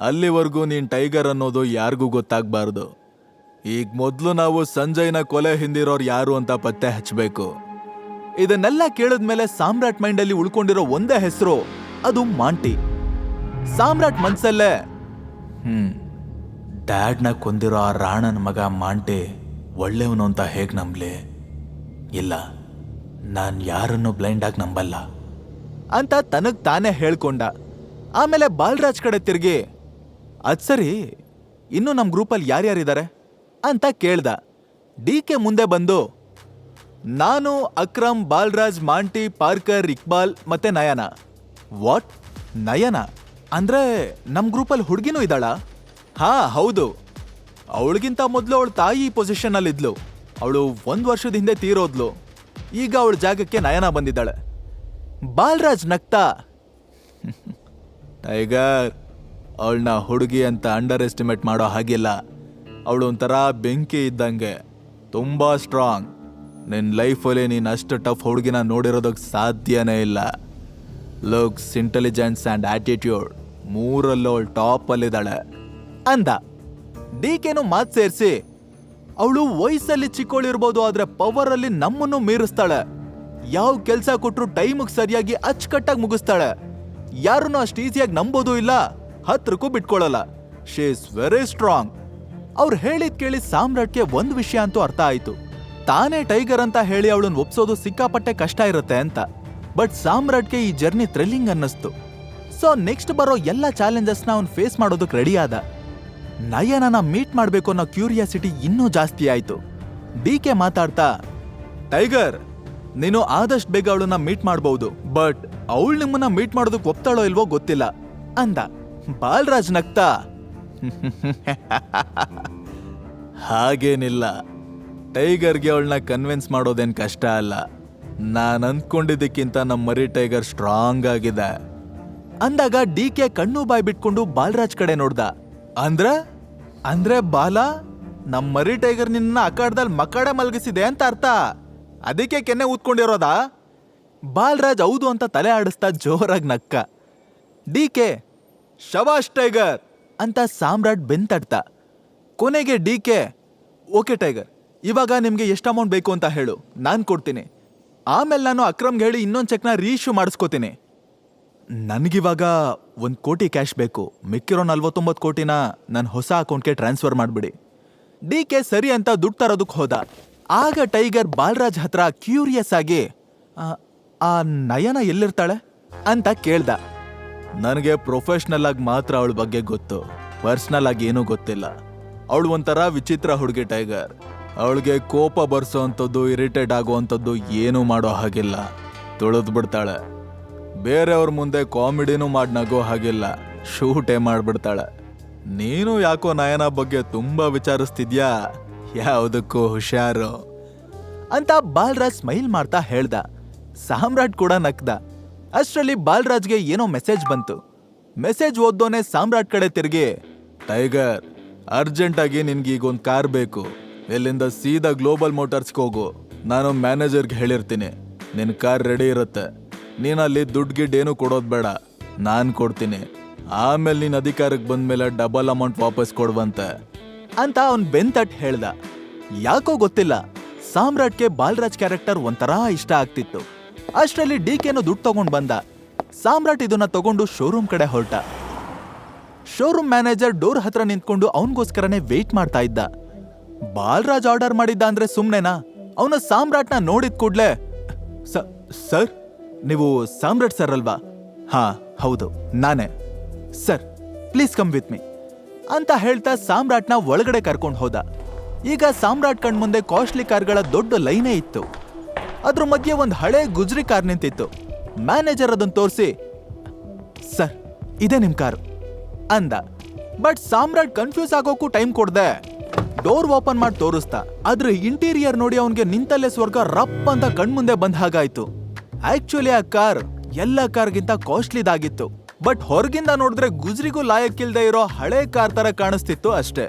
ಅಲ್ಲಿವರೆಗೂ ನೀನ್ ಟೈಗರ್ ಅನ್ನೋದು ಯಾರಿಗೂ ಗೊತ್ತಾಗ್ಬಾರ್ದು. ಈಗ ಮೊದಲು ನಾವು ಸಂಜಯ್ನ ಕೊಲೆ ಹಿಂದಿರೋರು ಯಾರು ಅಂತ ಪತ್ತೆ ಹಚ್ಚಬೇಕು. ಇದನ್ನೆಲ್ಲ ಕೇಳಿದ್ಮೇಲೆ ಸಾಮ್ರಾಟ್ ಮೈಂಡಲ್ಲಿ ಉಳ್ಕೊಂಡಿರೋ ಒಂದೇ ಹೆಸರು, ಅದು ಮಾಂಟಿ. ಸಾಮ್ರಾಟ್ ಮನ್ಸಲ್ಲೇ, ಡ್ಯಾಡ್ನ ಕೊಂದಿರೋ ಆ ರಾಣನ ಮಗ ಮಾಂಟಿ ಒಳ್ಳೆಯವನು ಅಂತ ಹೇಗ್ ನಂಬ್ಲಿ? ಇಲ್ಲ, ನಾನ್ ಯಾರನ್ನು ಬ್ಲೈಂಡ್ ಆಗಿ ನಂಬಲ್ಲ ಅಂತ ತನಗ್ ತಾನೇ ಹೇಳ್ಕೊಂಡ. ಆಮೇಲೆ ಬಾಲ್ರಾಜ್ ಕಡೆ ತಿರುಗಿ, ಅದ್ ಸರಿ, ಇನ್ನು ನಮ್ ಗ್ರೂಪಲ್ಲಿ ಯಾರ್ಯಾರಿದ್ದಾರೆ ಅಂತ ಕೇಳ್ದ. ಡಿ.ಕೆ ಮುಂದೆ ಬಂದು, ನಾನು, ಅಕ್ರಮ್, ಬಾಲ್ರಾಜ್, ಮಾಂಟಿ, ಪಾರ್ಕರ್, ಇಕ್ಬಾಲ್ ಮತ್ತೆ ನಯನ. ವಾಟ್? ನಯನ ಅಂದ್ರೆ ನಮ್ ಗ್ರೂಪಲ್ಲಿ ಹುಡುಗಿನೂ ಇದ್ದಾಳ? ಹಾ ಹೌದು. ಅವಳಿಗಿಂತ ಮೊದಲು ಅವಳ ತಾಯಿ ಪೊಸಿಷನ್ ಅಲ್ಲಿ ಇದ್ಲು. ಅವಳು 1 ವರ್ಷದ ಹಿಂದೆ ತೀರೋದ್ಲು. ಈಗ ಅವಳ ಜಾಗಕ್ಕೆ ನಯನ ಬಂದಿದ್ದಾಳೆ. ಬಾಲ್ರಾಜ್ ನಗ್ತಾ, ಟೈಗರ್, ಅವಳನ್ನ ಹುಡುಗಿ ಅಂತ ಅಂಡರ್ ಎಸ್ಟಿಮೇಟ್ ಮಾಡೋ ಹಾಗಿಲ್ಲ. ಅವಳು ಒಂಥರ ಬೆಂಕಿ ಇದ್ದಂಗೆ, ತುಂಬಾ ಸ್ಟ್ರಾಂಗ್. ನಿನ್ನ ಲೈಫಲ್ಲಿ ನೀನು ಅಷ್ಟು ಟಫ್ ಹುಡುಗಿನ ನೋಡಿರೋದಕ್ಕೆ ಸಾಧ್ಯನೇ ಇಲ್ಲ. ಲುಕ್ಸ್, ಇಂಟೆಲಿಜೆನ್ಸ್ ಆ್ಯಂಡ್ ಆಟಿಟ್ಯೂಡ್ ಮೂರಲ್ಲೂ ಅವಳು ಟಾಪಲ್ಲಿದ್ದಾಳೆ ಅಂದ. ಡಿ.ಕೆನು ಮಾತು ಸೇರಿಸಿ, ಅವಳು ವಯಸ್ಸಲ್ಲಿ ಚಿಕ್ಕೋಳಿರ್ಬೋದು, ಆದ್ರೆ ಪವರಲ್ಲಿ ನಮ್ಮನ್ನು ಮೀರಿಸ್ತಾಳೆ. ಯಾವ ಕೆಲಸ ಕೊಟ್ಟರು ಟೈಮಿಗೆ ಸರಿಯಾಗಿ ಅಚ್ಚುಕಟ್ಟಾಗಿ ಮುಗಿಸ್ತಾಳೆ. ಯಾರನ್ನು ಅಷ್ಟು ಈಸಿಯಾಗಿ ನಂಬೋದೂ ಇಲ್ಲ, ಹತ್ರಕ್ಕೂ ಬಿಟ್ಕೊಳ್ಳಲ್ಲ. She is very strong. ಅವ್ರು ಹೇಳಿದ್ ಕೇಳಿ ಸಾಮ್ರಾಟ್ಗೆ ಒಂದು ವಿಷಯ ಅಂತೂ ಅರ್ಥ ಆಯ್ತು. ತಾನೇ ಟೈಗರ್ ಅಂತ ಹೇಳಿ ಅವಳನ್ನ ಒಪ್ಸೋದು ಸಿಕ್ಕಾಪಟ್ಟೆ ಕಷ್ಟ ಇರುತ್ತೆ ಅಂತ. ಬಟ್ ಸಾಮ್ರಾಟ್ಗೆ ಈ ಜರ್ನಿ ಥ್ರಿಲ್ಲಿಂಗ್ ಅನ್ನಿಸ್ತು. ಸೊ ನೆಕ್ಸ್ಟ್ ಬರೋ ಎಲ್ಲ ಚಾಲೆಂಜಸ್ನ ಅವ್ನು ಫೇಸ್ ಮಾಡೋದಕ್ಕೆ ರೆಡಿ ಆದ. ನಯನನ ಮೀಟ್ ಮಾಡಬೇಕು ಅನ್ನೋ ಕ್ಯೂರಿಯಾಸಿಟಿ ಇನ್ನೂ ಜಾಸ್ತಿ ಆಯ್ತು. ಡಿ.ಕೆ ಮಾತಾಡ್ತಾ, ಟೈಗರ್, ನೀನು ಆದಷ್ಟು ಬೇಗ ಅವಳನ್ನ ಮೀಟ್ ಮಾಡಬಹುದು, ಬಟ್ ಅವಳು ನಿಮ್ಮನ್ನ ಮೀಟ್ ಮಾಡೋದಕ್ಕೆ ಒಪ್ತಾಳೋ ಇಲ್ವೋ ಗೊತ್ತಿಲ್ಲ ಅಂದ. ಬಾಲ್ರಾಜ್ ನಗ್ತಾ, ಹಾಗೇನಿಲ್ಲ, ಟೈಗರ್ಗೆ ಅವಳನ್ನ ಕನ್ವಿನ್ಸ್ ಮಾಡೋದೇನ್ ಕಷ್ಟ ಅಲ್ಲ. ನಾನು ಅಂದ್ಕೊಂಡಿದ್ದಕ್ಕಿಂತ ನಮ್ಮ ಮರಿ ಟೈಗರ್ ಸ್ಟ್ರಾಂಗ್ ಆಗಿದೆ ಅಂದಾಗ ಡಿ.ಕೆ ಕಣ್ಣು ಬಾಯ್ ಬಿಟ್ಕೊಂಡು ಬಾಲ್ರಾಜ್ ಕಡೆ ನೋಡ್ದ. ಅಂದ್ರೆ ಬಾಲ, ನಮ್ಮ ಮರಿ ಟೈಗರ್ ನಿನ್ನ ಅಖಾಡದಲ್ಲಿ ಮಕಾಡೆ ಮಲಗಿಸಿದೆ ಅಂತ ಅರ್ಥ? ಅದಕ್ಕೆ ಕೆನ್ನೆ ಊದ್ಕೊಂಡಿರೋದಾ? ಬಾಲ್ರಾಜ್ ಹೌದು ಅಂತ ತಲೆ ಆಡಿಸ್ತಾ ಜೋರಾಗಿ ನಕ್ಕ. ಡಿ.ಕೆ, ಶಬಾಷ್ ಟೈಗರ್ ಅಂತ ಸಾಮ್ರಾಟ್ ಬೆಂತಡ್ತ. ಕೊನೆಗೆ ಡಿ.ಕೆ, ಓಕೆ ಟೈಗರ್, ಇವಾಗ ನಿಮ್ಗೆ ಎಷ್ಟು ಅಮೌಂಟ್ ಬೇಕು ಅಂತ ಹೇಳು, ನಾನು ಕೊಡ್ತೀನಿ. ಆಮೇಲೆ ನಾನು ಅಕ್ರಮ್ಗೆ ಹೇಳಿ ಇನ್ನೊಂದು ಚೆಕ್ನ ರೀಇಶ್ಯೂ ಮಾಡಿಸ್ಕೋತೀನಿ. ನನಗಿವಾಗ 1 ಕೋಟಿ ಕ್ಯಾಶ್ ಬೇಕು. ಮಿಕ್ಕಿರೋ 49 ಕೋಟಿನ ನನ್ನ ಹೊಸ ಅಕೌಂಟ್ಗೆ ಟ್ರಾನ್ಸ್ಫರ್ ಮಾಡಿಬಿಡಿ. ಡಿ.ಕೆ ಸರಿ ಅಂತ ದುಡ್ಡು ತರೋದಕ್ಕೆ ಹೋದ. ಆಗ ಟೈಗರ್ ಬಾಲ್ರಾಜ್ ಹತ್ರ ಕ್ಯೂರಿಯಸ್ ಆಗಿ, ಆ ನಯನ ಎಲ್ಲಿರ್ತಾಳೆ ಅಂತ ಕೇಳ್ದ. ನನಗೆ ಪ್ರೊಫೆಷ್ನಲ್ ಆಗಿ ಮಾತ್ರ ಅವಳ ಬಗ್ಗೆ ಗೊತ್ತು, ಪರ್ಸ್ನಲ್ ಆಗಿ ಏನೂ ಗೊತ್ತಿಲ್ಲ. ಅವಳು ಒಂಥರ ವಿಚಿತ್ರ ಹುಡುಗಿ ಟೈಗರ್. ಅವಳಿಗೆ ಕೋಪ ಬರ್ಸೋ ಅಂಥದ್ದು, ಇರಿಟೇಟ್ ಆಗುವಂಥದ್ದು ಏನೂ ಮಾಡೋ ಹಾಗಿಲ್ಲ. ತುಳಿದು ಬಿಡ್ತಾಳೆ. ಬೇರೆಯವ್ರ ಮುಂದೆ ಕಾಮಿಡಿನೂ ಮಾಡಿ ನಗೋ ಹಾಗಿಲ್ಲ, ಶೂಟೇ ಮಾಡ್ಬಿಡ್ತಾಳೆ. ನೀನು ಯಾಕೋ ನಯನ ಬಗ್ಗೆ ತುಂಬಾ ವಿಚಾರಿಸ್ತಿದ್ಯಾ? ಯಾವುದಕ್ಕೂ ಹುಷಾರು ಅಂತ ಬಾಲ್ರಾಜ್ ಸ್ಮೈಲ್ ಮಾಡ್ತಾ ಹೇಳ್ದ. ಸಾಮ್ರಾಟ್ ಕೂಡ ನಕ್ದ. ಅಷ್ಟರಲ್ಲಿ ಬಾಲ್ರಾಜ್ಗೆ ಏನೋ ಮೆಸೇಜ್ ಬಂತು. ಮೆಸೇಜ್ ಓದ್ದೋನೆ ಸಾಮ್ರಾಟ್ ಕಡೆ ತಿರುಗಿ, ಟೈಗರ್, ಅರ್ಜೆಂಟಾಗಿ ನಿನ್ಗೀಗೊಂದು ಕಾರ್ ಬೇಕು. ಇಲ್ಲಿಂದ ಸೀದಾ ಗ್ಲೋಬಲ್ ಮೋಟಾರ್ಸ್ಗೆ ಹೋಗು. ನಾನು ಮ್ಯಾನೇಜರ್ಗೆ ಹೇಳಿರ್ತೀನಿ, ನಿನ್ನ ಕಾರ್ ರೆಡಿ ಇರುತ್ತೆ. ನೀನಲ್ಲಿ ದುಡ್ಡು ಗಿಡ್ ಏನು ಕೊಡೋದು ಬೇಡ, ನಾನು ಕೊಡ್ತೀನಿ. ಆಮೇಲೆ ನೀನು ಅಧಿಕಾರಕ್ಕೆ ಬಂದ್ಮೇಲೆ ಡಬಲ್ ಅಮೌಂಟ್ ವಾಪಸ್ ಕೊಡುವಂತೆ ಅಂತ ಅವನ್ ಬೆಂತಟ್ ಹೇಳ್ದ. ಯಾಕೋ ಗೊತ್ತಿಲ್ಲ, ಸಾಮ್ರಾಟ್ಗೆ ಬಾಲ್ರಾಜ್ ಕ್ಯಾರೆಕ್ಟರ್ ಒಂಥರ ಇಷ್ಟ ಆಗ್ತಿತ್ತು. ಅಷ್ಟರಲ್ಲಿ ಡಿಕೆನು ದುಡ್ಡು ತಗೊಂಡ್ ಬಂದ. ಸಾಮ್ರಾಟ್ ಇದನ್ನ ತಗೊಂಡು ಶೋರೂಮ್ ಕಡೆ ಹೊರಟ. ಶೋರೂಮ್ ಮ್ಯಾನೇಜರ್ ಡೋರ್ ಹತ್ರ ನಿಂತ್ಕೊಂಡು ಅವನಿಗೋಸ್ಕರನೇ ವೇಟ್ ಮಾಡ್ತಾ ಇದ್ದ. ಬಾಲ್ರಾಜ್ ಆರ್ಡರ್ ಮಾಡಿದ್ದ ಅಂದ್ರೆ ಸುಮ್ನೆನಾ? ಅವನು ಸಾಮ್ರಾಟ್ನ ನೋಡಿದ ಕೂಡ್ಲೆ, ಸರ್, ನೀವು ಸಾಮ್ರಾಟ್ ಸರ್ ಅಲ್ವಾ? ಹಾ ಹೌದು, ನಾನೇ. Sir please come with me ಅಂತ ಹೇಳ್ತಾ ಸಾಮ್ರಾಟ್ನ ಒಳಗಡೆ ಕರ್ಕೊಂಡು ಹೋದ. ಈಗ ಸಾಮ್ರಾಟ್ ಕಣ್ಮುಂದೆ ಕಾಸ್ಟ್ಲಿ ಕಾರ್ಗಳ ದೊಡ್ಡ ಲೈನೇ ಇತ್ತು. ಅದ್ರ ಮಧ್ಯೆ ಒಂದು ಹಳೆ ಗುಜ್ರಿ ಕಾರ್ ನಿಂತಿತ್ತು. ಮ್ಯಾನೇಜರ್ ಅದನ್ನ ತೋರಿಸಿ, ಸರ್ ಇದೇ ನಿಮ್ ಕಾರು ಅಂದ. ಬಟ್ ಸಾಮ್ರಾಟ್ ಕನ್ಫ್ಯೂಸ್ ಆಗೋಕ್ಕೂ ಟೈಮ್ ಕೊಡ್ದೆ ಡೋರ್ ಓಪನ್ ಮಾಡಿ ತೋರಿಸ್ತಾ. ಆದ್ರೆ ಇಂಟೀರಿಯರ್ ನೋಡಿ ಅವನ್ಗೆ ನಿಂತಲ್ಲೇ ಸ್ವರ್ಗ ರಪ್ ಅಂತ ಕಣ್ಮುಂದೆ ಬಂದ ಹಾಗಾಯ್ತು. ಆಕ್ಚುಲಿ ಆ ಕಾರ್ ಎಲ್ಲ ಕಾರ್ಗಿಂತ ಕಾಸ್ಟ್ಲಿದಾಗಿತ್ತು. ಬಟ್ ಹೊರಗಿಂದ ನೋಡಿದ್ರೆ ಗುಜ್ರಿಗೂ ಲಾಯಕ್ಕಿಲ್ದೇ ಇರೋ ಹಳೆ ಕಾರ್ ತರ ಕಾಣಿಸ್ತಿತ್ತು ಅಷ್ಟೇ.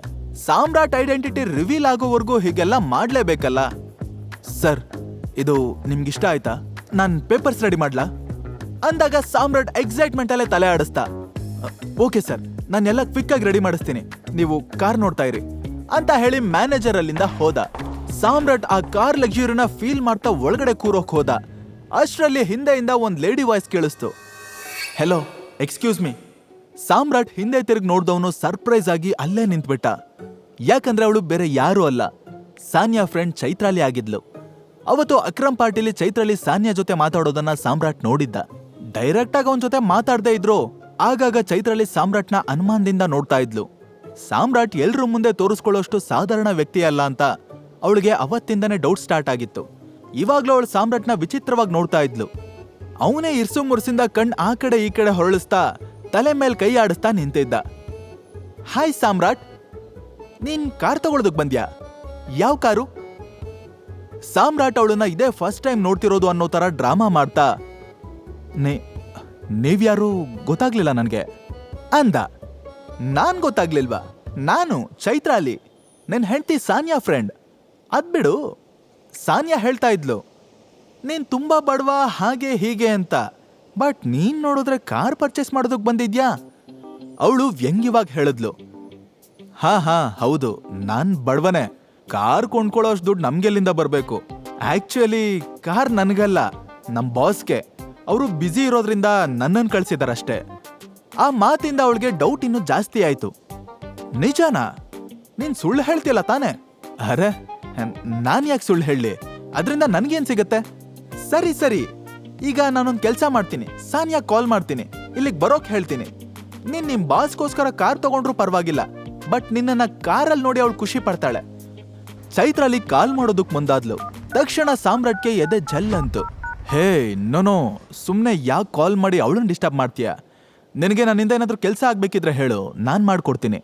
ಸಾಮ್ರಾಟ್ ಐಡೆಂಟಿಟಿ ರಿವೀಲ್ ಆಗೋವರೆಗೂ ಹೀಗೆಲ್ಲ ಮಾಡ್ಲೇಬೇಕಲ್ಲ. ಸರ್, ಇದು ನಿಮ್ಗಿಷ್ಟ ಆಯ್ತಾ? ನಾನ್ ಪೇಪರ್ಸ್ ರೆಡಿ ಮಾಡ್ಲಾ ಅಂದಾಗ ಸಾಮ್ರಾಟ್ ಎಕ್ಸೈಟ್ಮೆಂಟ್ ಅಲ್ಲೇ ತಲೆ ಆಡಿಸ್ತಾ. ಓಕೆ ಸರ್, ನಾನೆಲ್ಲ ಕ್ವಿಕ್ ಆಗಿ ರೆಡಿ ಮಾಡಿಸ್ತೀನಿ, ನೀವು ಕಾರ್ ನೋಡ್ತಾ ಇರಿ ಅಂತ ಹೇಳಿ ಮ್ಯಾನೇಜರ್ ಅಲ್ಲಿಂದ ಹೋದ. ಸಾಮ್ರಾಟ್ ಆ ಕಾರ್ ಲಕ್ಸುರಿನ ಫೀಲ್ ಮಾಡ್ತಾ ಒಳಗಡೆ ಕೂರೋಕ್ ಹೋದ. ಅಷ್ಟರಲ್ಲಿ ಹಿಂದೆಯಿಂದ ಒಂದ್ ಲೇಡಿ ವಾಯ್ಸ್ ಕೇಳಿಸ್ತು. Hello, excuse me. ಸಾಮ್ರಾಟ್ ಹಿಂದೆ ತಿರುಗಿ ನೋಡ್ದವನು ಸರ್ಪ್ರೈಸ್ ಆಗಿ ಅಲ್ಲೇ ನಿಂತ್ಬಿಟ್ಟ. ಯಾಕಂದ್ರೆ ಅವಳು ಬೇರೆ ಯಾರೂ ಅಲ್ಲ, ಸಾನ್ಯಾ ಫ್ರೆಂಡ್ ಚೈತ್ರಾಲಿ ಆಗಿದ್ಲು. ಅವತ್ತು ಅಕ್ರಮ್ ಪಾರ್ಟಿಲಿ ಚೈತ್ರಾಲಿ ಸಾನ್ಯಾ ಜೊತೆ ಮಾತಾಡೋದನ್ನ ಸಾಮ್ರಾಟ್ ನೋಡಿದ್ದ. ಡೈರೆಕ್ಟ್ ಆಗಿ ಅವನ ಜೊತೆ ಮಾತಾಡದೇ ಇದ್ರು ಆಗಾಗ ಚೈತ್ರಾಲಿ ಸಾಮ್ರಾಟ್ನ ಅನುಮಾನದಿಂದ ನೋಡ್ತಾ ಇದ್ಲು. ಸಾಮ್ರಾಟ್ ಎಲ್ರ ಮುಂದೆ ತೋರಿಸ್ಕೊಳ್ಳೋಷ್ಟು ಸಾಧಾರಣ ವ್ಯಕ್ತಿ ಅಲ್ಲ ಅಂತ ಅವಳಿಗೆ ಅವತ್ತಿಂದನೇ ಡೌಟ್ ಸ್ಟಾರ್ಟ್ ಆಗಿತ್ತು. ಇವಾಗ್ಲೂ ಅವಳು ಸಾಮ್ರಾಟ್ನ ವಿಚಿತ್ರವಾಗಿ ನೋಡ್ತಾ ಇದ್ಲು. ಅವನೇ ಇರ್ಸು ಮುರ್ಸಿಂದ ಕಣ್ ಆ ಕಡೆ ಈ ಕಡೆ ಹೊರಳಿಸ್ತಾ ತಲೆ ಮೇಲೆ ಕೈ ಆಡಿಸ್ತಾ ನಿಂತಿದ್ದ. ಹಾಯ್ ಸಾಮ್ರಾಟ್, ನೀನ್ ಕಾರ್ ತಗೊಳೋದಕ್ ಬಂದ್ಯಾ? ಯಾವ ಕಾರು? ಸಾಮ್ರಾಟ್ ಅವಳನ್ನ ಇದೇ ಫಸ್ಟ್ ಟೈಮ್ ನೋಡ್ತಿರೋದು ಅನ್ನೋ ತರ ಡ್ರಾಮಾ ಮಾಡ್ತಾ, ನೀವ್ಯಾರು ಗೊತ್ತಾಗ್ಲಿಲ್ಲ ನನ್ಗೆ ಅಂದ. ನಾನ್ ಗೊತ್ತಾಗ್ಲಿಲ್ವಾ? ನಾನು ಚೈತ್ರಾಲಿ, ನಿನ್ ಹೆಂಡತಿ ಸಾನ್ಯಾ ಫ್ರೆಂಡ್. ಅದ್ಬಿಡು, ಸಾನ್ಯಾ ಹೇಳ್ತಾ ಇದ್ಲು ನೀನ್ ತುಂಬಾ ಬಡವ ಹಾಗೆ ಹೀಗೆ ಅಂತ. ಬಟ್ ನೀನ್ ನೋಡಿದ್ರೆ ಕಾರ್ ಪರ್ಚೇಸ್ ಮಾಡೋದಕ್ ಬಂದಿದ್ಯಾ? ಅವಳು ವ್ಯಂಗ್ಯವಾಗಿ ಹೇಳಿದ್ಲು. ಹಾ ಹೌದು, ನಾನ್ ಬಡವನೇ. ಕಾರ್ ಕೊಂಡ್ಕೊಳ್ಳೋ ಅಷ್ಟು ದುಡ್ಡು ನಮ್ಗೆಲ್ಲಿಂದ ಬರ್ಬೇಕು? ಆಕ್ಚುಲಿ ಕಾರ್ ನನ್ಗಲ್ಲ, ನಮ್ ಬಾಸ್ಗೆ. ಅವರು ಬ್ಯುಸಿ ಇರೋದ್ರಿಂದ ನನ್ನನ್ನು ಕಳ್ಸಿದಾರಷ್ಟೇ. ಆ ಮಾತಿಂದ ಅವಳಿಗೆ ಡೌಟ್ ಇನ್ನೂ ಜಾಸ್ತಿ ಆಯ್ತು. ನಿಜನಾ? ನೀನ್ ಸುಳ್ಳು ಹೇಳ್ತಿಲ್ಲ ತಾನೆ? ಅರೆ, ನಾನ್ ಯಾಕೆ ಸುಳ್ಳು ಹೇಳಿ? ಅದರಿಂದ ನನ್ಗೇನ್ ಸಿಗತ್ತೆ? ಸರಿ, ಈಗ ನಾನೊಂದ್ ಕೆಲ್ಸ ಮಾಡ್ತೀನಿ, ಸಾನ್ಯಾ ಕಾಲ್ ಮಾಡ್ತೀನಿ, ಇಲ್ಲಿಗೆ ಬರೋಕ್ ಹೇಳ್ತೀನಿ. ನೀನ್ ನಿಮ್ ಬಾಸ್ಗೋಸ್ಕರ ಕಾರ್ ತಗೊಂಡ್ರು ಪರವಾಗಿಲ್ಲ, ಬಟ್ ನಿನ್ನನ್ನ ಕಾರಲ್ಲಿ ನೋಡಿ ಅವಳು ಖುಷಿ ಪಡ್ತಾಳೆ. ಚೈತ್ರಾಲಿ ಕಾಲ್ ಮಾಡೋದಕ್ ಮುಂದಾದ್ಲು. ತಕ್ಷಣ ಸಾಮ್ರಾಟ್ಗೆ ಎದೆ ಜಲ್ ಅಂತು. ಹೇ ನೋ, ಸುಮ್ನೆ ಯಾಕೆ ಕಾಲ್ ಮಾಡಿ ಅವಳನ್ನ ಡಿಸ್ಟರ್ಬ್ ಮಾಡ್ತೀಯಾ? ನಿನಗೆ ನನ್ನಿಂದ ಏನಾದ್ರೂ ಕೆಲಸ ಆಗ್ಬೇಕಿದ್ರೆ ಹೇಳು, ನಾನ್ ಮಾಡ್ಕೊಡ್ತೀನಿ.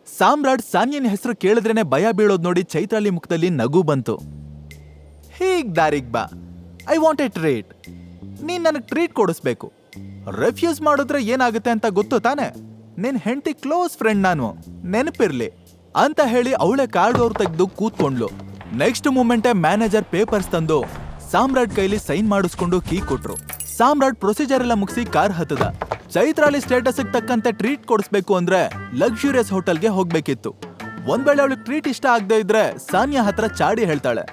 ಸಾಮ್ರಾಟ್ ಸಾನ್ಯನ ಹೆಸರು ಕೇಳಿದ್ರೇನೆ ಭಯ ಬೀಳೋದ್ ನೋಡಿ ಚೈತ್ರಾಲಿ ಮುಖದಲ್ಲಿ ನಗು ಬಂತು. ಹೀಗ್ ದಾರಿಗ್ ಬಾ, ಐ ವಾಂಟ್ ಎ ಟ್ರೀಟ್. ನೀನ್ ನನಗ್ ಟ್ರೀಟ್ ಕೊಡಿಸ್ಬೇಕು. ರೆಫ್ಯೂಸ್ ಮಾಡಿದ್ರೆ ಏನಾಗುತ್ತೆ ಅಂತ ಗೊತ್ತು ತಾನೆ? ನಿನ್ ಹೆಂಡತಿ ಕ್ಲೋಸ್ ಫ್ರೆಂಡ್ ನಾನು, ನೆನಪಿರ್ಲಿ ಅಂತ ಹೇಳಿ ಅವಳೆ ಕಾರ್ಡ್ ಅವ್ರು ತೆಗೆದು ಕೂತ್ಕೊಂಡ್ಲು. ನೆಕ್ಸ್ಟ್ ಮೂಮೆಂಟೇ ಮ್ಯಾನೇಜರ್ ಪೇಪರ್ಸ್ ತಂದು ಸಾಮ್ರಾಟ್ ಕೈಲಿ ಸೈನ್ ಮಾಡಿಸ್ಕೊಂಡು ಕೀ ಕೊಟ್ರು. ಸಾಮ್ರಾಟ್ ಪ್ರೊಸೀಜರ್ ಎಲ್ಲ ಮುಗಿಸಿ ಕಾರ್ ಹತ್ತದ. ಚೈತ್ರಾಲಿ ಸ್ಟೇಟಸ್ ತಕ್ಕಂತೆ ಟ್ರೀಟ್ ಕೊಡಿಸ್ಬೇಕು ಅಂದ್ರೆ ಲಕ್ಸುರಿಯಸ್ ಹೋಟೆಲ್ಗೆ ಹೋಗ್ಬೇಕಿತ್ತು. ಒಂದ್ ವೇಳೆ ಅವಳಿಗೆ ಟ್ರೀಟ್ ಇಷ್ಟ ಆಗದೆ ಇದ್ರೆ ಸಾನ್ಯಾ ಹತ್ರ ಚಾಡಿ ಹೇಳ್ತಾಳೆ.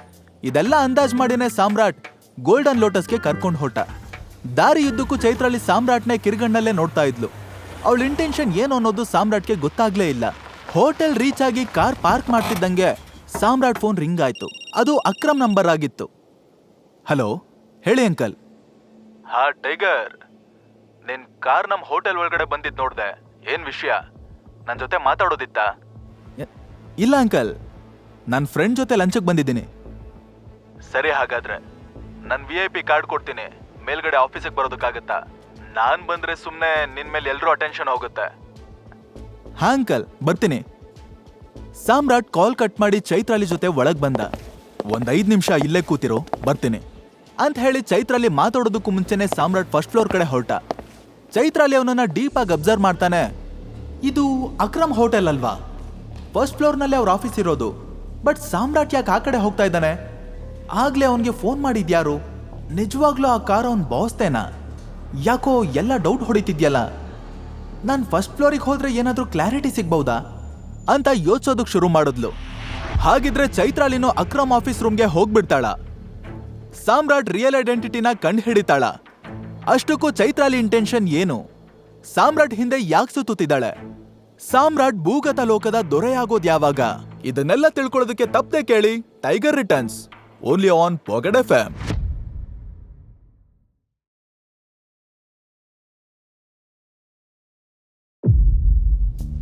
ಇದೆಲ್ಲ ಅಂದಾಜ್ ಮಾಡಿನೇ ಸಾಮ್ರಾಟ್ ಗೋಲ್ಡನ್ ಲೋಟಸ್ಗೆ ಕರ್ಕೊಂಡು ಹೊರಟ. ದಾರಿ ಯುದ್ದಕ್ಕೂ ಚೈತ್ರಾಲಿ ಸಾಮ್ರಾಟ್ನೇ ಕಿರ್ಗಣ್ಣಲ್ಲೇ ನೋಡ್ತಾ ಇದ್ಲು. ಅವಳ ಇಂಟೆನ್ಷನ್ ಏನು ಅನ್ನೋದು ಸಾಮ್ರಾಟ್ಗೆ ಗೊತ್ತಾಗ್ಲೇ ಇಲ್ಲ. ಹೋಟೆಲ್ ರೀಚ್ ಆಗಿ ಕಾರ್ ಪಾರ್ಕ್ ಮಾಡ್ತಿದ್ದಂಗೆ ಸಾಮ್ರಾಟ್ ಫೋನ್ ರಿಂಗ್ ಆಯ್ತು. ಅದು ಅಕ್ರಮ್ ನಂಬರ್ ಆಗಿತ್ತು. ಹಲೋ, ಹೇಳಿ ಅಂಕಲ್. ಹಾ ಟೈಗರ್, ನಿನ್ ಕಾರ್ ನಮ್ ಹೋಟೆಲ್ ಒಳಗಡೆ ಬಂದಿದ್ ನೋಡ್ದೆ. ಏನ್ ವಿಷಯ? ನನ್ ಜೊತೆ ಮಾತಾಡೋದಿತ್ತ? ಇಲ್ಲ ಅಂಕಲ್, ನನ್ನ ಫ್ರೆಂಡ್ ಜೊತೆ ಲಂಚಕ್ಕೆ ಬಂದಿದ್ದೀನಿ. ಸರಿ, ಹಾಗಾದ್ರೆ ನಾನು VIP ಕಾರ್ಡ್ ಕೊಡ್ತೀನಿ. ಮೇಲ್ಗಡೆ ಆಫೀಸಿಗೆ ಬರೋದಕ್ಕಾಗತ್ತಾ? ನಾನು ಬಂದ್ರೆ ಸುಮ್ಮನೆ ನಿನ್ ಮೇಲೆ ಎಲ್ಲರೂ ಅಟೆನ್ಷನ್ ಹೋಗುತ್ತೆ. ಹಾ ಅಂಕಲ್, ಬರ್ತೀನಿ. ಸಾಮ್ರಾಟ್ ಕಾಲ್ ಕಟ್ ಮಾಡಿ ಚೈತ್ರಾಲಿ ಜೊತೆ ಒಳಗ್ ಬಂದ. 5 ನಿಮಿಷ ಇಲ್ಲೇ ಕೂತಿರೋ, ಬರ್ತೀನಿ ಅಂತ ಹೇಳಿ ಚೈತ್ರಾಲಿ ಮಾತಾಡೋದಕ್ಕೂ ಮುಂಚೆನೆ ಸಾಮ್ರಾಟ್ ಫಸ್ಟ್ ಫ್ಲೋರ್ ಕಡೆ ಹೊರಟ. ಚೈತ್ರಾಲಿ ಅವನನ್ನ ಡೀಪ್ ಆಗಿ ಅಬ್ಸರ್ವ್ ಮಾಡ್ತಾನೆ. ಇದು ಅಕ್ರಮ್ ಹೋಟೆಲ್ ಅಲ್ವಾ? ಫಸ್ಟ್ ಫ್ಲೋರ್ನಲ್ಲೇ ಅವ್ರ ಆಫೀಸ್ ಇರೋದು. ಬಟ್ ಸಾಮ್ರಾಟ್ ಯಾಕೆ ಆ ಕಡೆ ಹೋಗ್ತಾ ಇದ್ದಾನೆ? ಆಗ್ಲೇ ಅವನಿಗೆ ಫೋನ್ ಮಾಡಿದ್ಯಾರು? ನಿಜವಾಗ್ಲೂ ಆ ಕಾರ್ ಅವನ್ ಬಾಸ್ತೇನಾ? ಯಾಕೋ ಎಲ್ಲ ಡೌಟ್ ಹೊಡಿತಿದ್ಯಲ್ಲ. ನಾನು ಫಸ್ಟ್ ಫ್ಲೋರಿಗೆ ಹೋದ್ರೆ ಏನಾದ್ರೂ ಕ್ಲಾರಿಟಿ ಸಿಗ್ಬಹುದಾ ಅಂತ ಯೋಚಿಸೋದಕ್ಕೆ ಶುರು ಮಾಡಿದ್ಲು. ಹಾಗಿದ್ರೆ ಚೈತ್ರಾಲಿನೂ ಅಕ್ರಮ್ ಆಫೀಸ್ ರೂಮ್ಗೆ ಹೋಗ್ಬಿಡ್ತಾಳ. ಸಾಮ್ರಾಟ್ ರಿಯಲ್ ಐಡೆಂಟಿಟಿನ ಕಂಡು ಹಿಡಿತಾಳ. ಅಷ್ಟಕ್ಕೂ ಚೈತ್ರಾಲಿ ಇಂಟೆನ್ಷನ್ ಏನು? ಸಾಮ್ರಾಟ್ ಹಿಂದೆ ಯಾಕೆ ಸುತ್ತುತ್ತಿದ್ದಾಳೆ? ಸಾಮ್ರಾಟ್ ಭೂಗತ ಲೋಕದ ದೊರೆಯಾಗೋದ್ ಯಾವಾಗ? ಇದನ್ನೆಲ್ಲ ತಿಳ್ಕೊಳ್ಳೋದಕ್ಕೆ ತಪ್ಪದೆ ಕೇಳಿ tiger returns, only on packet FM.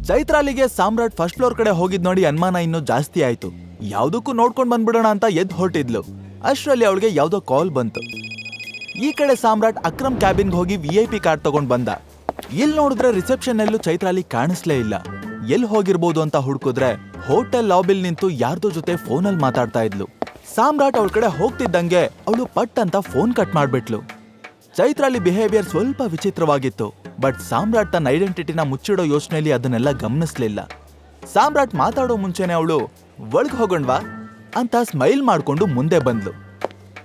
ಚೈತ್ರಾಲಿಗೆ ಸಾಮ್ರಾಟ್ ಫಸ್ಟ್ ಫ್ಲೋರ್ ಕಡೆ ಹೋಗಿದ್ ನೋಡಿ ಅನುಮಾನ ಇನ್ನೂ ಜಾಸ್ತಿ ಆಯ್ತು. ಯಾವ್ದಕ್ಕೂ ನೋಡ್ಕೊಂಡ್ ಬಂದ್ಬಿಡೋಣ ಅಂತ ಎದ್ದು ಹೊರಟಿದ್ಲು. ಅಷ್ಟರಲ್ಲಿ ಅವಳಿಗೆ ಯಾವ್ದೋ ಕಾಲ್ ಬಂತು. ಈ ಕಡೆ ಸಾಮ್ರಾಟ್ ಅಕ್ರಮ್ ಕ್ಯಾಬಿನ್ಗೆ ಹೋಗಿ VIP ಕಾರ್ಡ್ ತಗೊಂಡ್ ಬಂದ. ಇಲ್ಲಿ ನೋಡಿದ್ರೆ ರಿಸೆಪ್ಷನ್ ಎಲ್ಲೂ ಚೈತ್ರಾಲಿ ಕಾಣಿಸ್ಲೇ ಇಲ್ಲ. ಎಲ್ಲಿ ಹೋಗಿರ್ಬೋದು ಅಂತ ಹುಡುಕಿದ್ರೆ ಹೋಟೆಲ್ ಲಾಬಿಲ್ ನಿಂತು ಯಾರ್ದೋ ಜೊತೆ ಫೋನಲ್ಲಿ ಮಾತಾಡ್ತಾ ಇದ್ಲು. ಸಾಮ್ರಾಟ್ ಅವಳ ಕಡೆ ಹೋಗ್ತಿದ್ದಂಗೆ ಅವಳು ಪಟ್ ಅಂತ ಫೋನ್ ಕಟ್ ಮಾಡ್ಬಿಟ್ಲು. ಚೈತ್ರಾಲಿ ಬಿಹೇವಿಯರ್ ಸ್ವಲ್ಪ ವಿಚಿತ್ರವಾಗಿತ್ತು. ಬಟ್ ಸಾಮ್ರಾಟ್ ತನ್ನ ಐಡೆಂಟಿಟಿನ ಮುಚ್ಚಿಡೋ ಯೋಚನೆಯಲ್ಲಿ ಅದನ್ನೆಲ್ಲ ಗಮನಿಸ್ಲಿಲ್ಲ. ಸಾಮ್ರಾಟ್ ಮಾತಾಡೋ ಮುಂಚೆನೆ ಅವಳು ಒಳಗ್ ಹೋಗೋಣ್ವಾ ಅಂತ ಸ್ಮೈಲ್ ಮಾಡ್ಕೊಂಡು ಮುಂದೆ ಬಂದ್ಲು.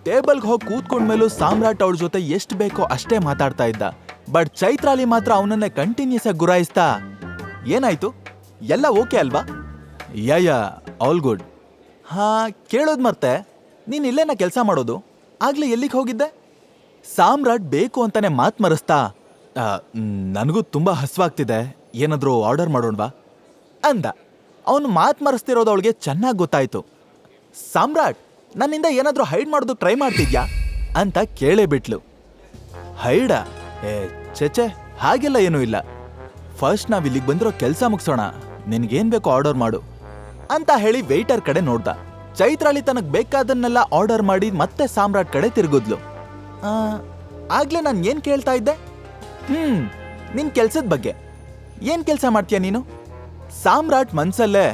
ಟೇಬಲ್ಗೆ ಹೋಗಿ ಕೂತ್ಕೊಂಡ್ಮೇಲೂ ಸಾಮ್ರಾಟ್ ಅವಳ ಜೊತೆ ಎಷ್ಟು ಬೇಕೋ ಅಷ್ಟೇ ಮಾತಾಡ್ತಾ ಇದ್ದ. ಬಟ್ ಚೈತ್ರಾಲಿ ಮಾತ್ರ ಅವನನ್ನೇ ಕಂಟಿನ್ಯೂಸ್ ಆಗಿ ಗುರಾಯಿಸ್ತಾ, ಏನಾಯ್ತು, ಎಲ್ಲ ಓಕೆ ಅಲ್ವಾ? ಯಾ ಆಲ್ ಗುಡ್. ಹಾ, ಕೇಳೋದ್ ಮರ್ತೆ, ನೀನ್ ಇಲ್ಲೇನ ಕೆಲಸ ಮಾಡೋದು? ಆಗ್ಲೇ ಎಲ್ಲಿಗೆ ಹೋಗಿದ್ದೆ? ಸಾಮ್ರಾಟ್ ಬೇಕು ಅಂತಾನೆ ಮಾತ್ ಮರೆಸ್ತಾ, ನನಗೂ ತುಂಬಾ ಹಸ್ವಾಗ್ತಿದೆ, ಏನಾದ್ರೂ ಆರ್ಡರ್ ಮಾಡೋಣವಾ ಅಂದ. ಅವನು ಮಾತ್ ಮರೆಸ್ತಿರೋದು ಅವಳಿಗೆ ಚೆನ್ನಾಗಿ ಗೊತ್ತಾಯ್ತು. ಸಾಮ್ರಾಟ್, ನನ್ನಿಂದ ಏನಾದ್ರೂ ಹೈಡ್ ಮಾಡೋದಕ್ಕೆ ಟ್ರೈ ಮಾಡ್ತಿದ್ಯಾ ಅಂತ ಕೇಳೇ ಬಿಟ್ಲು. ಹೈಡ? ಚೇಚೆ, ಹಾಗೆಲ್ಲ ಏನೂ ಇಲ್ಲ. ಫಸ್ಟ್ ನಾವ್ ಇಲ್ಲಿಗೆ ಬಂದಿರೋ ಕೆಲಸ ಮುಗಿಸೋಣ, ನಿನ್ಗೇನ್ ಬೇಕೋ ಆರ್ಡರ್ ಮಾಡು ಅಂತ ಹೇಳಿ ವೇಟರ್ ಕಡೆ ನೋಡ್ದ. ಚೈತ್ರಾಲಿ ತನಗ್ ಬೇಕಾದನ್ನೆಲ್ಲ ಆರ್ಡರ್ ಮಾಡಿ ಮತ್ತೆ ಸಾಮ್ರಾಟ್ ಕಡೆ ತಿರುಗಿದ್ಲು. ಆಗ್ಲೇ ನಾನು ಏನ್ ಕೇಳ್ತಾ ಇದ್ದೆ? ನಿನ್ ಕೆಲ್ಸದ ಬಗ್ಗೆ. ಏನ್ ಕೆಲ್ಸ ಮಾಡ್ತೀಯ ನೀನು? ಸಾಮ್ರಾಟ್ ಮನ್ಸಲ್ಲೇ,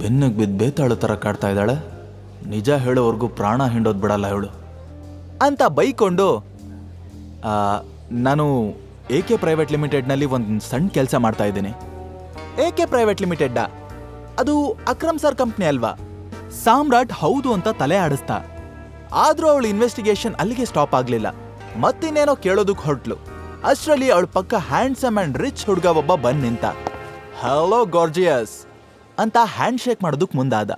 ಬೆನ್ನಗ್ ಬಿದ್ದು ಬೇತಾಳೋ ತರ ಕಾಡ್ತಾ ಇದ್ದಾಳೆ, ನಿಜ ಹೇಳೋವರೆಗೂ ಪ್ರಾಣ ಹಿಂಡೋದ್ ಬಿಡಲ್ಲ ಹೇಳು ಅಂತ ಬೈಕೊಂಡು, ನಾನು AK ಪ್ರೈವೇಟ್ ಲಿಮಿಟೆಡ್ನಲ್ಲಿ ಒಂದು ಸಣ್ಣ ಕೆಲಸ ಮಾಡ್ತಾ ಇದ್ದೀನಿ. AK private limited? ಅದು ಅಕ್ರಮ್ ಸರ್ ಕಂಪ್ನಿ ಅಲ್ವಾ? ಸಾಮ್ರಾಟ್ ಹೌದು ಅಂತ ತಲೆ ಆಡಿಸ್ತಾ. ಆದ್ರೂ ಅವಳ ಇನ್ವೆಸ್ಟಿಗೇಷನ್ ಅಲ್ಲಿಗೆ ಸ್ಟಾಪ್ ಆಗ್ಲಿಲ್ಲ. ಮತ್ತಿನ್ನೇನೋ ಕೇಳೋದಕ್ಕೆ ಹೊರಟ್ಲು. ಅಷ್ಟರಲ್ಲಿ ಅವಳ ಪಕ್ಕ ಹ್ಯಾಂಡ್ಸಮ್ ಅಂಡ್ ರಿಚ್ ಹುಡುಗ ಒಬ್ಬ ಬಂದ್ ನಿಂತ. ಹಲೋ ಗಾರ್ಜಿಯಸ್ ಅಂತ ಹ್ಯಾಂಡ್ ಶೇಕ್ ಮಾಡೋದಕ್ಕೆ ಮುಂದಾದ.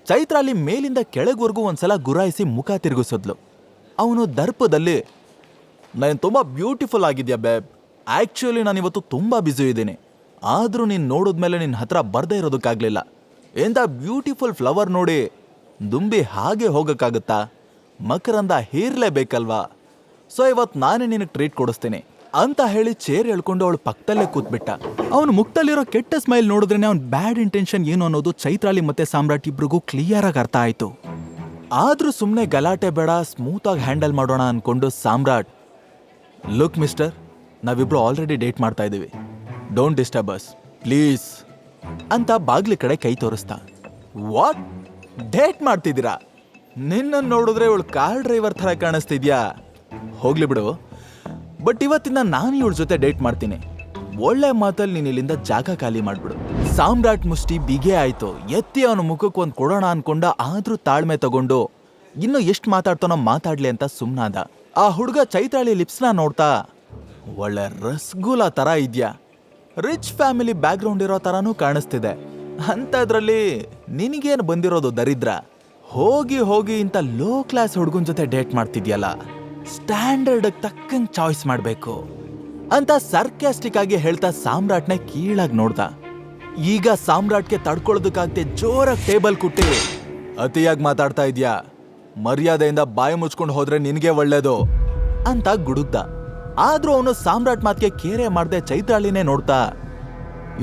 ಚೈತ್ರಾಲಿ ಮೇಲಿಂದ ಕೆಳಗ್ವರೆಗೂ ಒಂದ್ಸಲ ಗುರಾಯಿಸಿ ಮುಖ ತಿರುಗಿಸಿದ್ಲು. ಅವನು ದರ್ಪದಲ್ಲಿ, ನಾನು ತುಂಬಾ ಬ್ಯೂಟಿಫುಲ್ ಆಗಿದ್ಯಾ ಬೇಬ್. ಆಕ್ಚುಲಿ ನಾನು ಇವತ್ತು ತುಂಬಾ ಬ್ಯುಸಿ ಇದ್ದೀನಿ, ಆದ್ರೂ ನೀನ್ ನೋಡಿದ್ಮೇಲೆ ನಿನ್ನ ಹತ್ರ ಬರ್ದೇ ಇರೋದಕ್ಕಾಗ್ಲಿಲ್ಲ. ಎಂತ ಬ್ಯೂಟಿಫುಲ್ ಫ್ಲವರ್ ನೋಡಿ ದುಂಬಿ ಹಾಗೆ ಹೋಗಕ್ಕಾಗತ್ತಾ? ಮಕರಂದ ಹೀರ್ಲೇಬೇಕಲ್ವಾ? ಸೊ ಇವತ್ತು ನಾನೇ ನಿನಗೆ ಟ್ರೀಟ್ ಕೊಡಿಸ್ತೀನಿ ಅಂತ ಹೇಳಿ ಚೇರ್ ಎಳ್ಕೊಂಡು ಅವಳು ಪಕ್ಕದಲ್ಲೇ ಕೂತ್ಬಿಟ್ಟ. ಅವನು ಮುಖದಲ್ಲಿರೋ ಕೆಟ್ಟ ಸ್ಮೈಲ್ ನೋಡಿದ್ರೇನೆ ಅವ್ನ ಬ್ಯಾಡ್ ಇಂಟೆನ್ಷನ್ ಏನು ಅನ್ನೋದು ಚೈತ್ರಾಲಿ ಮತ್ತೆ ಸಾಮ್ರಾಟ್ ಇಬ್ರಿಗೂ ಕ್ಲಿಯರ್ ಆಗಿ ಅರ್ಥ ಆಯ್ತು. ಆದ್ರೂ ಸುಮ್ಮನೆ ಗಲಾಟೆ ಬೇಡ, ಸ್ಮೂತ್ ಆಗಿ ಹ್ಯಾಂಡಲ್ ಮಾಡೋಣ ಅನ್ಕೊಂಡು ಸಾಮ್ರಾಟ್, ಲುಕ್ ಮಿಸ್ಟರ್, ನಾವಿಬ್ರು ಆಲ್ರೆಡಿ ಡೇಟ್ ಮಾಡ್ತಾ ಇದೀವಿ, ಡೋಂಟ್ ಡಿಸ್ಟರ್ಬ್ ಅಸ್ ಪ್ಲೀಸ್ ಅಂತ ಬಾಗ್ಲಿ ಕಡೆ ಕೈ ತೋರಿಸ್ತಾ. ವಾಟ್, ಡೇಟ್ ಮಾಡ್ತಿದ್ದೀರಾ? ನಿನ್ನ ನೋಡಿದ್ರೆ ಇವಳು ಕಾರ್ ಡ್ರೈವರ್ ಥರ ಕಾಣಿಸ್ತಿದ್ಯಾ. ಹೋಗ್ಲಿ ಬಿಡು, ಬಟ್ ಇವತ್ತಿಂದ ನಾನು ಇವಳ ಜೊತೆ ಡೇಟ್ ಮಾಡ್ತೀನಿ. ಒಳ್ಳೆ ಮಾತಲ್ಲಿ ನೀನು ಇಲ್ಲಿಂದ ಜಾಗ ಖಾಲಿ ಮಾಡ್ಬಿಡು. ಸಾಮ್ರಾಟ್ ಮುಷ್ಟಿ ಬಿಗೆ ಆಯ್ತು. ಎತ್ತಿ ಅವನ ಮುಖಕ್ಕೆ ಒಂದು ಕೊಡೋಣ ಅನ್ಕೊಂಡ, ಆದ್ರೂ ತಾಳ್ಮೆ ತಗೊಂಡು ಇನ್ನು ಎಷ್ಟು ಮಾತಾಡ್ತಾನೋ ಮಾತಾಡ್ಲಿ ಅಂತ ಸುಮ್ನಾದ. ಆ ಹುಡುಗ ಚೈತ್ರಾಲಿ ಲಿಪ್ಸ್ನ ನೋಡ್ತಾ, ಒಳ್ಳೆ ರಸಗುಲ್ಲ ತರ ಇದ್ಯಾ, ರಿಚ್ ಫ್ಯಾಮಿಲಿ ಬ್ಯಾಕ್ ಗ್ರೌಂಡ್ ಇರೋ ತರಾನೂ ಕಾಣಿಸ್ತಿದೆ. ಅಂತದ್ರಲ್ಲಿ ನಿನಗೇನು ಬಂದಿರೋದು ದರಿದ್ರ? ಹೋಗಿ ಹೋಗಿ ಇಂಥ ಲೋ ಕ್ಲಾಸ್ ಹುಡುಗನ ಜೊತೆ ಡೇಟ್ ಮಾಡ್ತಿದ್ಯಲ್ಲ, ಸ್ಟ್ಯಾಂಡರ್ಡ್ ತಕ್ಕಂಗ್ ಚಾಯ್ಸ್ ಮಾಡ್ಬೇಕು ಅಂತ ಸರ್ಕ್ಯಾಸ್ಟಿಕ್ ಆಗಿ ಹೇಳ್ತಾ ಸಾಮ್ರಾಟ್ನ ಕೀಳಾಗಿ ನೋಡ್ದ. ಈಗ ಸಾಮ್ರಾಟ್ಗೆ ತಡ್ಕೊಳ್ಳೋದಕ್ಕಾಗ್ದೆ ಜೋರಾಗಿ ಟೇಬಲ್ ಕುಟ್ಟಿ, ಅತಿಯಾಗಿ ಮಾತಾಡ್ತಾ ಇದ್ಯಾ, ಮರ್ಯಾದೆಯಿಂದ ಬಾಯಿ ಮುಚ್ಕೊಂಡು ಹೋದ್ರೆ ನಿನಗೆ ಒಳ್ಳೇದು ಅಂತ ಗುಡುಗ್ದ. ಆದ್ರೂ ಅವನು ಸಾಮ್ರಾಟ್ ಮಾತ್ಗೆ ಕೇರೆ ಮಾಡ್ದೆ ಚೈತ್ರಾಲಿನೇ ನೋಡ್ತಾ,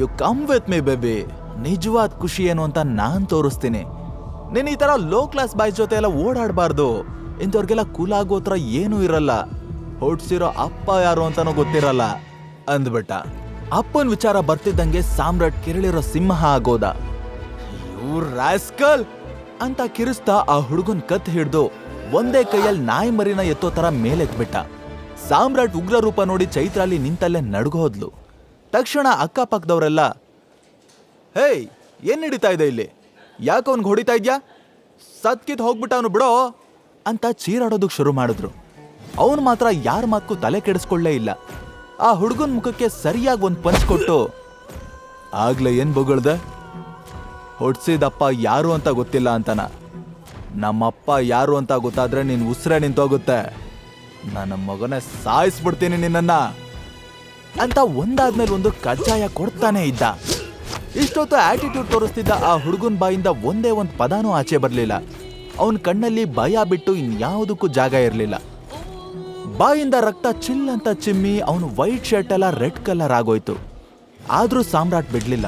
you come with me baby, ನಿಜವಾದ ಖುಷಿ ಏನು ಅಂತ ನಾನ್ ತೋರಿಸ್ತೀನಿ. ನೀನ್ ಈ ತರ ಲೋ ಕ್ಲಾಸ್ ಬಾಯ್ ಜೊತೆ ಎಲ್ಲ ಓಡಾಡಬಾರ್ದು. ಇಂಥವ್ರಿಗೆಲ್ಲ ಕೂಲಾಗೋ ಹತ್ರ ಏನೂ ಇರಲ್ಲ. ಹೊಡ್ಸಿರೋ ಅಪ್ಪ ಯಾರು ಅಂತಾನೂ ಗೊತ್ತಿರಲ್ಲ ಅಂದ್ಬಿಟ್ಟ. ಅಪ್ಪನ ವಿಚಾರ ಬರ್ತಿದ್ದಂಗೆ ಸಾಮ್ರಾಟ್ ಕೆರಳಿರೋ ಸಿಂಹ ಆಗೋದ. ಇವ್ರ ರಾಸ್ಕಲ್ ಅಂತ ಕಿರಿಸ್ತಾ ಆ ಹುಡುಗನ್ ಕತ್ ಹಿಡ್ದು ಒಂದೇ ಕೈಯಲ್ಲಿ ನಾಯಿ ಮರಿನ ಎತ್ತೋ ತರ ಮೇಲೆತ್ಬಿಟ್ಟ. ಸಾಮ್ರಾಟ್ ಉಗ್ರ ರೂಪ ನೋಡಿ ಚೈತ್ರಾಲಿ ನಿಂತಲ್ಲೇ ನಡ್ಗೋದ್ಲು. ತಕ್ಷಣ ಅಕ್ಕಪಕ್ಕದವರೆಲ್ಲ, ಹೇಯ್, ಏನ್ ನಡೀತಾ ಇದೆ ಇಲ್ಲಿ? ಯಾಕೆ ಅವ್ನಿಗೆ ಹೊಡಿತಾ ಇದ್ಯಾ? ಸತ್ಕಿತ್ ಹೋಗ್ಬಿಟ್ಟ ಅವನು ಬಿಡೋ ಅಂತ ಚೀರಾಡೋದಕ್ಕೆ ಶುರು ಮಾಡಿದ್ರು. ಅವನು ಮಾತ್ರ ಯಾರ ಮಾತಕ್ಕೂ ತಲೆ ಕೆಡಿಸ್ಕೊಳ್ಳೇ ಇಲ್ಲ. ಆ ಹುಡುಗನ ಮುಖಕ್ಕೆ ಸರಿಯಾಗಿ ಒಂದು ಪಂಚ್ ಕೊಟ್ಟು, ಆಗ್ಲೇ ಏನ್ ಬೊಗಳ್ದೆ? ಹೊಡ್ಸಿದಪ್ಪ ಯಾರು ಅಂತ ಗೊತ್ತಿಲ್ಲ ಅಂತನ? ನಮ್ಮಪ್ಪ ಯಾರು ಅಂತ ಗೊತ್ತಾದ್ರೆ ನೀನ್ ಉಸಿರೇ ನಿಂತೋಗುತ್ತೆ. ನನ್ನ ಮಗನೇ ಸಾಯಿಸ್ಬಿಡ್ತೀನಿ ನಿನ್ನನ್ನ ಅಂತ ಒಂದಾದ್ಮೇಲೆ ಒಂದು ಕಜ್ಜಾಯ ಕೊಡ್ತಾನೆ ಇದ್ದ. ಇಷ್ಟೊತ್ತು ಆಟಿಟ್ಯೂಡ್ ತೋರಿಸ್ತಿದ್ದ ಆ ಹುಡುಗನ ಬಾಯಿಂದ ಒಂದೇ ಒಂದು ಪದಾನೂ ಆಚೆ ಬರಲಿಲ್ಲ. ಅವನ ಕಣ್ಣಲ್ಲಿ ಭಯ ಬಿಟ್ಟು ಇನ್ಯಾವುದಕ್ಕೂ ಜಾಗ ಇರಲಿಲ್ಲ. ಬಾಯಿಂದ ರಕ್ತ ಚಿಲ್ ಅಂತ ಚಿಮ್ಮಿ ಅವನು ವೈಟ್ ಶರ್ಟ್ ಎಲ್ಲ ರೆಡ್ ಕಲರ್ ಆಗೋಯ್ತು. ಆದ್ರೂ ಸಾಮ್ರಾಟ್ ಬಿಡ್ಲಿಲ್ಲ.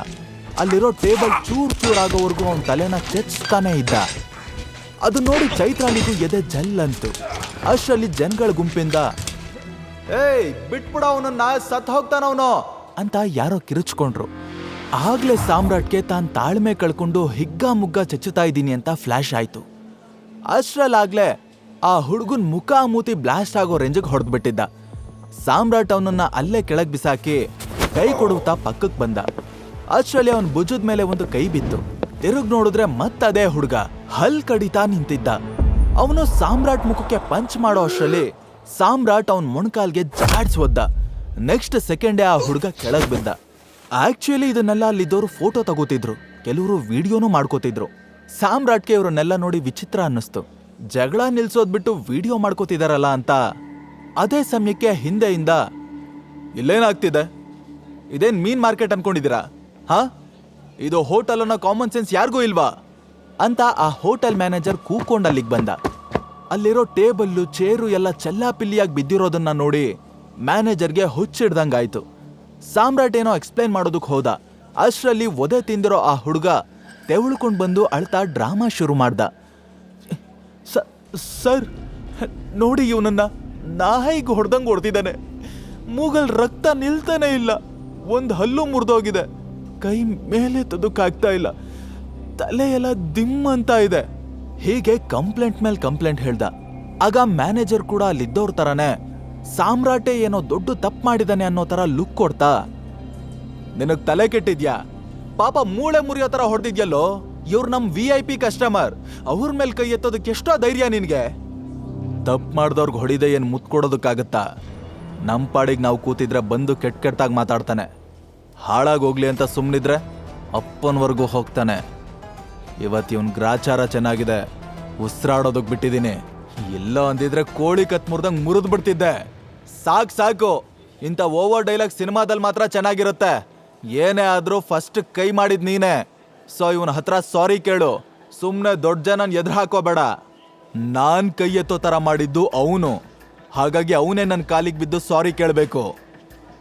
ಅಲ್ಲಿರೋ ಟೇಬಲ್ ಚೂರ್ ಚೂರ್ ಆಗೋವರೆಗೂ ಅವನ ತಲೆನ ಚೆಚ್ತಾನೆ ಇದ್ದ. ಅದು ನೋಡಿ ಚೈತ್ರಾಲಿಗೂ ಎದೆ ಜಲ್ಲಂತು. ಅಷ್ಟರಲ್ಲಿ ಜನಗಳ ಗುಂಪಿಂದ, ಏಯ್ ಬಿಟ್ಬಿಡ ಅವನನ್ನ, ಸತ್ ಹೋಗ್ತಾನವನು ಅಂತ ಯಾರೋ ಕಿರುಚ್ಕೊಂಡ್ರು. ಆಗ್ಲೇ ಸಾಮ್ರಾಟ್ಗೆ ತಾನ್ ತಾಳ್ಮೆ ಕಳ್ಕೊಂಡು ಹಿಗ್ಗ ಮುಗ್ಗ ಚೆಚ್ಚುತ್ತಾ ಇದ್ದೀನಿ ಅಂತ ಫ್ಲಾಶ್ ಆಯ್ತು. ಅಷ್ಟರಲ್ಲಾಗ್ಲೇ ಆ ಹುಡುಗನ್ ಮುಖ ಮೂತಿ ಬ್ಲಾಸ್ಟ್ ಆಗೋ ರೇಂಜಿಗೆ ಹೊಡೆದ್ಬಿಟ್ಟಿದ್ದ. ಸಾಮ್ರಾಟ್ ಅವನನ್ನ ಅಲ್ಲೇ ಕೆಳಗ್ ಬಿಸಾಕಿ ಕೈ ಕೊಡುತ್ತಾ ಪಕ್ಕಕ್ಕೆ ಬಂದ. ಅಷ್ಟರಲ್ಲಿ ಅವನ್ ಭುಜದ ಮೇಲೆ ಒಂದು ಕೈ ಬಿತ್ತು. ತಿರುಗ್ ನೋಡಿದ್ರೆ ಮತ್ತದೇ ಹುಡುಗ ಹಲ್ ಕಡಿತಾ ನಿಂತಿದ್ದ. ಅವನು ಸಾಮ್ರಾಟ್ ಮುಖಕ್ಕೆ ಪಂಚ್ ಮಾಡೋ ಅಷ್ಟರಲ್ಲಿ ಸಾಮ್ರಾಟ್ ಅವನ್ ಮೊಣಕಾಲ್ಗೆ ಜಾಡ್ಸ್ ಒದ್ದ. ನೆಕ್ಸ್ಟ್ ಸೆಕೆಂಡೇ ಆ ಹುಡುಗ ಕೆಳಗ್ ಬಿದ್ದ. ಆಕ್ಚುಲಿ ಇದನ್ನೆಲ್ಲ ಅಲ್ಲಿದ್ದವರು ಫೋಟೋ ತಗೋತಿದ್ರು, ಕೆಲವರು ವಿಡಿಯೋನೂ ಮಾಡ್ಕೋತಿದ್ರು. ಸಾಮ್ರಾಟ್ಗೆ ಇವ್ರನ್ನೆಲ್ಲ ನೋಡಿ ವಿಚಿತ್ರ ಅನ್ನಿಸ್ತು. ಜಗಳ ನಿಲ್ಸೋದ್ ಬಿಟ್ಟು ವಿಡಿಯೋ ಮಾಡ್ಕೋತಿದಾರಲ್ಲ ಅಂತ. ಅದೇ ಸಮಯಕ್ಕೆ ಹಿಂದೆಯಿಂದ, ಇಲ್ಲೇನಾಗ್ತಿದೆ? ಇದೇನ್ ಮೀನ್ ಮಾರ್ಕೆಟ್ ಅನ್ಕೊಂಡಿದ್ದೀರಾ? ಹಾ, ಇದು ಹೋಟೆಲ್ ಅನ್ನೋ ಕಾಮನ್ ಸೆನ್ಸ್ ಯಾರಿಗೂ ಇಲ್ವಾ ಅಂತ ಆ ಹೋಟೆಲ್ ಮ್ಯಾನೇಜರ್ ಕೂಕೊಂಡ್ ಅಲ್ಲಿಗೆ ಬಂದ. ಅಲ್ಲಿರೋ ಟೇಬಲ್ಲು ಚೇರು ಎಲ್ಲ ಚೆಲ್ಲಾಪಿಲ್ಲಿಯಾಗಿ ಬಿದ್ದಿರೋದನ್ನ ನೋಡಿ ಮ್ಯಾನೇಜರ್ಗೆ ಹುಚ್ಚಿಡ್ದಂಗಾಯ್ತು. ಸಾಮ್ರಾಟ್ ಏನೋ ಎಕ್ಸ್ಪ್ಲೈನ್ ಮಾಡೋದಕ್ಕೆ ಹೋದ. ಅಷ್ಟರಲ್ಲಿ ಒದೆ ತಿಂದಿರೋ ಆ ಹುಡುಗ ತೆವಳ್ಕೊಂಡ್ ಬಂದು ಅಳ್ತಾ ಡ್ರಾಮಾ ಶುರು ಮಾಡ್ದ. ಸರ್ ನೋಡಿ, ಇವನನ್ನ ನಾಯಿಗೆ ಹೊಡೆದಂಗೆ ಹೊಡೆದಿದ್ದಾನೆ. ಮೂಗಲ್ ರಕ್ತ ನಿಲ್ತಾನೆ ಇಲ್ಲ, ಒಂದು ಹಲ್ಲು ಮುರಿದೋಗಿದೆ, ಕೈ ಮೇಲೆ ತದಕ್ಕಾಗ್ತಾ ಇಲ್ಲ, ತಲೆ ಎಲ್ಲ ದಿಮ್ ಅಂತ ಇದೆ. ಹೀಗೆ ಕಂಪ್ಲೇಂಟ್ ಮೇಲೆ ಕಂಪ್ಲೇಂಟ್ ಹೇಳ್ದ. ಆಗ ಮ್ಯಾನೇಜರ್ ಕೂಡ ಅಲ್ಲಿದ್ದವ್ರ ತರಾನೇ ಸಾಮ್ರಾಟೆ ಏನೋ ದೊಡ್ಡ ತಪ್ಪು ಮಾಡಿದಾನೆ ಅನ್ನೋ ತರ ಲುಕ್ ಕೊಡ್ತಾ, ನಿನಗ್ ತಲೆ ಕೆಟ್ಟಿದ್ಯಾ? ಪಾಪ ಮೂಳೆ ಮುರಿಯೋ ತರ ಹೊಡೆದಿದ್ಯಲ್ಲೋ, ಇವ್ರು ನಮ್ VIP ಕಸ್ಟಮರ್, ಅವ್ರ ಮೇಲೆ ಕೈ ಎತ್ತೋದಕ್ಕೆ ಎಷ್ಟೋ ಧೈರ್ಯ ನಿನ್ಗೆ? ತಪ್ಪು ಮಾಡ್ದವ್ರಿಗೆ ಹೊಡಿದೆ ಏನ್ ಮುತ್ ಕೊಡೋದಕ್ಕಾಗತ್ತಾ? ನಮ್ ಪಾಡಿಗೆ ನಾವು ಕೂತಿದ್ರೆ ಬಂದು ಕೆಟ್ಟಾಗಿ ಮಾತಾಡ್ತಾನೆ. ಹಾಳಾಗೋಗ್ಲಿ ಅಂತ ಸುಮ್ಮನಿದ್ರೆ ಅಪ್ಪನವರೆಗೂ ಹೋಗ್ತಾನೆ. ಇವತ್ತು ಇವನ್ ಗ್ರಾಚಾರ ಚೆನ್ನಾಗಿದೆ, ಉಸಿರಾಡೋದಕ್ ಬಿಟ್ಟಿದ್ದೀನಿ. ಎಲ್ಲೋ ಅಂದಿದ್ರೆ ಕೋಳಿ ಕತ್ ಮುರಿದಂಗ್ ಮುರಿದ್ ಬಿಡ್ತಿದ್ದೆ. ಸಾಕು, ಇಂಥ ಓವರ್ ಡೈಲಾಗ್ ಸಿನಿಮಾದಲ್ಲಿ ಮಾತ್ರ ಚೆನ್ನಾಗಿರುತ್ತೆ. ಏನೇ ಆದ್ರೂ ಫಸ್ಟ್ ಕೈ ಮಾಡಿದ್ ನೀನೆ. ಸೊ ಇವನ ಹತ್ರ ಸಾರಿ ಕೇಳು. ಸುಮ್ನೆ ದೊಡ್ಡ ಜನನ್ ಎದುರು ಹಾಕೋಬೇಡ. ನಾನ್ ಕೈ ಎತ್ತೋ ತರ ಮಾಡಿದ್ದು ಅವನು, ಹಾಗಾಗಿ ಅವನೇ ನನ್ನ ಕಾಲಿಗೆ ಬಿದ್ದು ಸಾರಿ ಕೇಳಬೇಕು.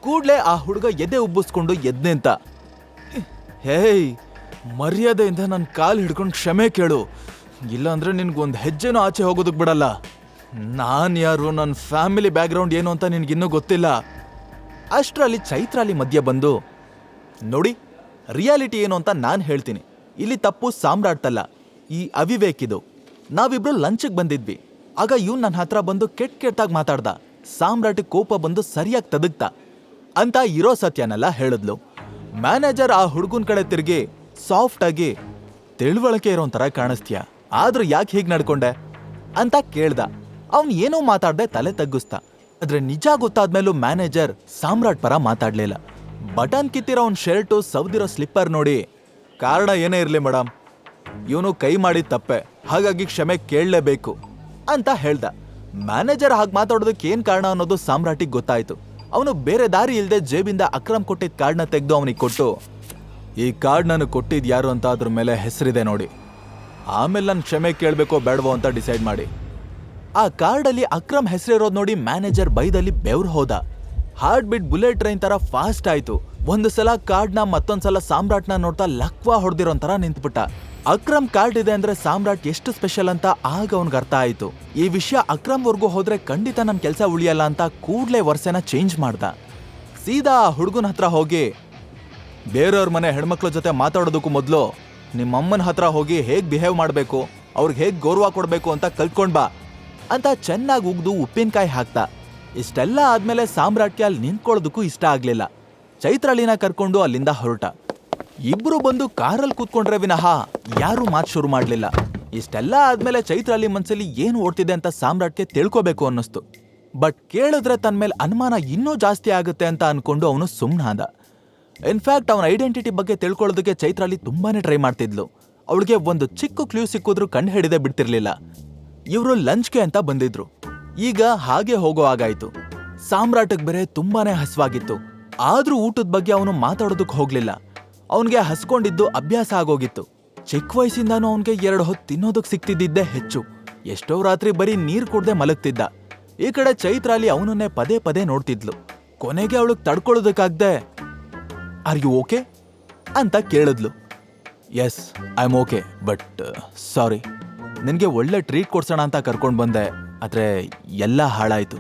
ಕೂಡ್ಲೆ ಆ ಹುಡುಗ ಎದೆ ಉಬ್ಬಿಸ್ಕೊಂಡು ಎದ್ ನಿಂತ. ಹೇಯ್, ಮರ್ಯಾದೆಯಿಂದ ನನ್ನ ಕಾಲು ಹಿಡ್ಕೊಂಡು ಕ್ಷಮೆ ಕೇಳು, ಇಲ್ಲಾಂದ್ರೆ ನಿನ್ಗೊಂದು ಹೆಜ್ಜೆನೂ ಆಚೆ ಹೋಗೋದಕ್ಕೆ ಬಿಡಲ್ಲ. ನಾನು ಯಾರು, ನನ್ನ ಫ್ಯಾಮಿಲಿ ಬ್ಯಾಕ್ಗ್ರೌಂಡ್ ಏನು ಅಂತ ನಿನ್ಗಿನ್ನೂ ಗೊತ್ತಿಲ್ಲ. ಅಷ್ಟರಲ್ಲಿ ಚೈತ್ರಾಲಿ ಮಧ್ಯ ಬಂದು, ನೋಡಿ, ರಿಯಾಲಿಟಿ ಏನು ಅಂತ ನಾನು ಹೇಳ್ತೀನಿ. ಇಲ್ಲಿ ತಪ್ಪು ಸಾಮ್ರಾಟ್ತಲ್ಲ, ಈ ಅವಿವೇಕಿದು. ನಾವಿಬ್ರು ಲಂಚ್ಗೆ ಬಂದಿದ್ವಿ. ಆಗ ಇವ್ನು ನನ್ನ ಹತ್ರ ಬಂದು ಕೆಟ್ಟಾಗಿ ಮಾತಾಡ್ದ. ಸಾಮ್ರಾಟಿಗೆ ಕೋಪ ಬಂದು ಸರಿಯಾಗಿ ತದಗ್ತ ಅಂತ ಇರೋ ಸತ್ಯನೆಲ್ಲ ಹೇಳಿದ್ಲು. ಮ್ಯಾನೇಜರ್ ಆ ಹುಡುಗನ ಕಡೆ ತಿರುಗಿ ಸಾಫ್ಟ್ ಆಗಿ, ತಿಳುವಳಿಕೆ ಇರೋ ತರ ಕಾಣಿಸ್ತೀಯ, ಆದ್ರೂ ಯಾಕೆ ಹೀಗೆ ನಡ್ಕೊಂಡೆ ಅಂತ ಕೇಳ್ದ. ಅವನ್ ಏನೋ ಮಾತಾಡ್ದೆ ತಲೆ ತಗ್ಗಿಸ್ತಾ. ಆದ್ರೆ ನಿಜ ಗೊತ್ತಾದ್ಮೇಲೂ ಮ್ಯಾನೇಜರ್ ಸಾಮ್ರಾಟ್ ಪರ ಮಾತಾಡ್ಲಿಲ್ಲ. ಬಟನ್ ಕಿತ್ತಿರೋ ಅವ್ನ ಶರ್ಟು, ಸವ್ದಿರೋ ಸ್ಲಿಪ್ಪರ್ ನೋಡಿ, ಕಾರಣ ಏನೇ ಇರ್ಲಿ ಮೇಡಮ್, ಇವನು ಕೈ ಮಾಡಿದ ತಪ್ಪೆ, ಹಾಗಾಗಿ ಕ್ಷಮೆ ಕೇಳಲೇಬೇಕು ಅಂತ ಹೇಳ್ದ. ಮ್ಯಾನೇಜರ್ ಹಾಗೆ ಮಾತಾಡೋದಕ್ಕೆ ಏನ್ ಕಾರಣ ಅನ್ನೋದು ಸಾಮ್ರಾಟಿಗೆ ಗೊತ್ತಾಯ್ತು. ಅವನು ಬೇರೆ ದಾರಿ ಇಲ್ಲದೆ ಜೇಬಿಂದ ಅಕ್ರಮ್ ಕೊಟ್ಟಿದ್ದ ಕಾರ್ಡ್ನ ತೆಗೆದು ಅವನಿಗೆ ಕೊಟ್ಟು, ಈ ಕಾರ್ಡ್ ನಾನು ಕೊಟ್ಟಿದ್ ಯಾರು ಅಂತ ಅದ್ರ ಮೇಲೆ ಹೆಸರಿದೆ ನೋಡಿ, ಆಮೇಲೆ ನಾನು ಕ್ಷಮೆ ಕೇಳಬೇಕೋ ಬೇಡವೋ ಅಂತ ಡಿಸೈಡ್ ಮಾಡಿ. ಆ ಕಾರ್ಡಲ್ಲಿ ಅಕ್ರಮ್ ಹೆಸರಿರೋದು ನೋಡಿ ಮ್ಯಾನೇಜರ್ ಬೈದಲ್ಲಿ ಬೆವ್ರು ಹೋದ. ಹಾರ್ಟ್ ಬಿಟ್ ಬುಲೆಟ್ ಟ್ರೈನ್ ತರ ಫಾಸ್ಟ್ ಆಯ್ತು. ಒಂದು ಸಲ ಕಾರ್ಡ್ನ ಮತ್ತೊಂದ್ಸಲ ಸಾಮ್ರಾಟ್ನ ನೋಡ್ತಾ ಲಕ್ವಾ ಹೊಡೆದಿರೋಂತರ ನಿಂತ್ಬಿಟ್ಟ. ಅಕ್ರಮ್ ಕಾರ್ಡ್ ಇದೆ ಅಂದ್ರೆ ಸಾಮ್ರಾಟ್ ಎಷ್ಟು ಸ್ಪೆಷಲ್ ಅಂತ ಆಗ ಅವನ್ಗೆ ಅರ್ಥ ಆಯ್ತು. ಈ ವಿಷಯ ಅಕ್ರಮ್ವರೆಗೂ ಹೋದ್ರೆ ಖಂಡಿತ ನನ್ ಕೆಲಸ ಉಳಿಯಲ್ಲ ಅಂತ ಕೂಡ್ಲೇ ವರ್ಷನ ಚೇಂಜ್ ಮಾಡ್ದ. ಸೀದಾ ಹುಡುಗನ ಹತ್ರ ಹೋಗಿ, ಬೇರೆಯವ್ರ ಮನೆ ಹೆಣ್ಮಕ್ಳ ಜೊತೆ ಮಾತಾಡೋದಕ್ಕೂ ಮೊದಲು ನಿಮ್ಮಮ್ಮನ ಹತ್ರ ಹೋಗಿ ಹೇಗ್ ಬಿಹೇವ್ ಮಾಡಬೇಕು, ಅವ್ರಿಗೆ ಹೇಗ್ ಗೌರವ ಕೊಡಬೇಕು ಅಂತ ಕಲ್ತ್ಕೊಂಡ್ ಬಾ ಅಂತ ಚೆನ್ನಾಗಿ ಉಗ್ದು ಉಪ್ಪಿನಕಾಯಿ ಹಾಕ್ದ. ಇಷ್ಟೆಲ್ಲ ಆದ್ಮೇಲೆ ಸಾಮ್ರಾಟ್ಗೆ ಅಲ್ಲಿ ನಿಂತ್ಕೊಳ್ಳೋದಕ್ಕೂ ಇಷ್ಟ ಆಗ್ಲಿಲ್ಲ. ಚೈತ್ರಾಲಿನ ಕರ್ಕೊಂಡು ಅಲ್ಲಿಂದ ಹೊರಟ. ಇಬ್ರು ಬಂದು ಕಾರಲ್ಲಿ ಕೂತ್ಕೊಂಡ್ರೆ ವಿನಃ ಯಾರೂ ಮಾತು ಶುರು ಮಾಡ್ಲಿಲ್ಲ. ಇಷ್ಟೆಲ್ಲ ಆದ್ಮೇಲೆ ಚೈತ್ರಾಲಿ ಮನ್ಸಲ್ಲಿ ಏನು ಓಡ್ತಿದೆ ಅಂತ ಸಾಮ್ರಾಟ್ಗೆ ತಿಳ್ಕೋಬೇಕು ಅನ್ನಿಸ್ತು. ಬಟ್ ಕೇಳಿದ್ರೆ ತನ್ನ ಮೇಲೆ ಅನುಮಾನ ಇನ್ನೂ ಜಾಸ್ತಿ ಆಗುತ್ತೆ ಅಂತ ಅನ್ಕೊಂಡು ಅವನು ಸುಮ್ಮನಾದ. ಇನ್ಫ್ಯಾಕ್ಟ್ ಅವನ ಐಡೆಂಟಿಟಿ ಬಗ್ಗೆ ತಿಳ್ಕೊಳ್ಳೋದಕ್ಕೆ ಚೈತ್ರಾಲಿ ತುಂಬಾನೇ ಟ್ರೈ ಮಾಡ್ತಿದ್ಲು. ಅವಳಿಗೆ ಒಂದು ಚಿಕ್ಕ ಕ್ಲೂ ಸಿಕ್ಕಿದ್ರು ಕಂಡು ಹಿಡಿದೇ ಬಿಡ್ತಿರ್ಲಿಲ್ಲ. ಇವರು ಲಂಚ್ಗೆ ಅಂತ ಬಂದಿದ್ರು. ಈಗ ಹಾಗೆ ಹೋಗೋ ಹಾಗಾಯ್ತು. ಸಾಮ್ರಾಟ್ಗೆ ಬೇರೆ ತುಂಬಾನೇ ಹಸ್ವಾಗಿತ್ತು. ಆದ್ರೂ ಊಟದ ಬಗ್ಗೆ ಅವನು ಮಾತಾಡೋದಕ್ಕೆ ಹೋಗ್ಲಿಲ್ಲ. ಅವನ್ಗೆ ಹಸ್ಕೊಂಡಿದ್ದು ಅಭ್ಯಾಸ ಆಗೋಗಿತ್ತು. ಚಿಕ್ಕ ವಯಸ್ಸಿಂದಾನು ಅವನ್ಗೆ 2 ಹೊತ್ತು ತಿನ್ನೋದಕ್ಕೆ ಸಿಕ್ತಿದ್ದಿದ್ದೇ ಹೆಚ್ಚು. ಎಷ್ಟೋ ರಾತ್ರಿ ಬರೀ ನೀರ್ ಕುಡ್ದೆ ಮಲಗ್ತಿದ್ದ. ಈ ಕಡೆ ಚೈತ್ರಾಲಿ ಅವನನ್ನೇ ಪದೇ ಪದೇ ನೋಡ್ತಿದ್ಲು. ಕೊನೆಗೆ ಅವಳಿಗೆ ತಡ್ಕೊಳ್ಳೋದಕ್ಕಾಗ್ದೆ, ಆರ್ ಯು ಓಕೆ ಅಂತ ಕೇಳಿದ್ಲು. Yes I am okay, but sorry, ನಿನಗೆ ಒಳ್ಳೆ ಟ್ರೀಟ್ ಕೊಡ್ಸೋಣ ಅಂತ ಕರ್ಕೊಂಡು ಬಂದೆ, ಆದ್ರೆ ಎಲ್ಲ ಹಾಳಾಯ್ತು.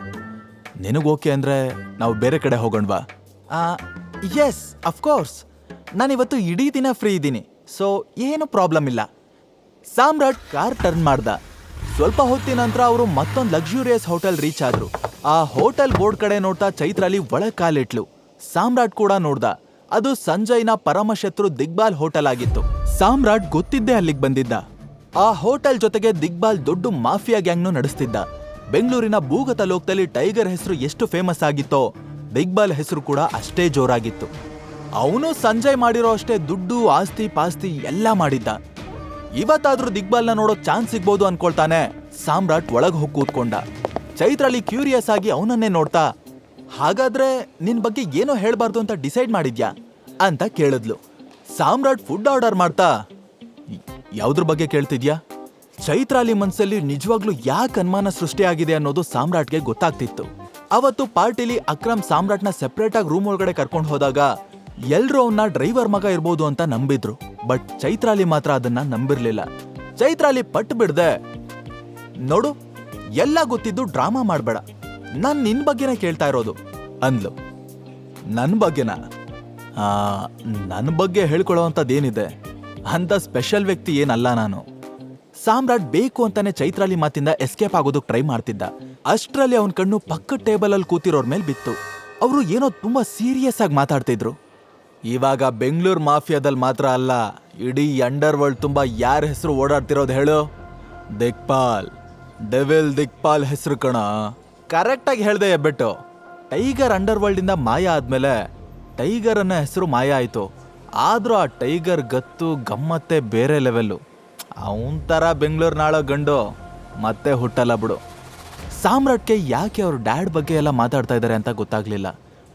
ನಿನಗೆ ಓಕೆ ಅಂದ್ರೆ ನಾವು ಬೇರೆ ಕಡೆ ಹೋಗೋಣ ಬಾ. ಎಸ್ ಅಫ್ಕೋರ್ಸ್, ನಾನಿವತ್ತು ಇಡೀ ದಿನ ಫ್ರೀ ಇದ್ದೀನಿ, ಸೊ ಏನು ಪ್ರಾಬ್ಲಮ್ ಇಲ್ಲ. ಸಾಮ್ರಾಟ್ ಕಾರ್ ಟರ್ನ್ ಮಾಡ್ದ. ಸ್ವಲ್ಪ ಹೊತ್ತಿನ ನಂತರ ಅವರು ಮತ್ತೊಂದು ಲಕ್ಸುರಿಯಸ್ ಹೋಟೆಲ್ ರೀಚ್ ಆದ್ರು. ಆ ಹೋಟೆಲ್ ಬೋರ್ಡ್ ಕಡೆ ನೋಡ್ತಾ ಚೈತ್ರಾಲಿ ಒಳಗ್ ಕಾಲಿಟ್ಲು. ಸಾಮ್ರಾಟ್ ಕೂಡ ನೋಡ್ದ. ಅದು ಸಂಜಯ್ನ ಪರಮಶತ್ರು ದಿಗ್ಬಾಲ್ ಹೋಟೆಲ್ ಆಗಿತ್ತು. ಸಾಮ್ರಾಟ್ ಗೊತ್ತಿದ್ದೇ ಅಲ್ಲಿಗೆ ಬಂದಿದ್ದ. ಆ ಹೋಟೆಲ್ ಜೊತೆಗೆ ದಿಗ್ಬಾಲ್ ದೊಡ್ಡ ಮಾಫಿಯಾ ಗ್ಯಾಂಗ್ನು ನಡೆಸ್ತಿದ್ದ. ಬೆಂಗಳೂರಿನ ಭೂಗತ ಲೋಕದಲ್ಲಿ ಟೈಗರ್ ಹೆಸರು ಎಷ್ಟು ಫೇಮಸ್ ಆಗಿತ್ತೋ ದಿಗ್ಬಾಲ್ ಹೆಸರು ಕೂಡ ಅಷ್ಟೇ ಜೋರಾಗಿತ್ತು. ಅವನು ಸಂಜಯ್ ಮಾಡಿರೋ ಅಷ್ಟೇ ದುಡ್ಡು, ಆಸ್ತಿ ಪಾಸ್ತಿ ಎಲ್ಲ ಮಾಡಿದ್ದ. ಇವತ್ತಾದ್ರೂ ದಿಗ್ಬಾಲ್ನ ನೋಡೋ ಚಾನ್ಸ್ ಸಿಗ್ಬೋದು ಅನ್ಕೊಳ್ತಾನೆ ಸಾಮ್ರಾಟ್ ಒಳಗ್ ಹೋಗಿ ಕೂತ್ಕೊಂಡ. ಚೈತ್ರಾಲಿ ಕ್ಯೂರಿಯಸ್ ಆಗಿ ಅವನನ್ನೇ ನೋಡ್ತಾ, ಹಾಗಾದ್ರೆ ನಿನ್ ಬಗ್ಗೆ ಏನೋ ಹೇಳ್ಬಾರ್ದು ಅಂತ ಡಿಸೈಡ್ ಮಾಡಿದ್ಯಾ ಅಂತ ಕೇಳಿದ್ಲು. ಸಾಮ್ರಾಟ್ ಫುಡ್ ಆರ್ಡರ್ ಮಾಡ್ತಾ, ಯಾವ್ದ್ರ ಬಗ್ಗೆ ಕೇಳ್ತಿದ್ಯಾ? ಚೈತ್ರಾಲಿ ಮನ್ಸಲ್ಲಿ ನಿಜವಾಗ್ಲೂ ಯಾಕೆ ಅನುಮಾನ ಸೃಷ್ಟಿಯಾಗಿದೆ ಅನ್ನೋದು ಸಾಮ್ರಾಟ್ಗೆ ಗೊತ್ತಾಗ್ತಿತ್ತು. ಅವತ್ತು ಪಾರ್ಟಿಲಿ ಅಕ್ರಮ್ ಸಾಮ್ರಾಟ್ನ ಸೆಪರೇಟ್ ಆಗಿ ರೂಮ್ ಒಳಗಡೆ ಕರ್ಕೊಂಡು ಹೋದಾಗ ಎಲ್ರೂ ಅವನ್ನ ಡ್ರೈವರ್ ಮಗ ಇರ್ಬೋದು ಅಂತ ನಂಬಿದ್ರು. ಬಟ್ ಚೈತ್ರಾಲಿ ಮಾತ್ರ ಅದನ್ನ ನಂಬಿರ್ಲಿಲ್ಲ. ಚೈತ್ರಾಲಿ ಪಟ್ಟು ಬಿಡ್ದೆ, ನೋಡು ಎಲ್ಲ ಗೊತ್ತಿದ್ದು ಡ್ರಾಮಾ ಮಾಡ್ಬೇಡ, ನಾನ್ ನಿನ್ ಬಗ್ಗೆನೇ ಕೇಳ್ತಾ ಇರೋದು ಅಂದ್ಲು. ನನ್ ಬಗ್ಗೆನಾ? ನನ್ ಬಗ್ಗೆ ಹೇಳ್ಕೊಳ್ಳೋವಂಥದ್ದೇನಿದೆ, ಅಂತ ಸ್ಪೆಷಲ್ ವ್ಯಕ್ತಿ ಏನಲ್ಲ ನಾನು. ಸಾಮ್ರಾಟ್ ಬೇಕು ಅಂತಾನೆ ಚೈತ್ರಾಲಿ ಮಾತಿಂದ ಎಸ್ಕೇಪ್ ಆಗೋದಕ್ಕೆ ಟ್ರೈ ಮಾಡ್ತಿದ್ದ. ಅಷ್ಟರಲ್ಲಿ ಅವನ ಕಣ್ಣು ಪಕ್ಕದ ಟೇಬಲ್ ಅಲ್ಲಿ ಕೂತಿರೋರ್ ಮೇಲೆ ಬಿತ್ತು. ಅವರು ಏನೋ ತುಂಬಾ ಸೀರಿಯಸ್ ಆಗಿ ಮಾತಾಡ್ತಿದ್ರು. ಇವಾಗ ಬೆಂಗಳೂರು ಮಾಫಿಯಾದಲ್ಲಿ ಮಾತ್ರ ಅಲ್ಲ, ಇಡೀ ಅಂಡರ್ ವರ್ಲ್ಡ್ ತುಂಬಾ ಯಾರ ಹೆಸರು ಓಡಾಡ್ತಿರೋದು ಹೇಳು? ದಿಕ್ಪಾಲ್, ಡೆವಿಲ್ ದಿಕ್ಪಾಲ್ ಹೆಸರು ಕಣ. ಕರೆಕ್ಟ್ ಆಗಿ ಹೇಳ್ದೆ ಎಬ್ಬೆಟ್ಟು. ಟೈಗರ್ ಅಂಡರ್ ವರ್ಲ್ಡ್ ಇಂದ ಮಾಯ ಆದ್ಮೇಲೆ ಟೈಗರ್ ಅನ್ನೋ ಹೆಸರು ಮಾಯ ಆಯ್ತು. ಆದ್ರೂ ಆ ಟೈಗರ್ ಗತ್ತು ಗಮ್ಮತ್ತೆ ಬೇರೆ ಲೆವೆಲ್ಲು. ಅವನ್ ತರ ಬೆಂಗಳೂರು ನಾಳೋ ಗಂಡು ಮತ್ತೆ ಹುಟ್ಟಲ್ಲ ಬಿಡು. ಸಾಮ್ರಾಟ್ಗೆ ಯಾಕೆ ಅವ್ರ ಡ್ಯಾಡ್ ಬಗ್ಗೆ ಎಲ್ಲ ಮಾತಾಡ್ತಾ ಇದ್ದಾರೆ ಅಂತ ಗೊತ್ತಾಗ್ಲಿಲ್ಲ.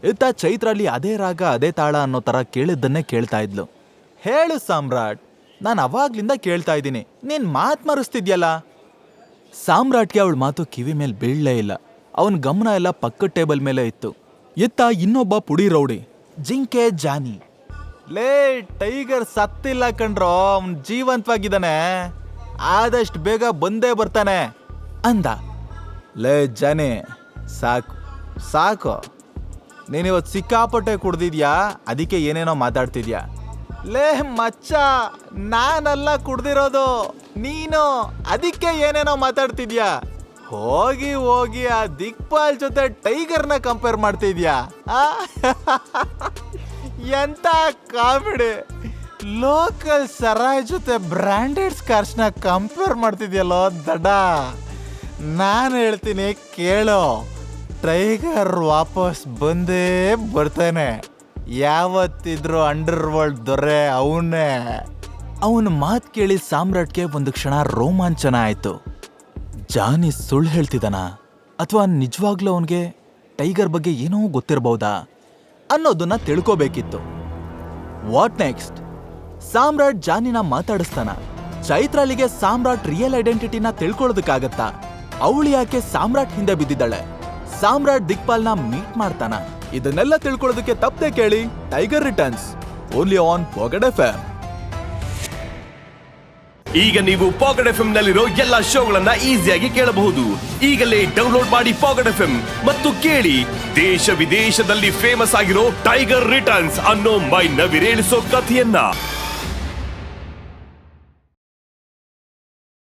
ಇತ್ತ ಚೈತ್ರಾಲಿ ಅದೇ ರಾಗ ಅದೇ ತಾಳ ಅನ್ನೋ ತರ ಕೇಳಿದ್ದನ್ನೇ ಕೇಳ್ತಾ ಇದ್ಲು. ಹೇಳು ಸಾಮ್ರಾಟ್, ನಾನು ಅವಾಗ್ಲಿಂದ ಕೇಳ್ತಾ ಇದ್ದೀನಿ, ನೀನ್ ಮಾತ್ ಮರೆಸ್ತಿದ್ಯಲ್ಲ. ಸಾಮ್ರಾಟ್ಗೆ ಅವಳ ಮಾತು ಕಿವಿ ಮೇಲೆ ಬೀಳಲೇ ಇಲ್ಲ. ಅವನ್ ಗಮನ ಎಲ್ಲ ಪಕ್ಕದ ಟೇಬಲ್ ಮೇಲೆ ಇತ್ತು. ಇತ್ತ ಇನ್ನೊಬ್ಬ ಪುಡಿ ರೌಡಿ ಜಿಂಕೆ ಜಾನಿ. ಲೇ, ಟೈಗರ್ ಸತ್ತಿಲ್ಲ ಕಣ್ರೋ, ಅವನ್ ಜೀವಂತವಾಗಿದ್ದಾನೆ, ಆದಷ್ಟು ಬೇಗ ಬಂದೇ ಬರ್ತಾನೆ ಅಂದ. ಲೇ ಜಾನಿ, ಸಾಕು ಸಾಕು, ನೀನಿವತ್ತು ಸಿಕ್ಕಾಪಟ್ಟೆ ಕುಡ್ದಿದ್ಯಾ, ಅದಕ್ಕೆ ಏನೇನೋ ಮಾತಾಡ್ತಿದ್ಯಾ. ಲೇ ಮಚ್ಚ, ನಾನೆಲ್ಲ ಕುಡ್ದಿರೋದು, ನೀನು ಅದಕ್ಕೆ ಏನೇನೋ ಮಾತಾಡ್ತಿದ್ಯಾ. ಹೋಗಿ ಹೋಗಿ ಆ ದಿಕ್ಪಾಲ್ ಜೊತೆ ಟೈಗರ್ನ ಕಂಪೇರ್ ಮಾಡ್ತಿದ್ಯಾ? ಎಂತ ಕಾಮಿಡಿ. ಲೋಕಲ್ ಸರಾಯ್ ಜೊತೆ ಬ್ರ್ಯಾಂಡೆಡ್ ಸ್ಕಾರ್ಚ್ನ ಕಂಪೇರ್ ಮಾಡ್ತಿದ್ಯಲ್ಲೋ ದಡ. ನಾನು ಹೇಳ್ತೀನಿ ಕೇಳೋ, ಟೈಗರ್ ವಾಪಸ್ ಬಂದೇ ಬರ್ತಾನೆ. ಯಾವತ್ತಿದ್ರು ಅಂಡರ್ ವರ್ಲ್ಡ್ ದೊರೆ ಅವನೇ. ಅವನ ಮಾತು ಕೇಳಿ ಸಾಮ್ರಾಟ್ಗೆ ಒಂದು ಕ್ಷಣ ರೋಮಾಂಚನ ಆಯ್ತು. ಜಾನಿ ಸುಳ್ಳು ಹೇಳ್ತಿದ್ದಾನ ಅಥವಾ ನಿಜವಾಗ್ಲೂ ಅವನಿಗೆ ಟೈಗರ್ ಬಗ್ಗೆ ಏನೋ ಗೊತ್ತಿರಬಹುದಾ ಅನ್ನೋದನ್ನ ತಿಳ್ಕೋಬೇಕಿತ್ತು. What next? ಸಾಮ್ರಾಟ್ ಜಾನಿನ ಮಾತಾಡಿಸ್ತಾನ. ಚೈತ್ರಾಲಿಗೆ ಸಾಮ್ರಾಟ್ ರಿಯಲ್ ಐಡೆಂಟಿಟಿನ ತಿಳ್ಕೊಳ್ಳೋದಕ್ಕಾಗತ್ತಾ? ಅವಳು ಯಾಕೆ ಸಾಮ್ರಾಟ್ ಹಿಂದೆ ಬಿದ್ದಿದ್ದಾಳೆ? ಸಾಮ್ರಾಟ್ ದಿಕ್ಪಾಲ್ನ ಮೀಟ್ ಮಾಡ್ತಾನ. ಇದನ್ನೆಲ್ಲ ತಿಳ್ಕೊಳ್ಳೋದಕ್ಕೆ ತಪ್ಪದೆ ಕೇಳಿ tiger returns only on Pocket FM. ಈಗ ನೀವು ಪಾಕೆಟ್ ಎಫ್ಎಂ ನಲ್ಲಿರೋ ಎಲ್ಲಾ ಶೋಗಳನ್ನ ಈಸಿಯಾಗಿ ಕೇಳಬಹುದು. ಈಗಲೇ ಡೌನ್ಲೋಡ್ ಮಾಡಿ ಪಾಕೆಟ್ ಎಫ್ಎಂ ಮತ್ತು ಕೇಳಿ ದೇಶ ವಿದೇಶದಲ್ಲಿ ಫೇಮಸ್ ಆಗಿರೋ ಟೈಗರ್ ರಿಟರ್ನ್ಸ್ ಅನ್ನೋ ಮೈ ನವಿರೇಳಿಸೋ ಕಥೆಯನ್ನ.